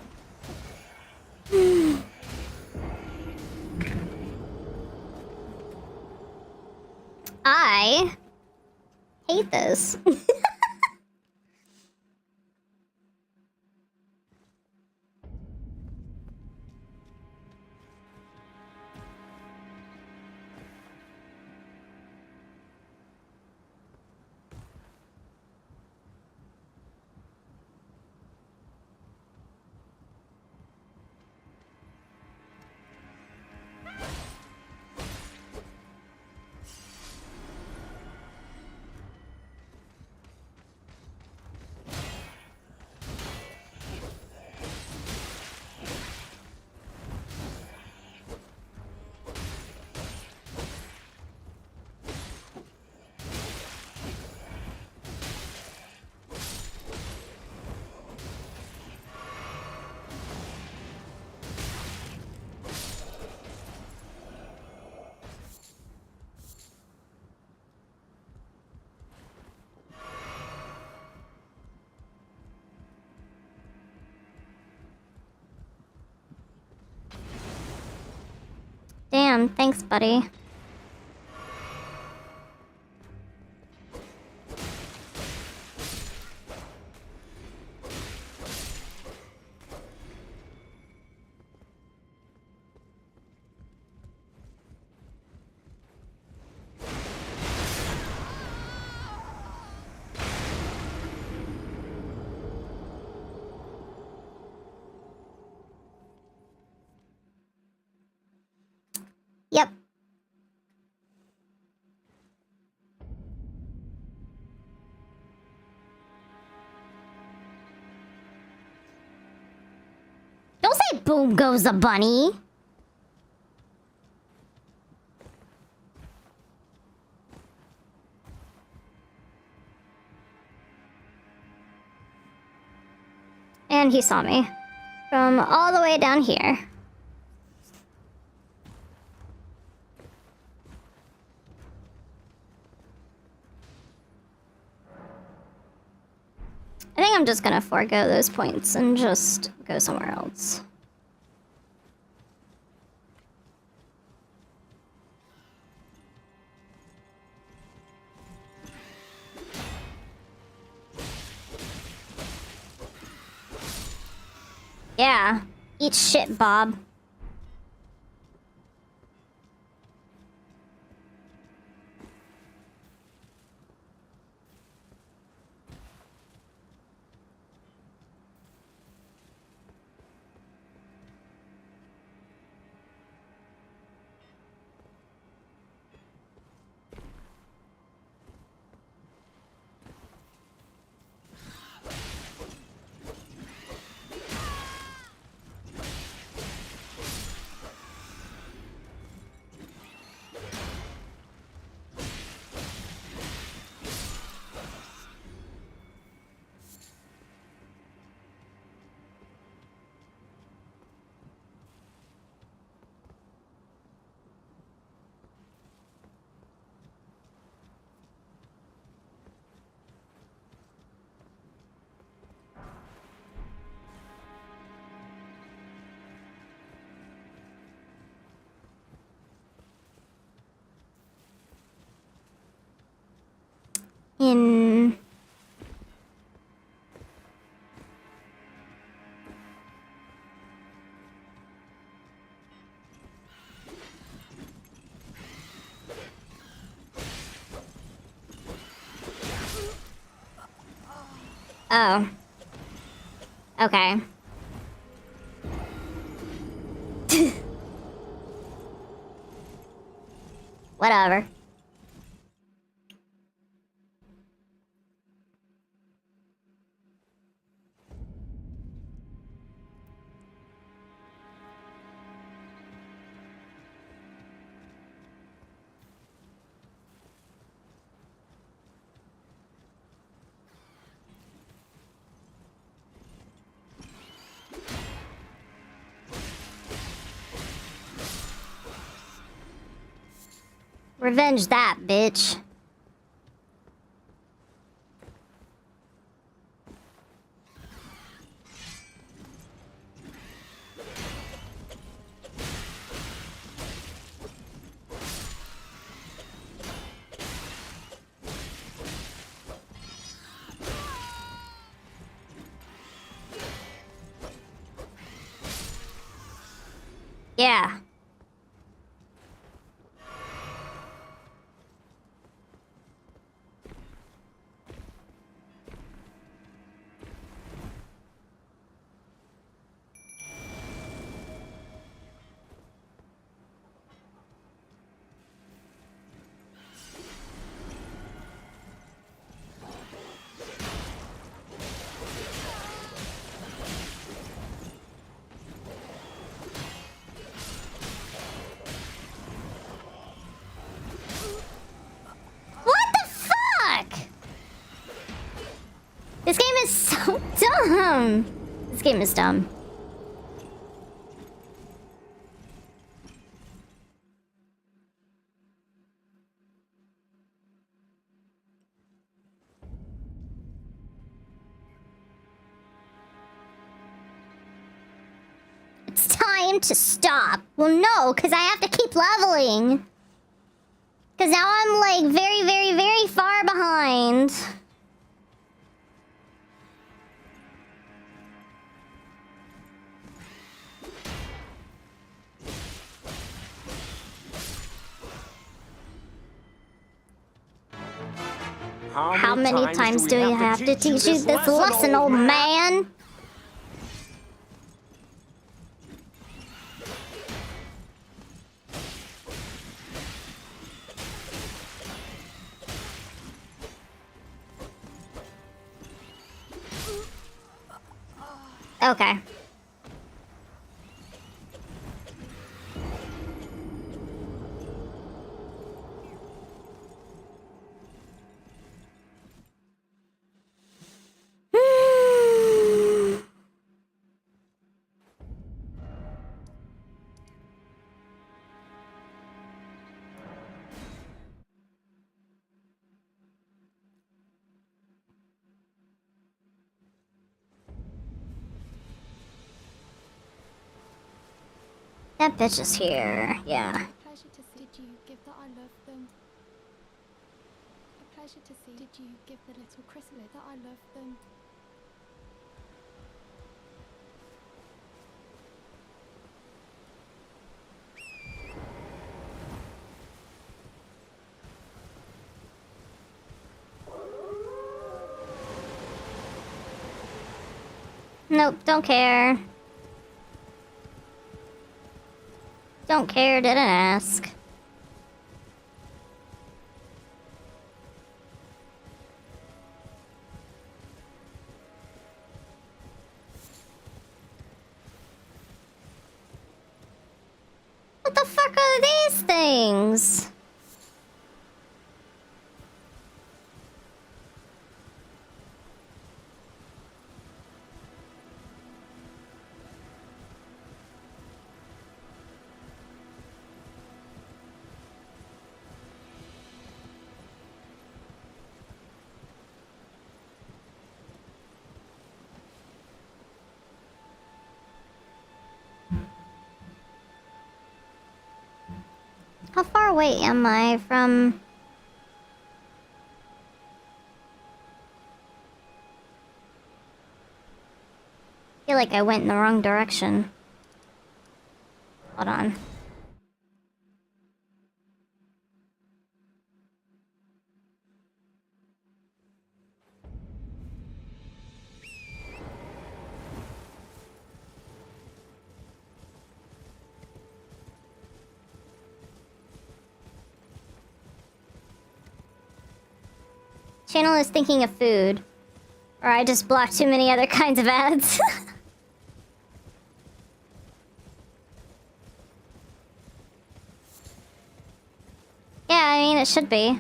I hate this. Damn, thanks, buddy. Yep. Don't say boom goes the bunny. And he saw me from all the way down here. I think I'm just gonna forego those points and just go somewhere else. Yeah, eat shit, Bob. In... Oh. Okay. Whatever. Revenge that, bitch. Yeah. This game is so dumb. This game is dumb. It's time turn to stop. Well, no, because I have to keep leveling. Because now I'm, like, very, very, very far behind. How many times do we have to teach you this lesson, old man? Okay. That bitch is here. Yeah. Pleasure to see. Did you give that I love them? A pleasure to see. Did you give the little chrysalid that I love them? Nope, don't care. Don't care, didn't ask. What the fuck are these things? How far away am I from... I feel like I went in the wrong direction. Hold on. Channel is thinking of food. Or I just blocked too many other kinds of ads. Yeah, I mean, it should be.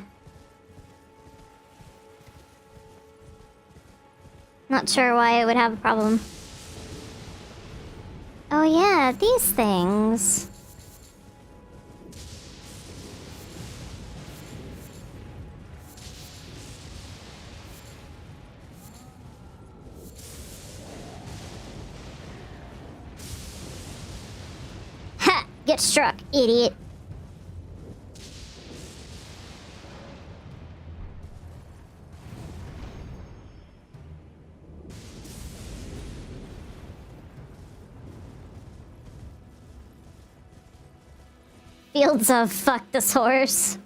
Not sure why it would have a problem. Oh yeah, these things. Ha! Get struck, idiot. Fields of fuck this horse.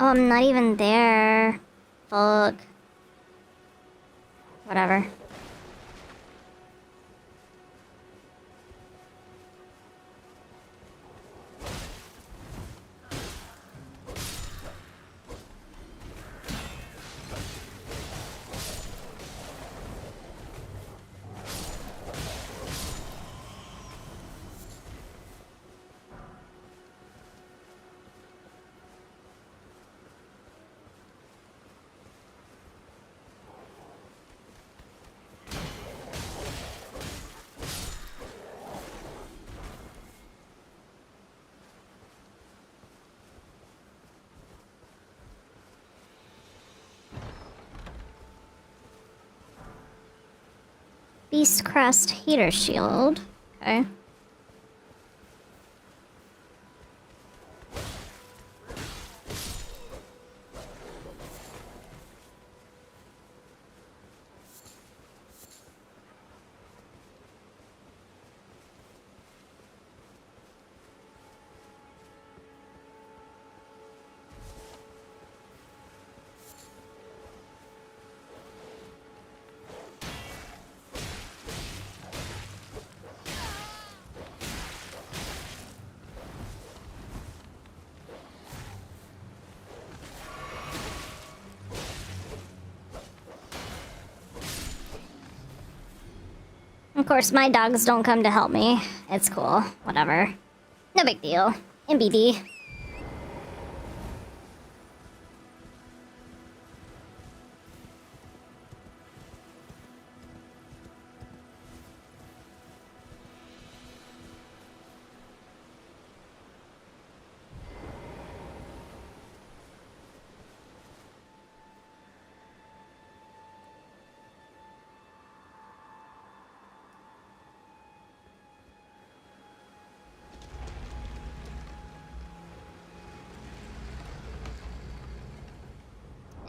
Oh, I'm not even there. Fuck. Whatever. Beast Crest Heater Shield. Okay. Of course, my dogs don't come to help me. It's cool. Whatever. No big deal. MBD.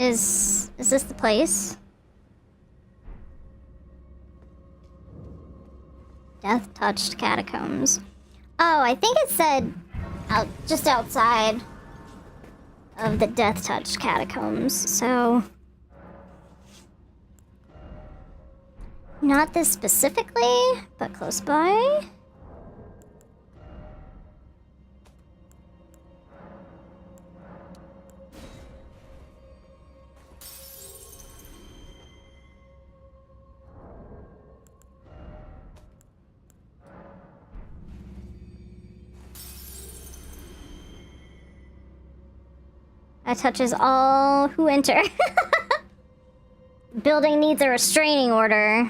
Is this the place? Death touched catacombs. Oh, I think it said just outside of the death touched catacombs. So not this specifically, but close by. That touches all who enter. Building needs a restraining order.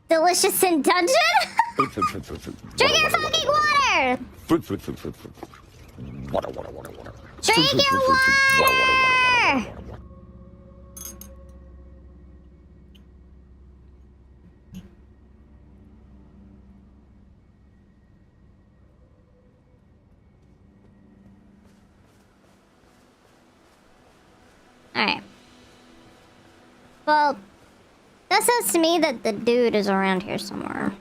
Delicious in dungeon? Drink your fucking water! Drink your water! Alright. Well, that says to me that the dude is around here somewhere.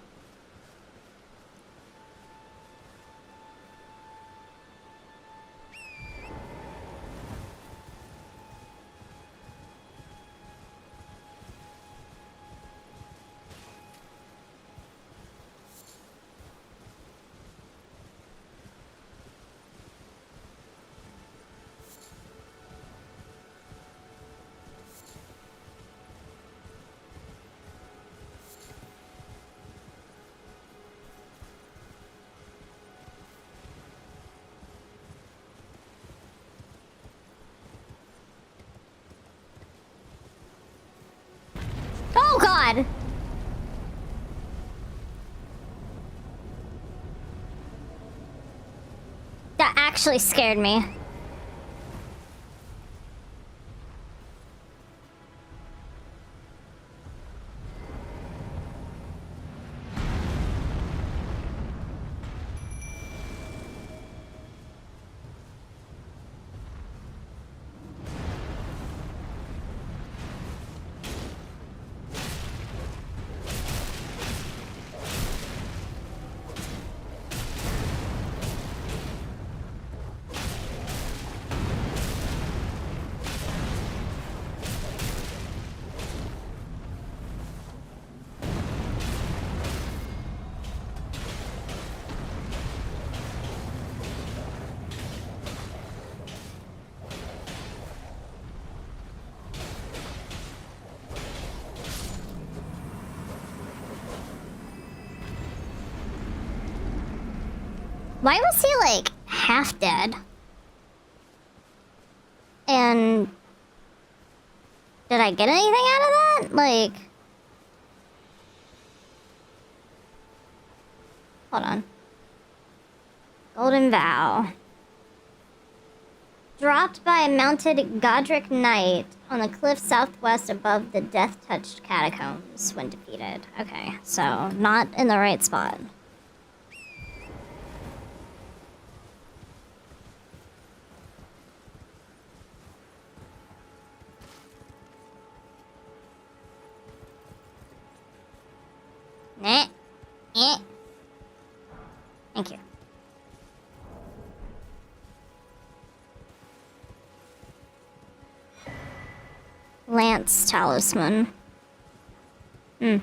Oh god! That actually scared me. Why was he, like, half dead? And... did I get anything out of that? Like... hold on. Golden Vow. Dropped by a mounted Godric Knight on the cliff southwest above the death-touched catacombs when defeated. Okay, so not in the right spot. Nah. Eh. Thank you. Lance Talisman. Hmm.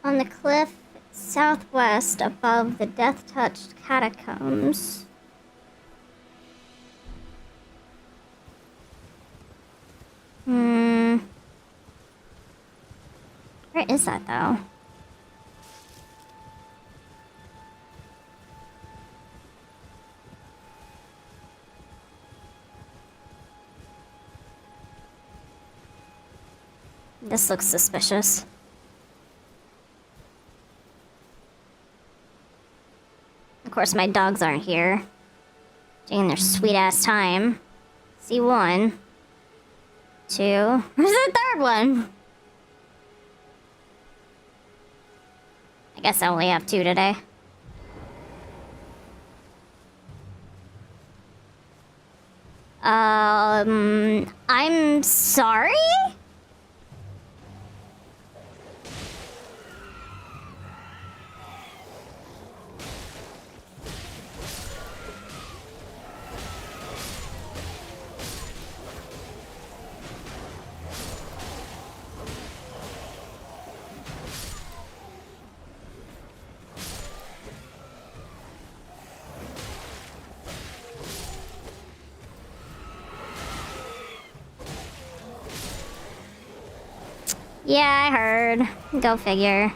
On the cliff southwest above the death-touched catacombs. Hmm. Where is that, though? This looks suspicious. Of course, my dogs aren't here. Taking their sweet-ass time. See one. Two. Where's the third one? I guess I only have two today. I'm sorry? Yeah, I heard. Go figure.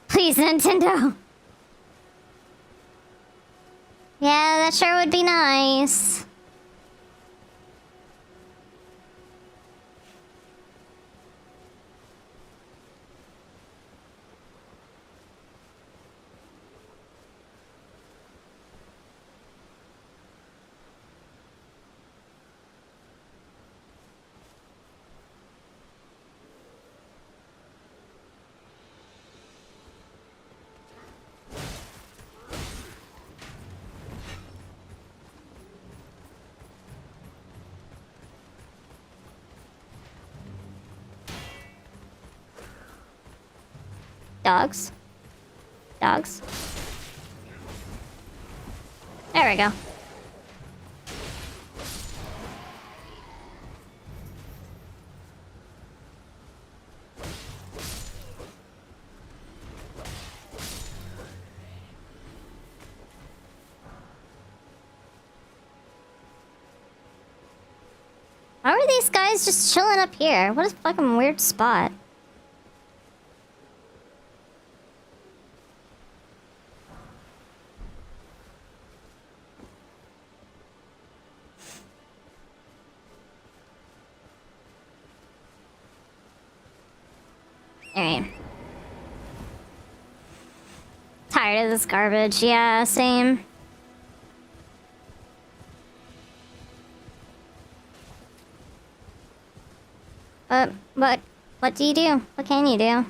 Please, Nintendo. Yeah, that sure would be nice. Dogs. Dogs. There we go. How are these guys just chilling up here? What a fucking weird spot. Alright. Tired of this garbage. Yeah, same. What do you do? What can you do?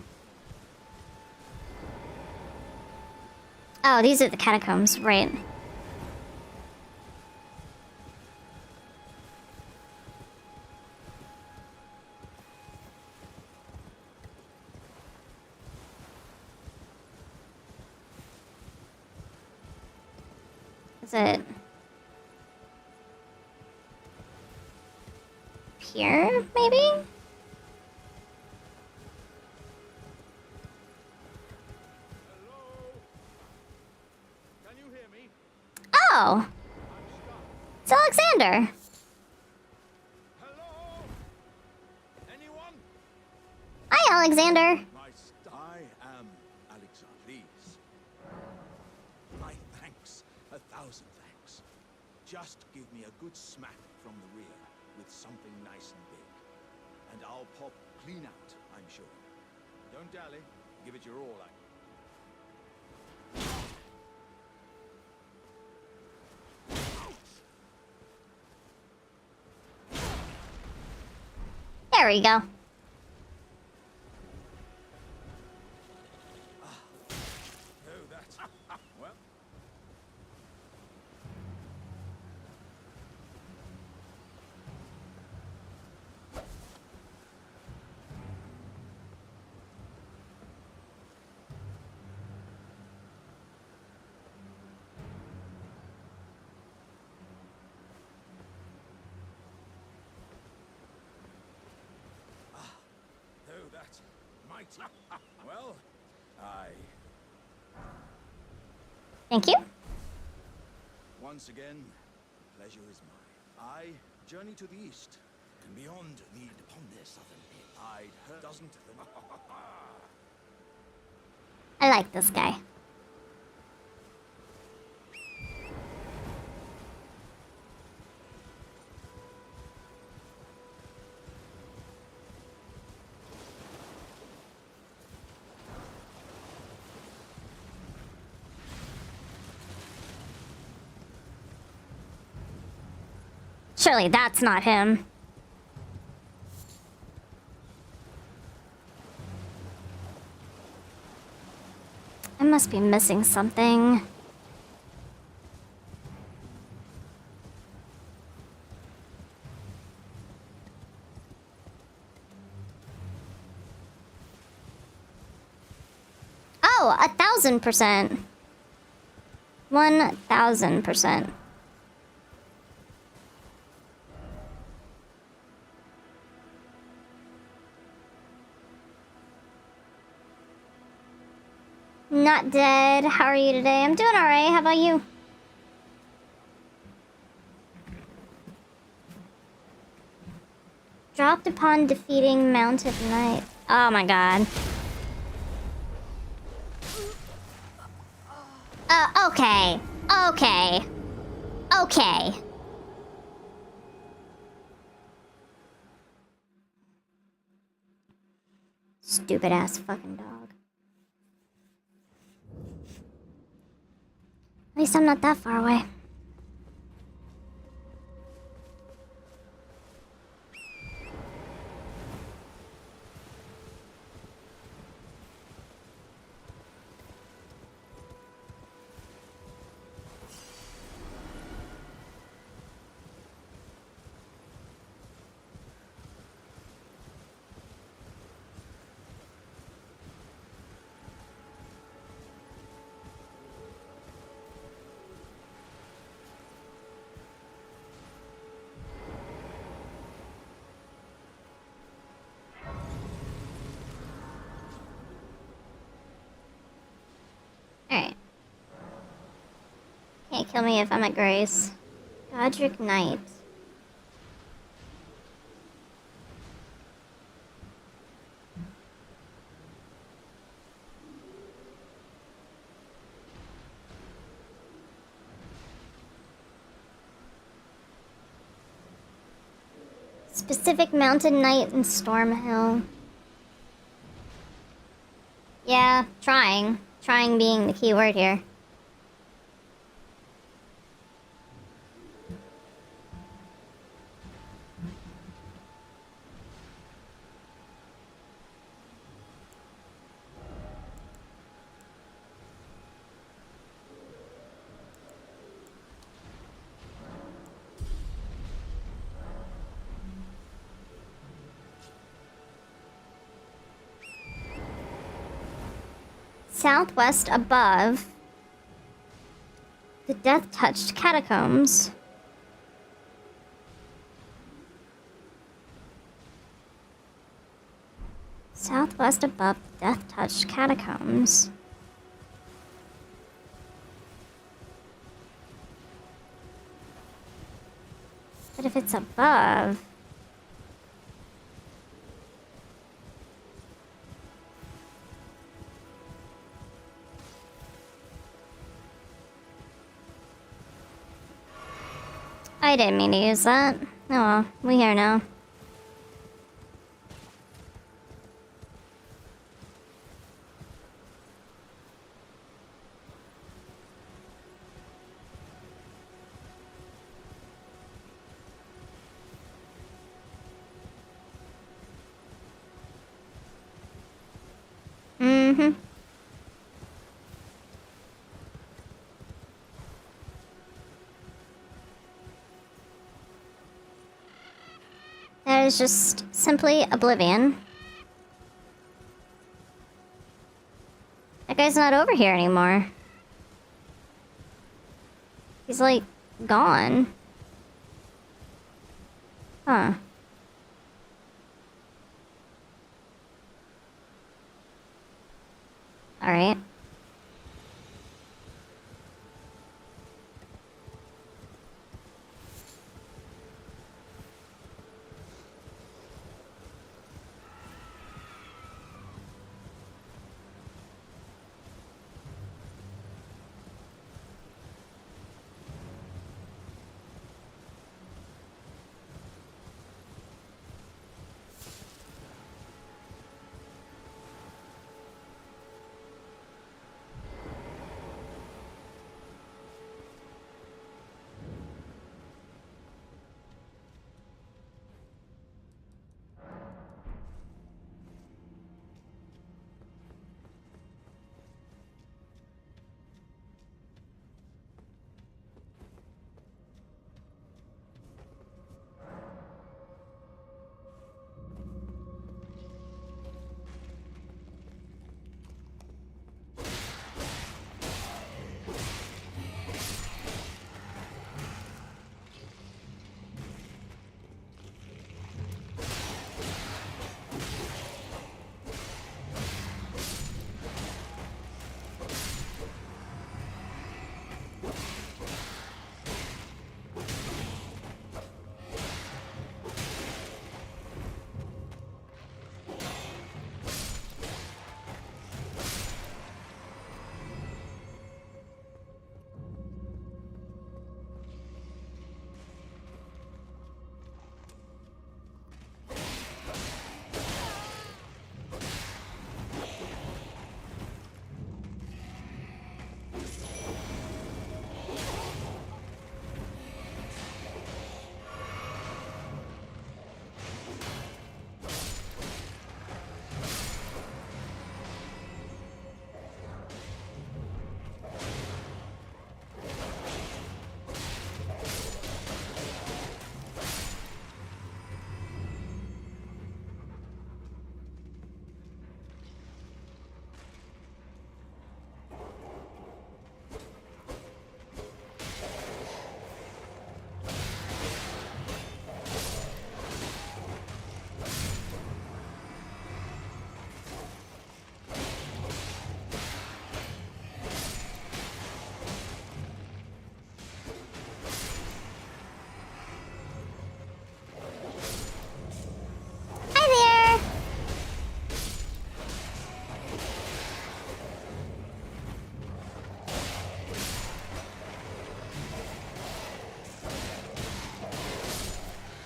Oh, these are the catacombs, right. Is it? here, maybe? Oh! It's Alexander! Hi, Alexander! I am Alexander. Please. My thanks. 1,000 thanks. Just give me a good smack from the rear with something nice and big. And I'll pop clean out, I'm sure. Don't dally. Give it your all. There we go. Well. That's mighty. Well, Thank you. Once again, pleasure is mine. I journey to the east and beyond need upon their southern pit. I'd heard doesn't of them. I like this guy. Surely that's not him. I must be missing something. Oh, 1,000%. 1,000%. Not dead. How are you today? I'm doing alright. How about you? Dropped upon defeating Mounted Knight. Oh my god. Okay. Okay. Okay. Stupid ass fucking dog. At least I'm not that far away. Alright. Can't kill me if I'm at Grace. Godric Knight. Specific Mounted Knight in Stormhill. Yeah, trying. Trying being the key word here. Southwest above the death-touched catacombs. quest above Death-Touched Catacombs. But if it's above... I didn't mean to use that. Oh well, we here now. Mm-hmm. That is just simply oblivion. That guy's not over here anymore. He's like gone. Huh. Alright.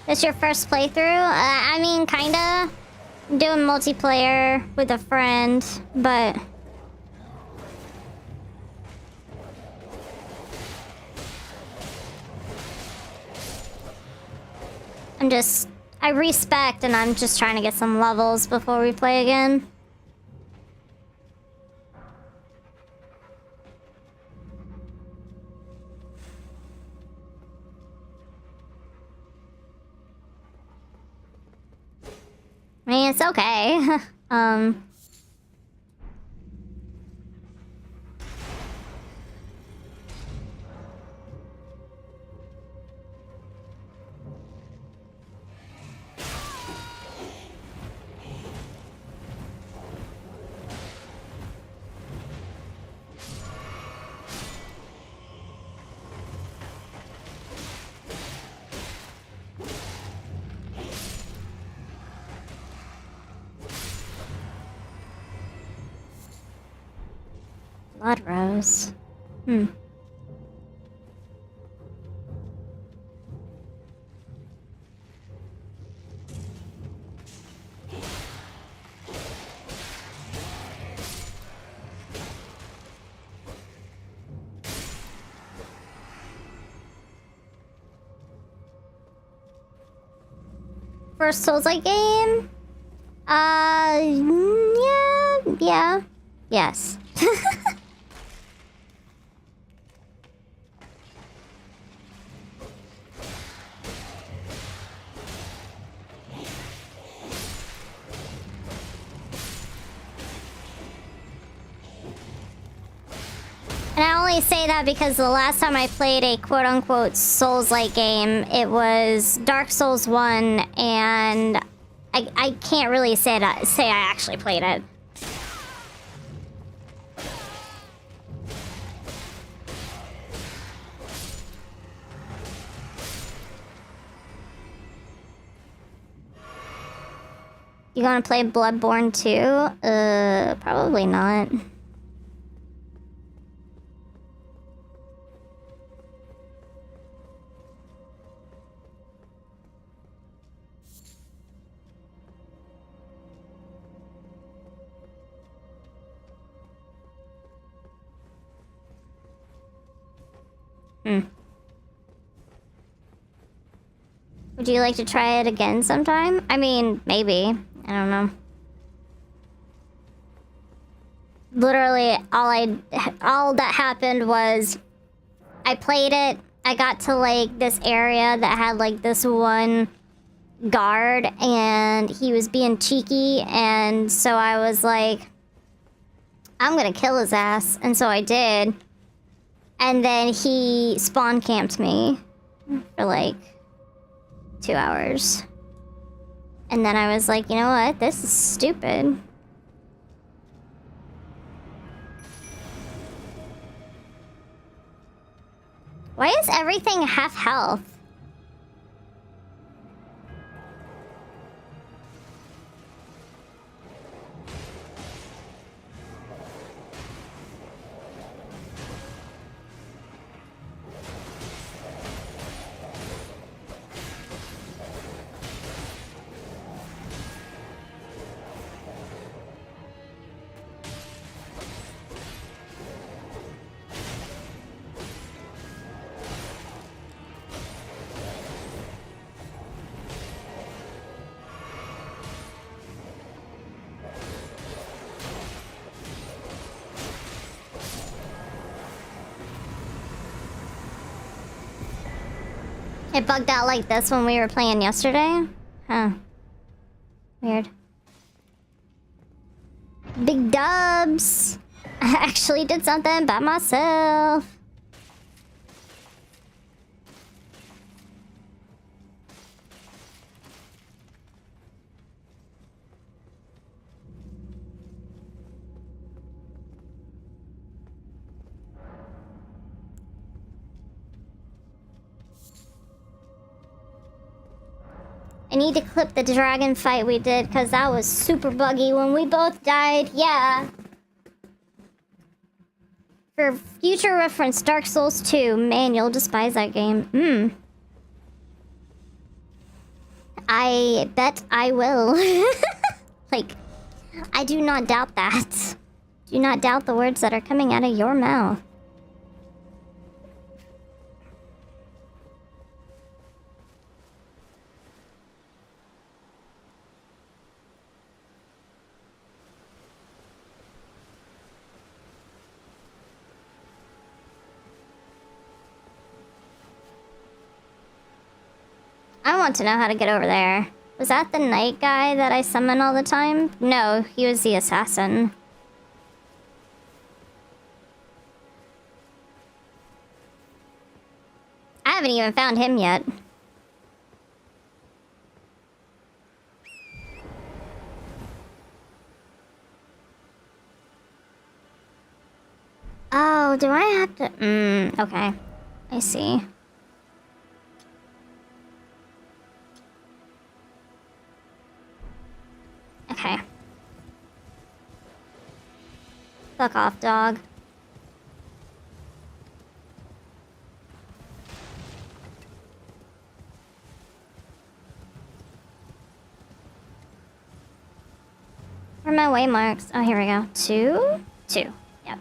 This your first playthrough? I mean, kinda. I'm doing multiplayer with a friend, but... I respect and I'm just trying to get some levels before we play again. I mean, it's okay. Blood rose. Hmm. First Souls-like game? Yeah. Yes. And I only say that because the last time I played a quote-unquote Souls-like game, it was Dark Souls 1, and I can't really say I actually played it. You gonna play Bloodborne 2? Probably not. Would you like to try it again sometime? I mean, maybe. I don't know. Literally, all that happened was I played it. I got to like this area that had like this one guard, and he was being cheeky, and so I was like, I'm gonna kill his ass, and so I did. And then he spawn camped me for like 2 hours. And then I was like, you know what? This is stupid. Why is everything half health? It bugged out like this when we were playing yesterday? Huh. Weird. Big dubs! I actually did something by myself. I need to clip the dragon fight we did, because that was super buggy when we both died. Yeah. For future reference, Dark Souls 2. Man, you'll despise that game. I bet I will. Like, I do not doubt that. Do not doubt the words that are coming out of your mouth. I want to know how to get over there. Was that the knight guy that I summon all the time? No, he was the assassin. I haven't even found him yet. Oh, do I have to... okay. I see. Okay. Fuck off, dog. no waymarks. Oh, here we go. 2? 2. Yep.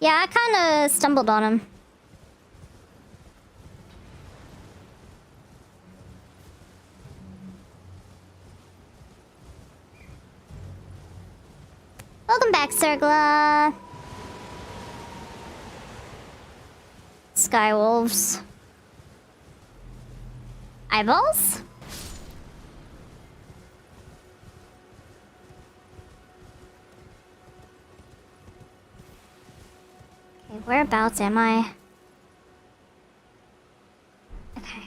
Yeah, I kind of stumbled on him. Welcome back, Sergla. Skywolves. Eyeballs? Okay, whereabouts am I? Okay.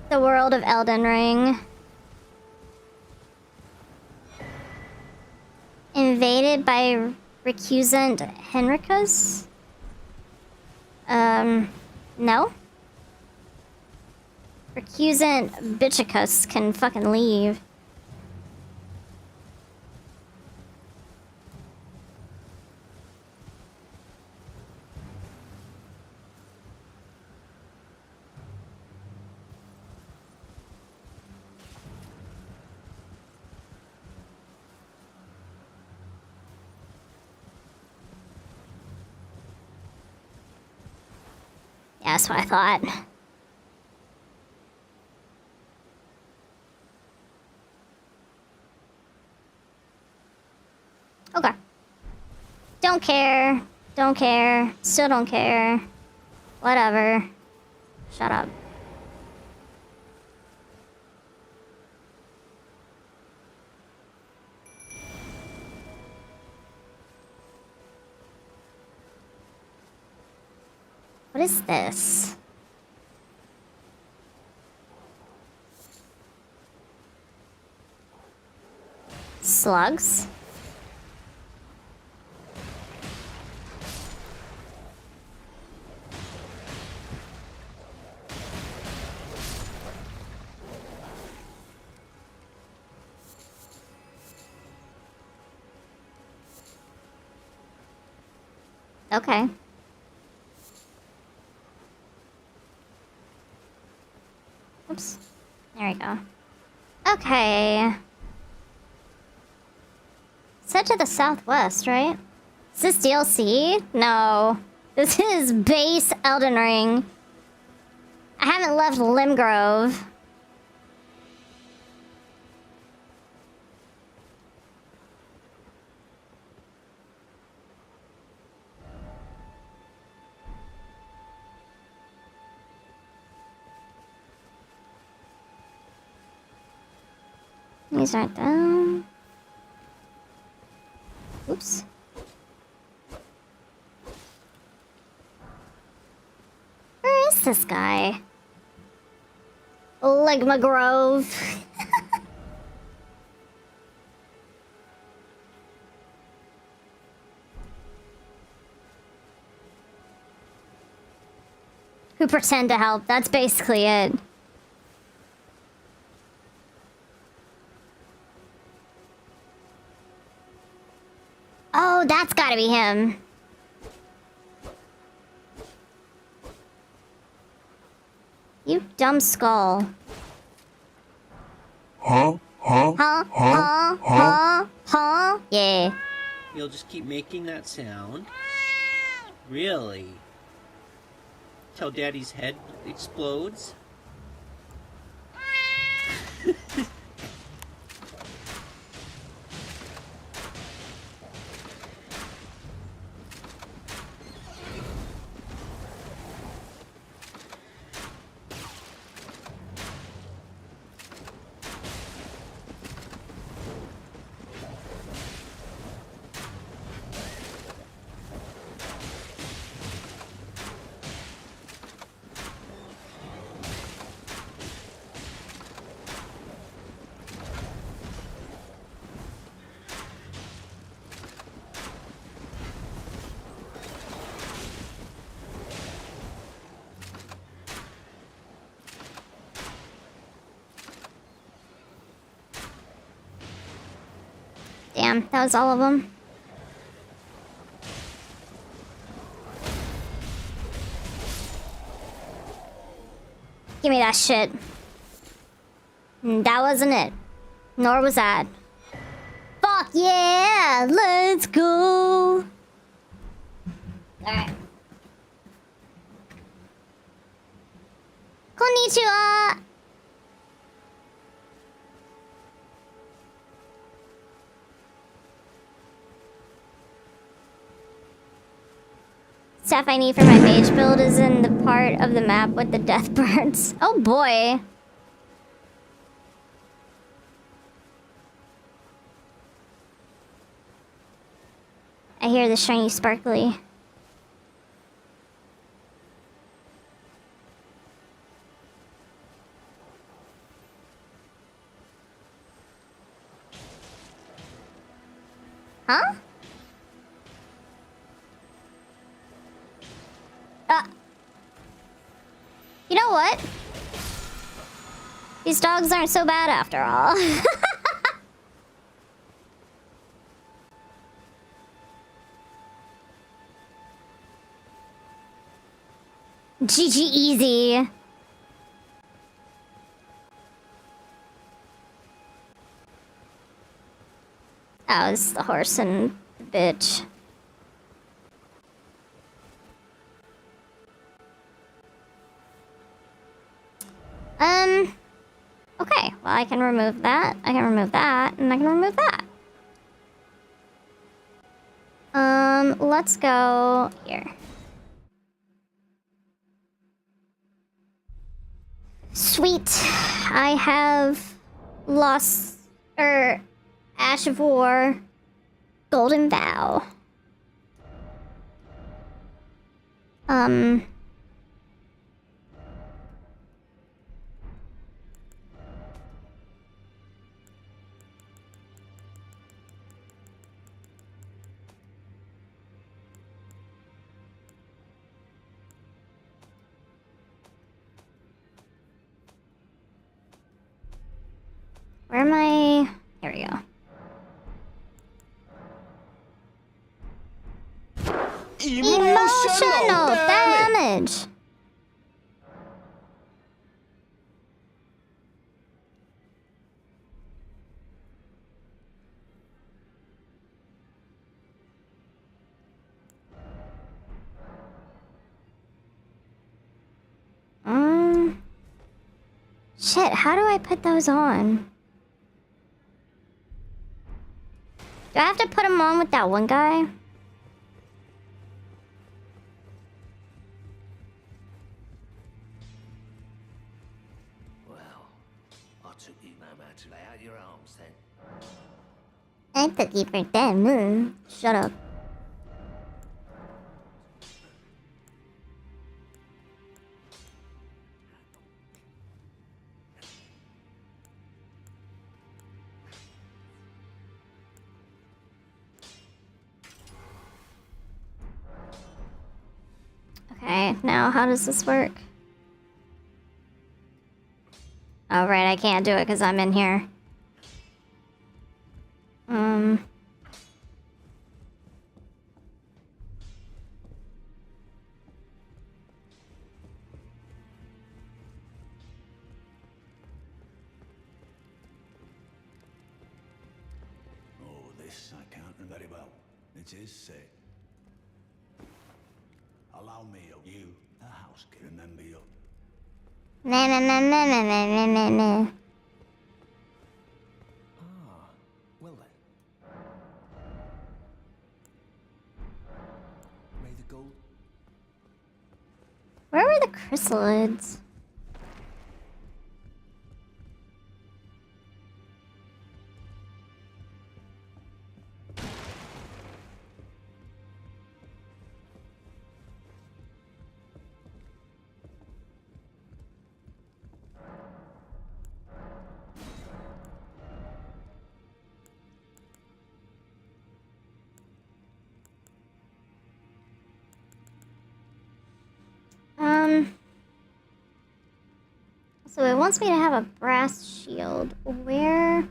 The world of Elden Ring. Invaded by recusant Henricus? No? Recusant Bitchicus can fucking leave. Yeah, that's what I thought. Okay. Don't care. Don't care. Still don't care. Whatever. Shut up. What is this? Slugs? Okay. Oops. There we go. Okay. Set to the southwest, right? Is this DLC? No. This is base Elden Ring. I haven't left Limgrove. These aren't them. Oops. Where is this guy? Ligma Grove. Who pretend to help. That's basically it. Oh, that's gotta be him. You dumb skull. Huh? Huh? Huh? Huh? Huh? Huh? Yeah. You'll just keep making that sound? Really? Till Daddy's head explodes? Damn, that was all of them. Give me that shit. That wasn't it. Nor was that. Fuck yeah! Let's go! Alright. Konnichiwa! Stuff I need for my mage build is in the part of the map with the death birds. Oh boy! I hear the shiny sparkly. Huh? You know what? These dogs aren't so bad after all. GG easy. That was the horse and the bitch. Okay, well I can remove that, I can remove that, and I can remove that. Let's go here. Sweet. I have lost, Ash of War, Golden Vow. Where am I? Here we go. Emotional damage. Shit, how do I put those on? Do I have to put them on with that one guy? Well, I took you no matter to lay out your arms then. I took you for them. Shut up. Okay, now how does this work? Oh, right, I can't do it because I'm in here. Oh, this I can't very well. It is said. Allow me, you, the house, remember you. Nah, nah, nah, nah, nah, nah, nah, nah, nah. Ah, well then. May the gold... Where were the chrysalids? So it wants me to have a brass shield. Where?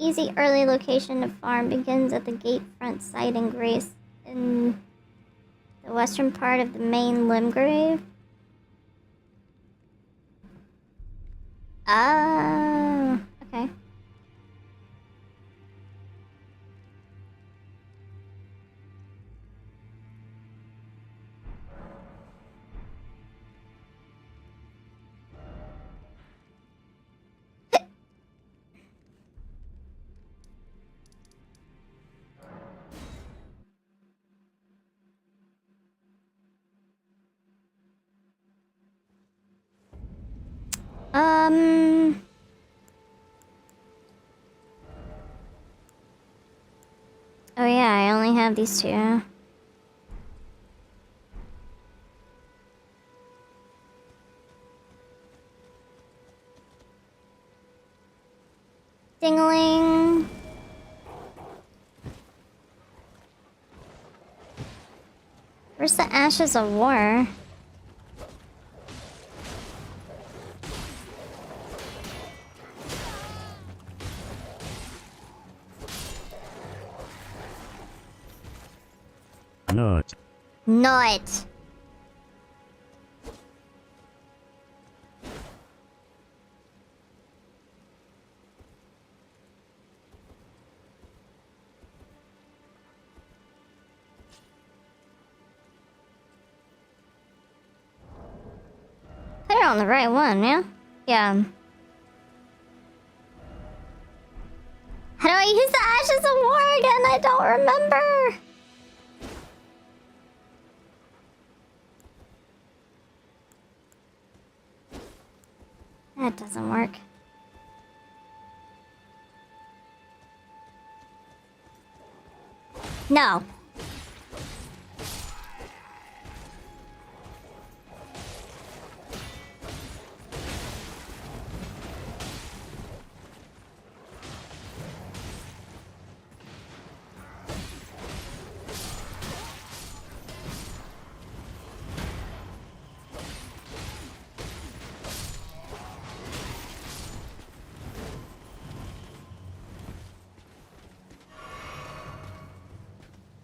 Easy early location to farm begins at the gate front site in Grace in the western part of the main Limgrave. Oh, okay. Oh yeah, I only have these two. Dingling. Where's the Ashes of War? Nut. Nut. Put it on the right one, yeah? Yeah. How do I use the Ashes of War again? I don't remember. That doesn't work. No.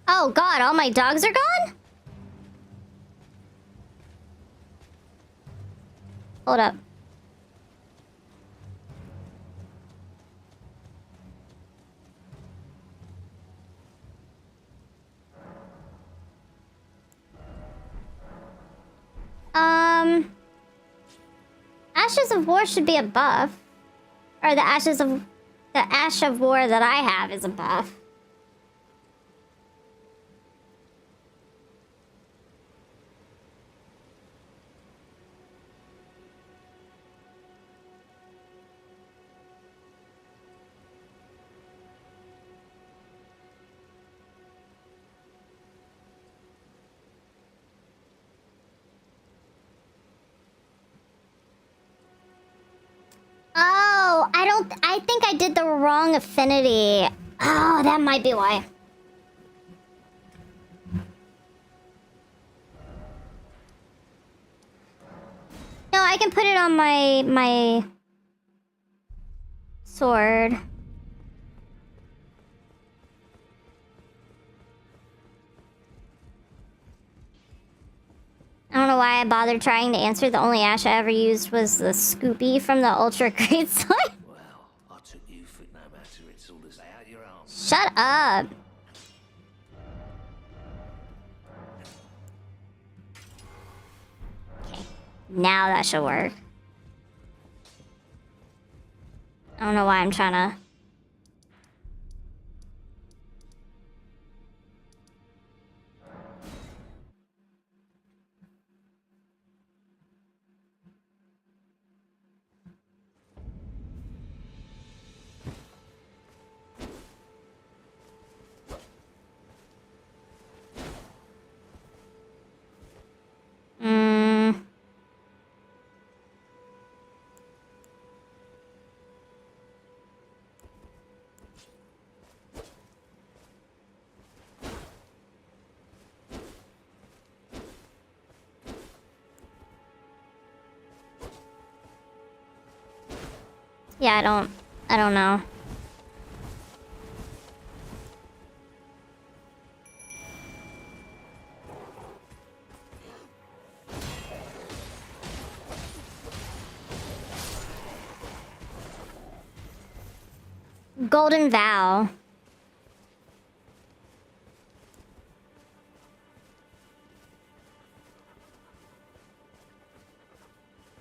Oh god, all my dogs are gone? Hold up. Ashes of War should be a buff. Or the Ash of War that I have is a buff. Oh, I think I did the wrong affinity. Oh, that might be why. No, I can put it on my sword. I don't know why I bothered trying to answer. The only ash I ever used was the Scoopy from the Ultra Great Sword. Well, I took you for it no matter. It's all as out your arms. Shut up. Okay, now that should work. I don't know why I'm trying to... Yeah, I don't know. Golden Vow.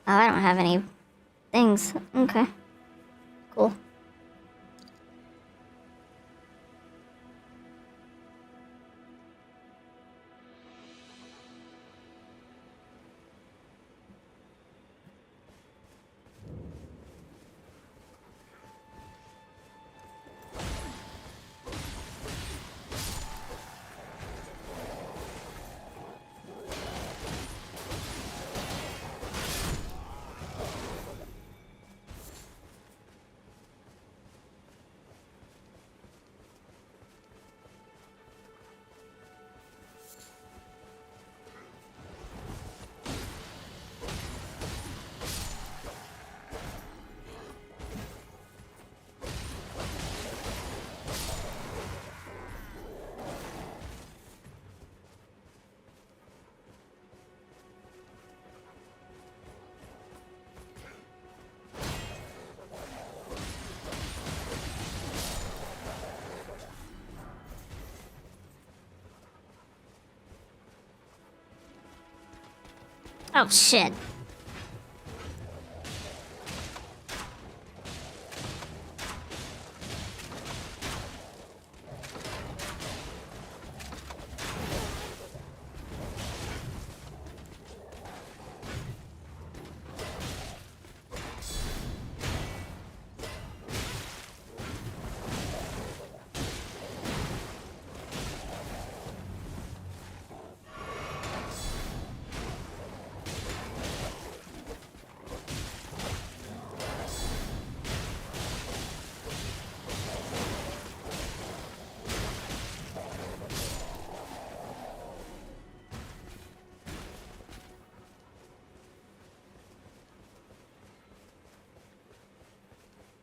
Oh, I don't have any things. Okay. Cool. Oh, shit.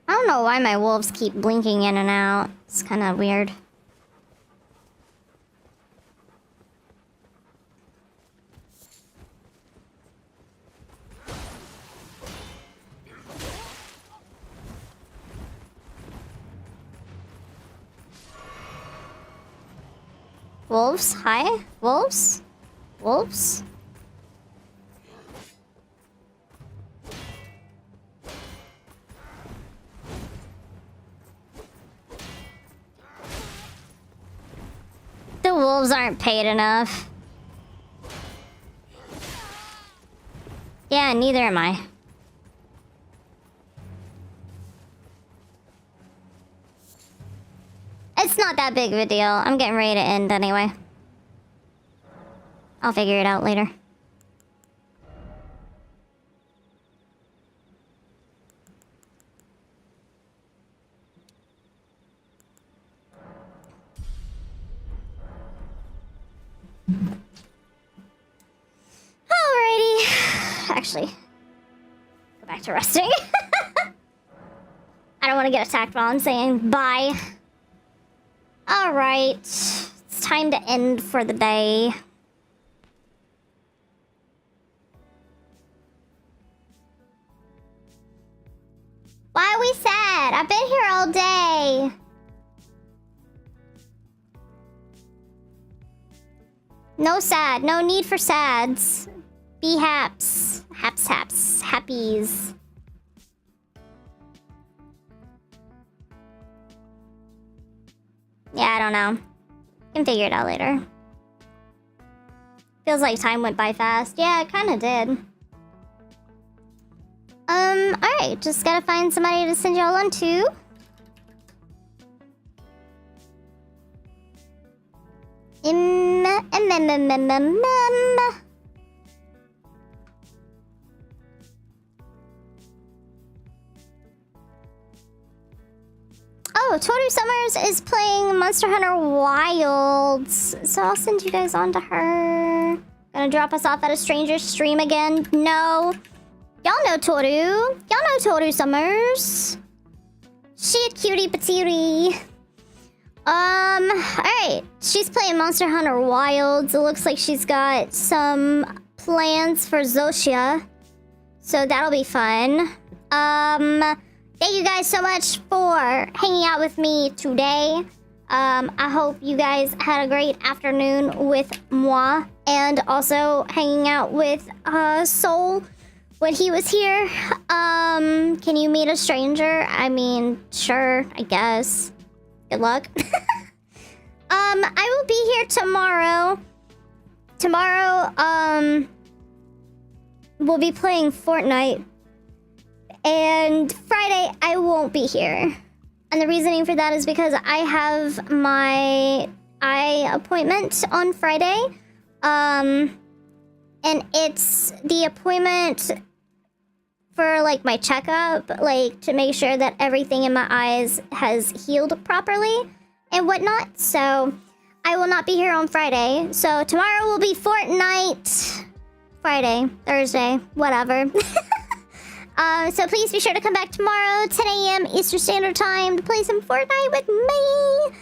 I don't know why my wolves keep blinking in and out. It's kind of weird. Wolves? Hi? Wolves? Wolves? The wolves aren't paid enough. Yeah, neither am I. It's not that big of a deal. I'm getting ready to end anyway. I'll figure it out later. Alrighty. Actually, go back to resting. I don't want to get attacked while I'm saying bye. Alright. It's time to end for the day. Why are we sad? I've been here all day. No sad. No need for sads. Be haps. Haps, haps. Happies. Yeah, I don't know. Can figure it out later. Feels like time went by fast. Yeah, it kind of did. Alright. Just gotta find somebody to send y'all on to. Oh, Toru Summers is playing Monster Hunter Wilds. So I'll send you guys on to her. Gonna drop us off at a stranger's stream again. No. Y'all know Toru. Y'all know Toru Summers. She a cutie patootie. Alright. She's playing Monster Hunter Wilds. It looks like she's got some plans for Zosia. So that'll be fun. thank you guys so much for hanging out with me today. I hope you guys had a great afternoon with moi, and also hanging out with Soul when he was here. Can you meet a stranger? I mean, sure, I guess. Good luck. I will be here tomorrow. Tomorrow, we'll be playing Fortnite. And Friday, I won't be here. And the reasoning for that is because I have my eye appointment on Friday. And it's the appointment for, like, my checkup, like, to make sure that everything in my eyes has healed properly and whatnot. So I will not be here on Friday. So tomorrow will be Fortnite. Friday, Thursday, whatever. So please be sure to come back tomorrow, 10 a.m. Eastern Standard Time, to play some Fortnite with me.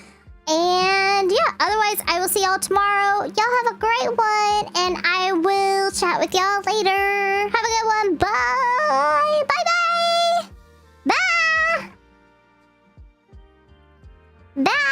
And yeah, otherwise, I will see y'all tomorrow. Y'all have a great one, and I will chat with y'all later. Have a good one. Bye. Bye-bye. Bye. Bye.